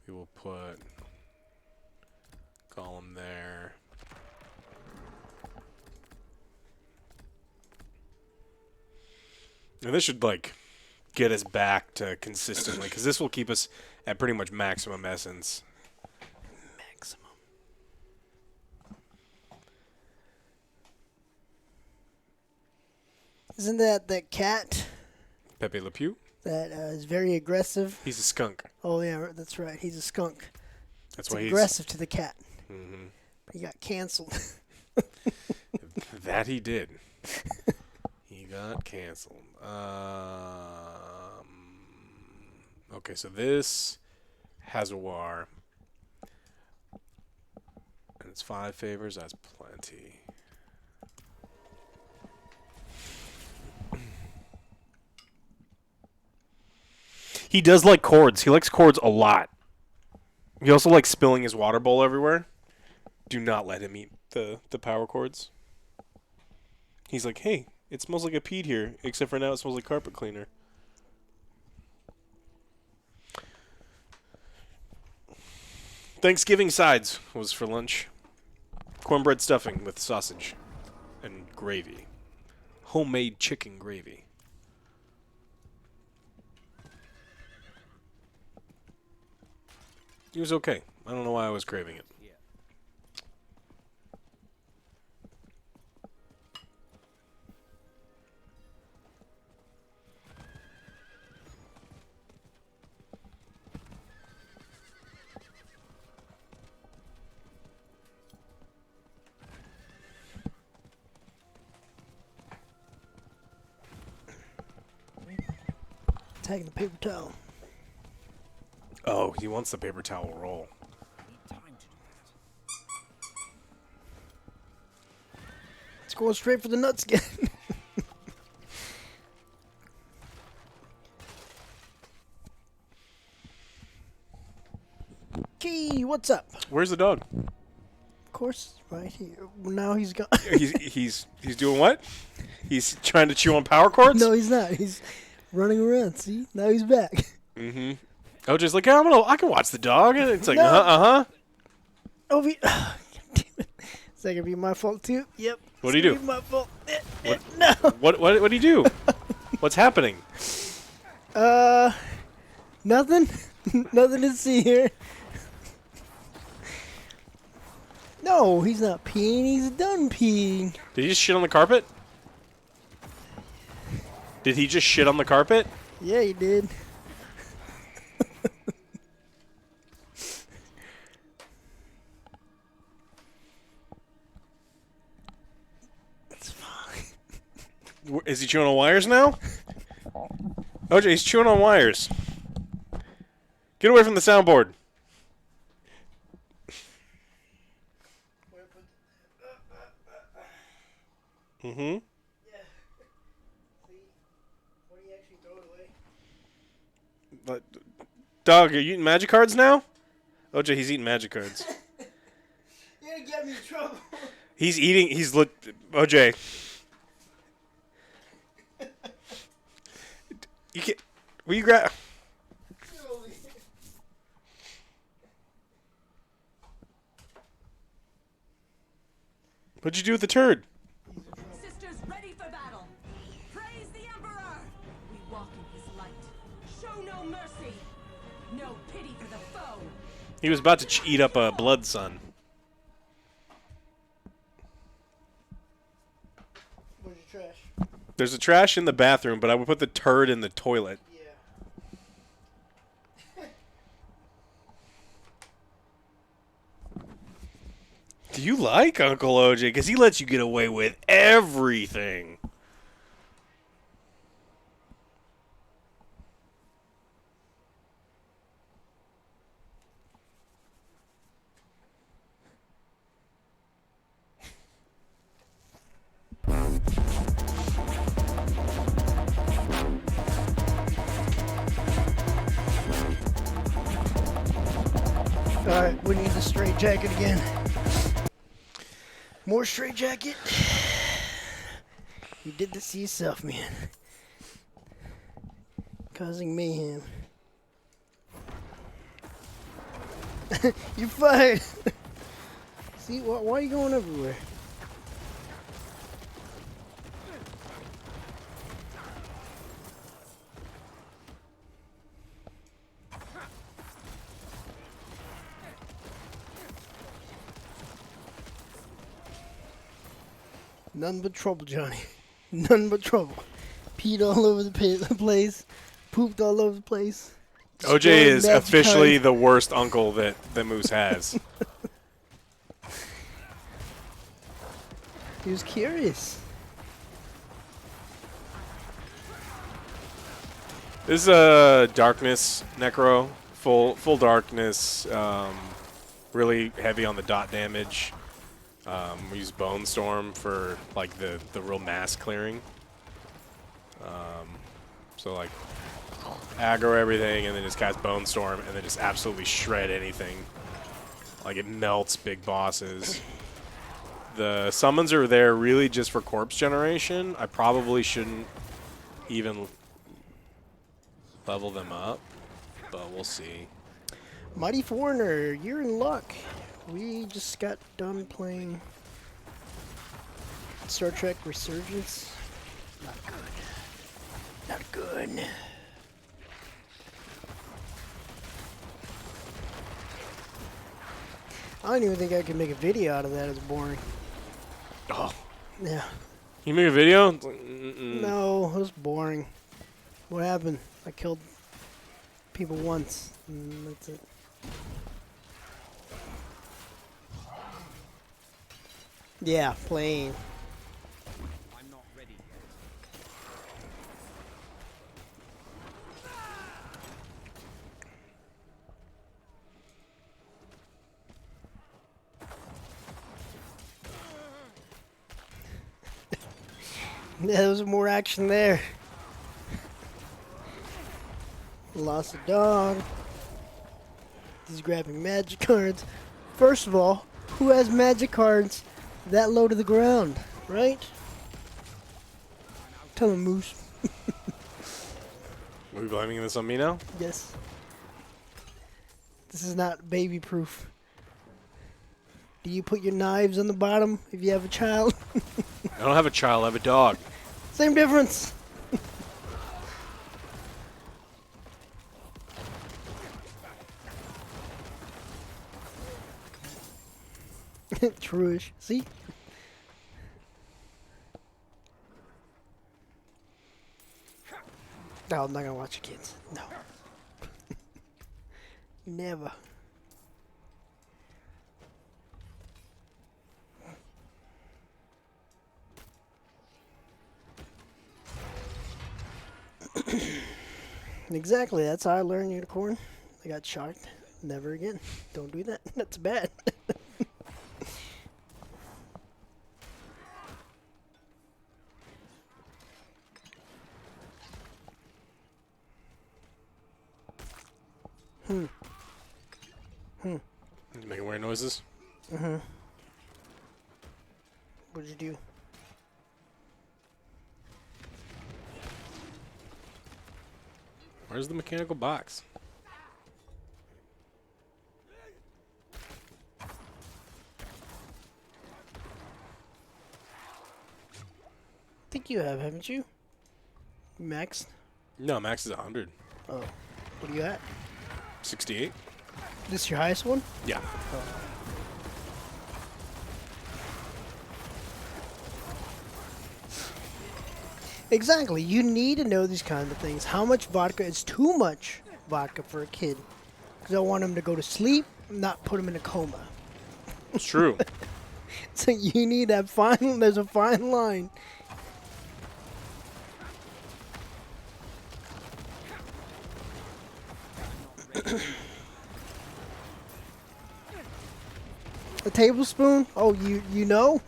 we will put Golem there. And this should, like, get us back to consistently, because this will keep us at pretty much maximum essence. Maximum. Isn't that cat? Pepe Le Pew? That is very aggressive. He's a skunk. Oh, yeah, that's right. He's a skunk. That's it's why aggressive to the cat. Mm-hmm. He got canceled. That he did. He got canceled. Okay, so this has a war. And it's 5 favors. That's plenty. He does like cords. He likes cords a lot. He also likes spilling his water bowl everywhere. Do not let him eat the power cords. He's like, hey, it smells like I peed here, except for now it smells like carpet cleaner. Thanksgiving sides was for lunch. Cornbread stuffing with sausage and gravy. Homemade chicken gravy. It was okay. I don't know why I was craving it. Taking the paper towel. Oh, he wants the paper towel roll. It's going straight for the nuts again. Key, what's up? Where's the dog? Of course, right here. Now he's gone. he's doing what? He's trying to chew on power cords? No, he's not. He's running around. See, now he's back. Mm-hmm. Oh, just like, I can watch the dog. And it's like, No. uh-huh. Oh, damn it. Is that gonna be my fault too? Yep. What do you do? It's my fault. What? No. What do you do? What's happening? Nothing. Nothing to see here. No, he's not peeing. He's done peeing. Did he just shit on the carpet? Did he just shit on the carpet? Yeah, he did. It's fine. Is he chewing on wires now? OJ, he's chewing on wires. Get away from the soundboard. Mm-hmm. But, dog, are you eating magic cards now? OJ, he's eating magic cards. You're gonna get me in trouble. He's eating. He's OJ. You can't. Will you grab? What'd you do with the turd? Sisters ready for battle. Praise the Emperor. We walk in his light. Show no mercy. No pity for the foe. He was about to eat up a blood sun. Where's your trash? There's a trash in the bathroom, but I would put the turd in the toilet. Do you like Uncle OJ? Because he lets you get away with everything. Alright, we need the straight jacket again. More straight jacket. You did this to yourself, man. Causing mayhem. You're fired! See, why are you going everywhere? None but trouble, Johnny. None but trouble. Peed all over the place. Pooped all over the place. OJ is officially the worst uncle that Moose has. He was curious. This is a darkness necro, full darkness, really heavy on the dot damage. We use Bone Storm for like the real mass clearing. So like aggro everything and then just cast Bone Storm and then just absolutely shred anything. Like it melts big bosses. The summons are there really just for corpse generation. I probably shouldn't even level them up, but we'll see. Mighty Foreigner, you're in luck. We just got done playing Star Trek Resurgence. Not good. Not good. I don't even think I can make a video out of that. It's boring. Oh. Yeah. You make a video? No, it was boring. What happened? I killed people once, and that's it. Yeah, playing. I'm not ready Yeah, there was more action there. Lost a dog. He's grabbing magic cards. First of all, who has magic cards that low to the ground, right? Tell him, Moose. Are we blaming this on me now? Yes. This is not baby proof. Do you put your knives on the bottom if you have a child? I don't have a child, I have a dog. Same difference. True-ish. See? No, I'm not gonna watch your kids. No. Never. Exactly, that's how I learned unicorn. I got shocked. Never again. Don't do that. That's bad. You making weird noises? Mm-hmm. What'd you do? Where's the mechanical box? I think you have, haven't you? Max? No, max is 100. Oh. What are you at? 68. This your highest one? Yeah. Oh. Exactly. You need to know these kinds of things. How much vodka is too much vodka for a kid? Because I want him to go to sleep, not put him in a coma. It's true. So you need that fine. There's a fine line. A tablespoon? Oh, you know?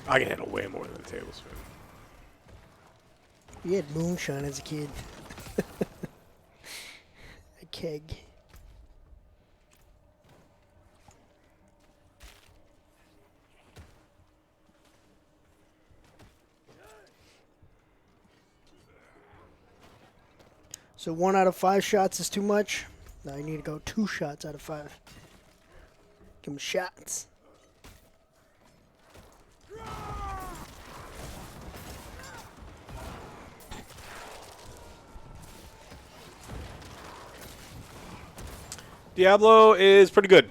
I can handle way more than a tablespoon. You had moonshine as a kid. A keg. So 1 out of 5 shots is too much. Now you need to go 2 shots out of 5. Give him shots. Diablo is pretty good.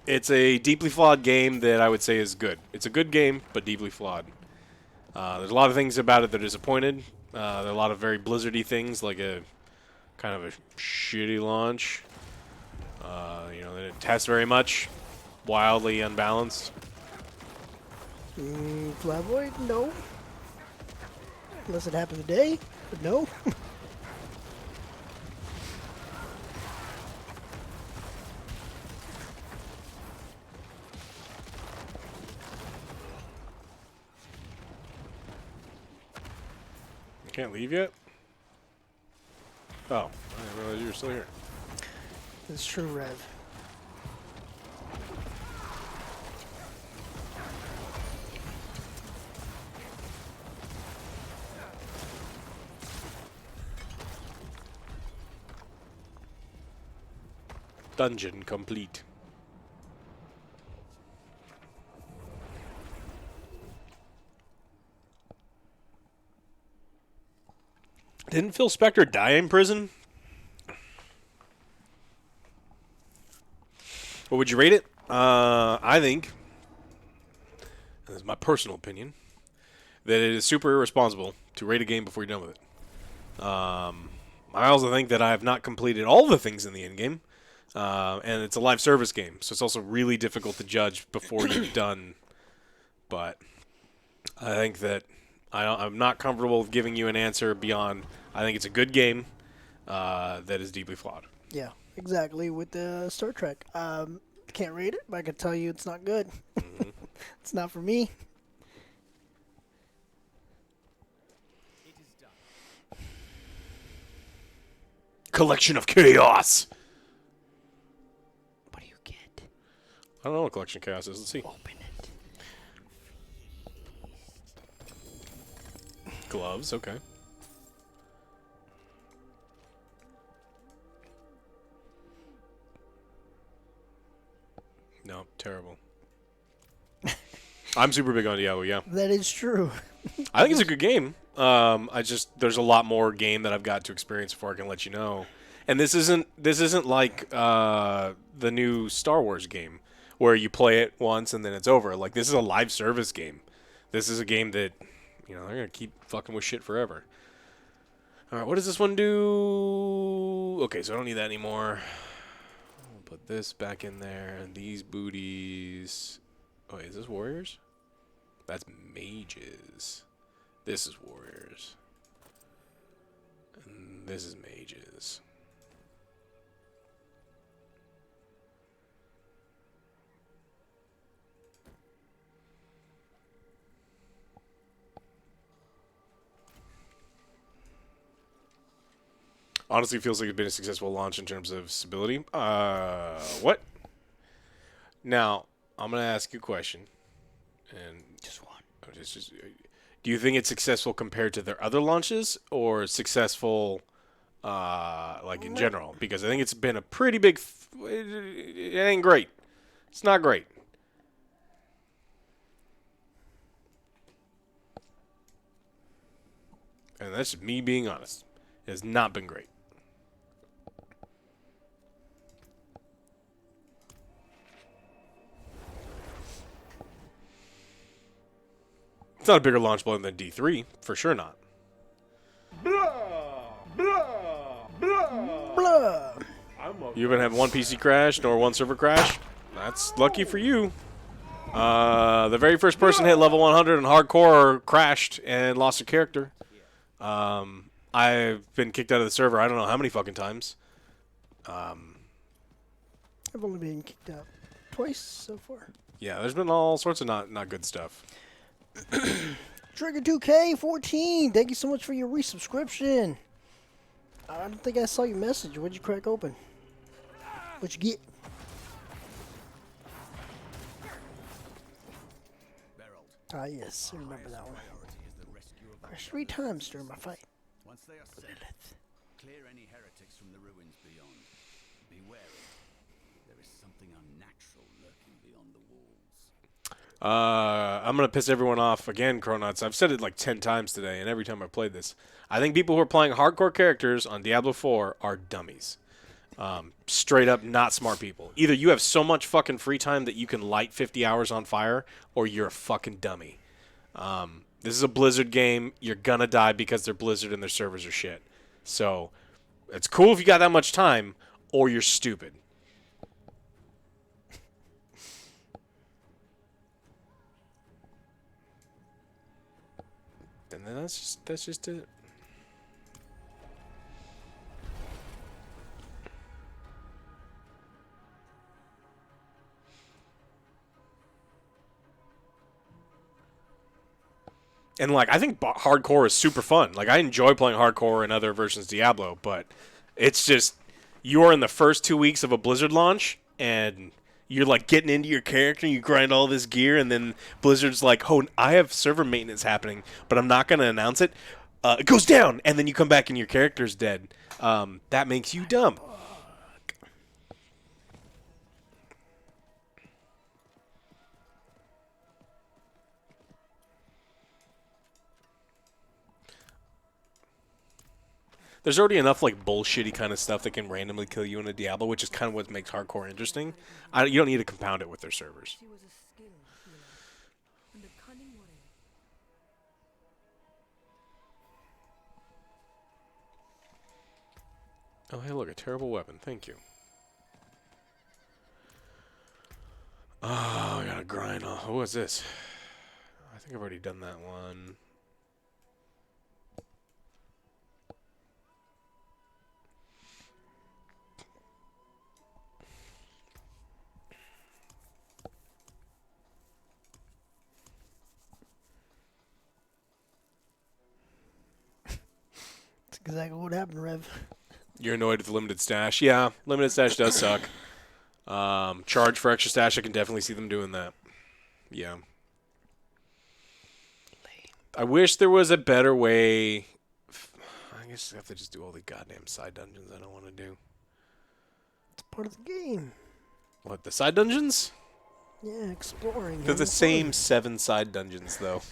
It's a deeply flawed game that I would say is good. It's a good game, but deeply flawed. There's a lot of things about it that are disappointed. There are a lot of very Blizzardy things, like a kind of a shitty launch. They didn't test very much. Wildly unbalanced. Flavoid? No. Unless it happened today, but no. Can't leave yet? Oh, I didn't realize you were still here. That's true, Rev. Dungeon complete. Didn't Phil Spector die in prison? What would you rate it? I think, this is my personal opinion, that it is super irresponsible to rate a game before you're done with it. I also think that I have not completed all the things in the end game, and it's a live service game, so it's also really difficult to judge before you've done. But I think that I'm not comfortable with giving you an answer beyond. I think it's a good game that is deeply flawed. Yeah, exactly. With the Star Trek, can't rate it, but I can tell you it's not good. Mm-hmm. It's not for me. Collection of Chaos. What do you get? I don't know what Collection of Chaos is. Let's see. Open it. Gloves. Okay. No, terrible. I'm super big on Diablo, yeah. That is true. I think it's a good game. There's a lot more game that I've got to experience before I can let you know. And this isn't like the new Star Wars game where you play it once and then it's over. Like, this is a live service game. This is a game that, they're gonna keep fucking with shit forever. All right, what does this one do? Okay, so I don't need that anymore. Put this back in there. These booties. Oh, wait, is this warriors? That's mages. This is warriors. And this is mages. Honestly, feels like it's been a successful launch in terms of stability. What? Now, I'm going to ask you a question. And just one. Do you think it's successful compared to their other launches or successful like in general? Because I think it's been a pretty big... it ain't great. It's not great. And that's just me being honest. It has not been great. It's not a bigger launch volume than D3, for sure not. Blah. You haven't had one PC crash nor one server crash. That's lucky for you. The very first person hit level 100 in hardcore crashed and lost a character. I've been kicked out of the server I don't know how many fucking times. I've only been kicked out twice so far. Yeah, there's been all sorts of not good stuff. Trigger 2K14, thank you so much for your resubscription. I don't think I saw your message. What'd you crack open? What'd you get? Ah, yes, I remember that one. Crashed 3 times during my fight. Clear any heretics from the ruins beyond. Be wary. There is something unnatural lurking beyond the walls. I'm going to piss everyone off again, Chronauts. I've said it like 10 times today, and every time I've played this. I think people who are playing hardcore characters on Diablo 4 are dummies. Straight up not smart people. Either you have so much fucking free time that you can light 50 hours on fire, or you're a fucking dummy. This is a Blizzard game. You're going to die because they're Blizzard and their servers are shit. So, it's cool if you got that much time, or you're stupid. And then that's just it. And, like, I think hardcore is super fun. Like, I enjoy playing hardcore in other versions of Diablo, but it's just, you are in the first 2 weeks of a Blizzard launch, and you're, like, getting into your character, and you grind all this gear, and then Blizzard's like, oh, I have server maintenance happening, but I'm not going to announce it. It goes down, and then you come back and your character's dead. That makes you dumb. There's already enough like bullshitty kind of stuff that can randomly kill you in a Diablo, which is kind of what makes hardcore interesting. You don't need to compound it with their servers. Oh, hey, look, a terrible weapon. Thank you. Oh, I gotta grind. Oh, what is this? I think I've already done that one. That's exactly what happened, Rev. You're annoyed with limited stash. Yeah, limited stash does suck. Charge for extra stash, I can definitely see them doing that. Yeah. I wish there was a better way. I guess I have to just do all the goddamn side dungeons I don't want to do. It's part of the game. What, the side dungeons? Yeah, exploring. They're the same 7 side dungeons, though.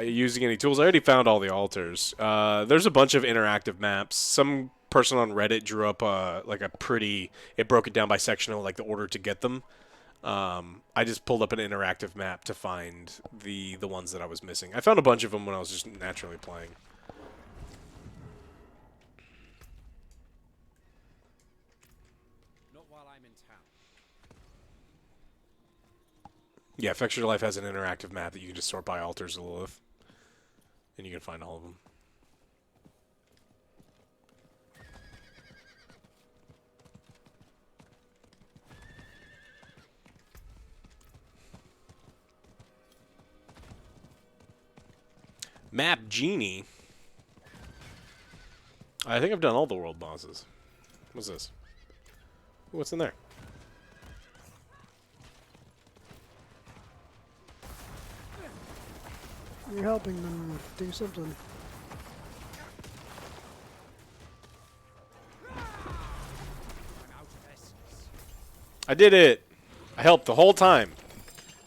Using any tools? I already found all the altars. There's a bunch of interactive maps. Some person on Reddit drew up like a pretty. It broke it down by sectional, like the order to get them. I just pulled up an interactive map to find the ones that I was missing. I found a bunch of them when I was just naturally playing. Not while I'm in town. Yeah, Fexture Life has an interactive map that you can just sort by altars of Lilith. And you can find all of them. Map Genie. I think I've done all the world bosses. What's this? What's in there? You're helping them do something. I did it! I helped the whole time.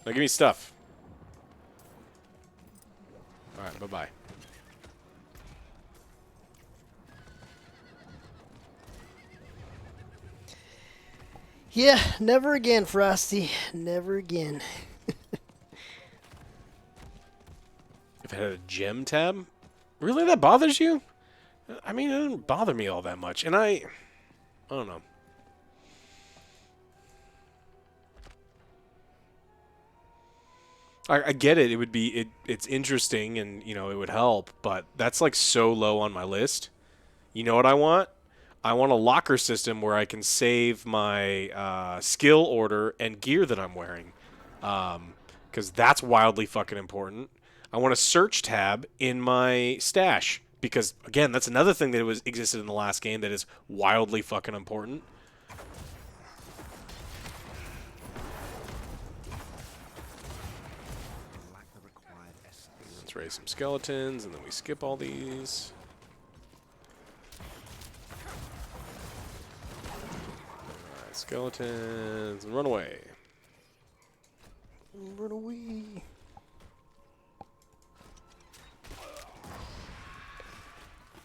Now give me stuff. Alright, bye-bye. Yeah, never again, Frosty. Never again. If it had a gem tab? Really, that bothers you? I mean, it doesn't bother me all that much. And I don't know. I get it. It would be it's interesting and you know it would help, but that's like so low on my list. You know what I want? I want a locker system where I can save my skill order and gear that I'm wearing, because that's wildly fucking important. I want a search tab in my stash because again, that's another thing that existed in the last game that is wildly fucking important. That's Spray some skeletons, and then we skip all these. Alright, skeletons, and run away. Run away.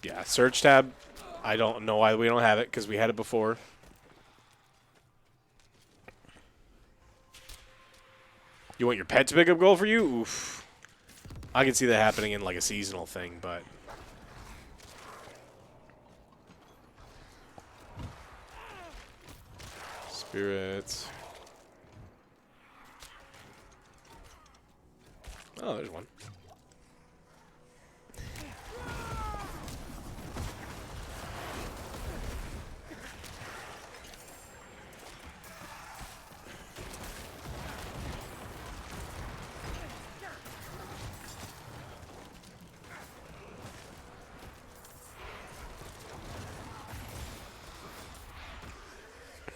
Yeah, search tab. I don't know why we don't have it, because we had it before. You want your pet to pick up gold for you? Oof. I can see that happening in like a seasonal thing, but... Spirits. Oh, there's one.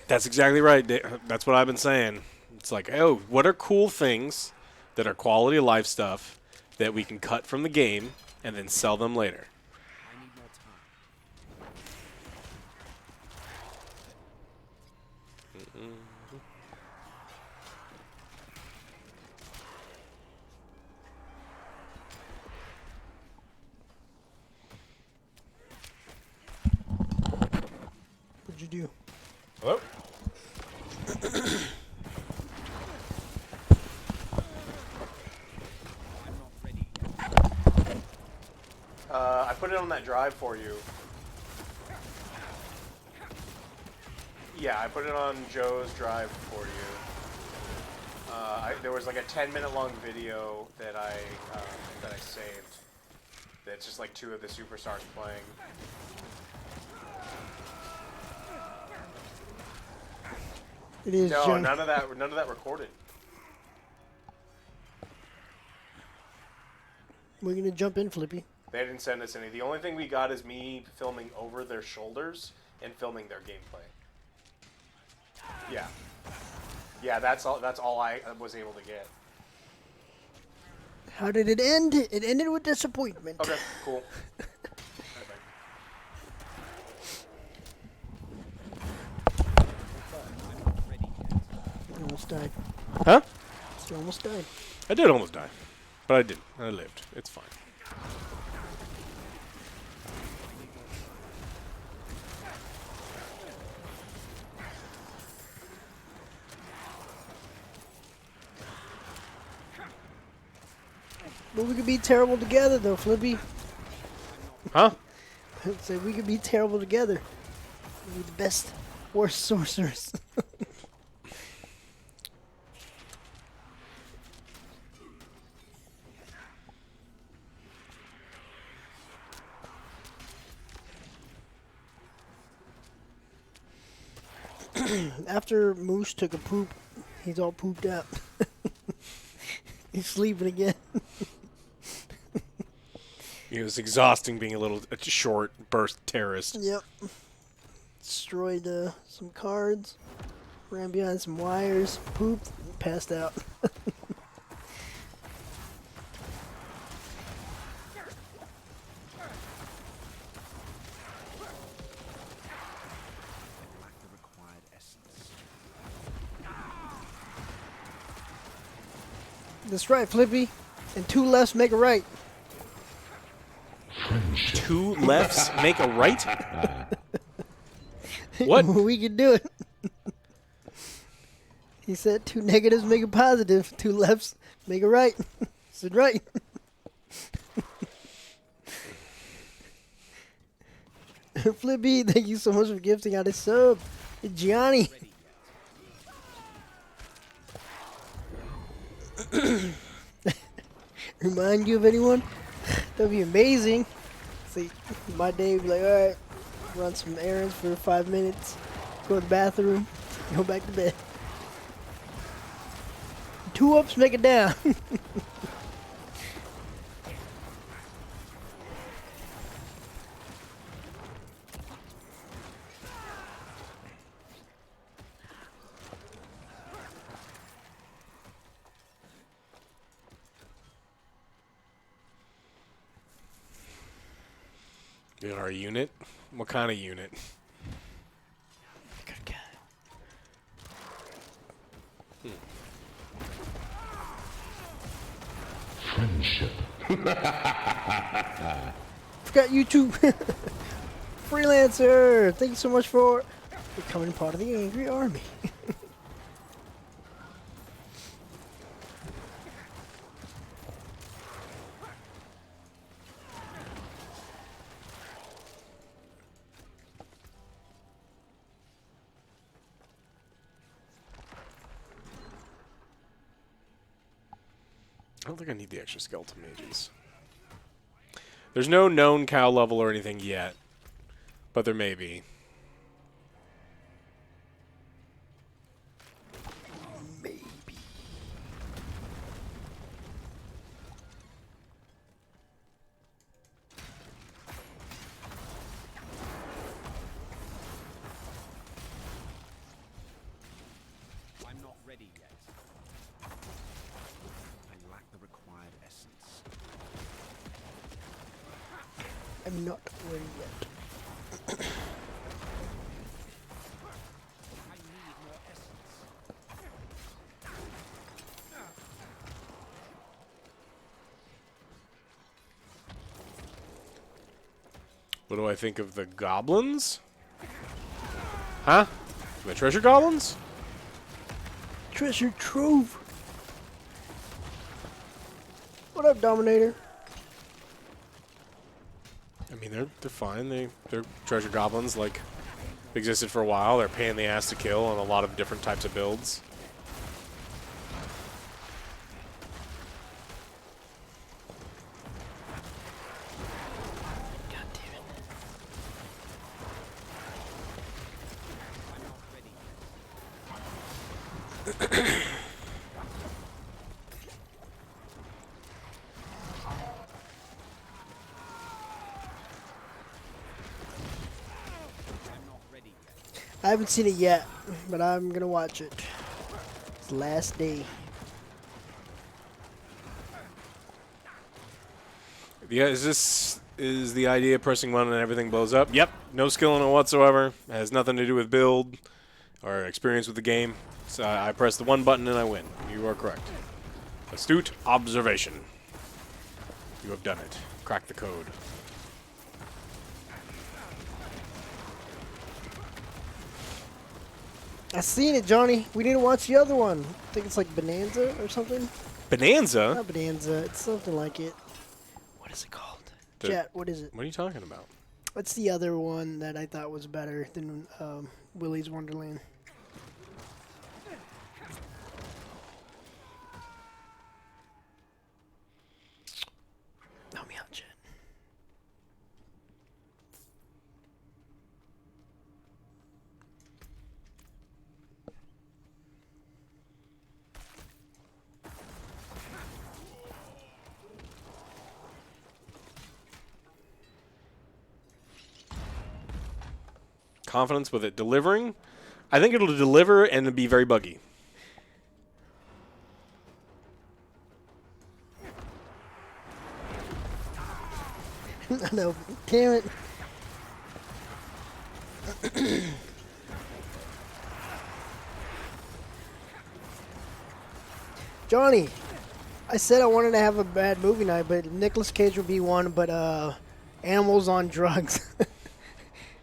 That's exactly right. That's what I've been saying. It's like, oh, what are cool things that are quality of life stuff that we can cut from the game and then sell them later? I need more time. What'd you do? Hello? I put it on that drive for you. Yeah, I put it on Joe's drive for you. There was like a 10-minute long video that I saved. That's just like 2 of the superstars playing. It is. No, John. none of that recorded. We're gonna jump in, Flippy. They didn't send us any. The only thing we got is me filming over their shoulders and filming their gameplay. Yeah. Yeah, that's all I was able to get. How did it end? It ended with disappointment. Okay, cool. You almost died. Huh? You almost died. I did almost die, but I didn't. I lived. It's fine. But we could be terrible together, though, Flippy. Huh? Say we could be terrible together. We'd be the best, worst sorcerers. After Moose took a poop, he's all pooped out. He's sleeping again. It was exhausting being a short burst terrorist. Yep. Destroyed some cards, ran behind some wires, pooped, and passed out. That's right, Flippy. And 2 lefts make a right. 2 lefts make a right? What? We can do it. He said 2 negatives make a positive. 2 lefts make a right. I said right. Flippy, thank you so much for gifting out a sub. Gianni. Remind you of anyone? That'd be amazing. See, my day would be like, alright, run some errands for 5 minutes, go to the bathroom, go back to bed. 2 ups make it down. In our unit? What kind of unit? Good guy. Friendship. Forgot you too. Freelancer, thank you so much for becoming part of the Angry Army. I don't think I need the extra skeleton mages. There's no known cow level or anything yet, but there may be. I'm not ready yet. I lack the required essence. I'm not ready yet. I need more essence. What do I think of the goblins? Huh? The treasure goblins? Treasure trove. What up, Dominator? I mean, they're fine. They're treasure goblins, like, existed for a while. They're a pain in the ass to kill on a lot of different types of builds. God damn it. I haven't seen it yet, but I'm gonna watch it. It's the last day. Yeah, is the idea of pressing one and everything blows up? Yep, no skill in it whatsoever. It has nothing to do with build or experience with the game. So I press the one button and I win. You are correct. Astute observation. You have done it. Crack the code. I seen it, Johnny. We need to watch the other one. I think it's like Bonanza or something. Bonanza? Not Bonanza. It's something like it. What is it called? Chat, what is it? What are you talking about? What's the other one that I thought was better than Willy's Wonderland? Help me out, chat. Confidence with it delivering. I think it'll deliver and be very buggy. No, damn it. Johnny, I said I wanted to have a bad movie night, but Nicolas Cage would be one, but animals on drugs.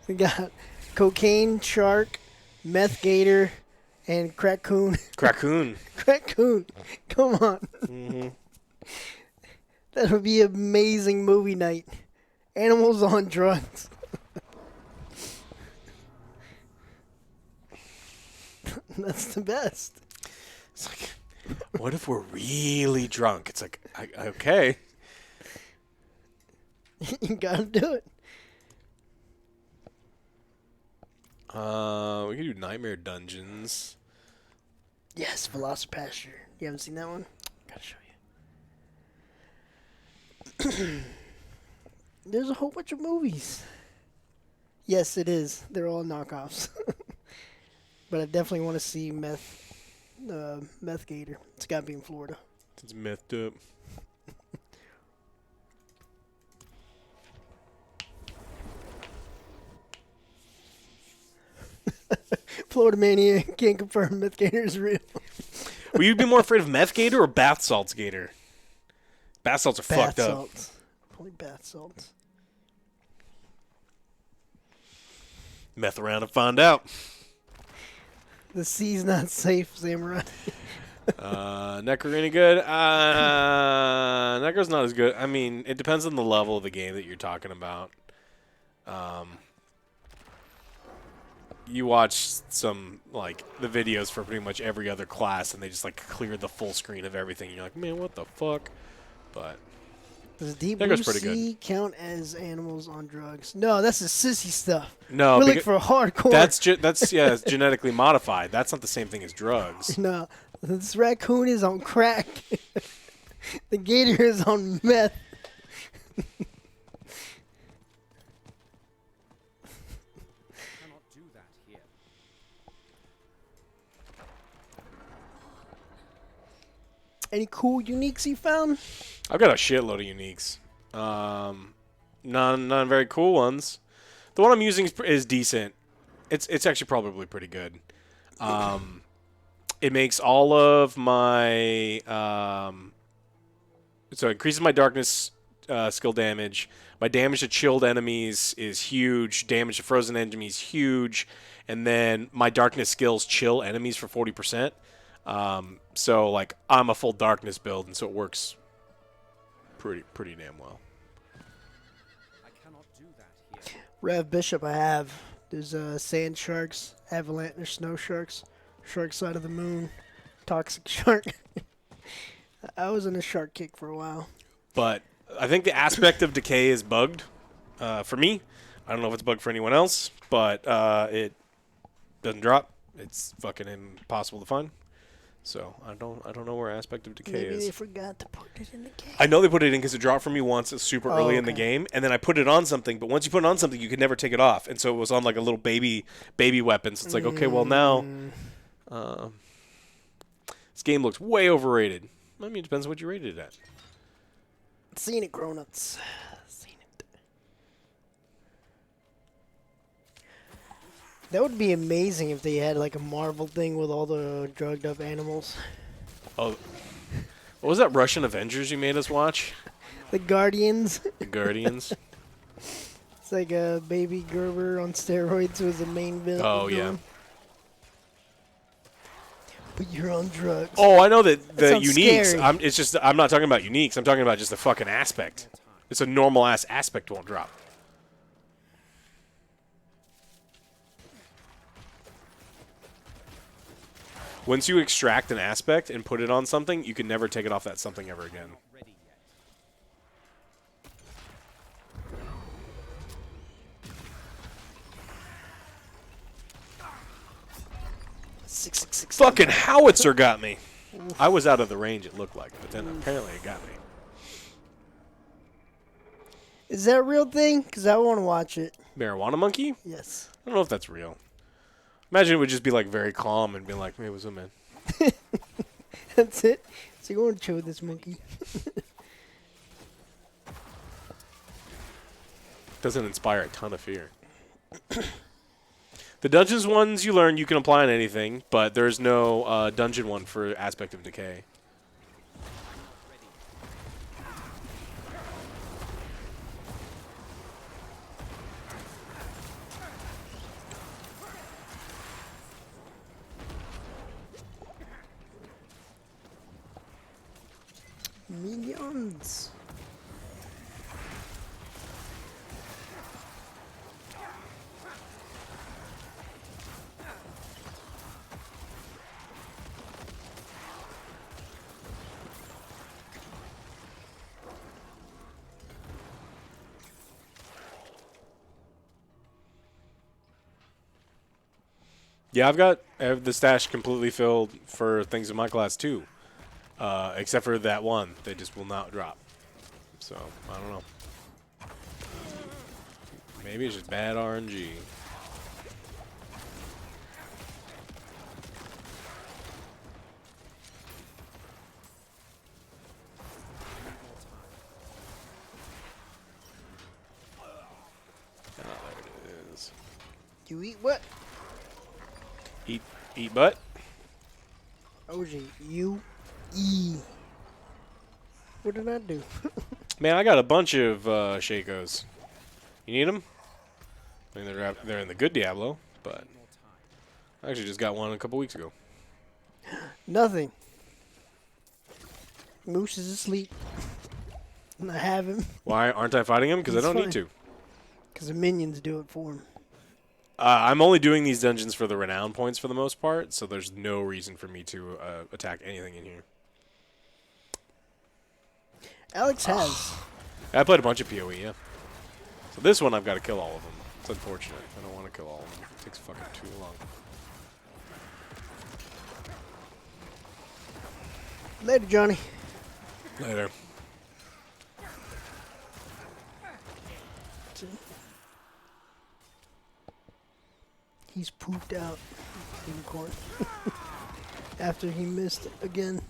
We got cocaine shark, meth gator, and crackoon. Crackoon. Crackoon. Come on. Mm-hmm. That would be an amazing movie night. Animals on drugs. That's the best. It's like, what if we're really drunk? It's like, okay. You gotta do it. We can do Nightmare Dungeons. Yes, Velocipasture. You haven't seen that one? Gotta show you. There's a whole bunch of movies. Yes, it is. They're all knockoffs. But I definitely want to see Meth Gator. It's got to be in Florida. It's methed up. Florida Mania can't confirm Meth Gator is real. Will you be more afraid of meth gator or bath salts gator? Bath salts are fucked up. Salts. Probably bath salts. Meth around and find out. The sea's not safe, Samurai. Necro any good? Necro's not as good. I mean, it depends on the level of the game that you're talking about. You watch some, like, the videos for pretty much every other class, and they just, like, cleared the full screen of everything. You're like, man, what the fuck? But Does Deep Necro's Blue pretty good. Sea count as animals on drugs? No, that's the sissy stuff. No, we're looking for hardcore. That's it's genetically modified. That's not the same thing as drugs. No, this raccoon is on crack. The gator is on meth. Any cool uniques you found? I've got a shitload of uniques. None very cool ones. The one I'm using is decent. It's actually probably pretty good. It makes all of my so it increases my darkness skill damage. My damage to chilled enemies is huge. Damage to frozen enemies huge, and then my darkness skills chill enemies for 40%. So like I'm a full darkness build, and so it works pretty damn well. Rev Bishop I have. There's sand sharks, avalanche, there's snow sharks, shark side of the moon, toxic shark. I was in a shark kick for a while. But I think the aspect of decay is bugged for me. I don't know if it's bugged for anyone else, but it doesn't drop. It's fucking impossible to find. So I don't know where aspect of decay Maybe is. they forgot to put it in the game. I know they put it in because it dropped for me once super early in the game, and then I put it on something. But once you put it on something, you could never take it off, and so it was on like a little baby weapon. So it's like, okay, well now, this game looks way overrated. I mean, it depends on what you rated it at. Seen it, grown-ups. Seen it. That would be amazing if they had like a Marvel thing with all the drugged up animals. Oh, what was that Russian Avengers you made us watch? The Guardians. The Guardians. It's like a Baby Gerber on steroids was the main villain. Oh yeah. But you're on drugs. Oh, I know that the sounds uniques. scary. I'm not talking about uniques. I'm talking about just the fucking aspect. It's a normal ass aspect won't drop. Once you extract an aspect and put it on something, you can never take it off that something ever again. Fucking howitzer got me. I was out of the range, it looked like, but then apparently it got me. Is that a real thing? Because I want to watch it. Marijuana monkey? Yes. I don't know if that's real. Imagine it would just be like very calm and be like, hey, what's up, man? That's it. So you want to chill with this monkey. Doesn't inspire a ton of fear. The dungeons ones you learn you can apply on anything, but there's no dungeon one for aspect of decay. Minions. Yeah, I have the stash completely filled for things in my class too. Except for that one. They just will not drop. So, I don't know. Maybe it's just bad RNG. Ah, there it is. You eat what? Eat butt. OG, U-E. What did I do? Man, I got a bunch of Shakos. You need them? I mean, they're in the good Diablo, but I actually just got one a couple weeks ago. Nothing. Moose is asleep. And I have him. Why aren't I fighting him? Because I don't need to. Because the minions do it for him. I'm only doing these dungeons for the renown points for the most part, so there's no reason for me to attack anything in here. Alex has. I played a bunch of PoE, yeah. So this one I've got to kill all of them. It's unfortunate. I don't want to kill all of them. It takes fucking too long. Later, Johnny. Later. He's pooped out, unicorn. After he missed again.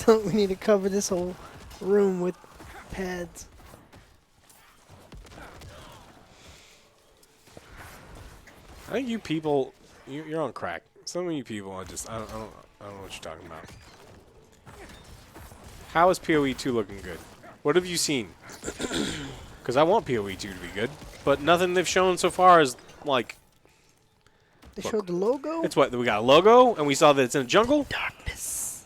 We need to cover this whole room with pads. I think you people, you're on crack. Some of you people, I don't know what you're talking about. How is PoE 2 looking good? What have you seen? Because I want PoE 2 to be good, but nothing they've shown so far is like. They showed the logo. It's what we got a logo, and we saw that it's in a jungle. Darkness.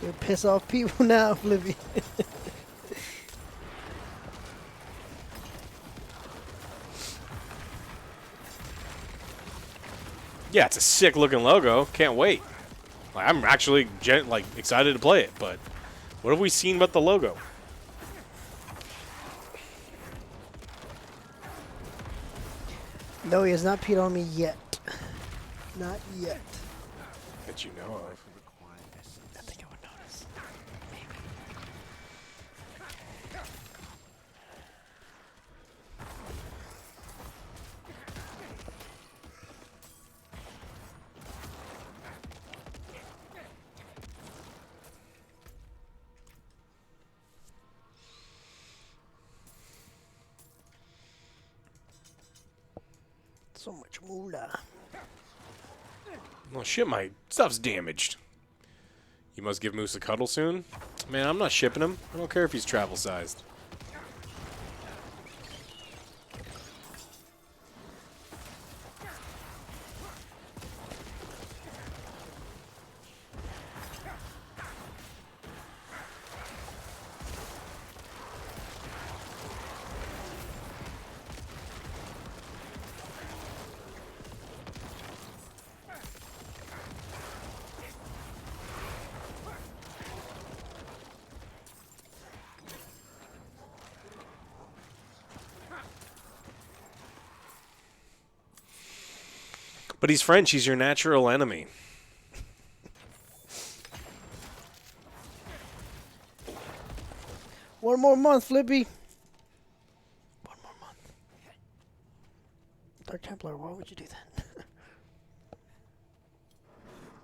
You'll piss off people now, Flippy. Yeah, it's a sick looking logo. Can't wait. Like, I'm actually excited to play it, but what have we seen but the logo? No, he has not peed on me yet. Not yet. That you know of. I think I would notice. So much moolah. Well, shit, my stuff's damaged. You must give Moose a cuddle soon? Man, I'm not shipping him. I don't care if he's travel-sized. But he's French. He's your natural enemy. One more month, Flippy. One more month. Dark Templar, why would you do that?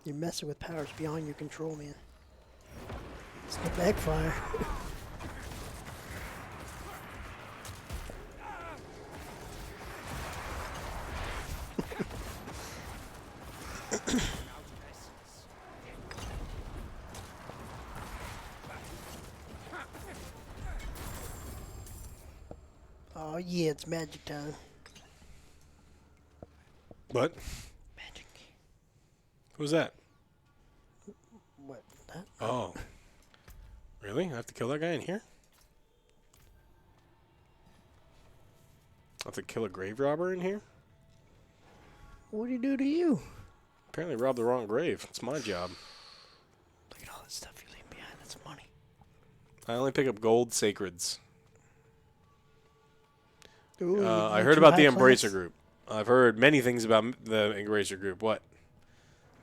You're messing with powers beyond your control, man. It's gonna backfire. Oh yeah, it's magic time. What? Magic. Who's that? What? That? Oh. Really? I have to kill that guy in here? I have to kill a grave robber in here? What do you do to you? Apparently robbed the wrong grave. It's my job. Look at all that stuff you leave behind. That's money. I only pick up gold sacreds. Ooh, I you're heard too about the high Embracer class. Group. I've heard many things about the Embracer Group. What?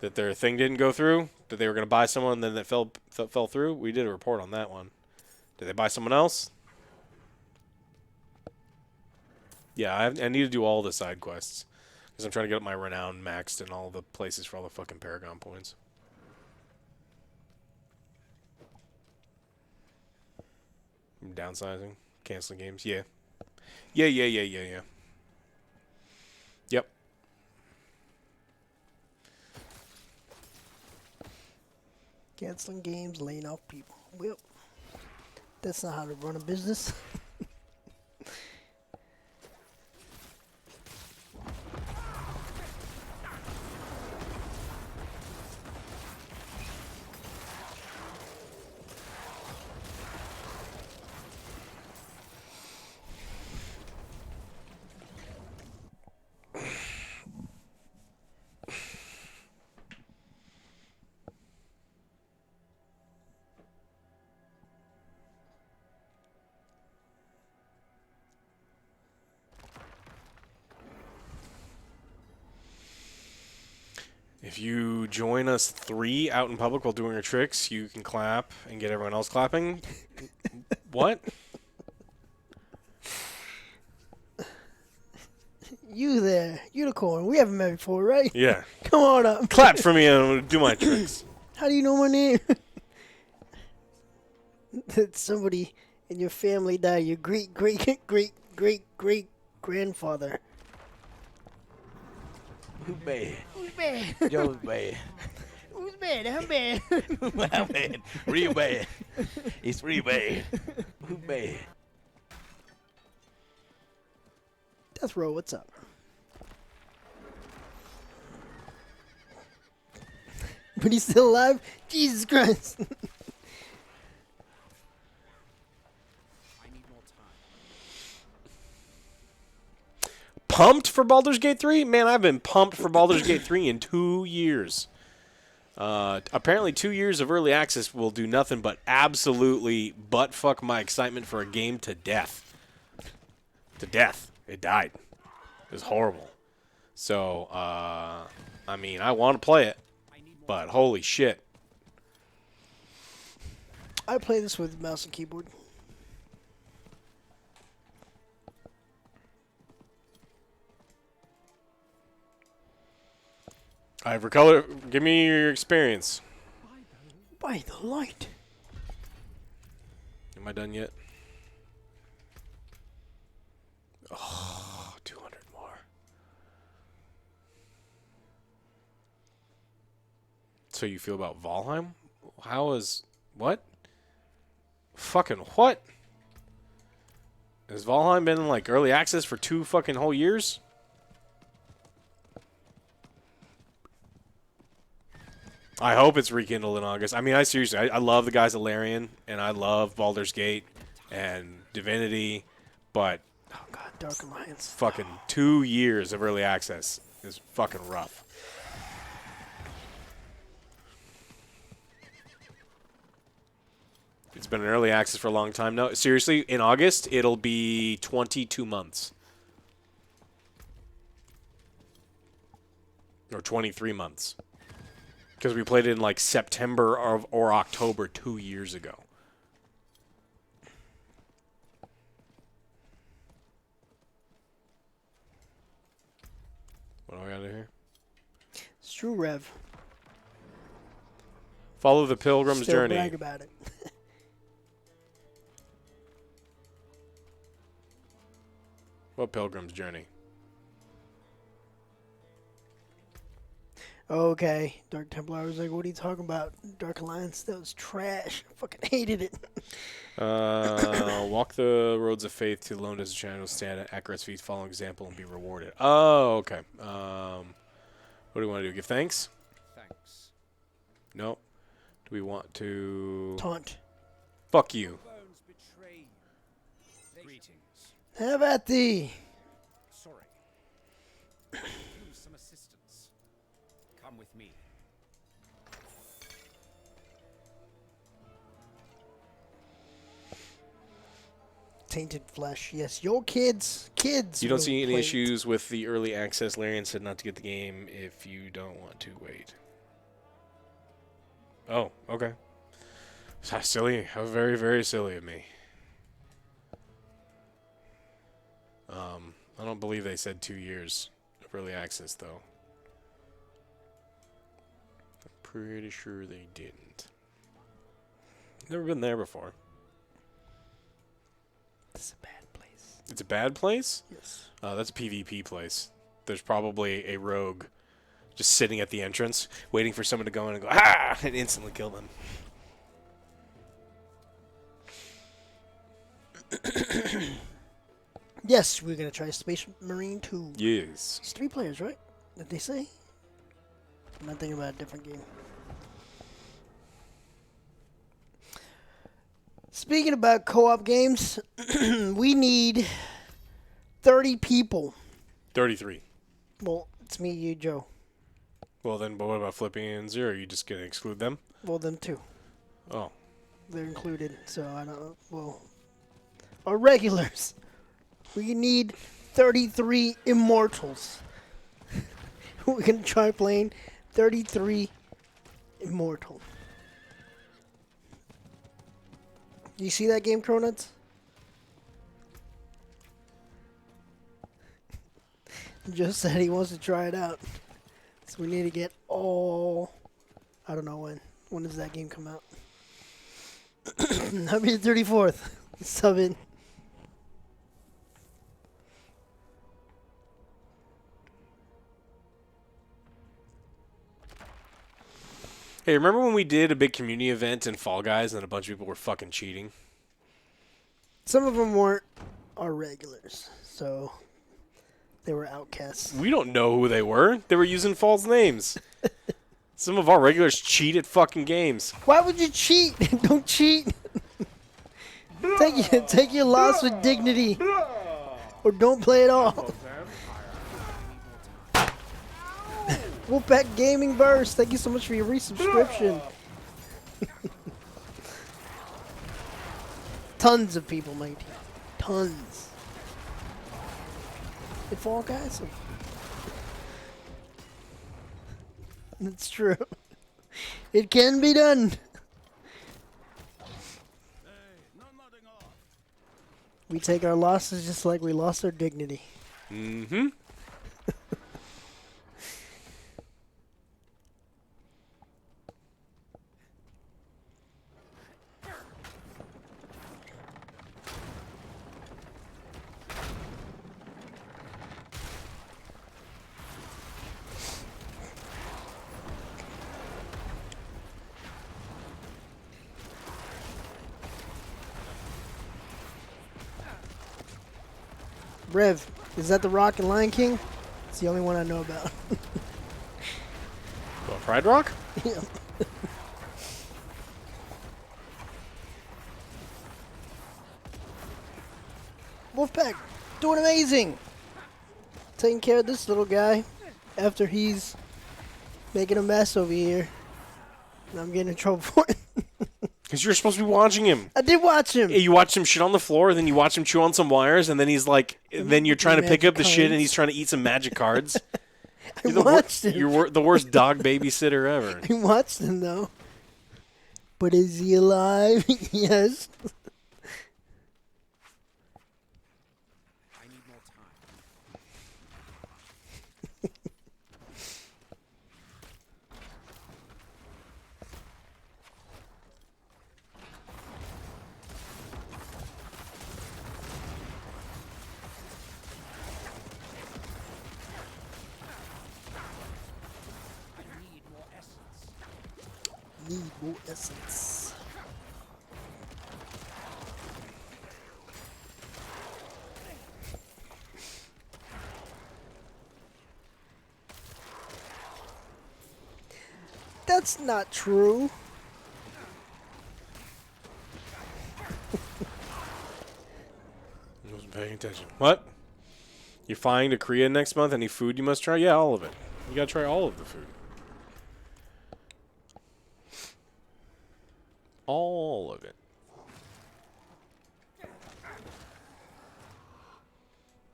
That their thing didn't go through? That they were going to buy someone and then that fell through? We did a report on that one. Did they buy someone else? Yeah, I need to do all the side quests. Because I'm trying to get up my renown maxed in all the places for all the fucking Paragon points. downsizing, canceling games. Yeah. Yeah. Yep. Canceling games, laying off people. Well, that's not how to run a business. If you join us 3 out in public while doing our tricks, you can clap and get everyone else clapping. What? You there, unicorn. We haven't met before, right? Yeah. Come on up. Clap for me and I'm gonna do my tricks. How do you know my name? That somebody in your family died. Your great grandfather. Who's bad? Who's bad? Joe's bad. Who's bad? I'm bad. I'm bad. Real bad. It's real bad. Who's bad? Death Row, what's up? But he's still alive? Jesus Christ. Pumped for Baldur's Gate 3? Man, I've been pumped for Baldur's Gate 3 in 2 years. Apparently 2 years of early access will do nothing but absolutely butt-fuck my excitement for a game to death. To death. It died. It was horrible. So, I mean, I want to play it, but holy shit. I play this with mouse and keyboard. Ivor Color, give me your experience. By the light. Am I done yet? Oh, 200 more. So you feel about Valheim? How is... What? Fucking what? Has Valheim been in, like, early access for 2 fucking whole years? I hope it's rekindled in August. I mean, I seriously, I love the guys at Larian, and I love Baldur's Gate and Divinity, but oh god, Dark Alliance. Fucking 2 years of early access is fucking rough. It's been in early access for a long time now. Seriously, in August, it'll be 22 months. Or 23 months. Because we played it in like September or October 2 years ago. What do I got to here? It's true, Rev. Follow the Pilgrim's Still Journey. brag about it. What Pilgrim's Journey? Okay, Dark Templar. I was like, what are you talking about? Dark Alliance, that was trash. I fucking hated it. Walk the roads of faith to loan as a channel, stand at Akarat's feet, follow example, and be rewarded. Oh, okay. What do we want to do? Give thanks? Thanks. No. Do we want to... Taunt. Fuck you. Greetings. Have at thee. Sorry. Use some assistance. Come with me. Tainted Flesh. Yes, your kids. Kids. You don't will see any play it. issues with the early access. Larian said not to get the game if you don't want to wait. Oh, okay. How silly. How very, very silly of me. I don't believe they said 2 years of early access, though. I'm pretty sure they didn't. Never been there before. This is a bad place. It's a bad place? Yes. That's a PvP place. There's probably a rogue just sitting at the entrance, waiting for someone to go in and go, ah, and instantly kill them. Yes, we're going to try Space Marine 2. Yes. It's 3 players, right? Did they say? I'm not thinking about a different game. Speaking about co-op games, we need 30 people. 33. Well, it's me, you, Joe. Well, then, but what about Flippy and Zero? Are you just going to exclude them? Well, them too. Oh. They're included, so I don't... Well, our regulars. We need 33 immortals. We're going to try playing 33 immortal. You see that game, Cronuts? Joe said he wants to try it out. So we need to get all... I don't know when. When does that game come out? That'll be the 34th. Sub in. Hey, remember when we did a big community event in Fall Guys and a bunch of people were fucking cheating? Some of them weren't our regulars, so they were outcasts. We don't know who they were. They were using false names. Some of our regulars cheat at fucking games. Why would you cheat? Don't cheat. Take your loss with dignity. Or don't play at all. Wolfpack Gaming Burst, thank you so much for your resubscription. Tons of people, my team. Tons. They Fall Guys. It's true. It can be done. We take our losses just like we lost our dignity. Mm-hmm. Rev, is that the Rock and Lion King? It's the only one I know about. Well, Pride Rock? Yeah. Wolfpack, doing amazing. Taking care of this little guy after he's making a mess over here. And I'm getting in trouble for it. Because you're supposed to be watching him. I did watch him. You watch him shit on the floor, then you watch him chew on some wires, and then he's like, then you're trying to pick up the shit, and he's trying to eat some magic cards. I watched him. You're the worst dog babysitter ever. I watched him, though. But is he alive? Yes. Need more essence. That's not true. I wasn't paying attention. What? You're flying to Korea next month? Any food you must try? Yeah, all of it. You gotta try all of the food. All of it.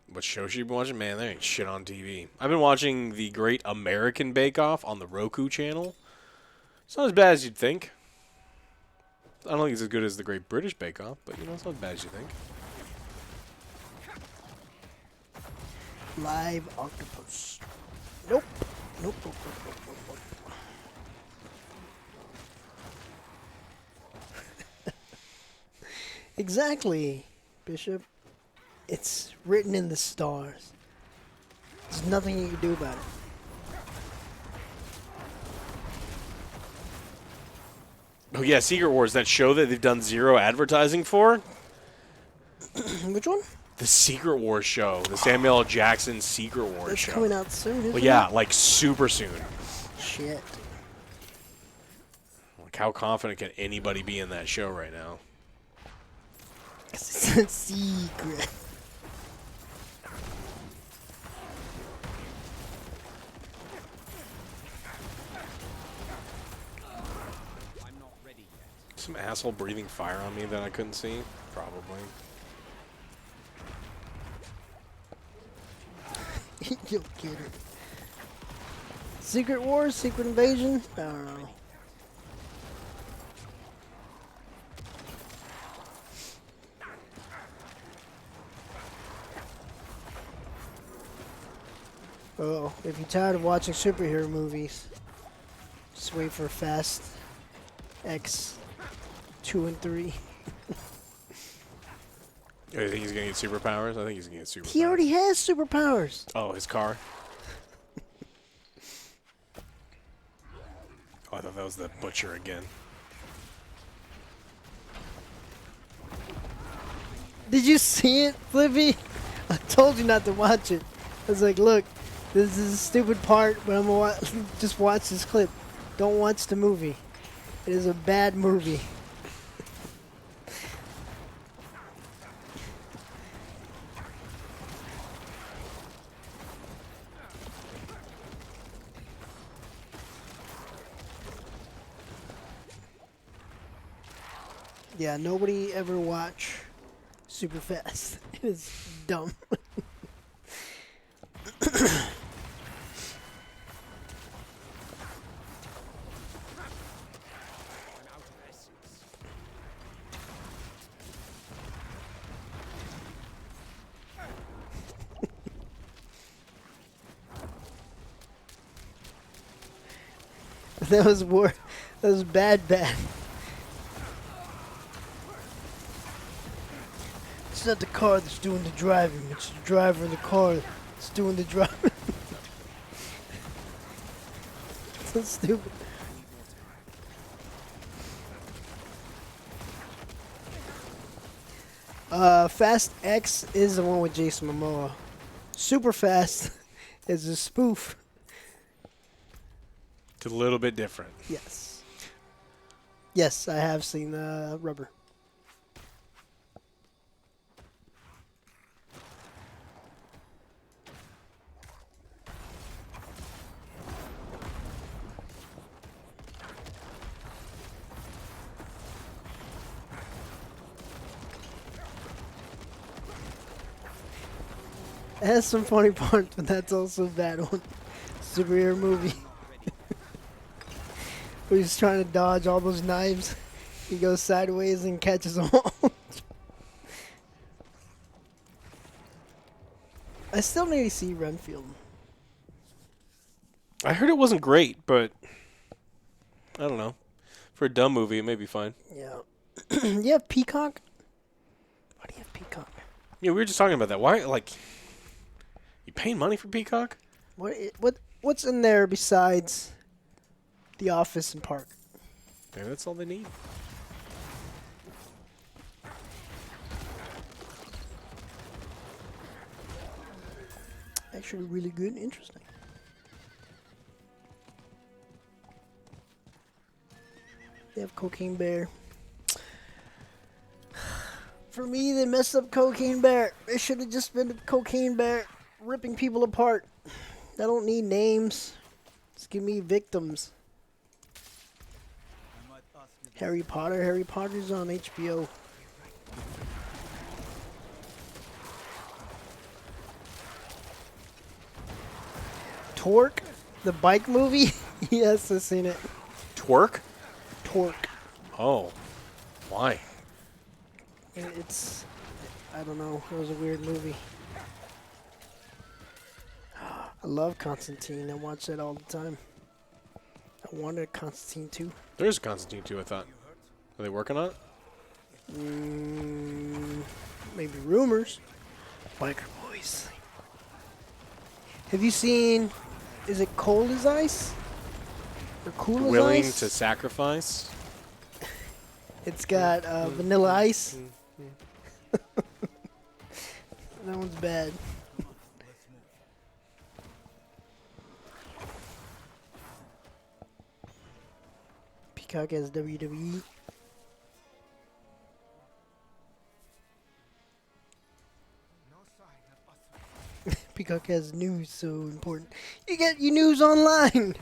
What show should you be watching? Man, there ain't shit on TV. I've been watching the Great American Bake Off on the Roku channel. It's not as bad as you'd think. I don't think it's as good as the Great British Bake Off, but you know, it's not as bad as you think. Live octopus. Nope. Nope. Nope. Nope. Nope. Nope. Nope. Exactly, Bishop. It's written in the stars. There's nothing you can do about it. Oh yeah, Secret Wars, that show that they've done zero advertising for. Which one? The Secret Wars show, the Samuel L. Jackson Secret Wars That's show. coming out soon, isn't Well, yeah, it? like super soon. Shit. Like, how confident can anybody be in that show right now? 'Cause it's a secret. Some asshole breathing fire on me that I couldn't see? Probably. You'll get it. Secret Wars? Secret Invasion? I don't know. Oh, if you're tired of watching superhero movies, just wait for Fast X 2 and 3. Oh, you think he's gonna get superpowers? I think he's gonna get superpowers. He already has superpowers. Oh, his car? Oh, I thought that was the butcher again. Did you see it, Flippy? I told you not to watch it. I was like, look, this is a stupid part, but I'm gonna just watch this clip. Don't watch the movie. It is a bad movie. Yeah, nobody ever watch Super Fast. It is dumb. That was war. That was bad. It's not the car that's doing the driving. It's the driver in the car that's doing the driving. So stupid. Fast X is the one with Jason Momoa. Super Fast is a spoof. It's a little bit different. Yes. Yes, I have seen Rubber. It has some funny parts, but that's also a bad one. Superhero movie. Where he's trying to dodge all those knives. He goes sideways and catches them all. I still need to see Renfield. I heard it wasn't great, but I don't know. For a dumb movie, it may be fine. Yeah. You have Peacock? Why do you have Peacock? Yeah, we were just talking about that. Why, like, you paying money for Peacock? What's in there besides The Office and Park? Maybe that's all they need. Actually really good and interesting. They have Cocaine Bear. For me, they messed up Cocaine Bear. It should have just been Cocaine Bear ripping people apart. I don't need names. Just give me victims. Harry Potter. Harry Potter's on HBO. Torque, the bike movie. Yes, I've seen it. Twerk? Torque. Oh, why? It's, I don't know. It was a weird movie. I love Constantine. I watch that all the time. I wanted Constantine 2. There's Constantine 2, I thought. Are they working on it? Maybe rumors. Biker boys. Have you seen? Is it Cold as Ice? Or Cool as Willing Ice? to sacrifice. It's got Vanilla Ice. That one's bad. Peacock has WWE. Peacock has news, so important. You get your news online.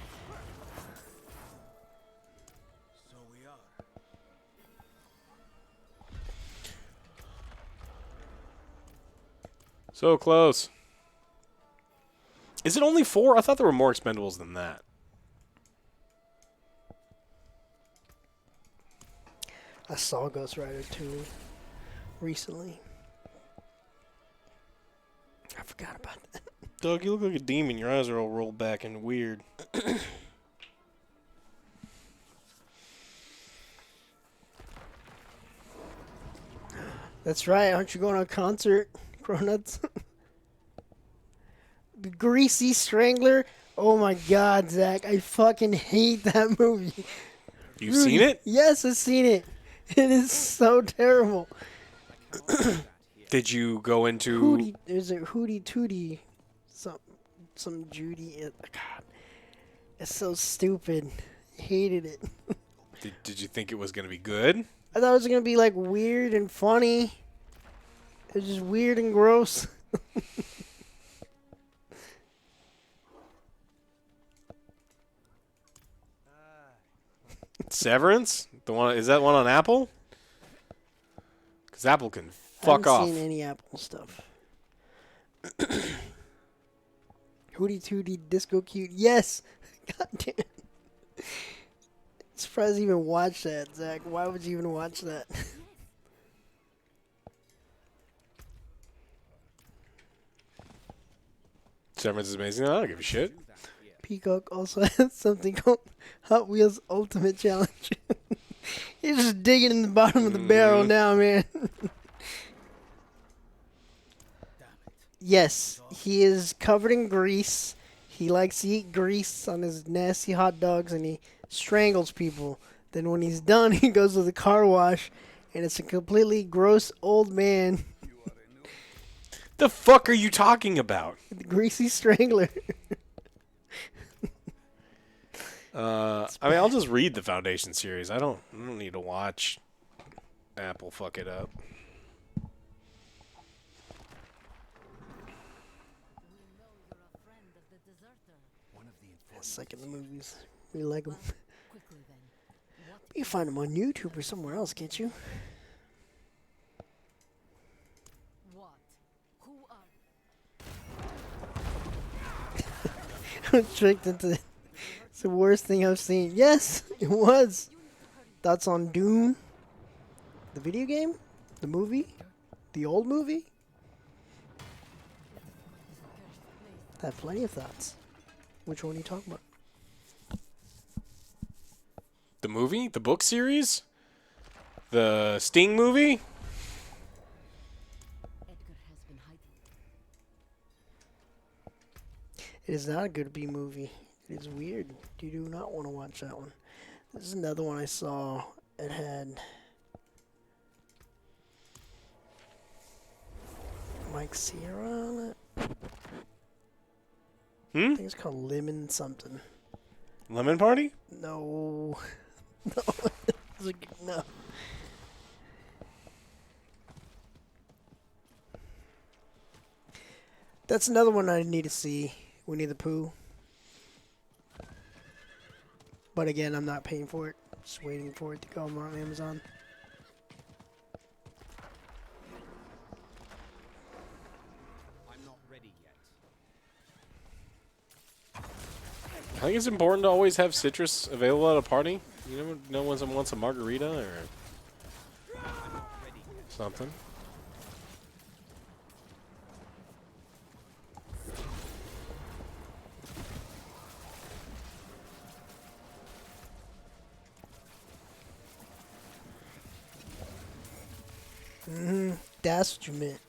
So close. Is it only 4? I thought there were more expendables than that. I saw Ghost Rider 2 recently. I forgot about that. Doug, you look like a demon. Your eyes are all rolled back and weird. That's right. Aren't you going to a concert, Cronuts? The Greasy Strangler. Oh my God, Zach. I fucking hate that movie. You've seen it? Yes, I've seen it. It is so terrible. Did you go into... Hootie. There's a Hootie Tootie. Some Judy. God. It's so stupid. Hated it. Did you think it was going to be good? I thought it was going to be like weird and funny. It was just weird and gross. Severance? The one is that one on Apple? Because Apple can fuck I off. haven't seen any Apple stuff. Hootie Tootie Disco Cute. Yes. God damn. Surprised you even watched that, Zach. Why would you even watch that? Severance is amazing. I don't give a shit. Peacock also has something called Hot Wheels Ultimate Challenge. He's just digging in the bottom of the barrel now, man. Yes, he is covered in grease. He likes to eat grease on his nasty hot dogs, and he strangles people. Then when he's done, he goes to the car wash, and it's a completely gross old man. The fuck are you talking about? The Greasy Strangler. I mean, I'll just read the Foundation series. I don't need to watch Apple fuck it up. I suck in the movies. We like them. You can find them on YouTube or somewhere else, can't you? I'm tricked into. It's the worst thing I've seen. Yes, it was. Thoughts on Dune? The video game? The movie? The old movie? I have plenty of thoughts. Which one are you talking about? The movie? The book series? The Sting movie? It is not a good B movie. It is weird. You do not want to watch that one. This is another one I saw. It had Mike Sierra on it. I think it's called Lemon something. Lemon Party? No. No. No. That's another one I need to see. Winnie the Pooh. But again, I'm not paying for it. Just waiting for it to come on Amazon. I'm not ready yet. I think it's important to always have citrus available at a party. You never know when someone wants a margarita or something. That's what you meant.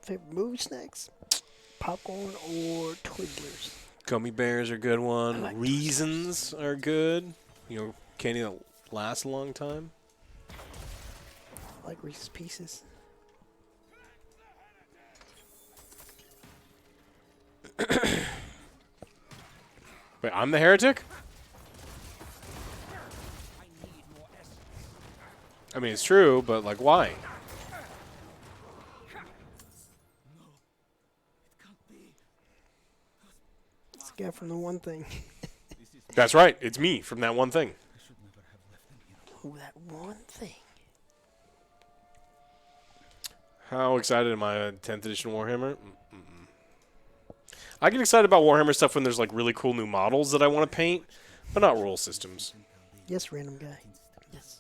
Favorite movie snacks? Popcorn or Twizzlers? Gummy bears are a good one. Reasons are good. You know, candy that lasts a long time. I like Reese's Pieces. Wait, I'm the heretic? I mean, it's true, but, like, why? It's the guy from the one thing. That's right. It's me from that one thing. Oh, that one thing. How excited am I at 10th edition Warhammer? I get excited about Warhammer stuff when there's, like, really cool new models that I want to paint, but not rule systems. Yes, random guy. Yes.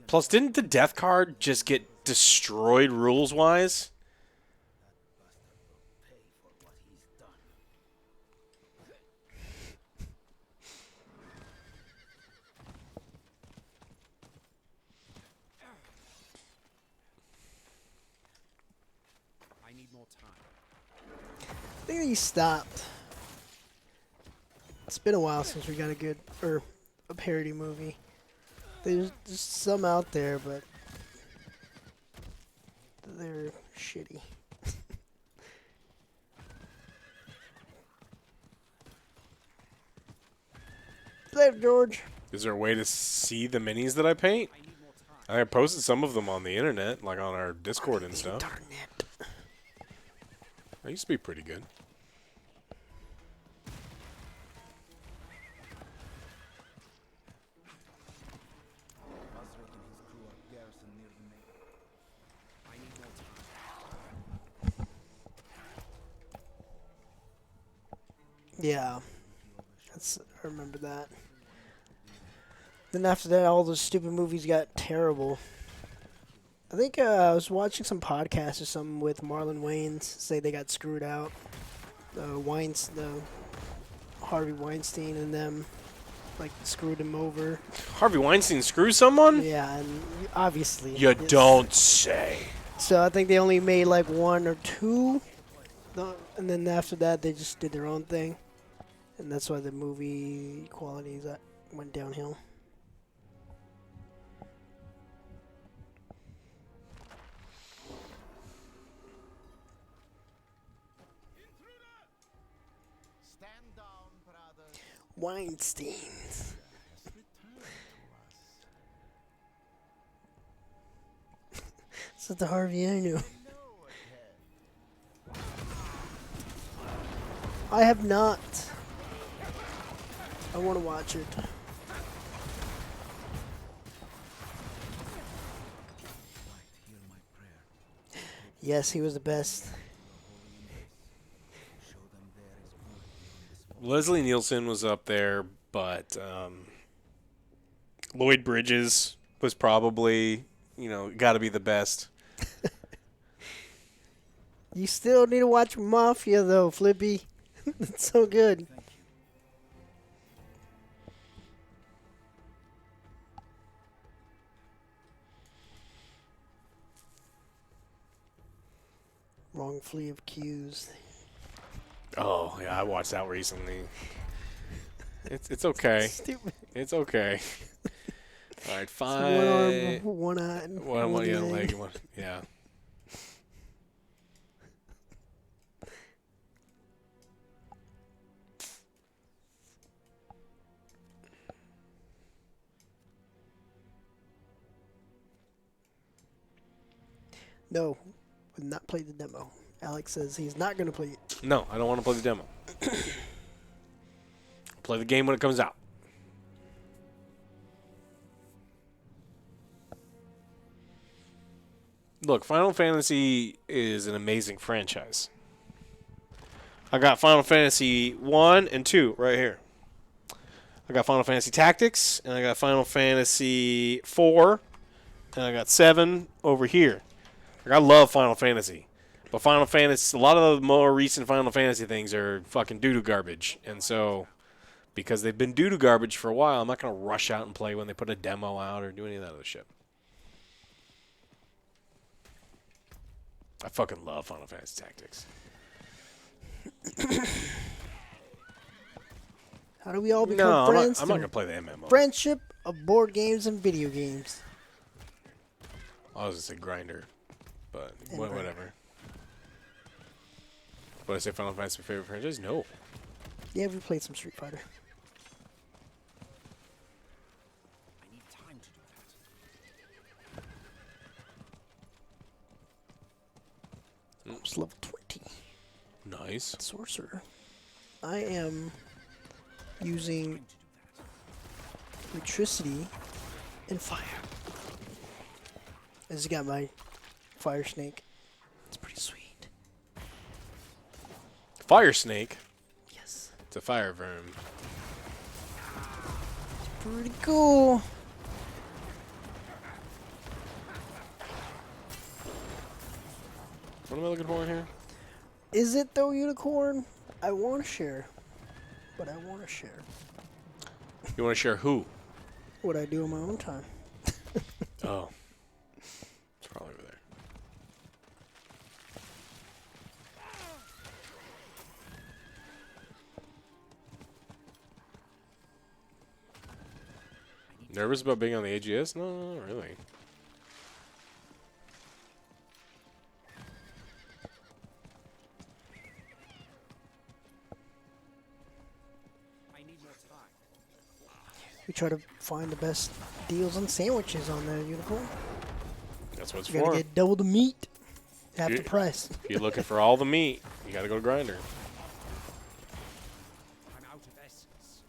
Plus, didn't the death card just get destroyed rules-wise? I need more time. I think he stopped. It's been a while since we got a parody movie. There's just some out there, but they're shitty. Later, George. Is there a way to see the minis that I paint? I posted some of them on the internet, like on our Discord and stuff. I used to be pretty good. Yeah, I remember that. Then after that, all those stupid movies got terrible. I think I was watching some podcast or something with Marlon Wayans say they got screwed out. The Harvey Weinstein and them like screwed him over. Harvey Weinstein screw someone? Yeah, and obviously. You don't say. So I think they only made like one or two, and then after that they just did their own thing, and that's why the movie quality went downhill. Weinsteins. This is the Harvey I knew. I have not. I want to watch it. Yes, he was the best. Leslie Nielsen was up there, but Lloyd Bridges was probably, got to be the best. You still need to watch Mafia, though, Flippy. It's so good. Wrongfully accused. Oh, yeah, I watched that recently. It's okay. Stupid. It's okay. All right, fine. One arm, one eye, one leg. Yeah. No, would not play the demo. Alex says he's not going to play it. No, I don't want to play the demo. Play the game when it comes out. Look, Final Fantasy is an amazing franchise. I got Final Fantasy 1 and 2 right here. I got Final Fantasy Tactics, and I got Final Fantasy 4, and I got 7 over here. Like, I love Final Fantasy. But Final Fantasy, a lot of the more recent Final Fantasy things are fucking doo-doo garbage. And so, because they've been doo-doo garbage for a while, I'm not going to rush out and play when they put a demo out or do any of that other shit. I fucking love Final Fantasy Tactics. How do we all become No, friends? I'm not gonna play the MMO. Friendship of board games and video games. I was gonna say grinder, but And whatever. Would I say Final Fantasy my favorite franchise? No. Yeah, we played some Street Fighter. I need time to do that. Almost level 20. Nice. Sorcerer. I am using electricity and fire. I just got my fire snake. It's pretty sweet. Fire snake. Yes. It's a fire verm. Pretty cool. What am I looking for here? Is it though, unicorn? I want to share. But I want to share. You want to share who? What I do in my own time. Oh. It's probably over there. Nervous about being on the AGS? No, not really. We try to find the best deals on sandwiches on there, unicorn. That's what it's You gotta for. get double the meat, half You- the price. If you're looking for all the meat, you gotta go to Grinder. I'm out of essence.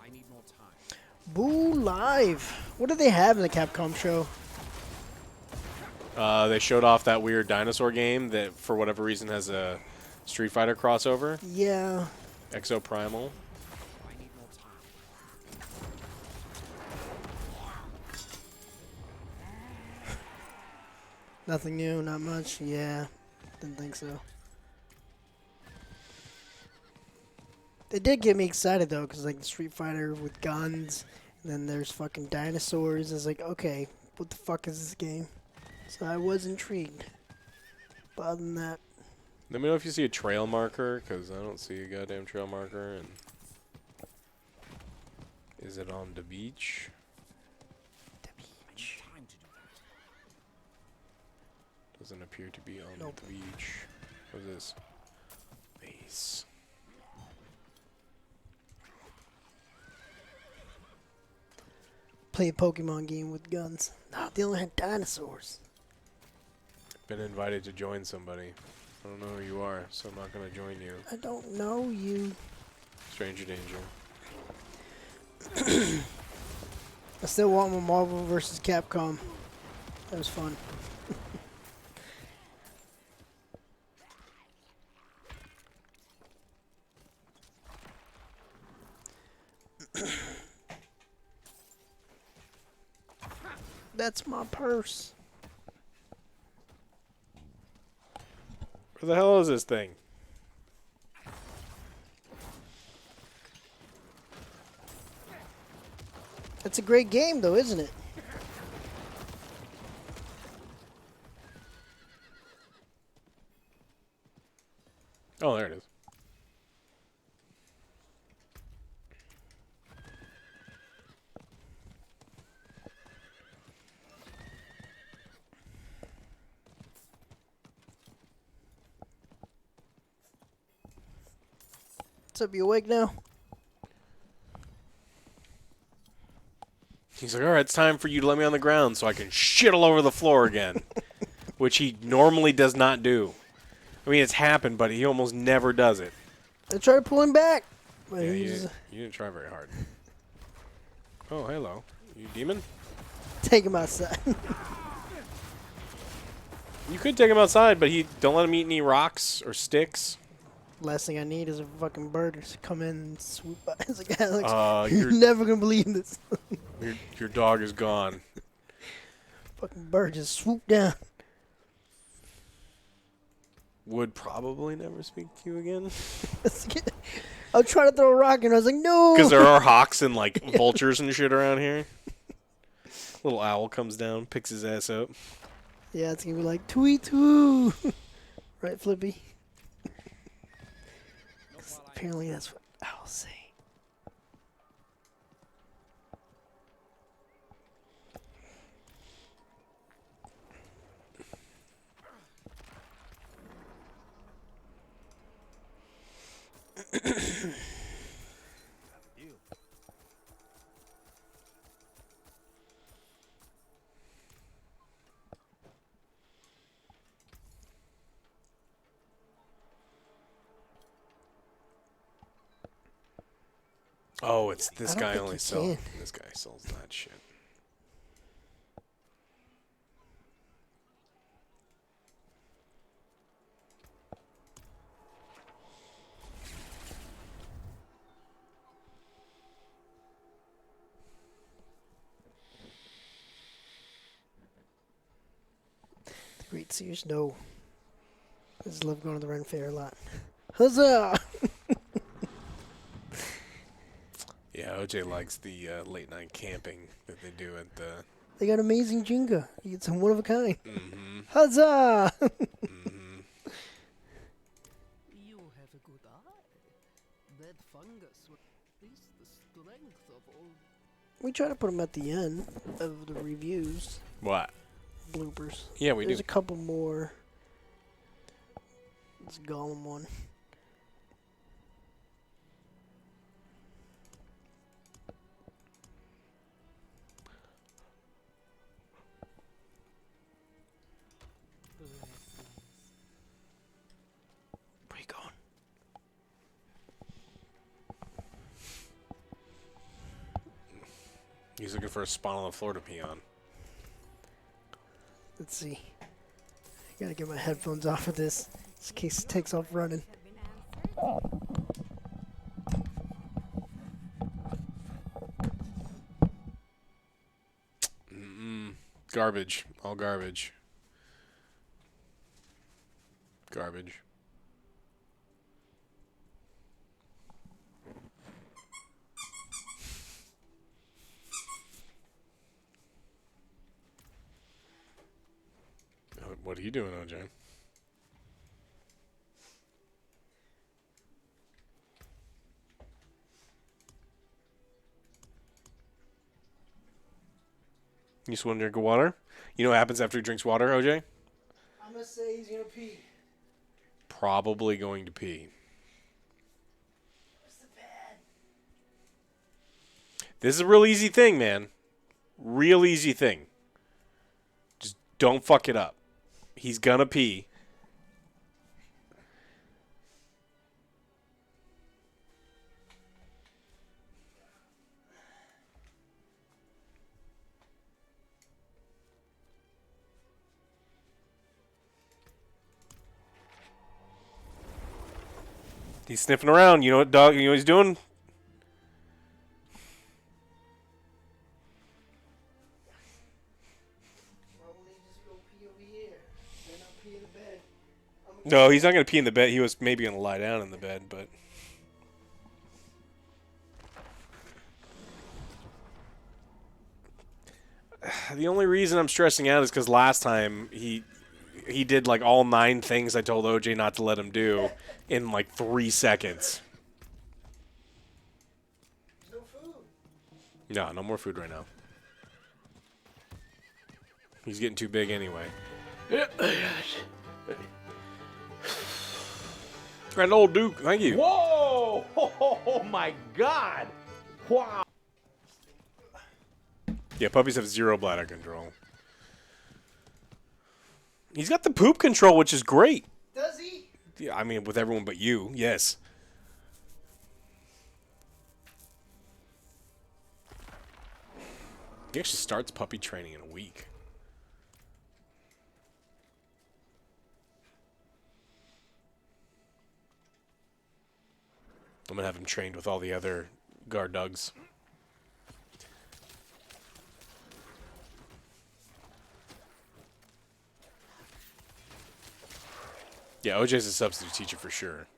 I need more time. Boo Live. What do they have in the Capcom show? They showed off that weird dinosaur game that, for whatever reason, has a Street Fighter crossover. Yeah. Exo Primal. I need more time. Nothing new, not much. Yeah, didn't think so. It did get me excited though, because like the Street Fighter with guns, and then there's fucking dinosaurs. It's like, okay, what the fuck is this game? So I was intrigued. But other than that, Let me know if you see a trail marker, because I don't see a goddamn trail marker. And is it on the beach? Time to do that. Doesn't appear to be on the beach. What is this? Base. play a Pokemon game with guns. No, they only had dinosaurs. Been invited to join somebody. I don't know who you are, so I'm not going to join you. I don't know you. Stranger danger. I still want my Marvel vs. Capcom. That was fun. That's my purse. Where the hell is this thing? That's a great game, though, isn't it? Oh, there it is. What's up, you awake now? He's like, all right, it's time for you to let me on the ground so I can shit all over the floor again, which he normally does not do. I mean, it's happened, but he almost never does it. I tried to pull him back. But Yeah, he's you didn't try very hard. Oh, hello. You demon? take him outside. You could take him outside, but don't let him eat any rocks or sticks. Last thing I need is a fucking bird to come in and swoop by. It's like, Alex, you're you're never going to believe this. your dog is gone. Fucking bird just swooped down. Would probably never speak to you again. I was trying to throw a rock and I was like, no. Because there are hawks and like vultures and shit around here. Little owl comes down, picks his ass up. Yeah, it's gonna be like tweet too. Right, Flippy? Apparently that's what owls say. Oh, it's this I don't guy think only you sells. can. This guy sells that shit. The Great Seers know. I just love going to the Ren Fair a lot. Huzzah! Yeah, OJ likes the late night camping that they do at the. They got amazing Jenga. You get some one of a kind. Mm-hmm. Huzzah! Mm-hmm. You have a good eye. That fungus will increase the strength of all. We try to put them at the end of the reviews. What? Bloopers. Yeah, we There's do. a couple more. It's a Gollum one. Where you going? He's looking for a spot on the floor to pee on. Let's see. I gotta get my headphones off of this in case it takes off running. Garbage. All garbage. Garbage. What are you doing, OJ? You just want to drink water? You know what happens after he drinks water, OJ? I'm gonna say he's gonna pee. Probably going to pee. This is a real easy thing, man. Real easy thing. Just don't fuck it up. He's gonna pee. He's sniffing around. You know what, dog? You know what he's doing? No, he's not going to pee in the bed. He was maybe going to lie down in the bed, but... The only reason I'm stressing out is because last time he did like all 9 things I told OJ not to let him do in like 3 seconds. No food. No, no more food right now. He's getting too big anyway. Grand old Duke, thank you. Whoa! Oh my God! Wow! Yeah, puppies have 0 bladder control. He's got the poop control, which is great. Does he? Yeah, I mean, with everyone but you, yes. He actually starts puppy training in a week. I'm going to have him trained with all the other guard dogs. Yeah, OJ's a substitute teacher for sure.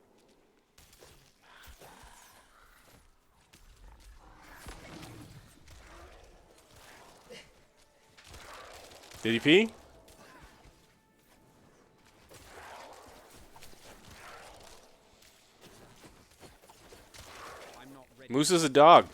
Did he pee? Moose is a dog.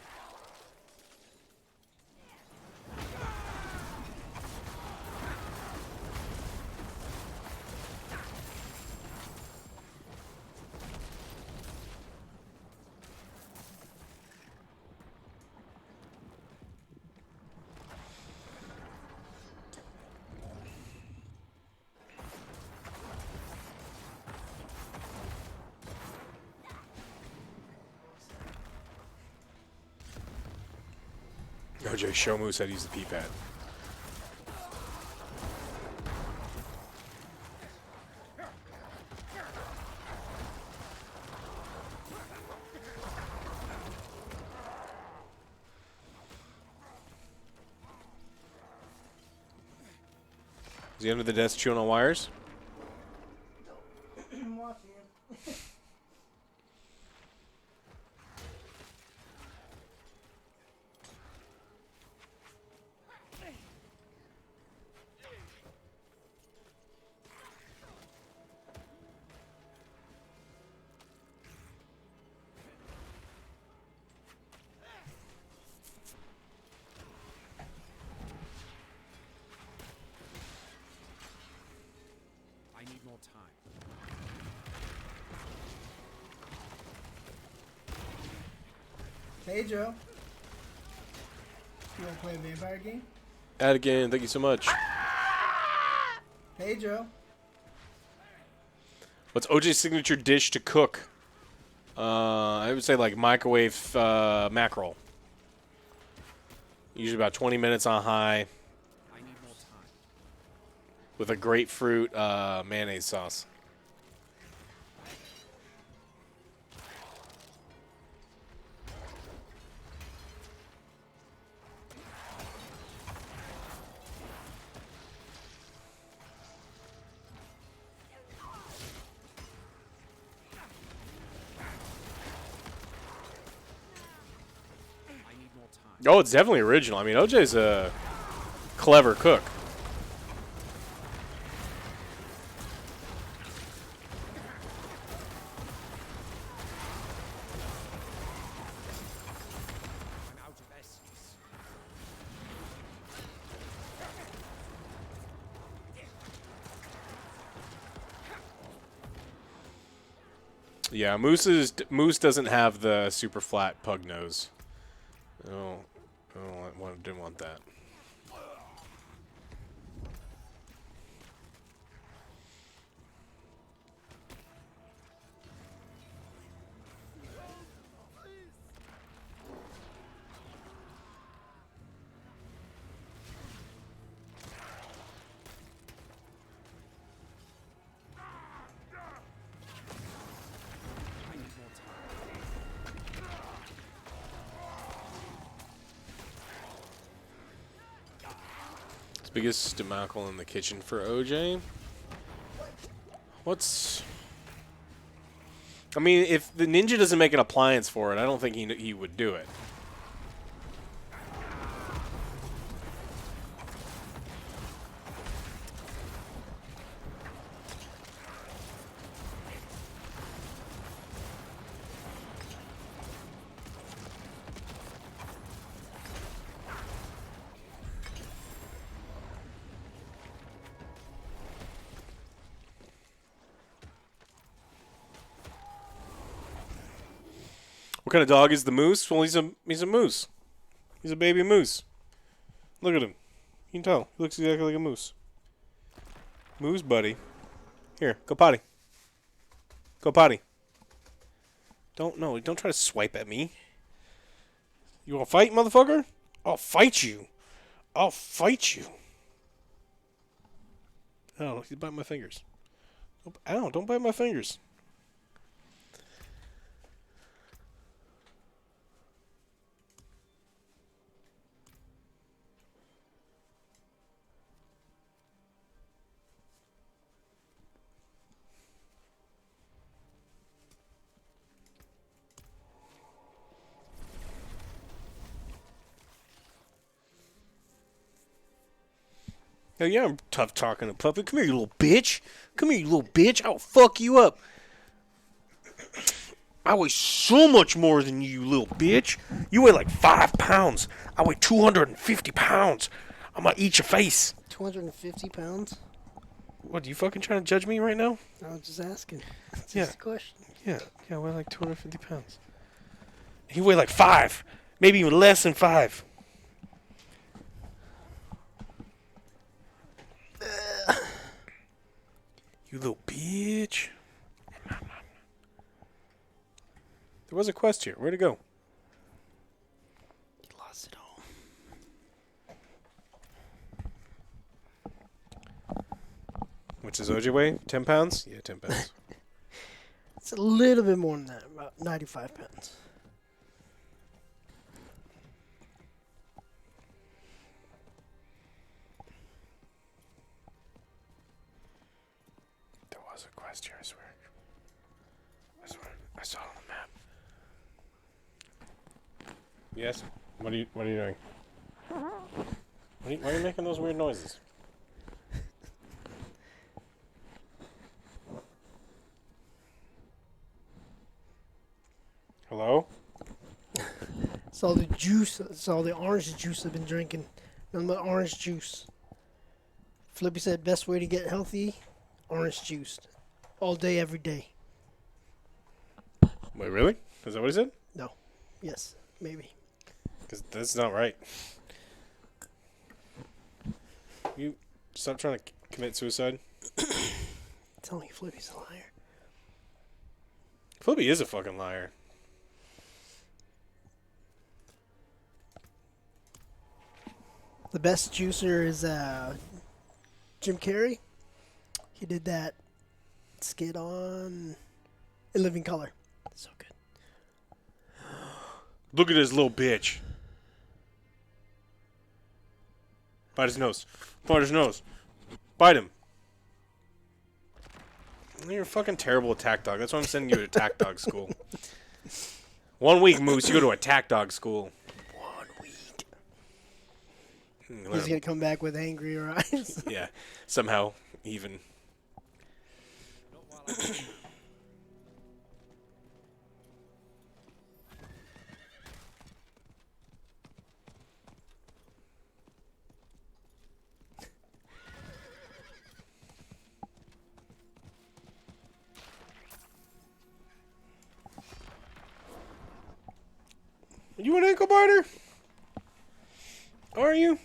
OJ, show Moose how to use the P-pad. Is he under the desk chewing on wires? I'm watching him. I need more time. Hey, Joe. You want to play a vampire game? Add again. Thank you so much. Hey, Joe. What's OJ's signature dish to cook? I would say like microwave mackerel. Usually about 20 minutes on high. I need more time. With a grapefruit mayonnaise sauce. I need more time. Oh, it's definitely original. I mean, OJ's a clever cook. I'm out of essence. Yeah, Moose doesn't have the super flat pug nose. Didn't want that. I need more time. It's biggest debacle in the kitchen for OJ. I mean, if the ninja doesn't make an appliance for it, I don't think he would do it. What kind of dog is the moose? Well, he's a moose. He's a baby moose. Look at him. You can tell. He looks exactly like a moose. Moose buddy. Here, go potty. Go potty. Don't try to swipe at me. You want to fight, motherfucker? I'll fight you. I'll fight you. Oh, he's biting my fingers. Ow, don't bite my fingers. Hell yeah, I'm tough talking to Puppet. Come here, you little bitch. Come here, you little bitch. I'll fuck you up. I weigh so much more than you little bitch. You weigh like 5 pounds. I weigh 250 pounds. I'm gonna eat your face. 250 pounds? What, you fucking trying to judge me right now? I was just asking. It's Yeah. just a question. Yeah, I weigh like 250 pounds. He weigh like 5. Maybe even less than 5. You little bitch. There was a quest here. Where'd it go? You lost it all. What's his OJ weigh? 10 pounds? Yeah, 10 pounds. It's a little bit more than that, about 95 pounds. There was a quest here, I swear. I saw it on the map. Yes? What are you doing? Why are you making those weird noises? Hello? It's all the juice. It's all the orange juice I've been drinking. Nothing but orange juice. Flippy said best way to get healthy, orange juice. All day, every day. Wait, really? Is that what he said? No. Yes. Maybe. Because that's not right. You stop trying to commit suicide. Telling you Flippy's a liar. Flippy is a fucking liar. The best juicer is Jim Carrey. He did that skit on In Living Color. So good. Look at this little bitch. Bite his nose. Bite his nose. Bite him. You're a fucking terrible attack dog. That's why I'm sending you to attack dog school. 1 week, Moose, you go to attack dog school. 1 week. He's going to come back with angrier eyes. Yeah, somehow even. Are you an ankle biter? Are you?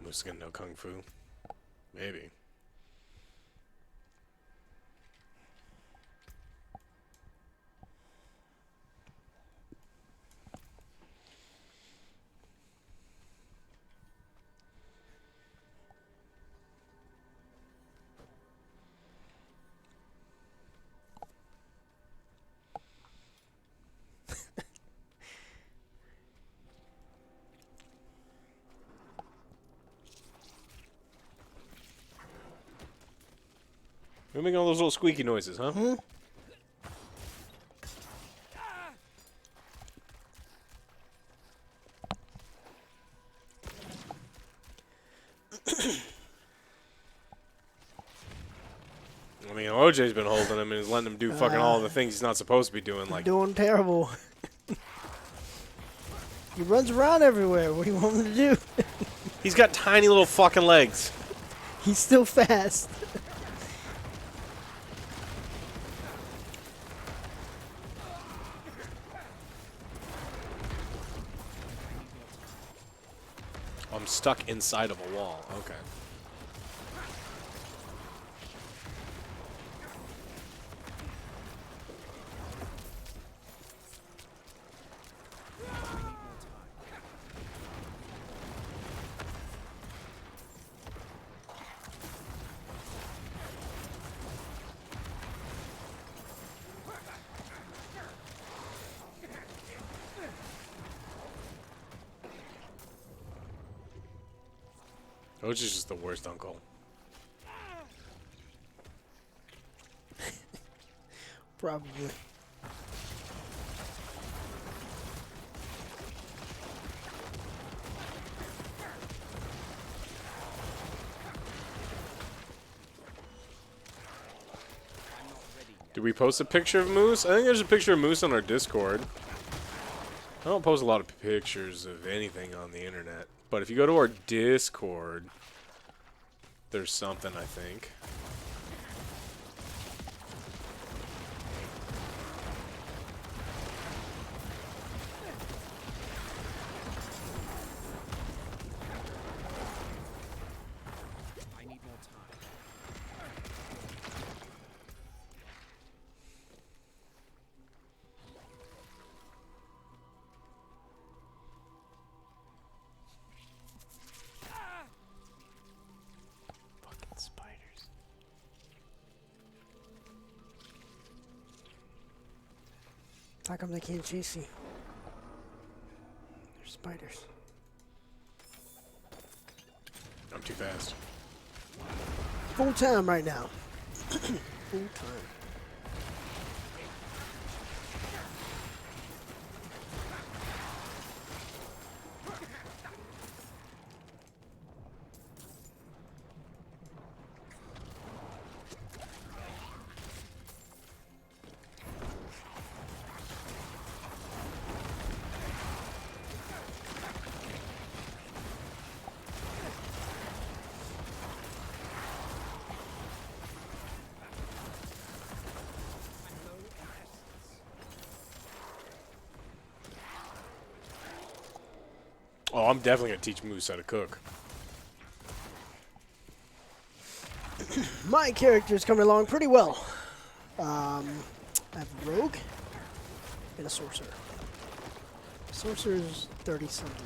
Moose is gonna know kung fu. Maybe. You're making all those little squeaky noises, huh? Hmm? I mean, OJ's been holding him and is letting him do fucking all the things he's not supposed to be doing. Like, Doing terrible. He runs around everywhere. What do you want him to do? he's got tiny little fucking legs. He's still fast. I'm stuck inside of a wall. Okay. Which is just the worst uncle. Probably. Did we post a picture of Moose? I think there's a picture of Moose on our Discord. I don't post a lot of pictures of anything on the internet. But if you go to our Discord, there's something, I think. I need more time. Fucking spiders. How come they can't chase you? They're spiders. I'm too fast. Full time right now. Full time. Oh, I'm definitely gonna teach Moose how to cook. My character's coming along pretty well. I have a rogue and a sorcerer. Sorcerer's 30-something.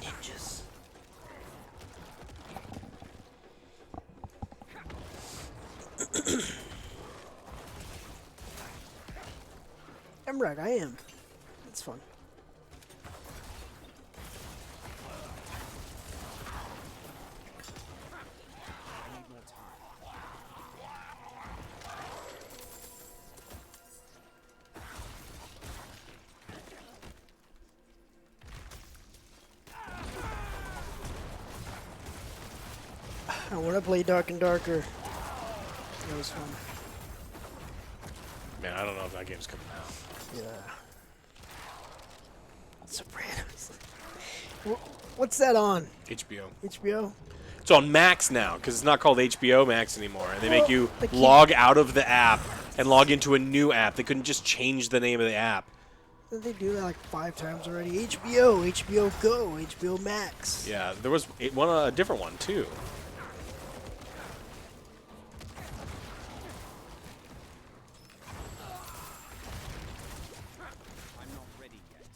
Ninjas. I'm right, I am. It's fun. I need more time. I want to play Dark and Darker. That was fun. Man, I don't know if that game's coming out. Yeah. Sopranos. What's that on? HBO. HBO? It's on Max now, because it's not called HBO Max anymore. And they make you they keep- log out of the app and log into a new app. They couldn't just change the name of the app. Didn't they do that like 5 times already? HBO, HBO Go, HBO Max. Yeah, there was a different one, too. I'm not ready yet.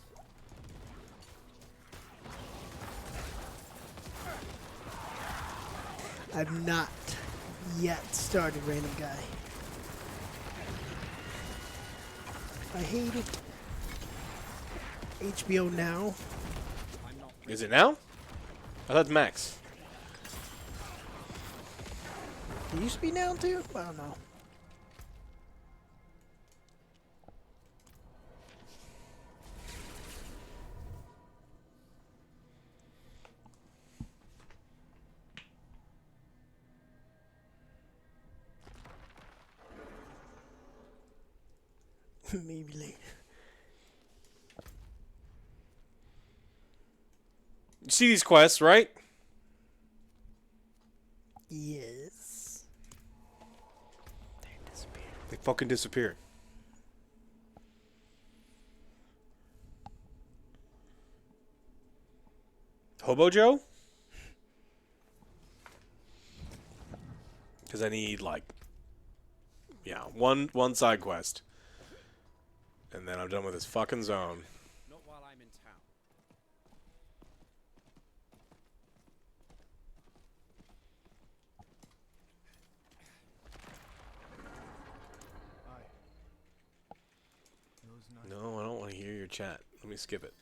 I've not yet started Random Guy. I hate it. HBO Now. Is it now? I thought it's Max. It used to be Now too? I don't know. Maybe later. You see these quests, right? Yes. They fucking disappear. Hobo Joe? Because I need, like, yeah, one side quest. And then I'm done with this fucking zone. Not while I'm in town. No, I don't want to hear your chat. Let me skip it.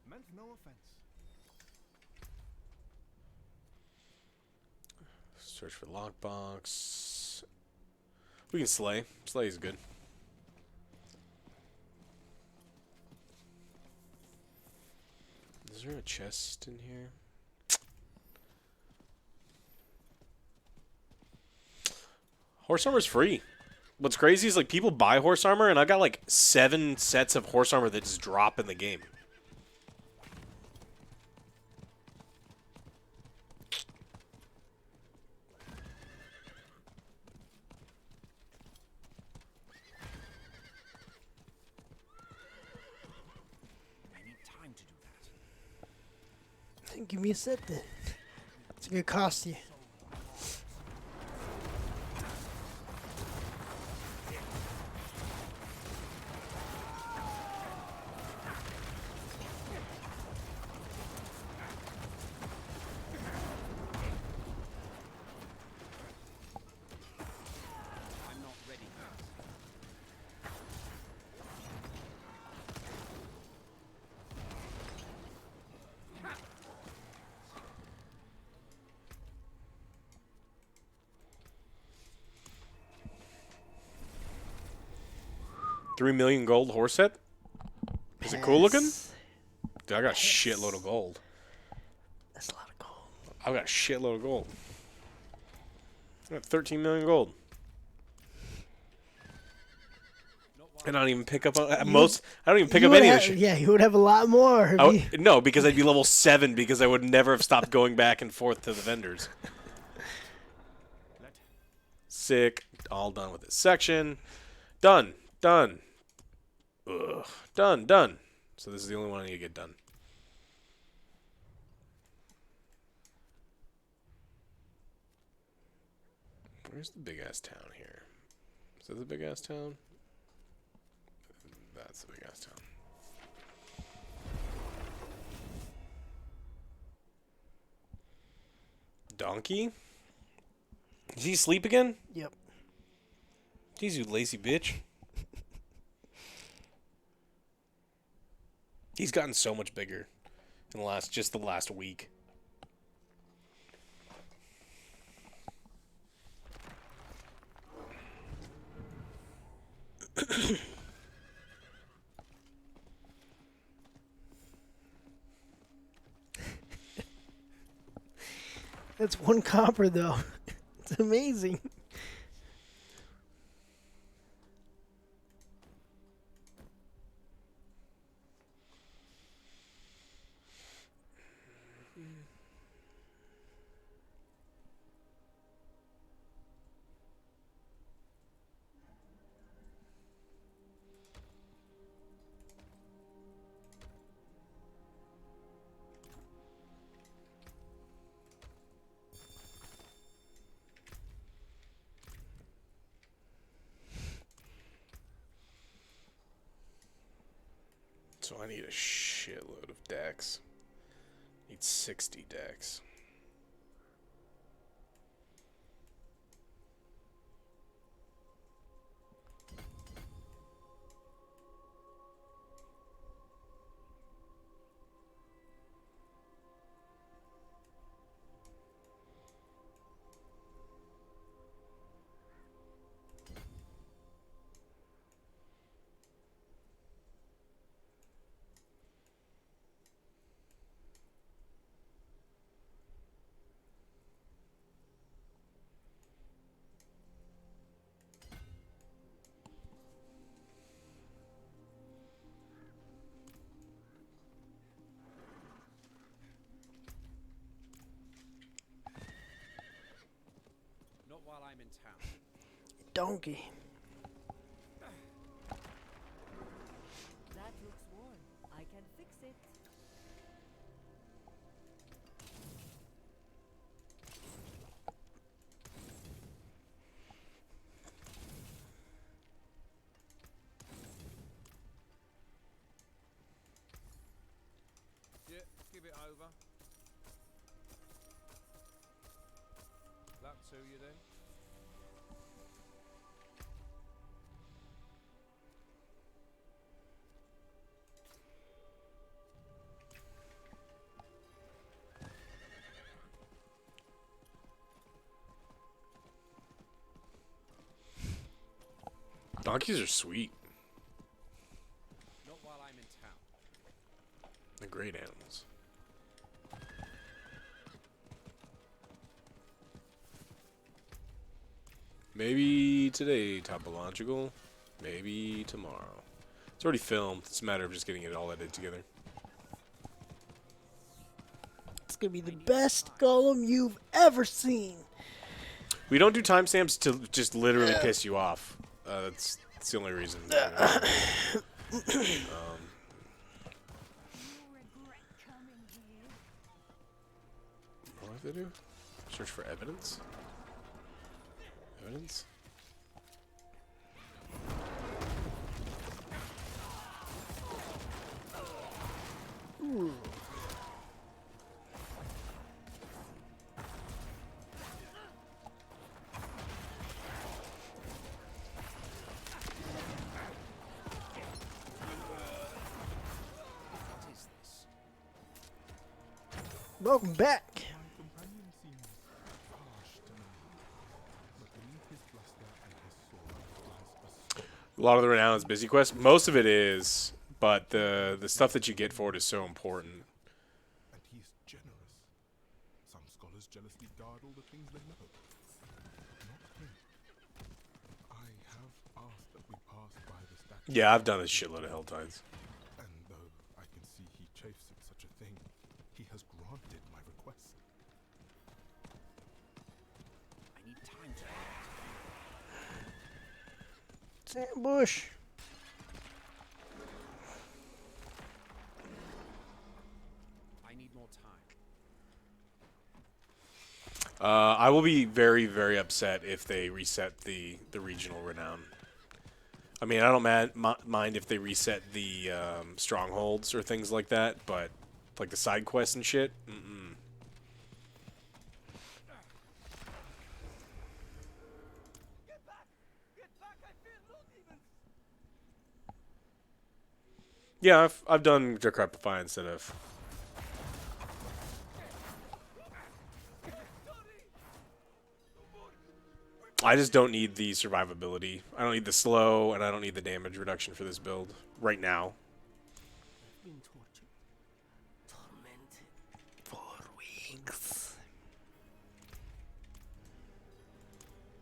Meant no offense. Search for lockbox. We can slay. Slay is good. Is there a chest in here? Horse armor's free. What's crazy is like people buy horse armor, and I got like 7 sets of horse armor that just drop in the game. I need time to do that. Give me a set then. It's gonna cost you. I'm not ready yet. 3 million gold horse set? Is it cool looking? Dude, I got a shitload of gold. That's a lot of gold. I've got a shitload of gold. I got 13 million gold. And I don't even pick up at most. I don't even pick up any of this shit. Yeah, you would have a lot more. No, because I'd be level 7 because I would never have stopped going back and forth to the vendors. Sick. All done with this section. Done. Done. Ugh. Done. Done. So this is the only one I need to get done. Where's the big-ass town here? Is that the big-ass town? That's the big-ass town. Donkey? Is he asleep again? Yep. Jeez, you lazy bitch. He's gotten so much bigger in the last week. That's 1 copper though. It's amazing. So I need a shitload of decks. Need 60 decks. Not while I'm in town. Donkey. That looks worn. I can fix it. Yeah, give it over. That to you then. Donkeys are sweet. Not while I'm in town. They're great animals. Maybe today, topological. Maybe tomorrow. It's already filmed. It's a matter of just getting it all edited together. It's gonna be the best golem you've ever seen. We don't do timestamps to just literally piss you off. That's the only reason. What do I have to do? Search for evidence? Evidence? Ooh. Welcome back. A lot of the renown is busy quest. Most of it is, but the stuff that you get for it is so important. And he's generous. Some scholars jealously guard all the things they know. Not him. I have asked that we pass by the statue. Yeah, I've done a shitload of Helltides. And though I can see he chafes at such a thing, he has granted my request. I need time to It's ambush. I need more time. I will be very, very upset if they reset the regional renown. I mean, I don't mind if they reset the strongholds or things like that, but like the side quests and shit, Yeah, I've done Decrepify instead of. I just don't need the survivability. I don't need the slow, and I don't need the damage reduction for this build right now. Been tortured, tormented for weeks.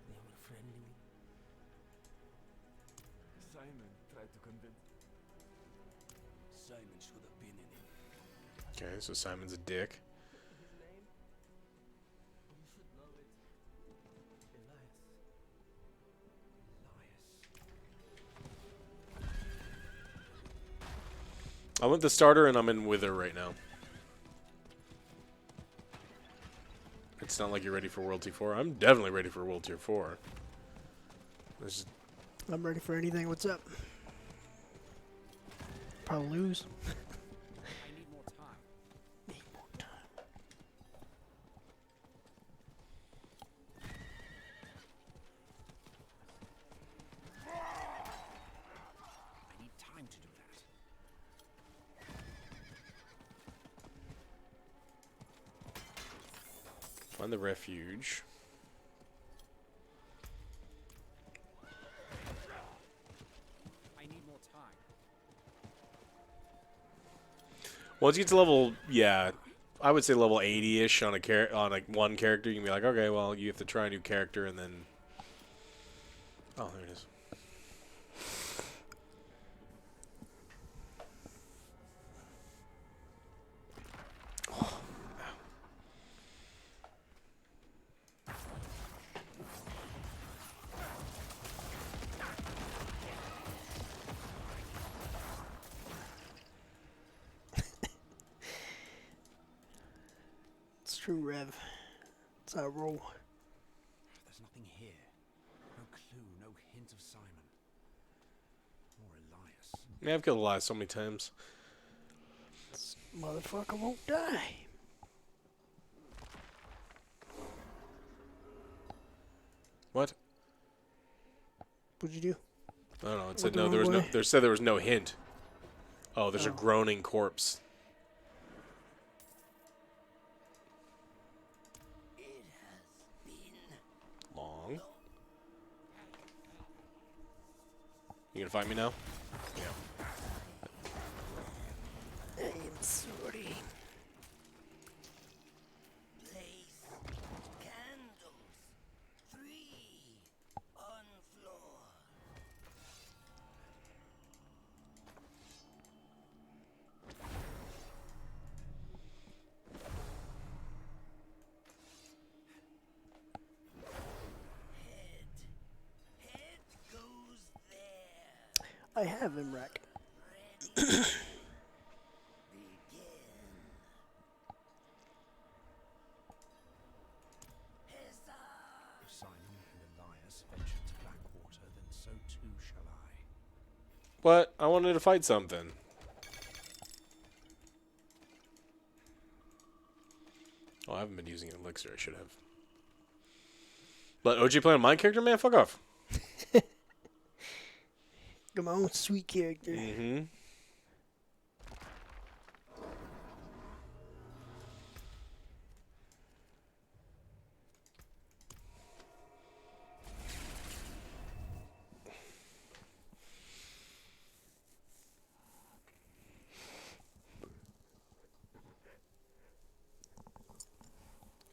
They were friendly. Simon tried to convince. Simon should have been in it. Okay, so Simon's a dick. His name? You should know it. Elias. I went the starter, and I'm in Wither right now. It's not like you're ready for World Tier 4. I'm definitely ready for World Tier 4. I'm ready for anything. What's up? Probably lose. I need more time. Need more time. I need time to do that. Find the refuge. I need more time. Once you get to level, yeah, I would say level 80-ish on one character, you can be like, okay, well, you have to try a new character, and then... Oh, there it is. It's true, Rev. It's how I roll. There's nothing here. No clue, no hint of Simon. Or Elias. Yeah, I've killed Elias so many times. This motherfucker won't die. What? What'd you do? I don't know. It Went said the no. There was wrong no. way? There said there was no hint. Oh, there's a Oh. groaning corpse. It has been Long. You gonna find me now? Yeah. I am sorry. place candles. 3 I have Imrak. If Simon and Elias venture to Blackwater, then so too shall I. What? I wanted to fight something. Oh, I haven't been using an elixir. I should have. But OG playing my character, man? Fuck off. Got my own sweet character. Mm-hmm.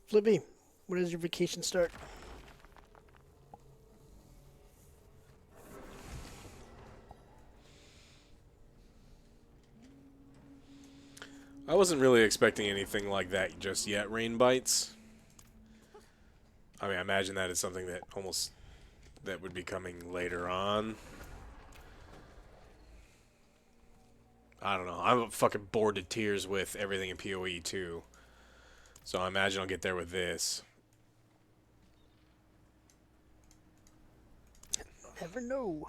Flippy, when does your vacation start? I wasn't really expecting anything like that just yet, Rain Bites. I mean, I imagine that is something that that would be coming later on. I don't know. I'm fucking bored to tears with everything in PoE too. So I imagine I'll get there with this. Never know.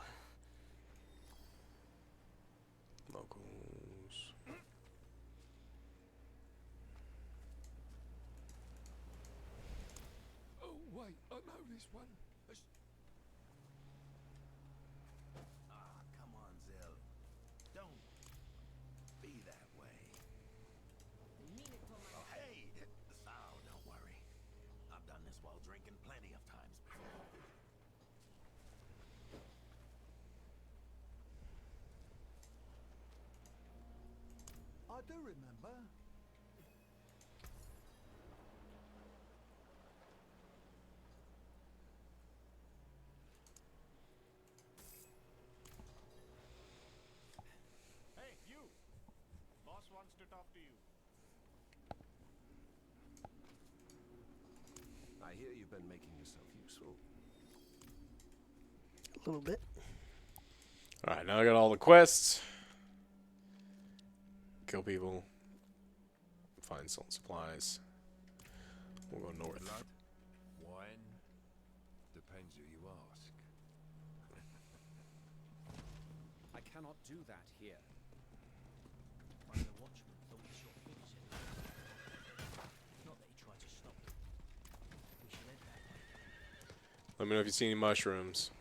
Locals. Oh, wait, I know this one. Ah, come on, Zil. Don't be that way. Oh, hey! Oh, don't worry. I've done this while drinking plenty of times before. I do remember. Hey, you! Boss wants to talk to you. I hear you've been making yourself useful. A little bit. Alright, now I got all the quests. Kill people. Find stolen supplies. We'll go north. Blood? Wine? Depends who you ask. I cannot do that here. One of the watchmen thought he saw things in there. Not that he tried to stop them. We should head that way. Let me know if you see any mushrooms.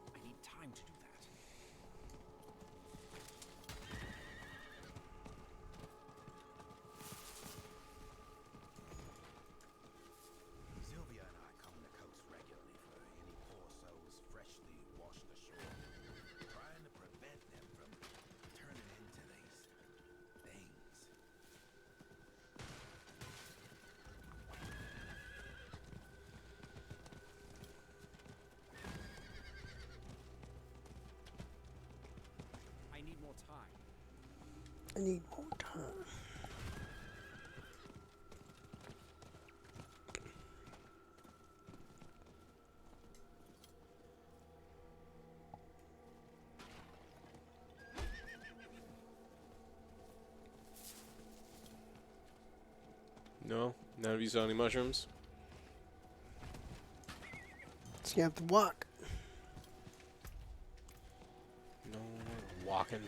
I need time to do that. Sylvia and I come the coast regularly for any poor souls freshly washed ashore, trying to prevent them from turning into these things. I need more time. I need more time. No? None of you saw any mushrooms? So you have to walk. No walking.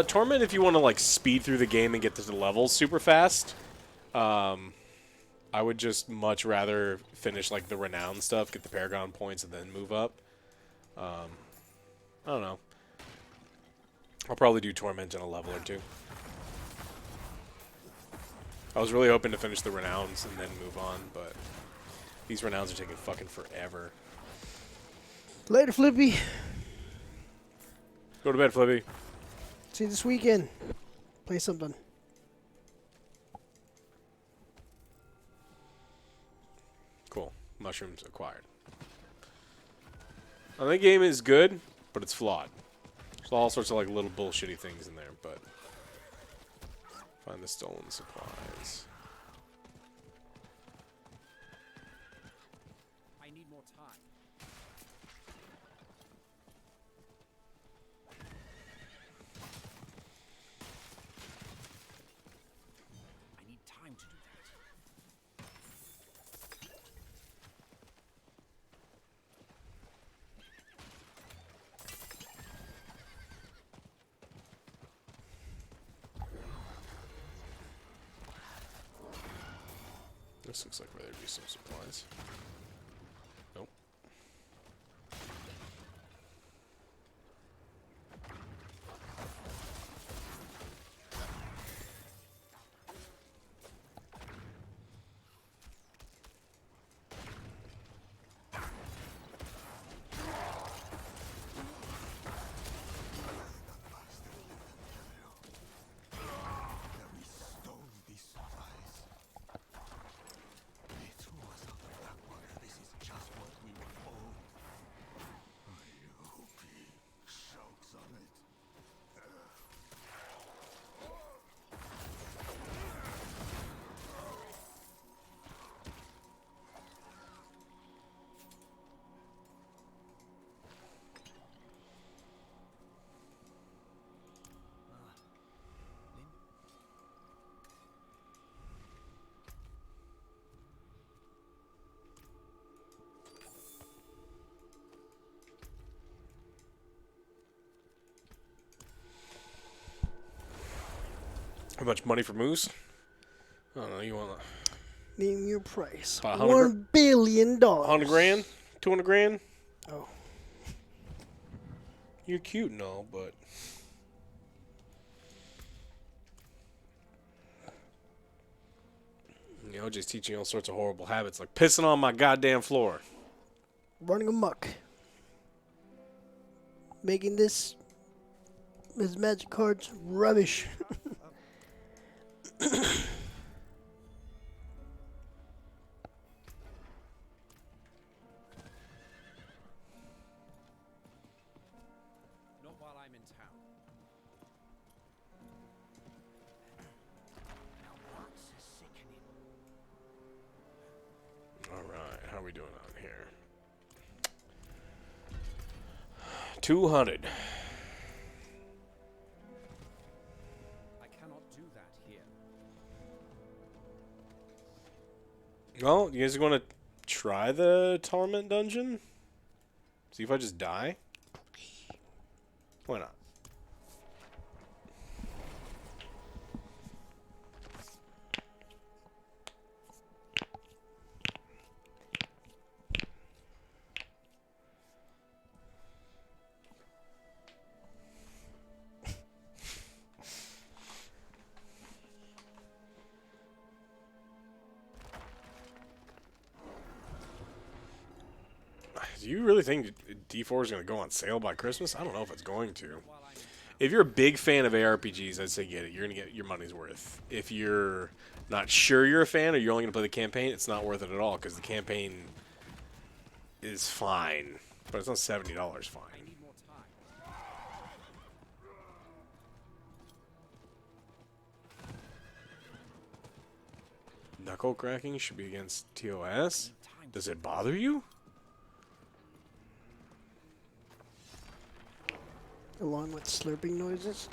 Torment if you want to like speed through the game and get to the levels super fast. I would just much rather finish like the renown stuff, get the Paragon points, and then move up. I don't know. I'll probably do Torment in a level or two. I was really hoping to finish the Renowns and then move on, but these Renowns are taking fucking forever. Later, Flippy. Go to bed, Flippy. See you this weekend. Play something. Cool. Mushrooms acquired. I think the game is good, but it's flawed. There's all sorts of like little bullshitty things in there, but find the stolen supplies. I need more time. I need time to do that. This looks like where there'd be some supplies. Nope. How much money for Moose? I don't know. You want Name your price. $100 $1 billion. 100 grand? 200 grand? Oh. You're cute and all, but you know, just teaching you all sorts of horrible habits, like pissing on my goddamn floor. Running amok. Making his magic cards rubbish. Not while I'm in town. Alright, how are we doing on here? 200. I cannot do that here. Well, you guys want to try the Torment Dungeon? See if I just die? Why not? Do you really think D4 is going to go on sale by Christmas? I don't know if it's going to. If you're a big fan of ARPGs, I'd say get it. You're going to get your money's worth. If you're not sure you're a fan or you're only going to play the campaign, it's not worth it at all because the campaign is fine. But it's not $70 fine. Knuckle cracking should be against TOS? Does it bother you? Along with slurping noises.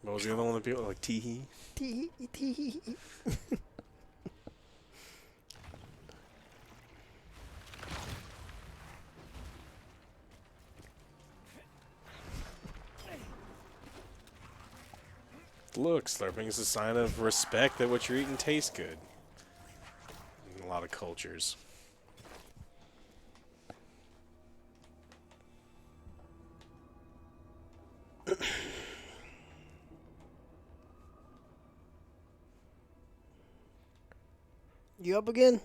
What was the other one that people like tee-hee? Tee tee. Look, slurping is a sign of respect that what you're eating tastes good. In a lot of cultures. You up again?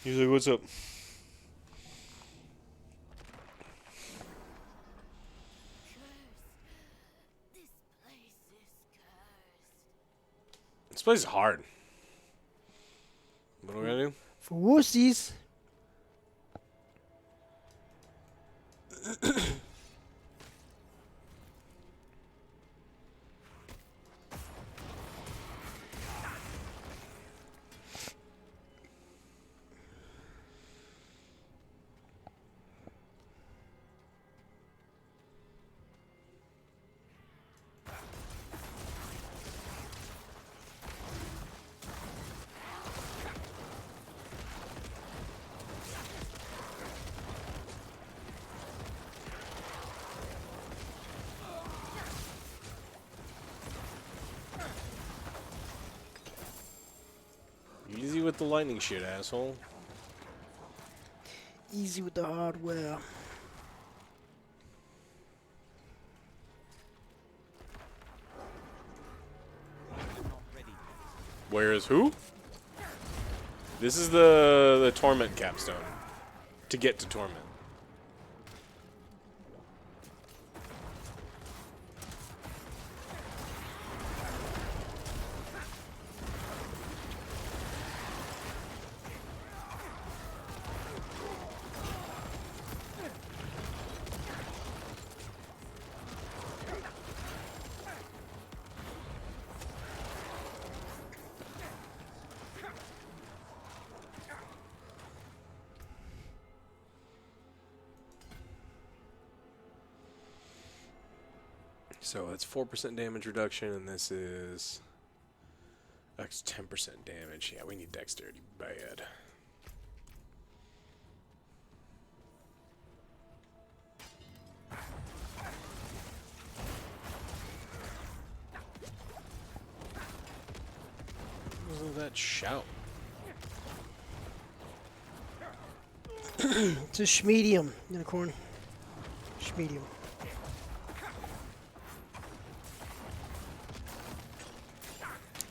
He's like, what's up? This place is hard. What are we gonna do? For wussies. Easy with the lightning shit, asshole. Easy with the hardware. Where is who? This is the Torment capstone. To get to Torment. So that's 4% damage reduction, and this is X 10% damage. Yeah, we need dexterity bad. What was that shout? It's a schmedium, unicorn. Schmedium.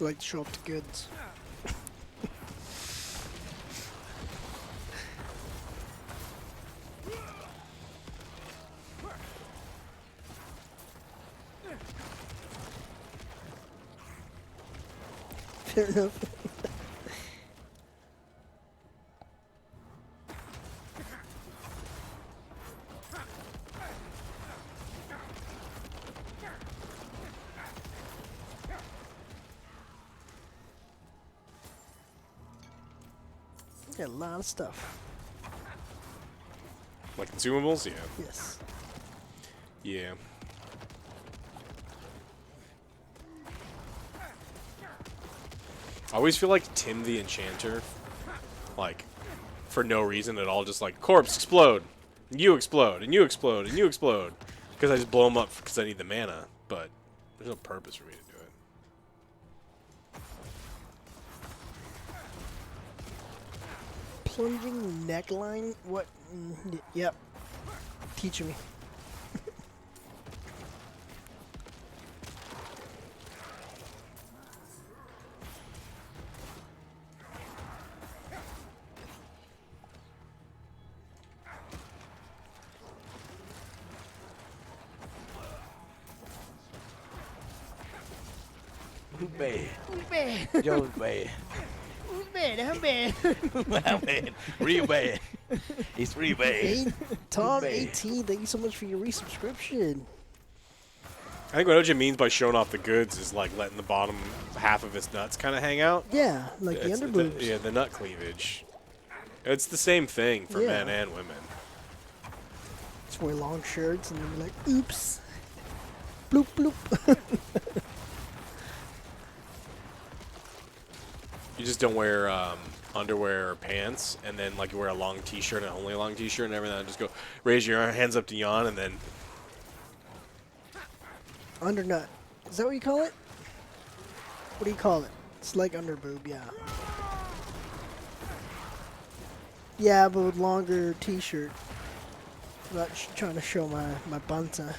Like to show up the goods. Fair enough. Got a lot of stuff. Like consumables? Yeah. Yes. Yeah. I always feel like Tim the Enchanter, like, for no reason at all, just like, corpse, explode, and you explode, and you explode, and you explode. Because I just blow them up because I need the mana, but there's no purpose for me to do it. Plunging neckline? What? Yep. Teach me. Ube. Ube. Joe's bad. Bad, how bad? How bad? Real bad. It's real bad. Tom 18, thank you so much for your resubscription. I think what OJ means by showing off the goods is like letting the bottom half of his nuts kind of hang out. Yeah, like the underboobs. Yeah, the nut cleavage. It's the same thing for men and women. Just wear long shirts and then be like, oops. Bloop, bloop. You just don't wear underwear or pants, and then like you wear a long T-shirt and only a long T-shirt and everything. Just go raise your hands up to yawn, and then Undernut. Is that what you call it? What do you call it? It's like underboob, yeah. Yeah, but with longer T-shirt. Not trying to show my bunta.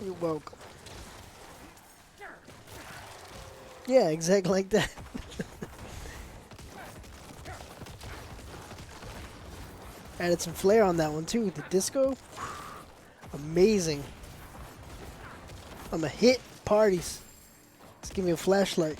You're welcome. Yeah, exactly like that. Added some flair on that one too. The disco, amazing. I'm a hit parties. Just give me a flashlight.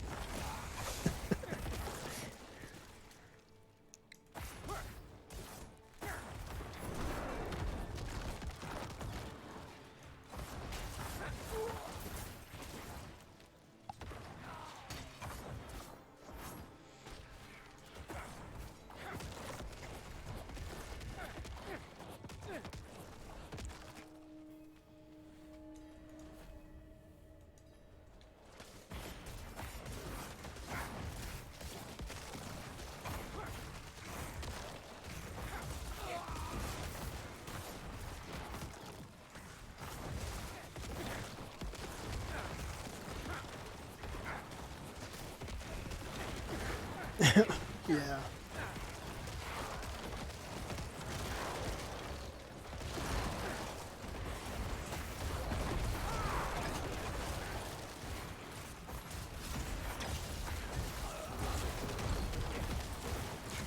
Yeah.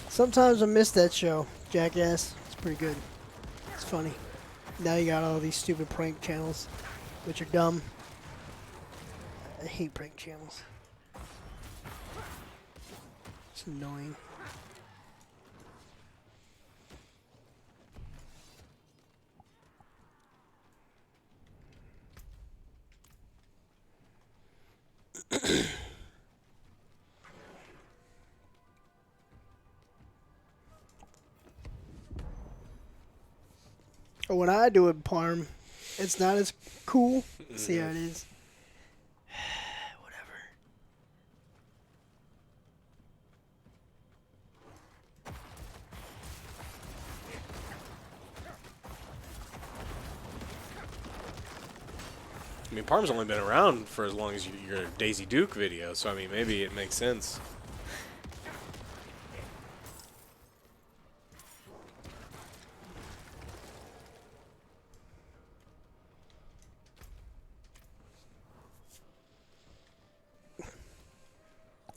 Sometimes I miss that show, Jackass. It's pretty good. It's funny. Now you got all these stupid prank channels, which are dumb. I hate prank channels. It's annoying. When I do it, Parm, it's not as cool. See how it is. Whatever. I mean, Parm's only been around for as long as your Daisy Duke video, so I mean, maybe it makes sense.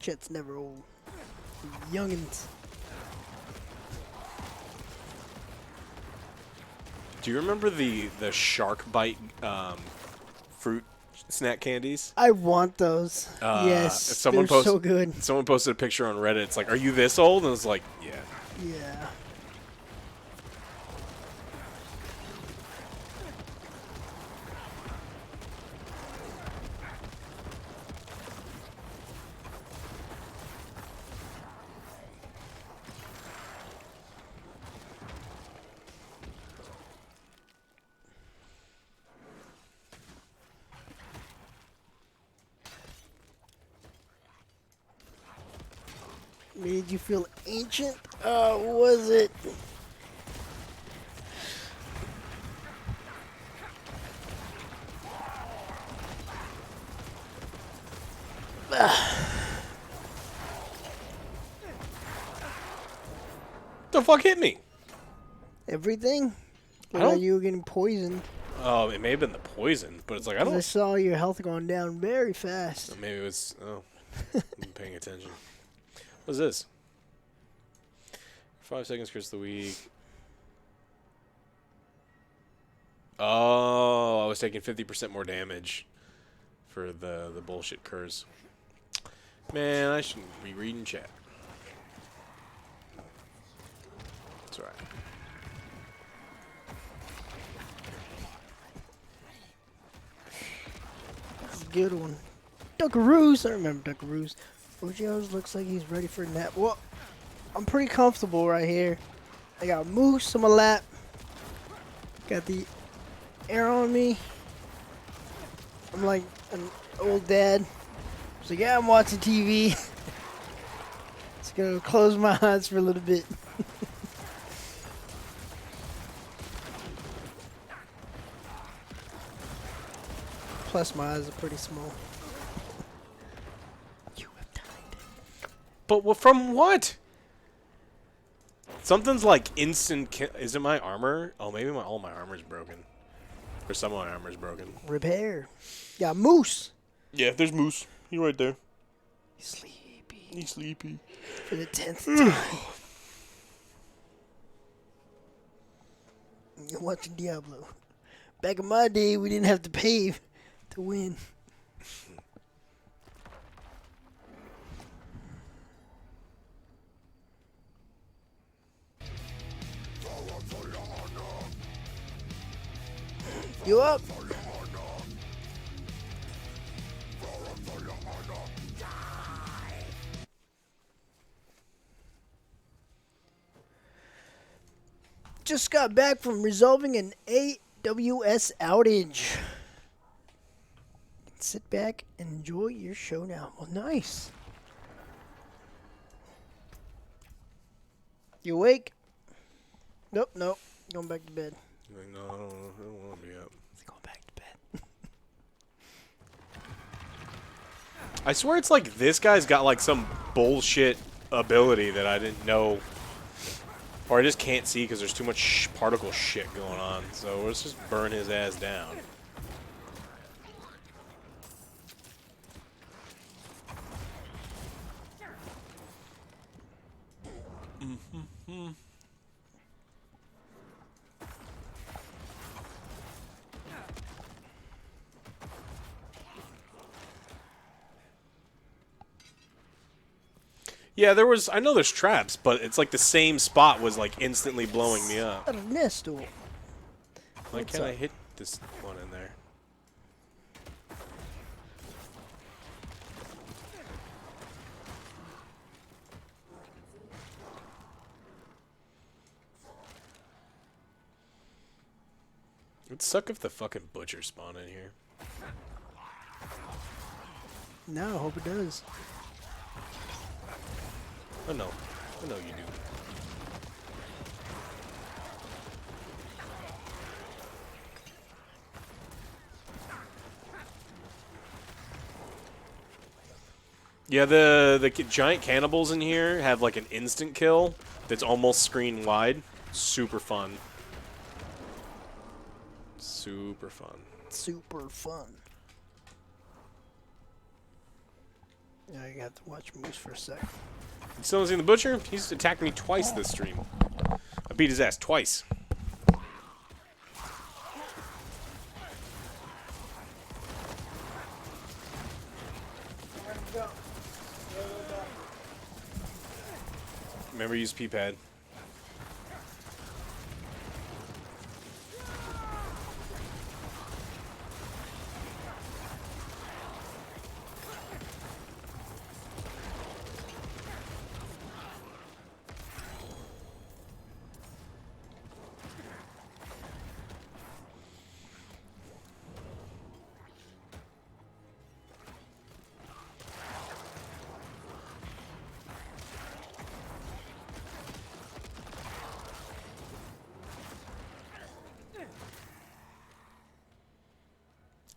Chet's never old. Youngins. Do you remember the shark bite fruit snack candies? I want those. Yes, they're so good. Someone posted a picture on Reddit. It's like, are you this old? And it's like, yeah. Yeah. Made you feel ancient? Was it? The fuck hit me? Everything? What about you getting poisoned? Oh, it may have been the poison, but it's like, I don't... I saw your health going down very fast. Maybe it was... Oh, I'm paying attention. What's this? 5 seconds, curse of the week. Oh, I was taking 50% more damage for the bullshit curse. Man, I shouldn't be reading chat. It's alright. That's a good one. Duckaroos! I remember Duckaroos. Ojo's looks like he's ready for a nap. Well, I'm pretty comfortable right here. I got Moose on my lap. Got the air on me. I'm like an old dad. So yeah, I'm watching TV. Just gonna close my eyes for a little bit. Plus my eyes are pretty small. But from what? Something's like instant kill. Is it my armor? Oh, maybe all my armor's broken. Or some of my armor's broken. Repair. Got Moose. Yeah, there's Moose. He's right there. He's sleepy. He's sleepy. For the 10th time. You're watching Diablo. Back in my day, we didn't have to pay to win. You up? Just got back from resolving an AWS outage. Sit back and enjoy your show now. Well, nice. You awake? Nope, nope. Going back to bed. Like, no, I don't want to be up. Going back to bed. I swear it's like this guy's got like some bullshit ability that I didn't know. Or I just can't see because there's too much particle shit going on. So let's just burn his ass down. Yeah, there was. I know there's traps, but it's like the same spot was like instantly blowing me up. A nest door. Why can't I hit this one in there? It'd suck if the fucking butcher spawned in here. No, I hope it does. Oh no. I know you do. Yeah, the giant cannibals in here have like an instant kill that's almost screen wide. Super fun. Super fun. Super fun. Now you have to watch Moose for a sec. You still haven't seen the butcher? He's attacked me twice this stream. I beat his ass twice. Remember, use P-pad.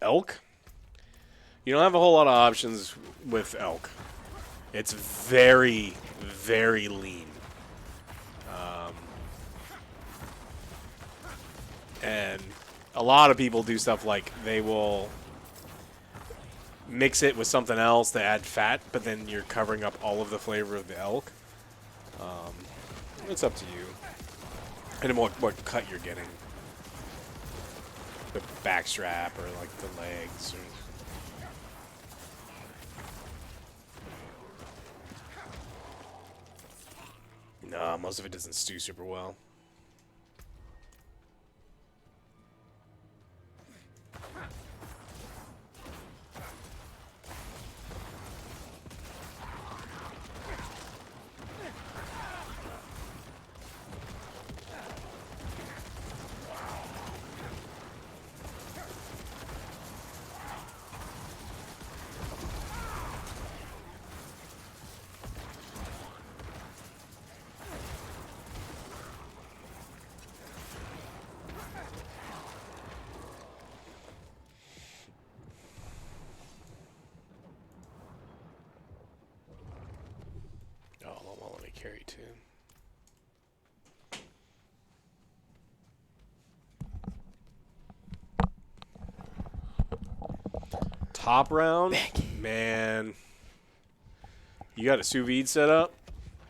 Elk? You don't have a whole lot of options with elk. It's very, very lean. And a lot of people do stuff like they will mix it with something else to add fat, but then you're covering up all of the flavor of the elk. It's up to you. And what cut you're getting. The backstrap or like the legs. No, most of it doesn't stew super well. Carry too. Top round, man. You got a sous vide set up?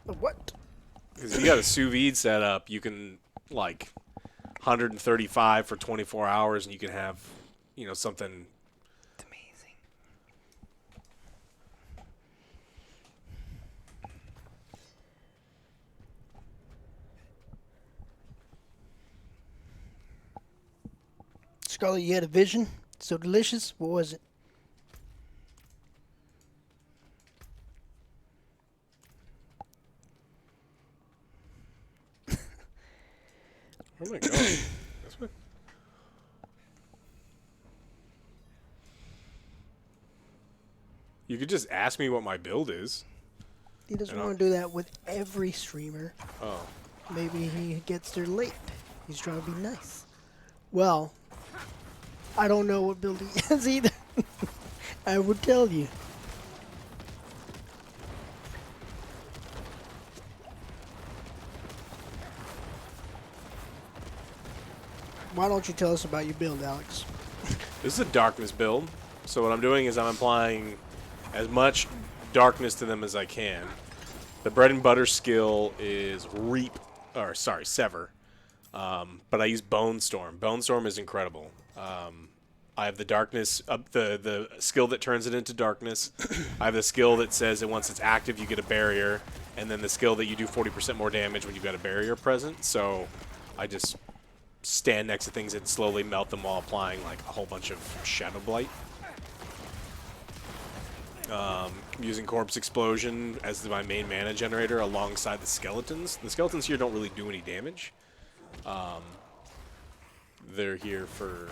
What? Because if you got a sous vide set up, you can like 135 for 24 hours, and you can have, you know, something. It's amazing. Scarlet, you had a vision? So delicious? What was it? Where am I going? This way? You could just ask me what my build is. He doesn't And want to do that with every streamer. Oh. Maybe he gets there late. He's trying to be nice. Well, I don't know what build he has either. I would tell you. Why don't you tell us about your build, Alex? This is a darkness build. So what I'm doing is I'm applying as much darkness to them as I can. The bread and butter skill is sever. But I use Bone Storm. Bone Storm is incredible. I have the darkness, the skill that turns it into darkness. I have the skill that says that once it's active, you get a barrier, and then the skill that you do 40% more damage when you've got a barrier present. So I just stand next to things and slowly melt them while applying like a whole bunch of Shadow Blight. Using Corpse Explosion as my main mana generator alongside the skeletons. The skeletons here don't really do any damage. They're here for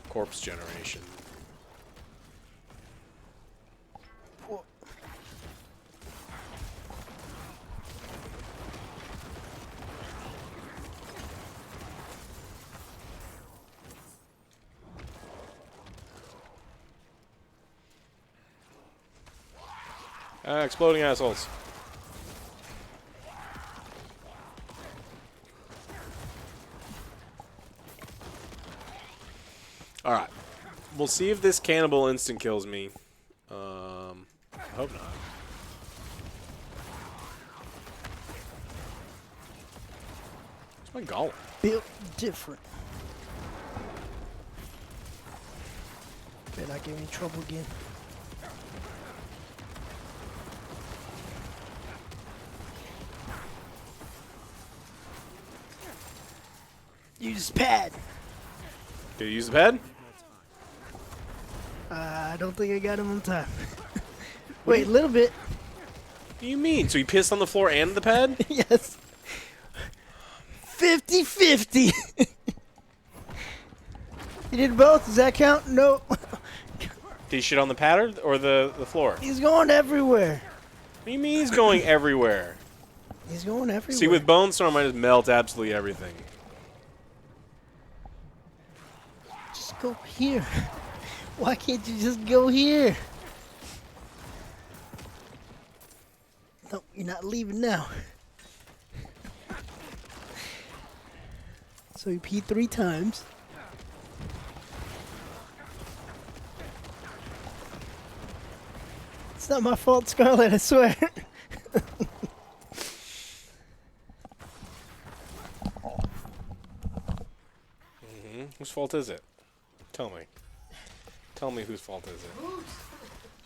corpse generation. Exploding assholes. Alright. We'll see if this cannibal instant kills me. I hope not. Where's my golem? Built different. Bet I gave me trouble again. Use pad. Did you use the pad? I don't think I got him on time. Wait, a little bit. What do you mean? So he pissed on the floor and the pad? Yes. 50-50. He did both. Does that count? No. Did he shit on the pad or the floor? He's going everywhere. What do you mean he's going everywhere? He's going everywhere. See, with Bone Storm, I just melt absolutely everything. Just go here. Why can't you just go here? No, you're not leaving now. So you peed 3 times. It's not my fault, Scarlet, I swear. Whose fault is it? Tell me. Tell me whose fault is it?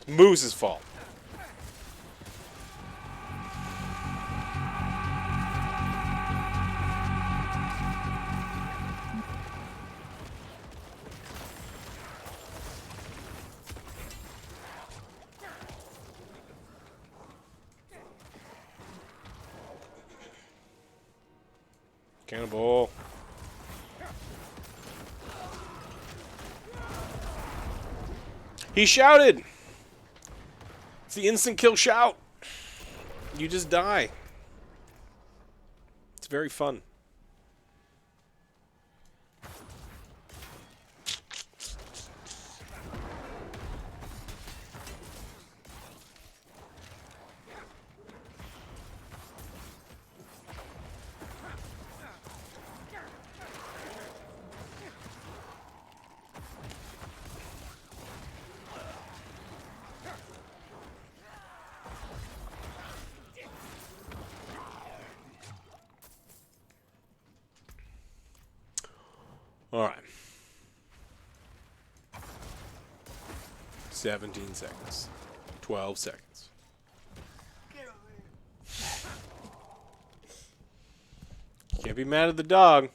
Moose's fault. Cannibal. He shouted! It's the instant kill shout. You just die. It's very fun. All right. 17 seconds. 12 seconds. Can't be mad at the dog.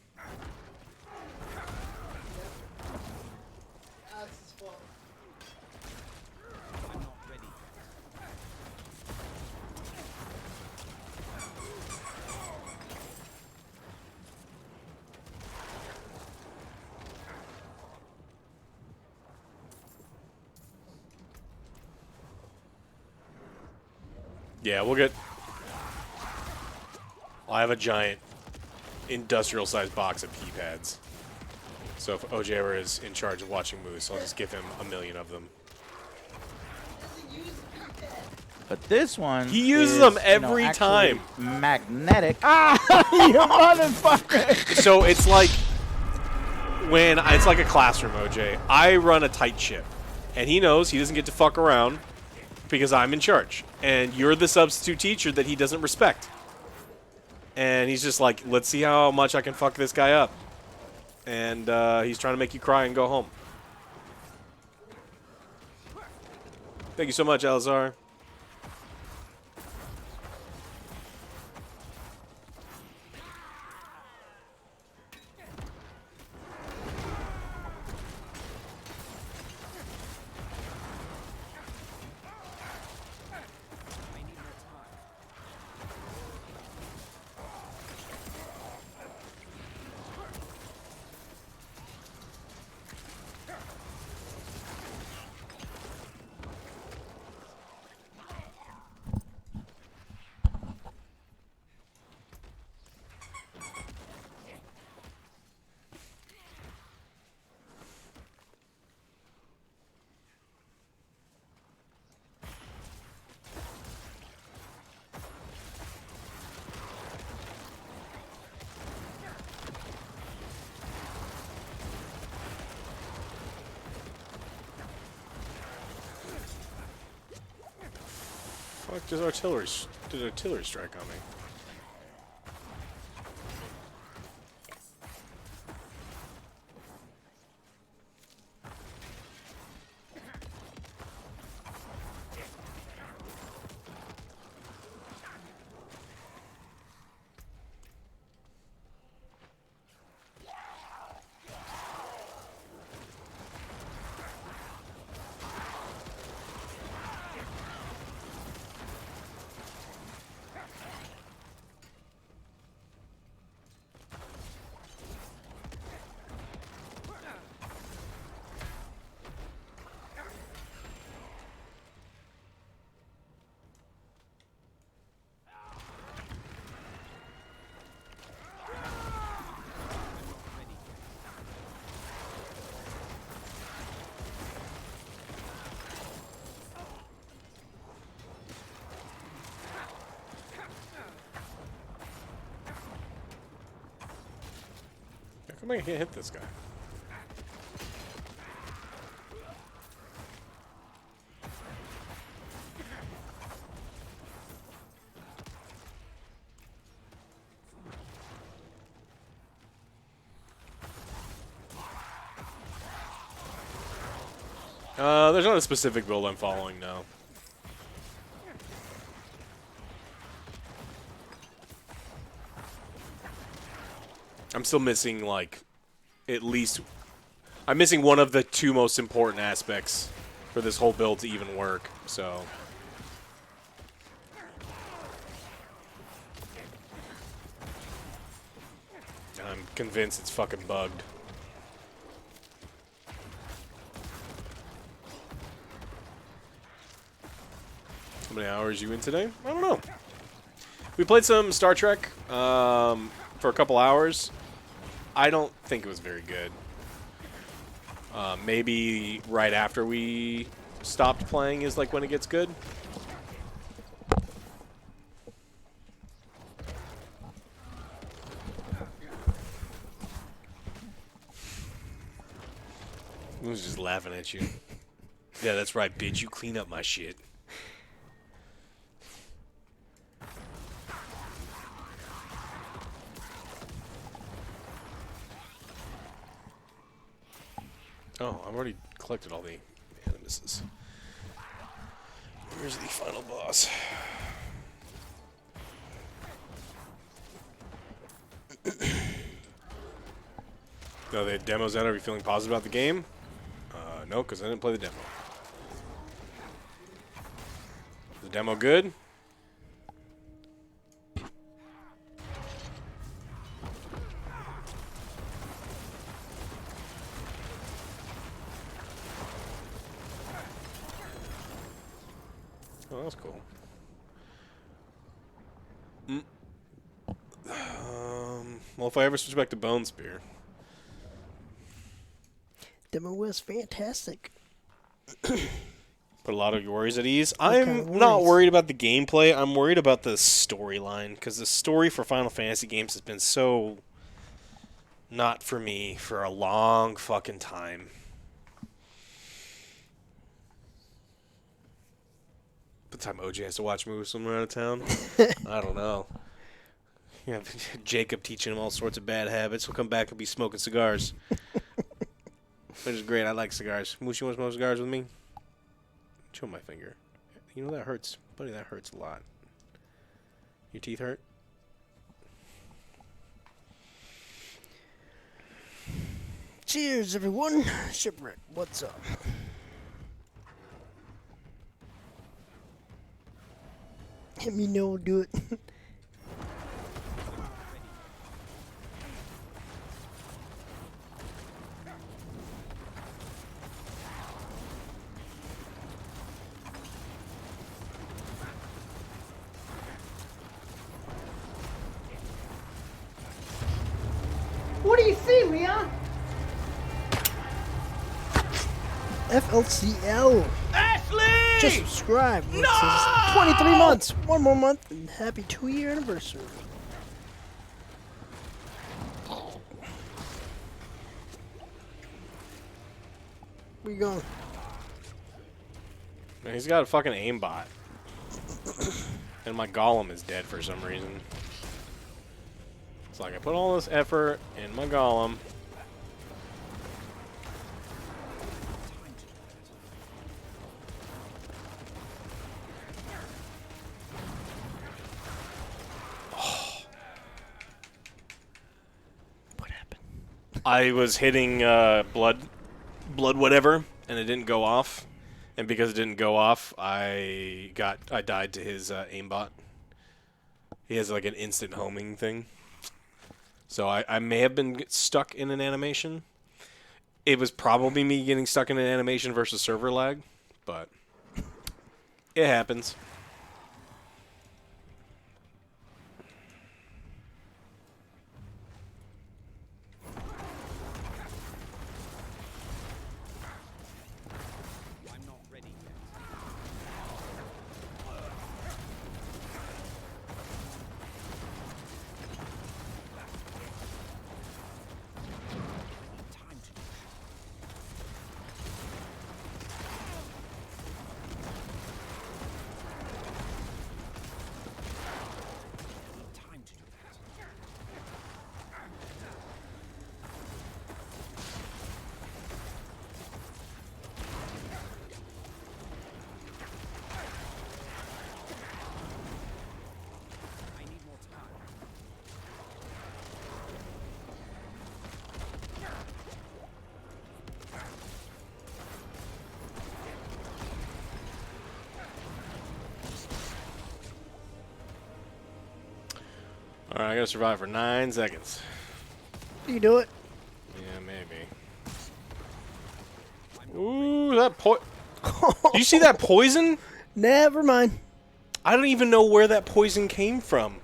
Yeah, we'll get... I have a giant industrial-sized box of pee pads. So if OJ ever is in charge of watching Moose, I'll just give him 1 million of them. But this one, he uses is, them every actually time. Magnetic. Ah, you motherfucker! So it's like when it's like a classroom, OJ. I run a tight ship, and he knows he doesn't get to fuck around because I'm in charge, and you're the substitute teacher that he doesn't respect. And he's just like, let's see how much I can fuck this guy up. And he's trying to make you cry and go home. Thank you so much, Alazar. Fuck, did artillery strike on me? How come I can't hit this guy? There's not a specific build I'm following now. I'm still missing, like, at least... I'm missing one of the two most important aspects for this whole build to even work, so... I'm convinced it's fucking bugged. How many hours are you in today? I don't know. We played some Star Trek for a couple hours. I don't think it was very good. Maybe right after we stopped playing is like when it gets good. I was just laughing at you. Yeah, that's right, bitch. You clean up my shit. Oh, I've already collected all the animuses. Where's the final boss? No, the demo's out. Are you feeling positive about the game? No, because I didn't play the demo. Is the demo good? Oh, that's cool. Well, if I ever switch back to Bone Spear. Demo was fantastic. Put a lot of your worries at ease. What I'm kind of not worries? worried about the gameplay. I'm worried about the storyline, because the story for Final Fantasy games has been so not for me for a long fucking time. By the time OJ has to watch movies somewhere out of town, I don't know. You have Jacob teaching him all sorts of bad habits. He'll come back and be smoking cigars. Which is great. I like cigars. Moose, you want to smoke cigars with me? Chew my finger. You know that hurts. Buddy, that hurts a lot. Your teeth hurt? Cheers, everyone. Shipwreck, what's up? Let me know, do it. What do you see, Leon? FLCL. Ashley! Just subscribe. No! It says 23 months. One more month and happy 2-year anniversary. Where you going? Man, he's got a fucking aimbot. And my golem is dead for some reason. It's like I put all this effort in my golem. I was hitting blood whatever, and it didn't go off. And because it didn't go off, I died to his aimbot. He has like an instant homing thing. So I may have been stuck in an animation. It was probably me getting stuck in an animation versus server lag, but it happens. Alright, I gotta survive for 9 seconds. You do it. Yeah, maybe. Ooh, that do you see that poison? Never mind. I don't even know where that poison came from.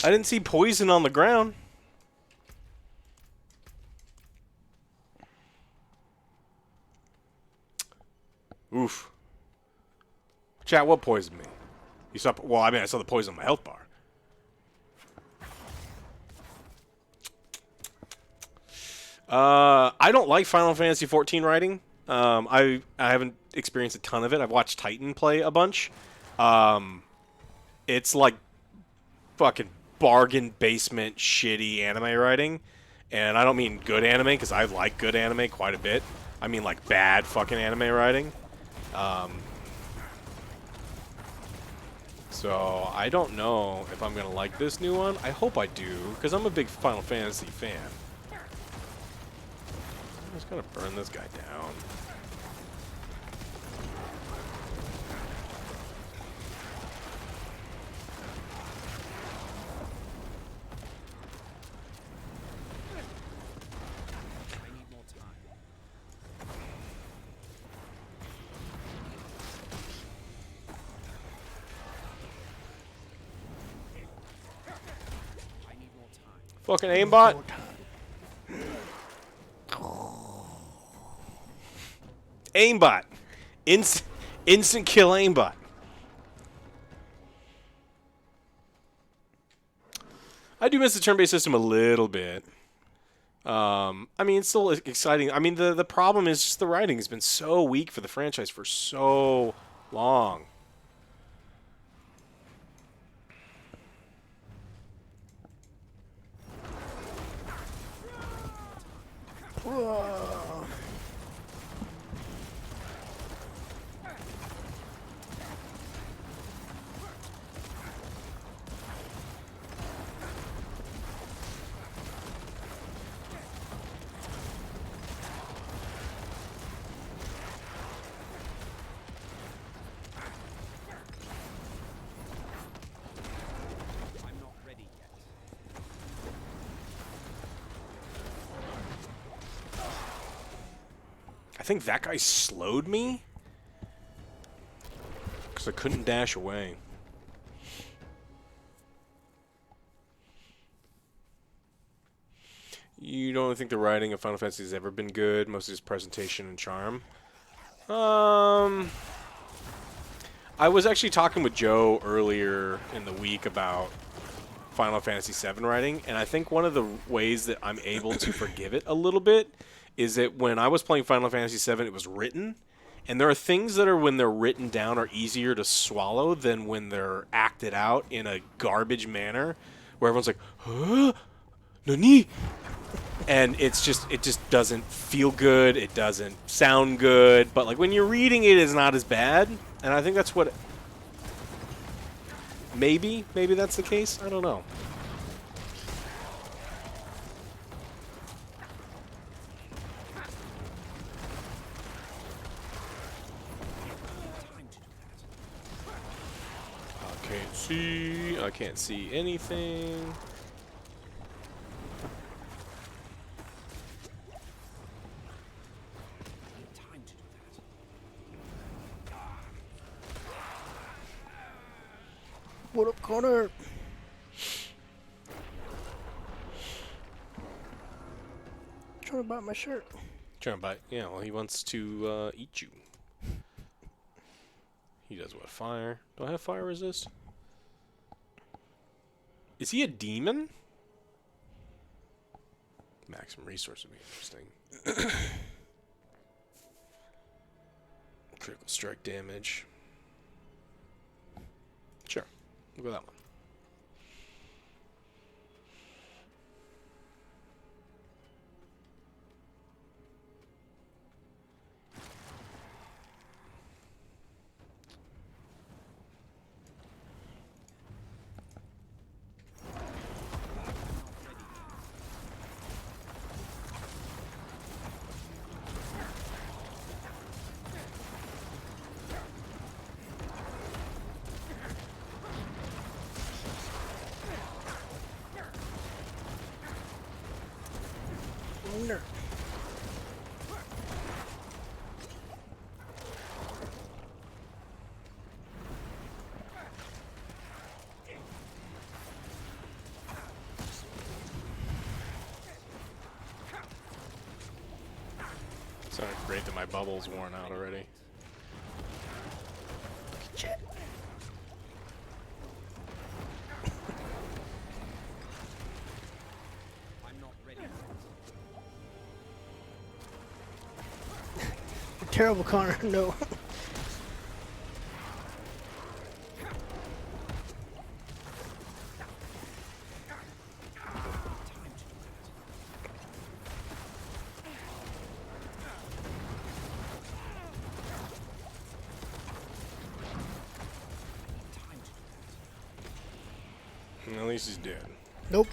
I didn't see poison on the ground. Oof. Chat, what poisoned me? You saw? Well, I mean, I saw the poison on my health bar. I don't like Final Fantasy XIV writing. I haven't experienced a ton of it. I've watched Titan play a bunch. It's like fucking bargain basement shitty anime writing, And I don't mean good anime, because I like good anime quite a bit. I mean like bad fucking anime writing. So I don't know if I'm going to like this new one. I hope I do, because I'm a big Final Fantasy fan. I'm just going to burn this guy down. Fucking aimbot. Aimbot. Instant kill aimbot. I do miss the turn-based system a little bit. I mean, it's still exciting. I mean, the problem is just the writing has been so weak for the franchise for so long. Whoa. I think that guy slowed me because I couldn't dash away. You don't think the writing of Final Fantasy has ever been good? Mostly just presentation and charm. I was actually talking with Joe earlier in the week about Final Fantasy VII writing, and I think one of the ways that I'm able to forgive it a little bit is that when I was playing Final Fantasy VII, it was written, and there are things that are, when they're written down, are easier to swallow than when they're acted out in a garbage manner, where everyone's like, huh? Nani? And it just doesn't feel good, it doesn't sound good, but like when you're reading it, it's not as bad, and I think that's what... Maybe that's the case? I don't know. I can't see anything. What up, Connor? Trying to buy my shirt. Trying to buy... Yeah, well, he wants to eat you. He does what? Fire? Do I have fire resist? Is he a demon? Maximum resource would be interesting. Critical strike damage. Sure. We'll go that one. Wonder. It's not great that my bubble's worn out already. Shit. Terrible, Connor. No. At least he's dead. Nope.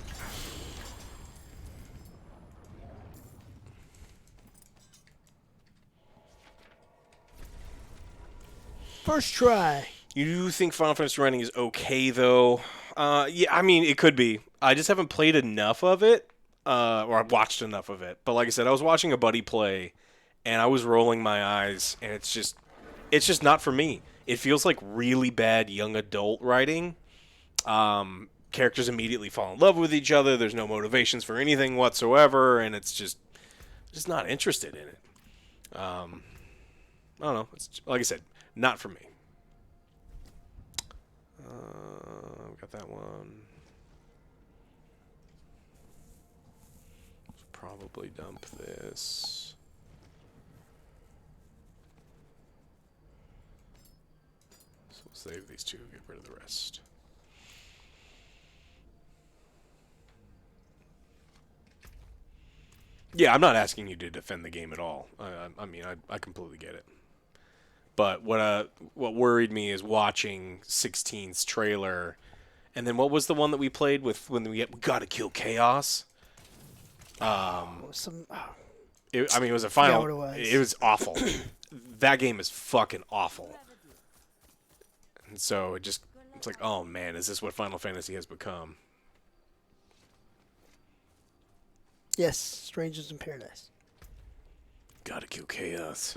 First try. You do think Final Fantasy writing is okay, though? Yeah, I mean, it could be. I just haven't played enough of it, or I've watched enough of it. But like I said, I was watching a buddy play, and I was rolling my eyes, and it's just not for me. It feels like really bad young adult writing. Characters immediately fall in love with each other. There's no motivations for anything whatsoever, and it's just not interested in it. I don't know. It's like I said, not for me. Got that one. Let's probably dump this. So we'll save these two, get rid of the rest. Yeah, I'm not asking you to defend the game at all. I mean, I completely get it. But what worried me is watching 16's trailer, and then what was the one that we played with when we gotta kill Chaos? I mean, it was a final. It was awful. That game is fucking awful. And so it's like, oh man, is this what Final Fantasy has become? Yes, Strangers in Paradise. Gotta kill Chaos.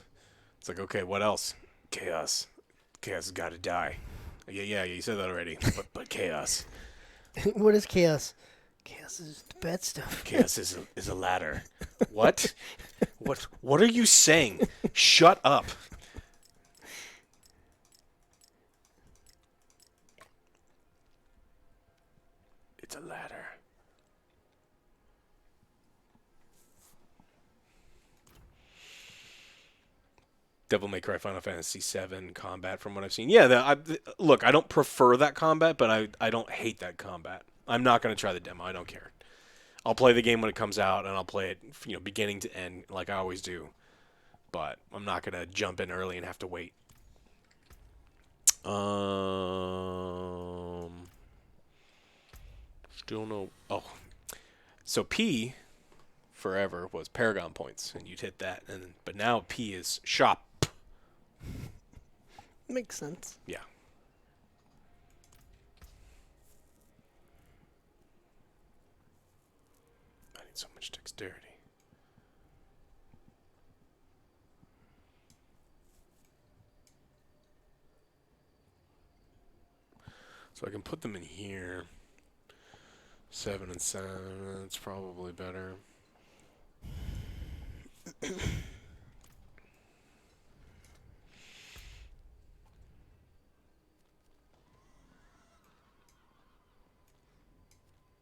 It's like, okay, what else? Chaos. Chaos has got to die. Yeah, you said that already. But Chaos. What is Chaos? Chaos is the bad stuff. Chaos is a ladder. What? What are you saying? Shut up. It's a ladder. Devil May Cry Final Fantasy VII combat from what I've seen. Yeah, look, I don't prefer that combat, but I don't hate that combat. I'm not going to try the demo. I don't care. I'll play the game when it comes out, and I'll play it, beginning to end, like I always do. But I'm not going to jump in early and have to wait. Still no. Oh, so P forever was Paragon points, and you'd hit that, but now P is shop. Makes sense. Yeah. I need so much dexterity. So I can put them in here. 7 and 7. That's probably better.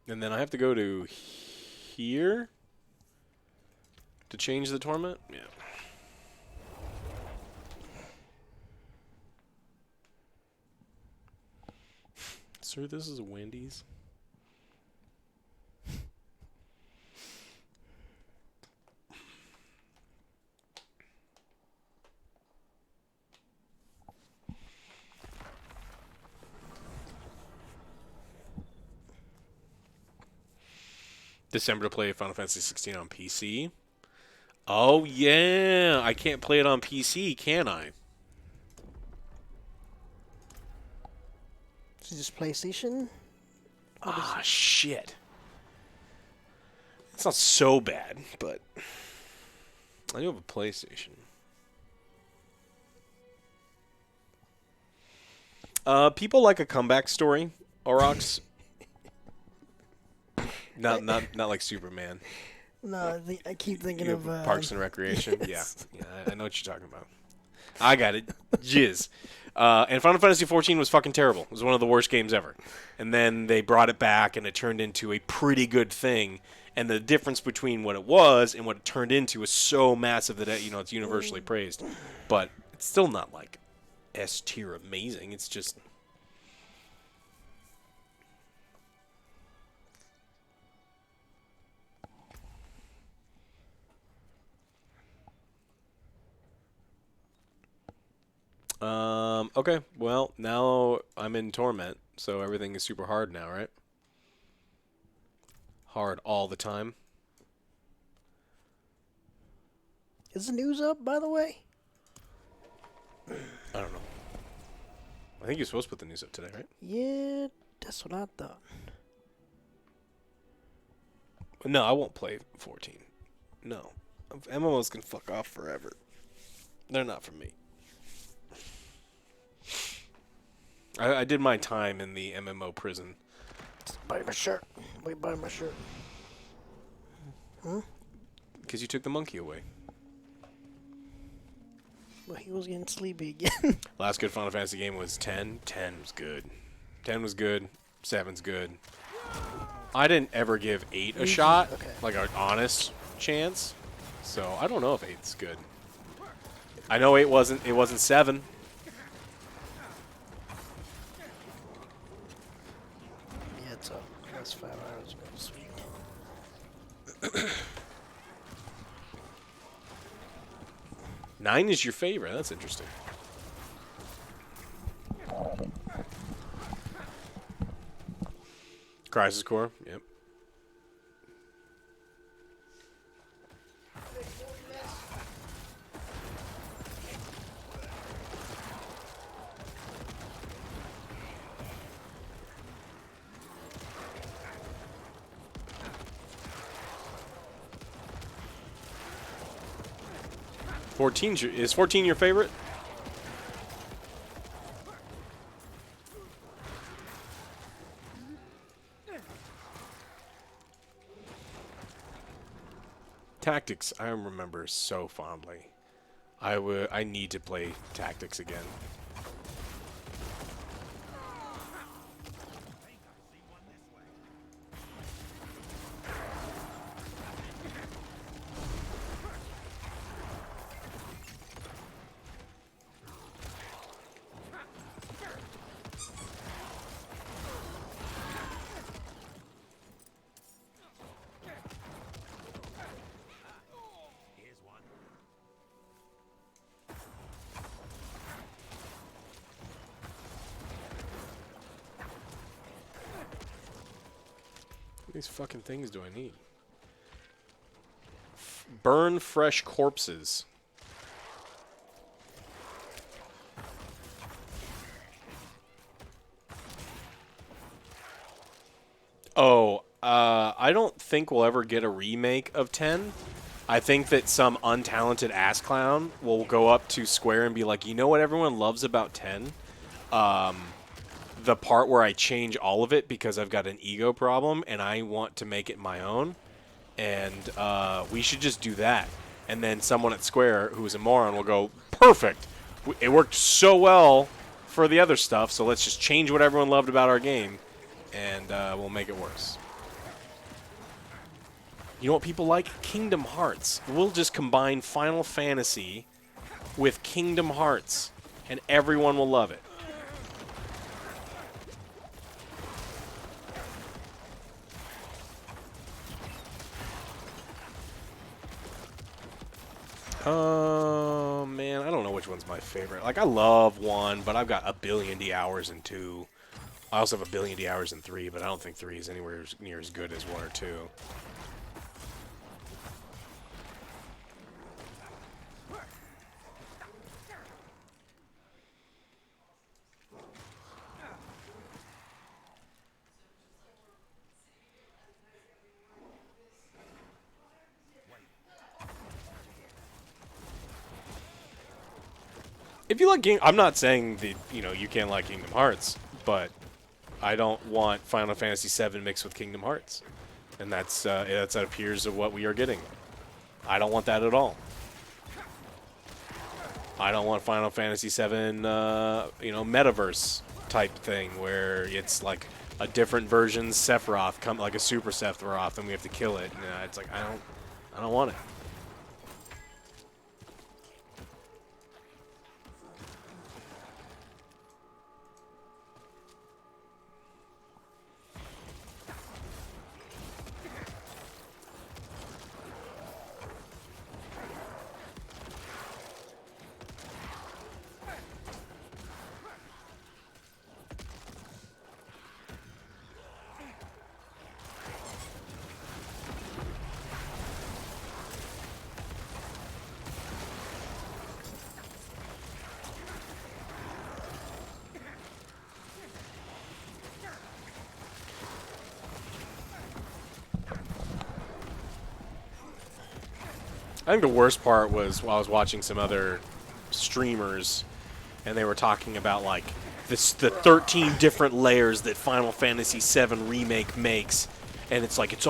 And then I have to go to here to change the torment? Yeah. Sir, this is a Wendy's. December to play Final Fantasy 16 on PC. Oh, yeah. I can't play it on PC, can I? Is this PlayStation? Ah, shit. It's not so bad, but I do have a PlayStation. People like a comeback story, Aurochs. Not like Superman. No, I keep thinking of Parks and Recreation. Yes. Yeah, I know what you're talking about. I got it. Jizz. And Final Fantasy XIV was fucking terrible. It was one of the worst games ever. And then they brought it back, and it turned into a pretty good thing. And the difference between what it was and what it turned into is so massive that it's universally praised. But it's still not like S tier amazing. It's just. Okay, well, now I'm in Torment, so everything is super hard now, right? hard all the time. Is the news up, by the way? I don't know. I think you're supposed to put the news up today, right? Yeah, that's what I thought. No, I won't play 14. No. MMOs can fuck off forever. They're not for me. I did my time in the MMO prison. Buy my shirt. Wait, buy my shirt. Because you took the monkey away. Well, he was getting sleepy again. Last good Final Fantasy game was 10. 10 was good. 10 was good. 7's good. I didn't ever give 8 a shot, like an honest chance. So I don't know if 8's good. I know 8 wasn't. It wasn't 7. Yeah, it's up. That's 5 hours ago. Sweet. 9 is your favorite. That's interesting. Crisis Core. Yep. Is 14 your favorite? Tactics, I remember so fondly. I need to play Tactics again. What these fucking things do I need? Burn fresh corpses. Oh, I don't think we'll ever get a remake of 10. I think that some untalented ass clown will go up to Square and be like, you know what everyone loves about 10? The part where I change all of it because I've got an ego problem and I want to make it my own. And we should just do that. And then someone at Square, who's a moron, will go, perfect. It worked so well for the other stuff, so let's just change what everyone loved about our game, and we'll make it worse. You know what people like? Kingdom Hearts. We'll just combine Final Fantasy with Kingdom Hearts, and everyone will love it. Oh, man, I don't know which one's my favorite. Like, I love 1, but I've got a billion hours in 2. I also have a billion hours in 3, but I don't think 3 is anywhere near as good as 1 or 2. If you like I'm not saying that, you can't like Kingdom Hearts, but I don't want Final Fantasy VII mixed with Kingdom Hearts. And that appears of what we are getting. I don't want that at all. I don't want Final Fantasy VII, metaverse type thing where it's like a different version Sephiroth, like a Super Sephiroth, and we have to kill it. And it's like, I don't want it. I think the worst part was while I was watching some other streamers, and they were talking about like the 13 different layers that Final Fantasy VII Remake makes, and it's like it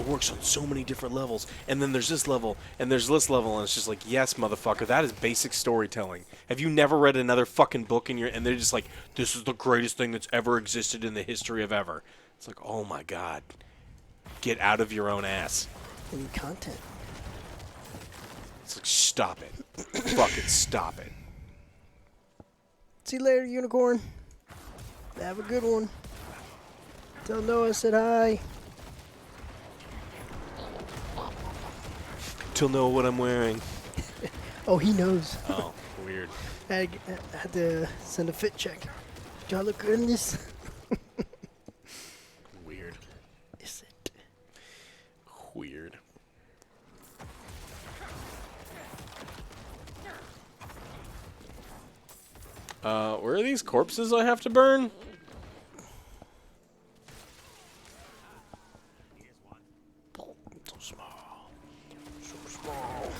works on so many different levels, and then there's this level, and there's this level, and it's just like, yes, motherfucker, that is basic storytelling. Have you never read another fucking book and they're just like, this is the greatest thing that's ever existed in the history of ever. It's like, oh my god, get out of your own ass. Any content. It's like, stop it. Fucking stop it. See you later, Unicorn. Have a good one. Tell Noah I said hi. Tell Noah what I'm wearing. Oh, he knows. Oh, weird. I had to send a fit check. Do I look good in this? Weird. Is it? Weird. Where are these corpses I have to burn? So small. So small.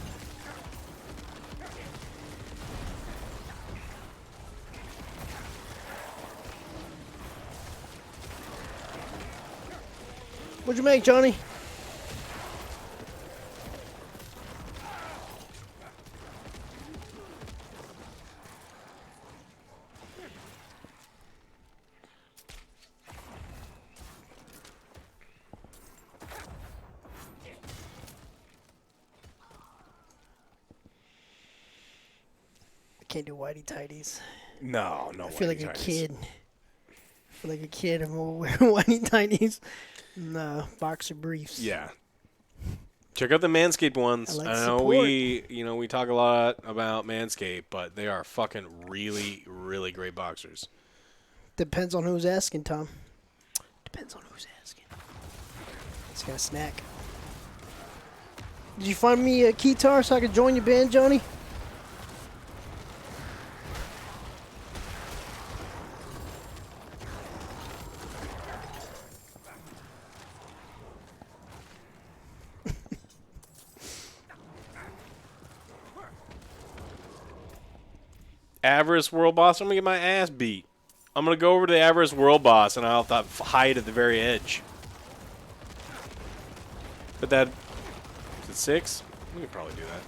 What'd you make, Johnny? Can't do whitey tighties. No, I feel like whitey a tighties. kid. I feel like a kid and we'll wear whitey tighties and boxer briefs. Yeah. Check out the Manscaped ones. I like I know support. we talk a lot about Manscaped, but they are fucking really, really great boxers. Depends on who's asking, Tom. Depends on who's asking. Just got a snack. Did you find me a guitar so I could join your band, Johnny? Avarice World Boss, I'm going to get my ass beat. I'm going to go over to the Avarice World Boss, and I'll hide at the very edge. But that... Is it 6? We could probably do that.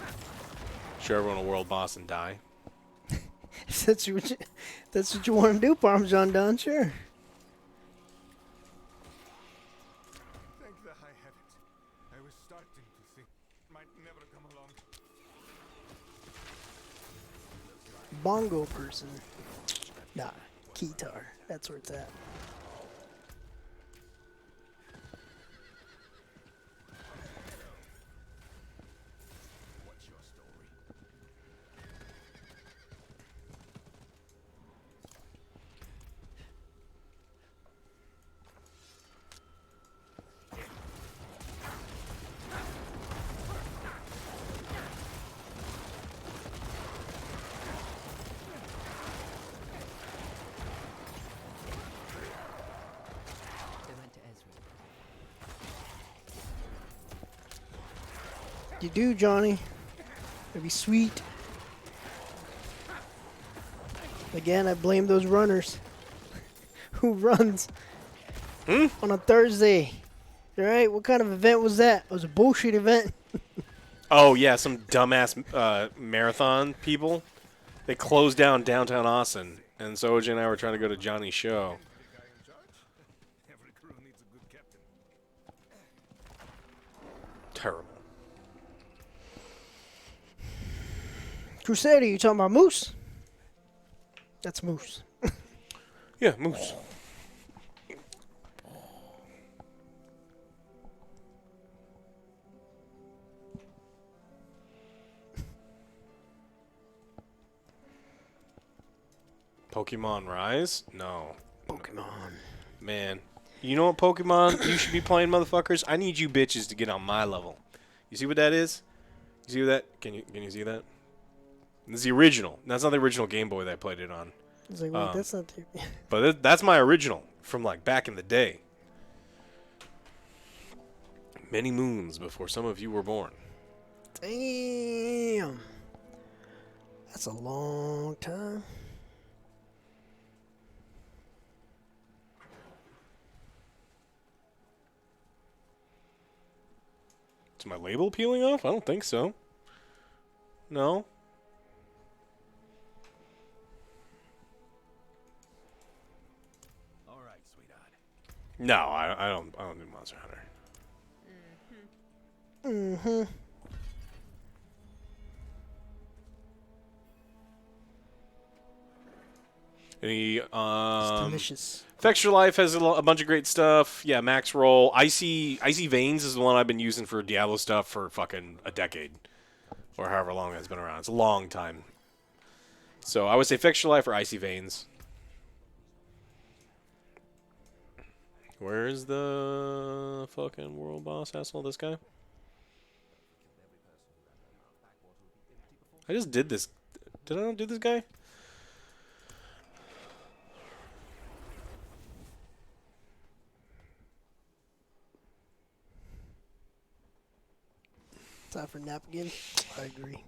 Show everyone a World Boss and die. If that's what you want to do, Parmesan Don, sure. Thank the high heavens. I was starting to think might never come along. Bongo person. Nah, guitar. That's where it's at. What's your story? They went to Ezra. You do, Johnny. It'd be sweet. Again, I blame those runners. Who runs on a Thursday? All right, what kind of event was that? It was a bullshit event. Oh, yeah, some dumbass marathon people. They closed down downtown Austin, and Soja and I were trying to go to Johnny's show. Every crew needs a good captain. Terrible. Crusader, you talking about Moose? That's Moose. Yeah, Moose. Pokemon Rise? No. Pokemon. Man. You know what Pokemon you should be playing, motherfuckers? I need you bitches to get on my level. You see what that is? You see that? Can you see that? This is the original. That's not the original Game Boy that I played it on. I was like, wait, that's not the... But that's my original from like back in the day. Many moons before some of you were born. Damn. That's a long time. Is my label peeling off? I don't think so. No. All right, sweetheart. No, I don't do Monster Hunter. Mm-hmm. Any delicious. Extra Life has a bunch of great stuff. Yeah, Max Roll. Icy Veins is the one I've been using for Diablo stuff for fucking a decade, or however long it's been around. It's a long time. So I would say Extra Life or Icy Veins. Where is the fucking world boss asshole? This guy. I just did this. Did I not do this guy? Time for a nap again. I agree.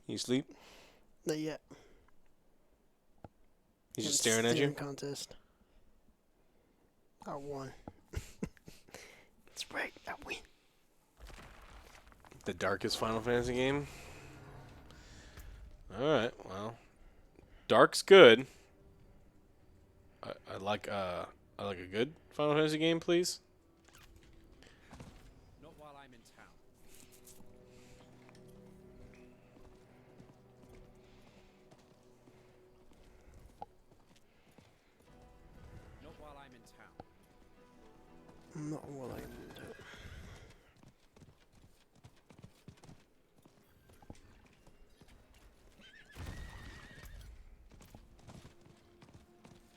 You sleep? Not yet. He's just staring at you? Contest. I won. That's right. I win. The darkest Final Fantasy game? Alright, well. Dark's good. I like a good Final Fantasy game, please. Not while I'm in town. Not while I'm in town. Not while I'm in town.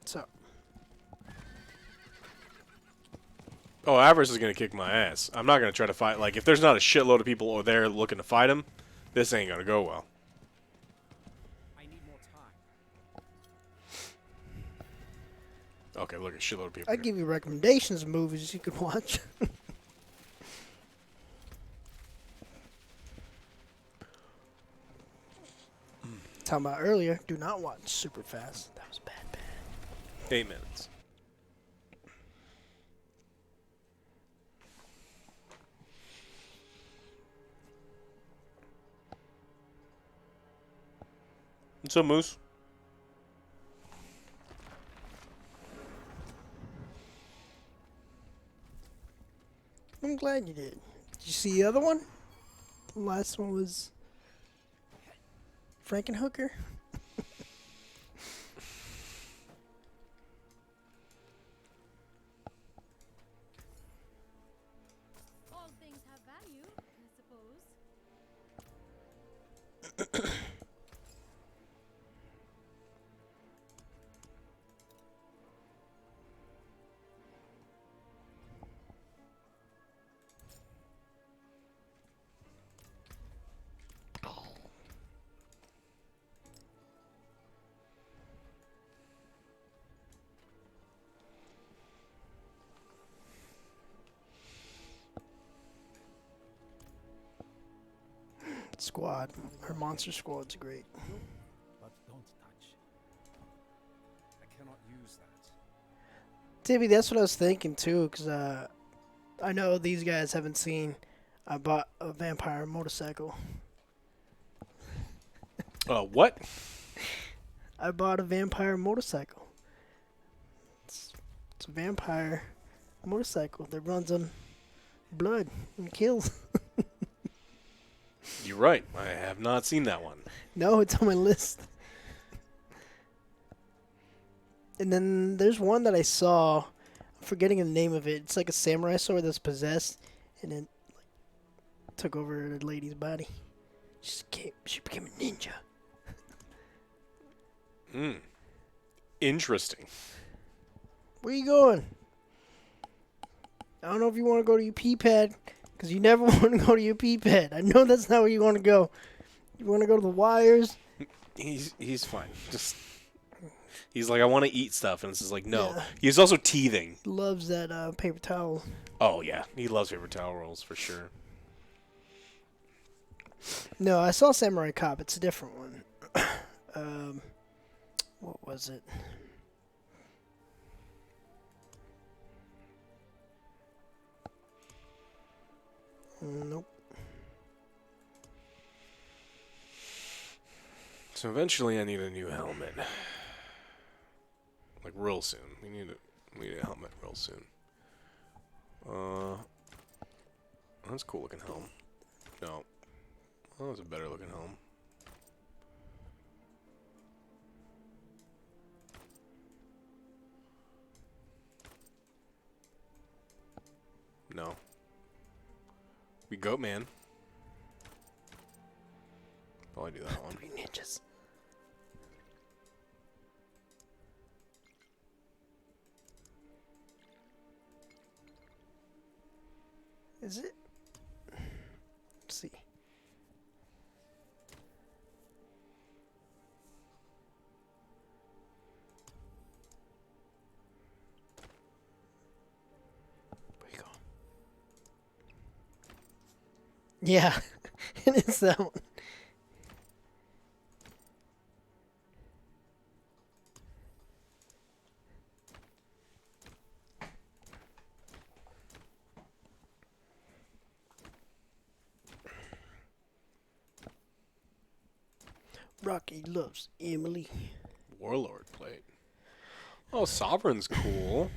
So. Oh, Avarice is going to kick my ass. I'm not going to try to fight. Like, if there's not a shitload of people over there looking to fight him, this ain't going to go well. I need more time. Okay, look, a shitload of people. I give you recommendations of movies you could watch. Talking about earlier, do not watch super fast. That was bad. 8 minutes. What's up, Moose? I'm glad you did. Did you see the other one? The last one was Frankenhooker. All things have value, I suppose. Squad. Her monster squad's great. But don't touch. I cannot use that. Tibby, that's what I was thinking too, because I know these guys haven't seen. I bought a vampire motorcycle. What? I bought a vampire motorcycle. It's a vampire motorcycle that runs on blood and kills. You're right. I have not seen that one. No, it's on my list. And then there's one that I saw. I'm forgetting the name of it. It's like a samurai sword that's possessed, and then took over the lady's body. She became a ninja. Interesting. Where you going? I don't know if you want to go to your pee-pad, because you never want to go to your pee-pad. I know that's not where you want to go. You want to go to the wires? He's fine. Just He's like, I want to eat stuff, and this is like, no. Yeah. He's also teething. Loves that paper towel. Oh yeah, he loves paper towel rolls for sure. No, I saw Samurai Cop. It's a different one. What was it? Nope. So eventually, I need a new helmet. Like real soon. We need a helmet real soon. That's a cool looking helm. No, that was a better looking helm. No. We Goat Man. Probably do that one. 3 ninjas. Is it? Let's see. Where you going? Yeah, it is that one. Rocky loves Emily. Warlord plate. Oh, Sovereign's cool.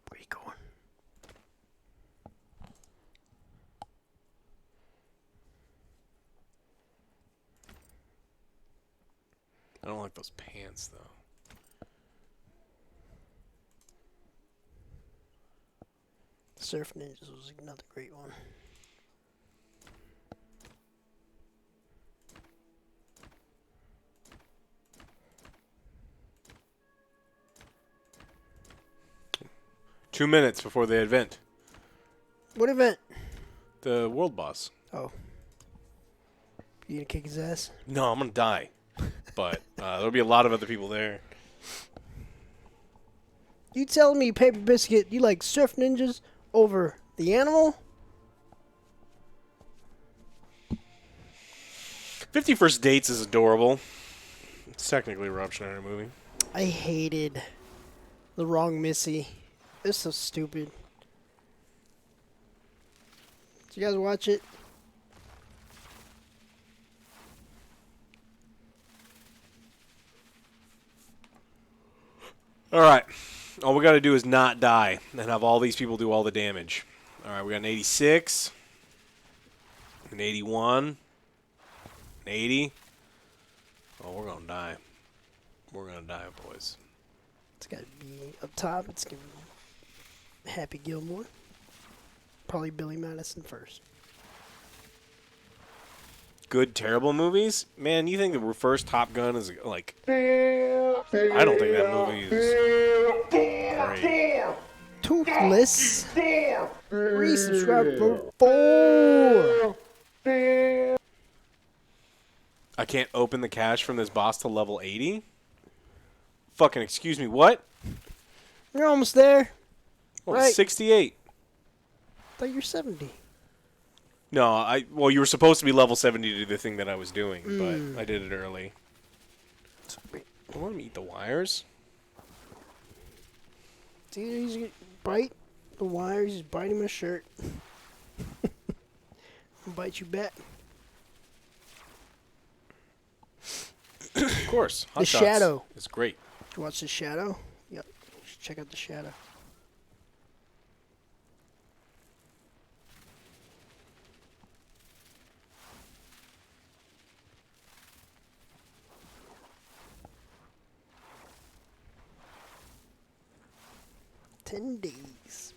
Where you going? I don't like those pants though. Surf Ninjas was another great one. Two minutes before the event. What event? The world boss. Oh. You gonna kick his ass? No, I'm gonna die. But there'll be a lot of other people there. You telling me, Paper Biscuit, you like Surf Ninjas over the animal? 50 First Dates is adorable. It's technically a Rob Schneider movie. I hated The Wrong Missy. It's so stupid. Did you guys watch it? Alright. All we gotta do is not die and have all these people do all the damage. Alright, we got an 86, an 81, an 80. Oh, we're gonna die. We're gonna die, boys. It's gotta be up top. It's gonna be Happy Gilmore. Probably Billy Madison first. Good, terrible movies? Man, you think the first Top Gun is like... I don't think that movie is great. Toothless. Resubscribe for 4. I can't open the cache from this boss to level 80? Fucking excuse me, what? You're almost there. Oh, Right. 68. I thought you're 70. No, well, you were supposed to be level 70 to do the thing that I was doing, Mm. but I did it early. I want to eat the wires. See, he's gonna bite the wires. He's biting my shirt. I'll bite you back. Of course. Hot The Shots Shadow. is great. Did you watch The Shadow? Yep. You should check out The Shadow. $10.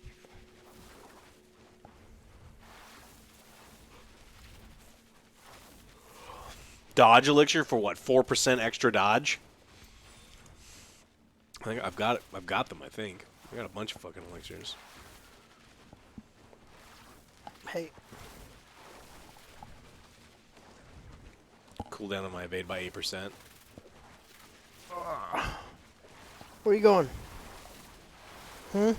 Dodge elixir for what? 4% extra dodge? I think I've got it. I've got them, I think. I got a bunch of fucking elixirs. Hey. Cool down on my evade by 8%. Where you going? The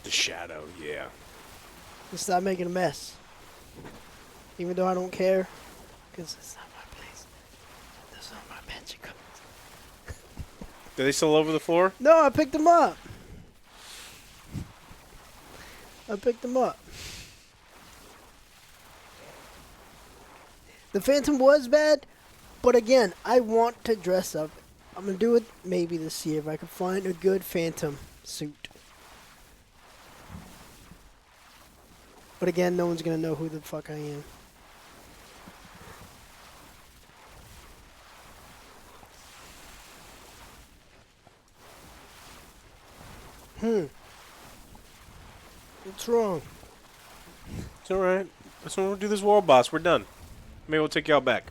shadow, yeah. Just stop making a mess. Even though I don't care. Because it's not my place. This is not my bench. Are they still over the floor? No, I picked them up. The Phantom was bad, but again, I want to dress up. I'm going to do it maybe this year if I can find a good Phantom suit. But again, no one's going to know who the fuck I am. What's wrong? It's alright. Let's do this world boss. We're done. Maybe we'll take y'all back.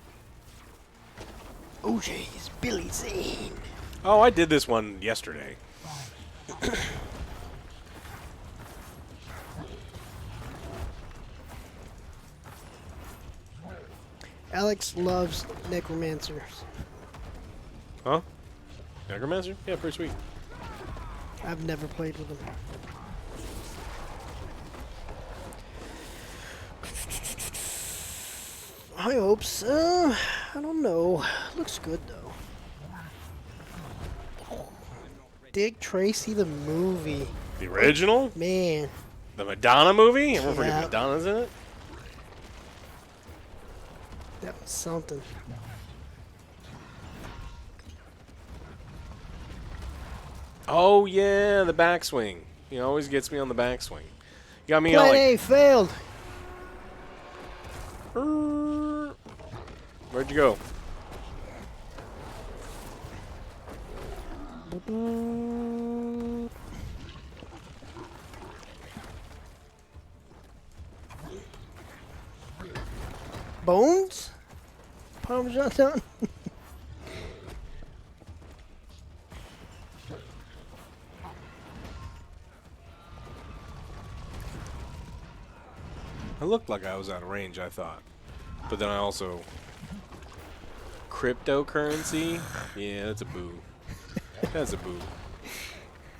OJ's Billy Zane. Oh, I did this one yesterday. Alex loves necromancers. Huh? Necromancer? Yeah, pretty sweet. I've never played with them. I hope so. I don't know. Looks good though. Dick Tracy the movie. The original? Man. The Madonna movie? Everyone forget Yeah. Madonna's in it? That was something. Oh, yeah, the backswing. He always gets me on the backswing. You got me all Plan like... A failed. Where'd you go? Bones? Parmesan done? I looked like I was out of range, I thought. But then I also... Cryptocurrency? Yeah, that's a boo. That's a boo.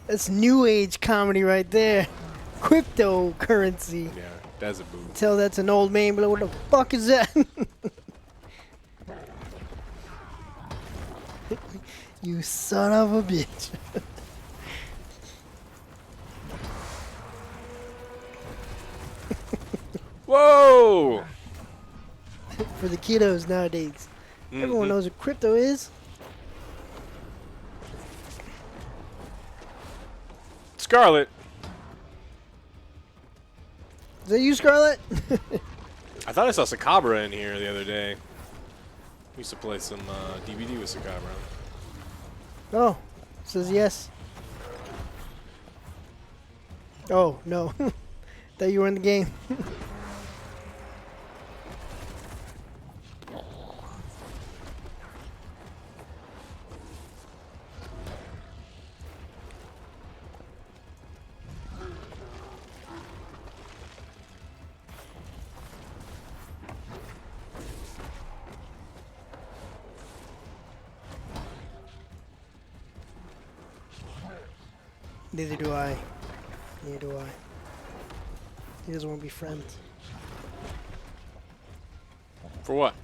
That's new age comedy right there. Cryptocurrency. Yeah, that's a boo. Tell that's an old man, but what the fuck is that? You son of a bitch. Whoa! For the kiddos nowadays. Everyone knows what crypto is. Scarlet. Is that you, Scarlet? I thought I saw Sakabra in here the other day. We used to play some DVD with Sakabra. Oh, says yes. Oh, no. Thought you were in the game. Neither do I. Neither do I. He doesn't want to be friends. For what?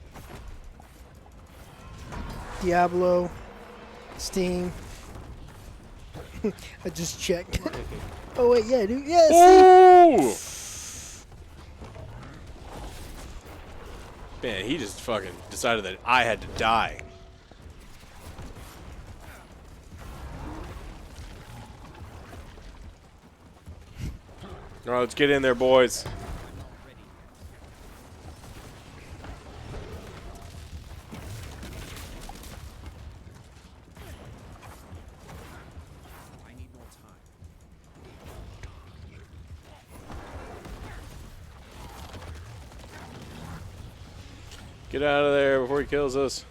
Diablo. Steam. I just checked. Oh, wait, yeah, dude. Yeah, Ooh! Man, he just fucking decided that I had to die. All right, let's get in there, boys. I need more time. Get out of there before he kills us.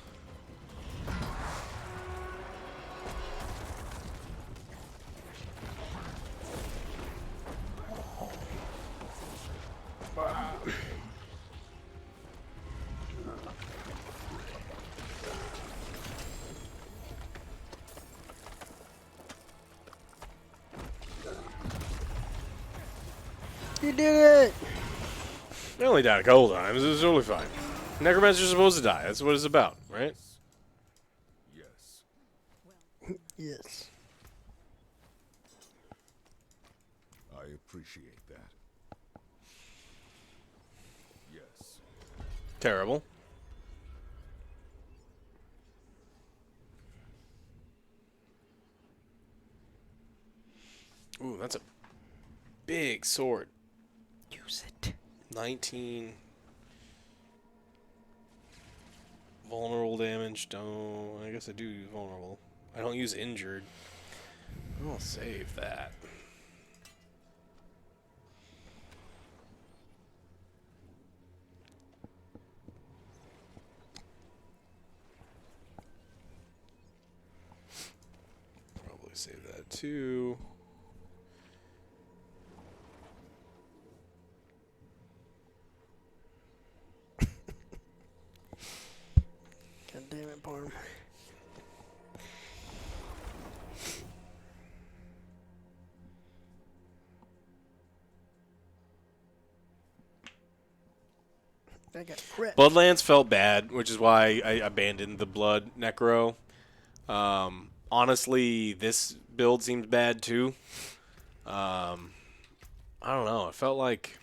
You did it! I only died a couple times. It was totally fine. Necromancer's supposed to die. That's what it's about, right? Yes. Yes. I appreciate that. Yes. Terrible. Ooh, that's a big sword. Use it. 19 vulnerable damage. Don't. I guess I do use vulnerable. I don't use injured. I'll save that. Probably save that too. God damn it, Parm. I got crit. Bloodlands felt bad, which is why I abandoned the blood necro. Honestly, this build seems bad too. I don't know. It felt like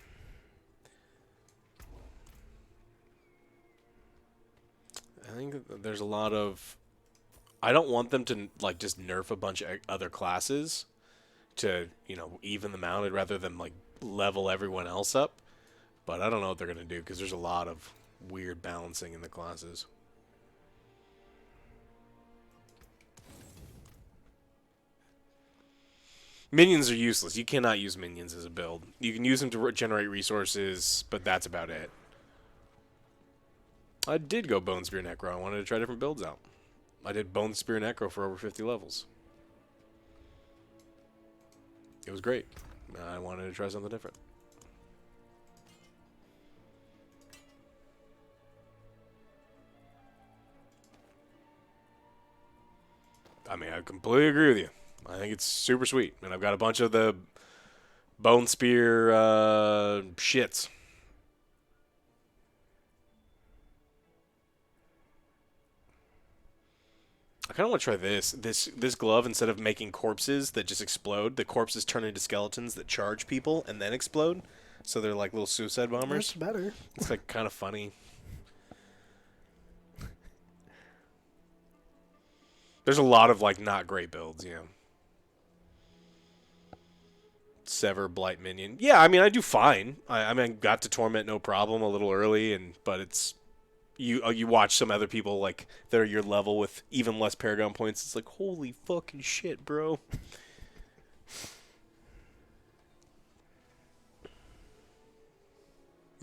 I think that there's a lot of. I don't want them to like just nerf a bunch of other classes to even them out. I'd rather them like level everyone else up. But I don't know what they're gonna do because there's a lot of weird balancing in the classes. Minions are useless. You cannot use minions as a build. You can use them to generate resources, but that's about it. I did go Bone Spear Necro. I wanted to try different builds out. I did Bone Spear Necro for over 50 levels. It was great. I wanted to try something different. I mean, I completely agree with you. I think it's super sweet. And I've got a bunch of the Bone Spear shits. I kind of want to try this glove. Instead of making corpses that just explode, the corpses turn into skeletons that charge people and then explode. So they're like little suicide bombers. That's better. It's like kind of funny. There's a lot of like not great builds, Sever Blight Minion. Yeah, I mean I do fine. I mean I got to Torment no problem a little early, but it's you watch some other people like that are your level with even less Paragon points. It's like holy fucking shit, bro.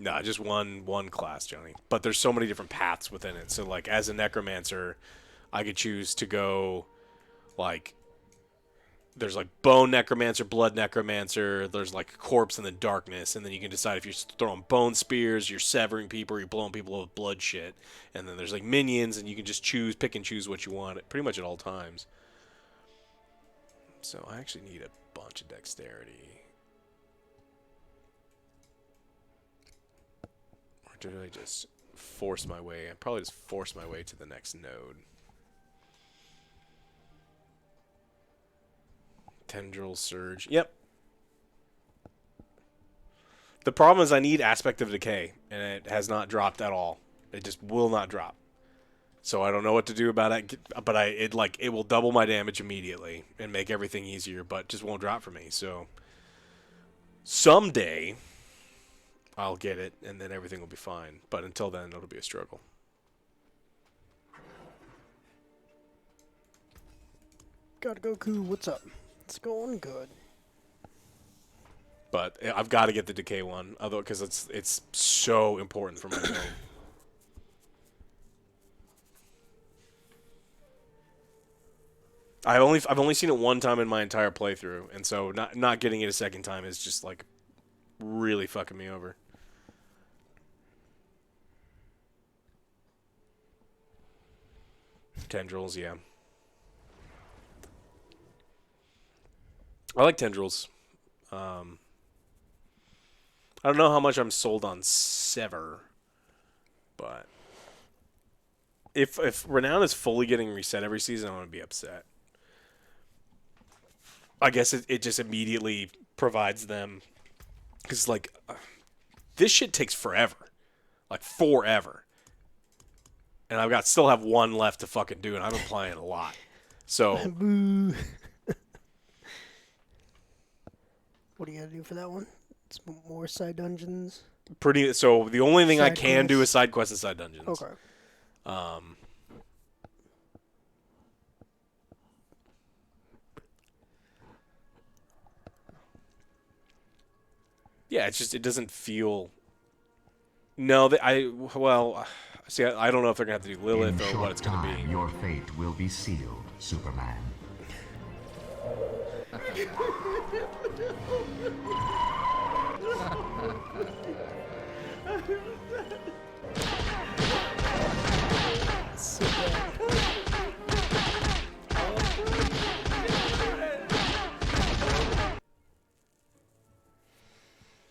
Nah, just one class, Johnny. But there's so many different paths within it. So like as a Necromancer, I could choose to go like there's like Bone Necromancer, Blood Necromancer, there's like Corpse in the Darkness, and then you can decide if you're throwing Bone Spears, you're severing people, or you're blowing people with blood shit. And then there's like Minions, and you can just pick and choose what you want pretty much at all times. So I actually need a bunch of dexterity. Or do I just force my way? I probably just force my way to the next node. Tendril Surge. Yep. The problem is I need Aspect of Decay, and it has not dropped at all. It just will not drop. So I don't know what to do about it, but it will double my damage immediately and make everything easier, but just won't drop for me. So someday I'll get it, and then everything will be fine. But until then, it'll be a struggle. God Goku, what's up? It's going good. But I've got to get the decay one, although because it's so important for my build. I've only seen it one time in my entire playthrough, and so not getting it a second time is just like really fucking me over. Tendrils, yeah. I like tendrils. I don't know how much I'm sold on Sever, but if Renown is fully getting reset every season, I'm gonna be upset. I guess it just immediately provides them, because like this shit takes forever, like forever, and still have one left to fucking do, and I've been playing a lot. So Boo. What do you gotta do for that one? It's more side dungeons. So the only thing I Side can do quests? is side quests and side dungeons. Okay. Yeah, it's just it doesn't feel. No, I don't know if they're gonna have to do Lilith or what it's gonna be. Your fate will be sealed, Superman.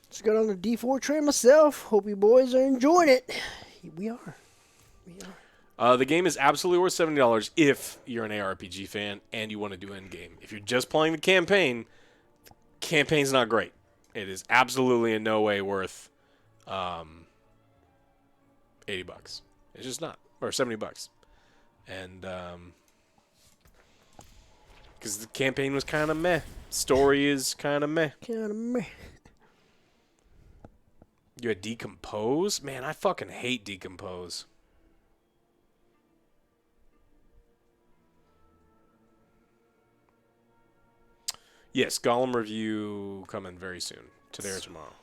Just got on the D4 train myself. Hope you boys are enjoying it. We are. The game is absolutely worth $70 if you're an ARPG fan and you want to do endgame. If you're just playing the campaign's not great. It is absolutely in no way worth $80. It's just not, or $70. And because the campaign was kind of meh, story is kind of meh. You had Decompose? Man, I fucking hate Decompose. Yes, Gollum review coming very soon. Today or tomorrow.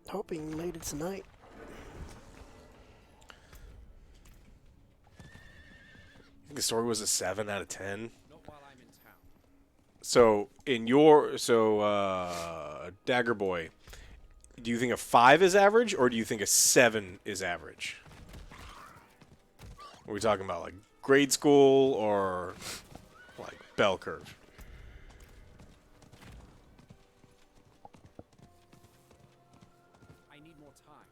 Hoping later tonight. I think the story was a 7 out of 10. So, Dagger Boy, do you think a 5 is average, or do you think a 7 is average? Are we talking about, like, grade school, or, like, bell curve? I need more time.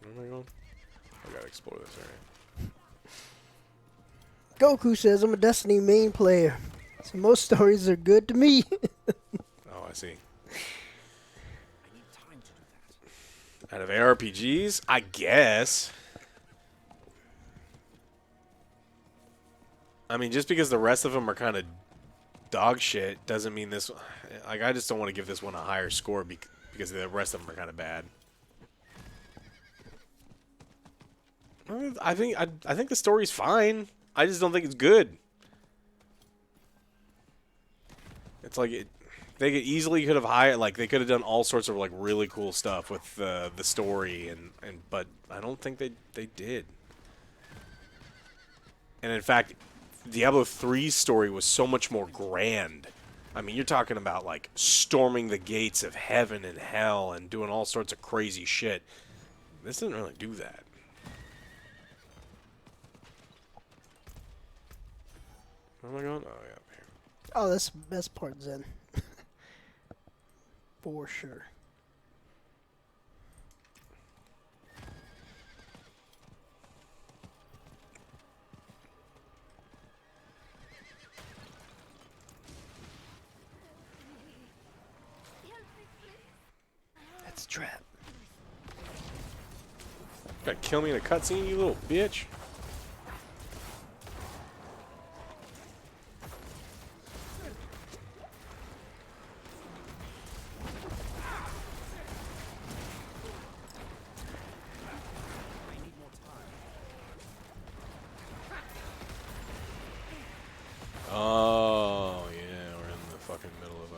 Where am I going? I gotta explore this area. Goku says I'm a Destiny main player, so most stories are good to me. Oh, I see. Out of ARPGs, I guess. I mean, just because the rest of them are kind of dog shit doesn't mean this. Like, I just don't want to give this one a higher score because the rest of them are kind of bad. I think the story's fine. I just don't think it's good. It's like they could easily could have hired, like they could have done all sorts of like really cool stuff with the story but I don't think they did. And in fact, Diablo 3's story was so much more grand. I mean, you're talking about like storming the gates of heaven and hell and doing all sorts of crazy shit. This didn't really do that. Where am I going? Oh, yeah, up here. Oh, that's the best part, Zen. For sure. That's a trap. Gotta kill me in a cutscene, you little bitch. Oh, yeah, we're in the fucking middle of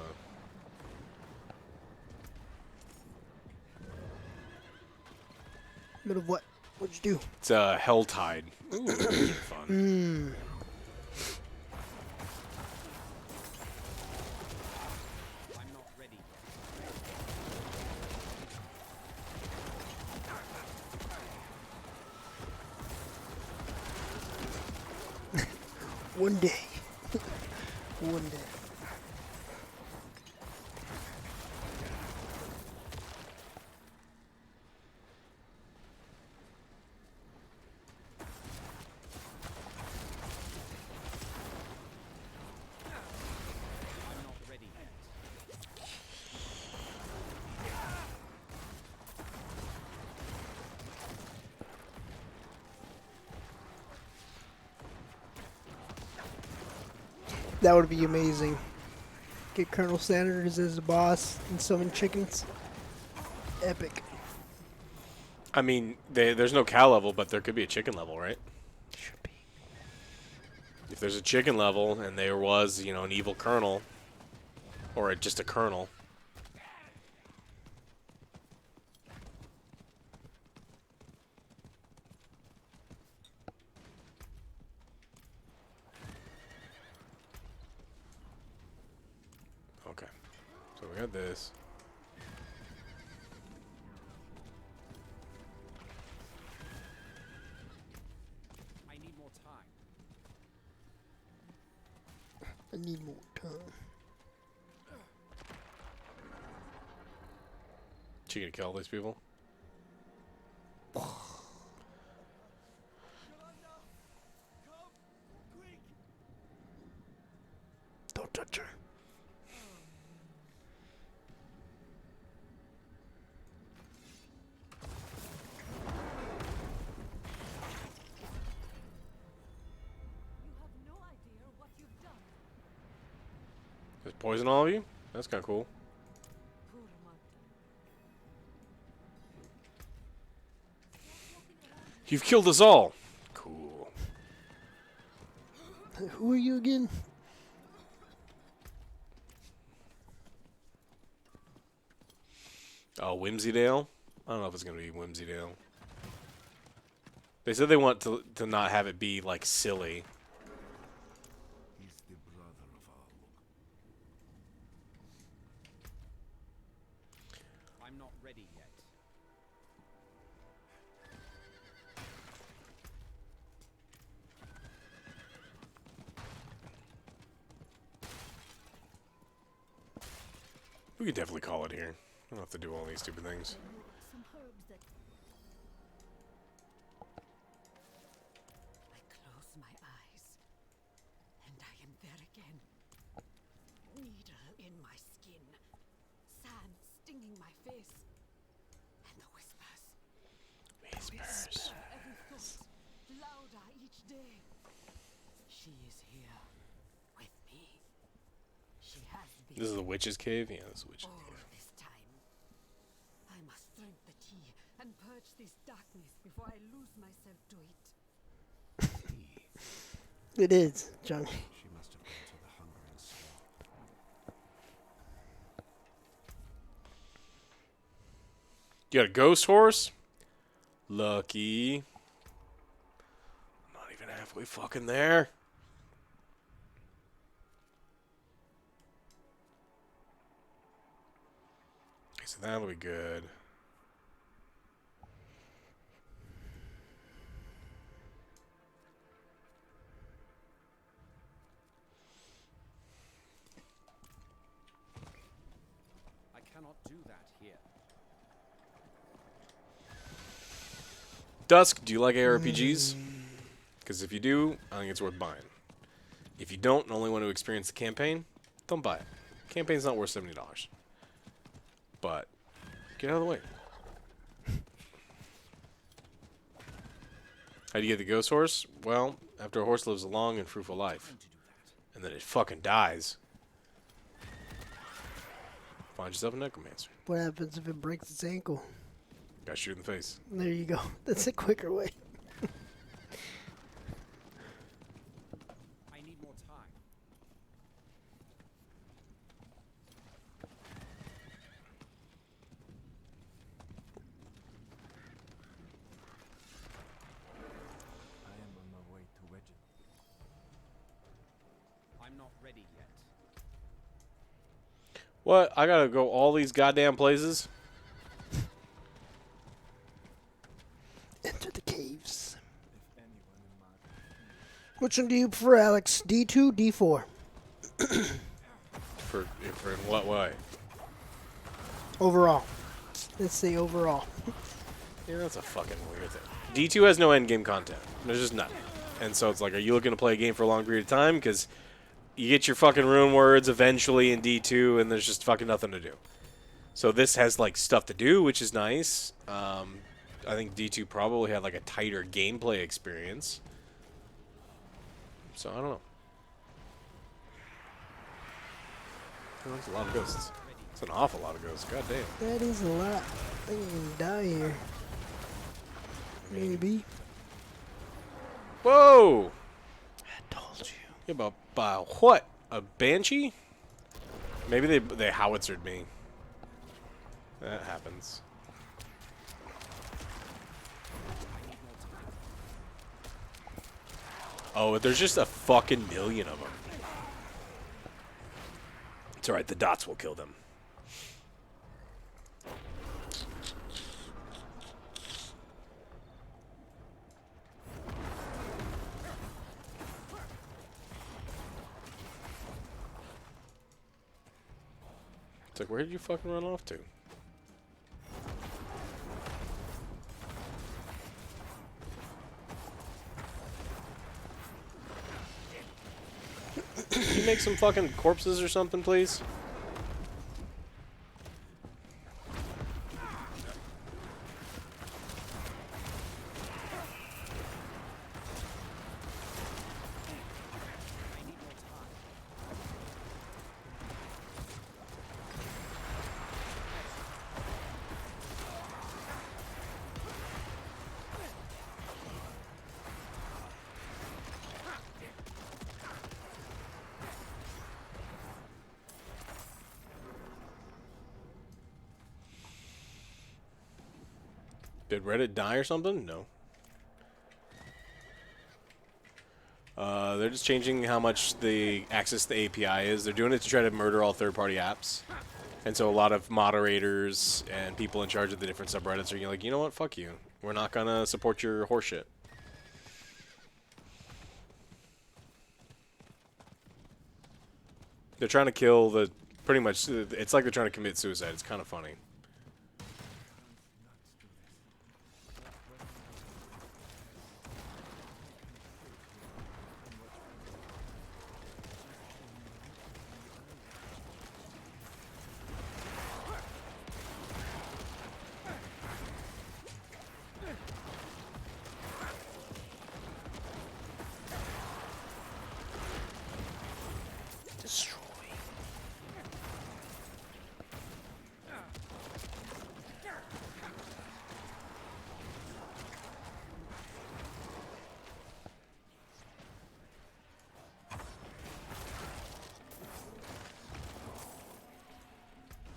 Middle of what? What'd you do? It's Helltide. Ooh, this is fun. I'm not ready. One day. One day. I'm not ready yet. That would be amazing. Get Colonel Sanders as the boss and summon chickens. Epic. I mean, there's no cow level, but there could be a chicken level, right? Should be. If there's a chicken level and there was, you know, an evil colonel, or just a colonel. Okay, so we got this. I need more time. I need more time. She gonna kill all these people? Don't touch her. Just poison all of you? That's kind of cool. You've killed us all. Cool. Who are you again? Oh, Whimsydale? I don't know if it's going to be Whimsydale. They said they want to not have it be, like, silly. He's the brother of our I'm not ready yet. We could definitely call it here. I don't have to do all these stupid things. Some herbs that I close my eyes, and I am there again. Needle in my skin, sand stinging my face, and the whispers. Whispers. Every thought, louder each day. She is here, with me. She has been. This is the witch's cave? Yeah, this is the witch's All cave. this time. I must drink the tea and purge this darkness before I lose myself to it. It is, Johnny. She must have gone to the hungering swamp. You got a ghost horse? Lucky. I'm not even halfway fucking there. Okay, so that'll be good. I cannot do that here. Dusk, do you like ARPGs? Because if you do, I think it's worth buying. If you don't and only want to experience the campaign, don't buy it. Campaign's not worth $70. But get out of the way. How do you get the ghost horse? Well, after a horse lives a long and fruitful life, and then it fucking dies, find yourself a necromancer. What happens if it breaks its ankle? Gotta shoot in the face. There you go. That's a quicker way. I need more time. I am on my way to Regent. I'm not ready yet. What? I gotta go all these goddamn places? Enter the caves. Which one do you prefer, Alex? D2, D4? For in what way? Overall. Let's say overall. Yeah, that's a fucking weird thing. D2 has no end game content. There's just none. And so it's like, are you looking to play a game for a long period of time? Because you get your fucking rune words eventually in D2, and there's just fucking nothing to do. So this has like stuff to do, which is nice. I think D2 probably had like a tighter gameplay experience. So I don't know. Oh, that's a lot of ghosts. It's an awful lot of ghosts. God damn. That is a lot. I think you can die here. Maybe. Whoa! I told you. About what? A banshee? Maybe they howitzered me. That happens. Oh, there's just a fucking million of them. It's alright, the dots will kill them. It's like, where did you fucking run off to? Can you make some fucking corpses or something, please? Did Reddit die or something? No. They're just changing how much the access to the API is. They're doing it to try to murder all third-party apps. And so a lot of moderators and people in charge of the different subreddits are like, you know what? Fuck you. We're not going to support your horseshit. They're trying to kill the... Pretty much, it's like they're trying to commit suicide. It's kind of funny.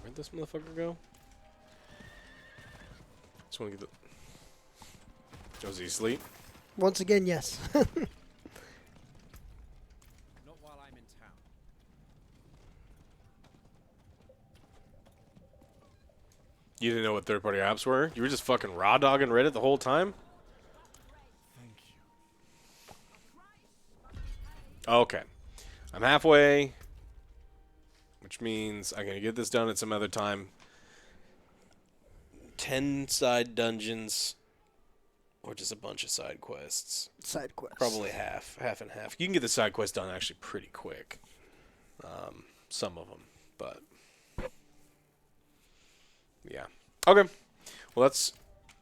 Where'd this motherfucker go? Just want to get the... Oh, is he asleep? Once again, yes. Not while I'm in town. You didn't know what third-party apps were? You were just fucking raw dogging Reddit the whole time? Okay. I'm halfway, which means I'm going to get this done at some other time. 10 side dungeons, or just a bunch of side quests. Side quests. Probably half and half. You can get the side quests done actually pretty quick. Some of them, but yeah. Okay. Well,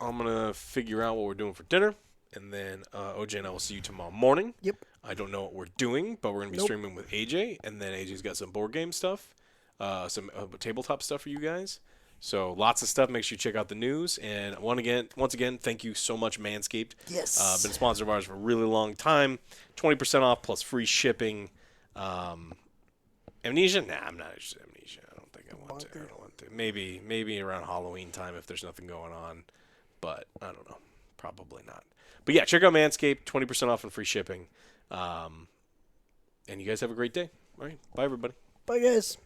I'm going to figure out what we're doing for dinner. And then OJ and I will see you tomorrow morning. Yep. I don't know what we're doing, but we're going to be streaming with AJ. And then AJ's got some board game stuff, some tabletop stuff for you guys. So lots of stuff. Make sure you check out the news. And once again, thank you so much, Manscaped. Yes. Been a sponsor of ours for a really long time. 20% off plus free shipping. Amnesia? Nah, I'm not interested in Amnesia. I don't think I want to. I don't want to. Maybe around Halloween time if there's nothing going on. But I don't know. Probably not. But yeah, check out Manscaped. 20% off and free shipping. And you guys have a great day. All right. Bye, everybody. Bye, guys.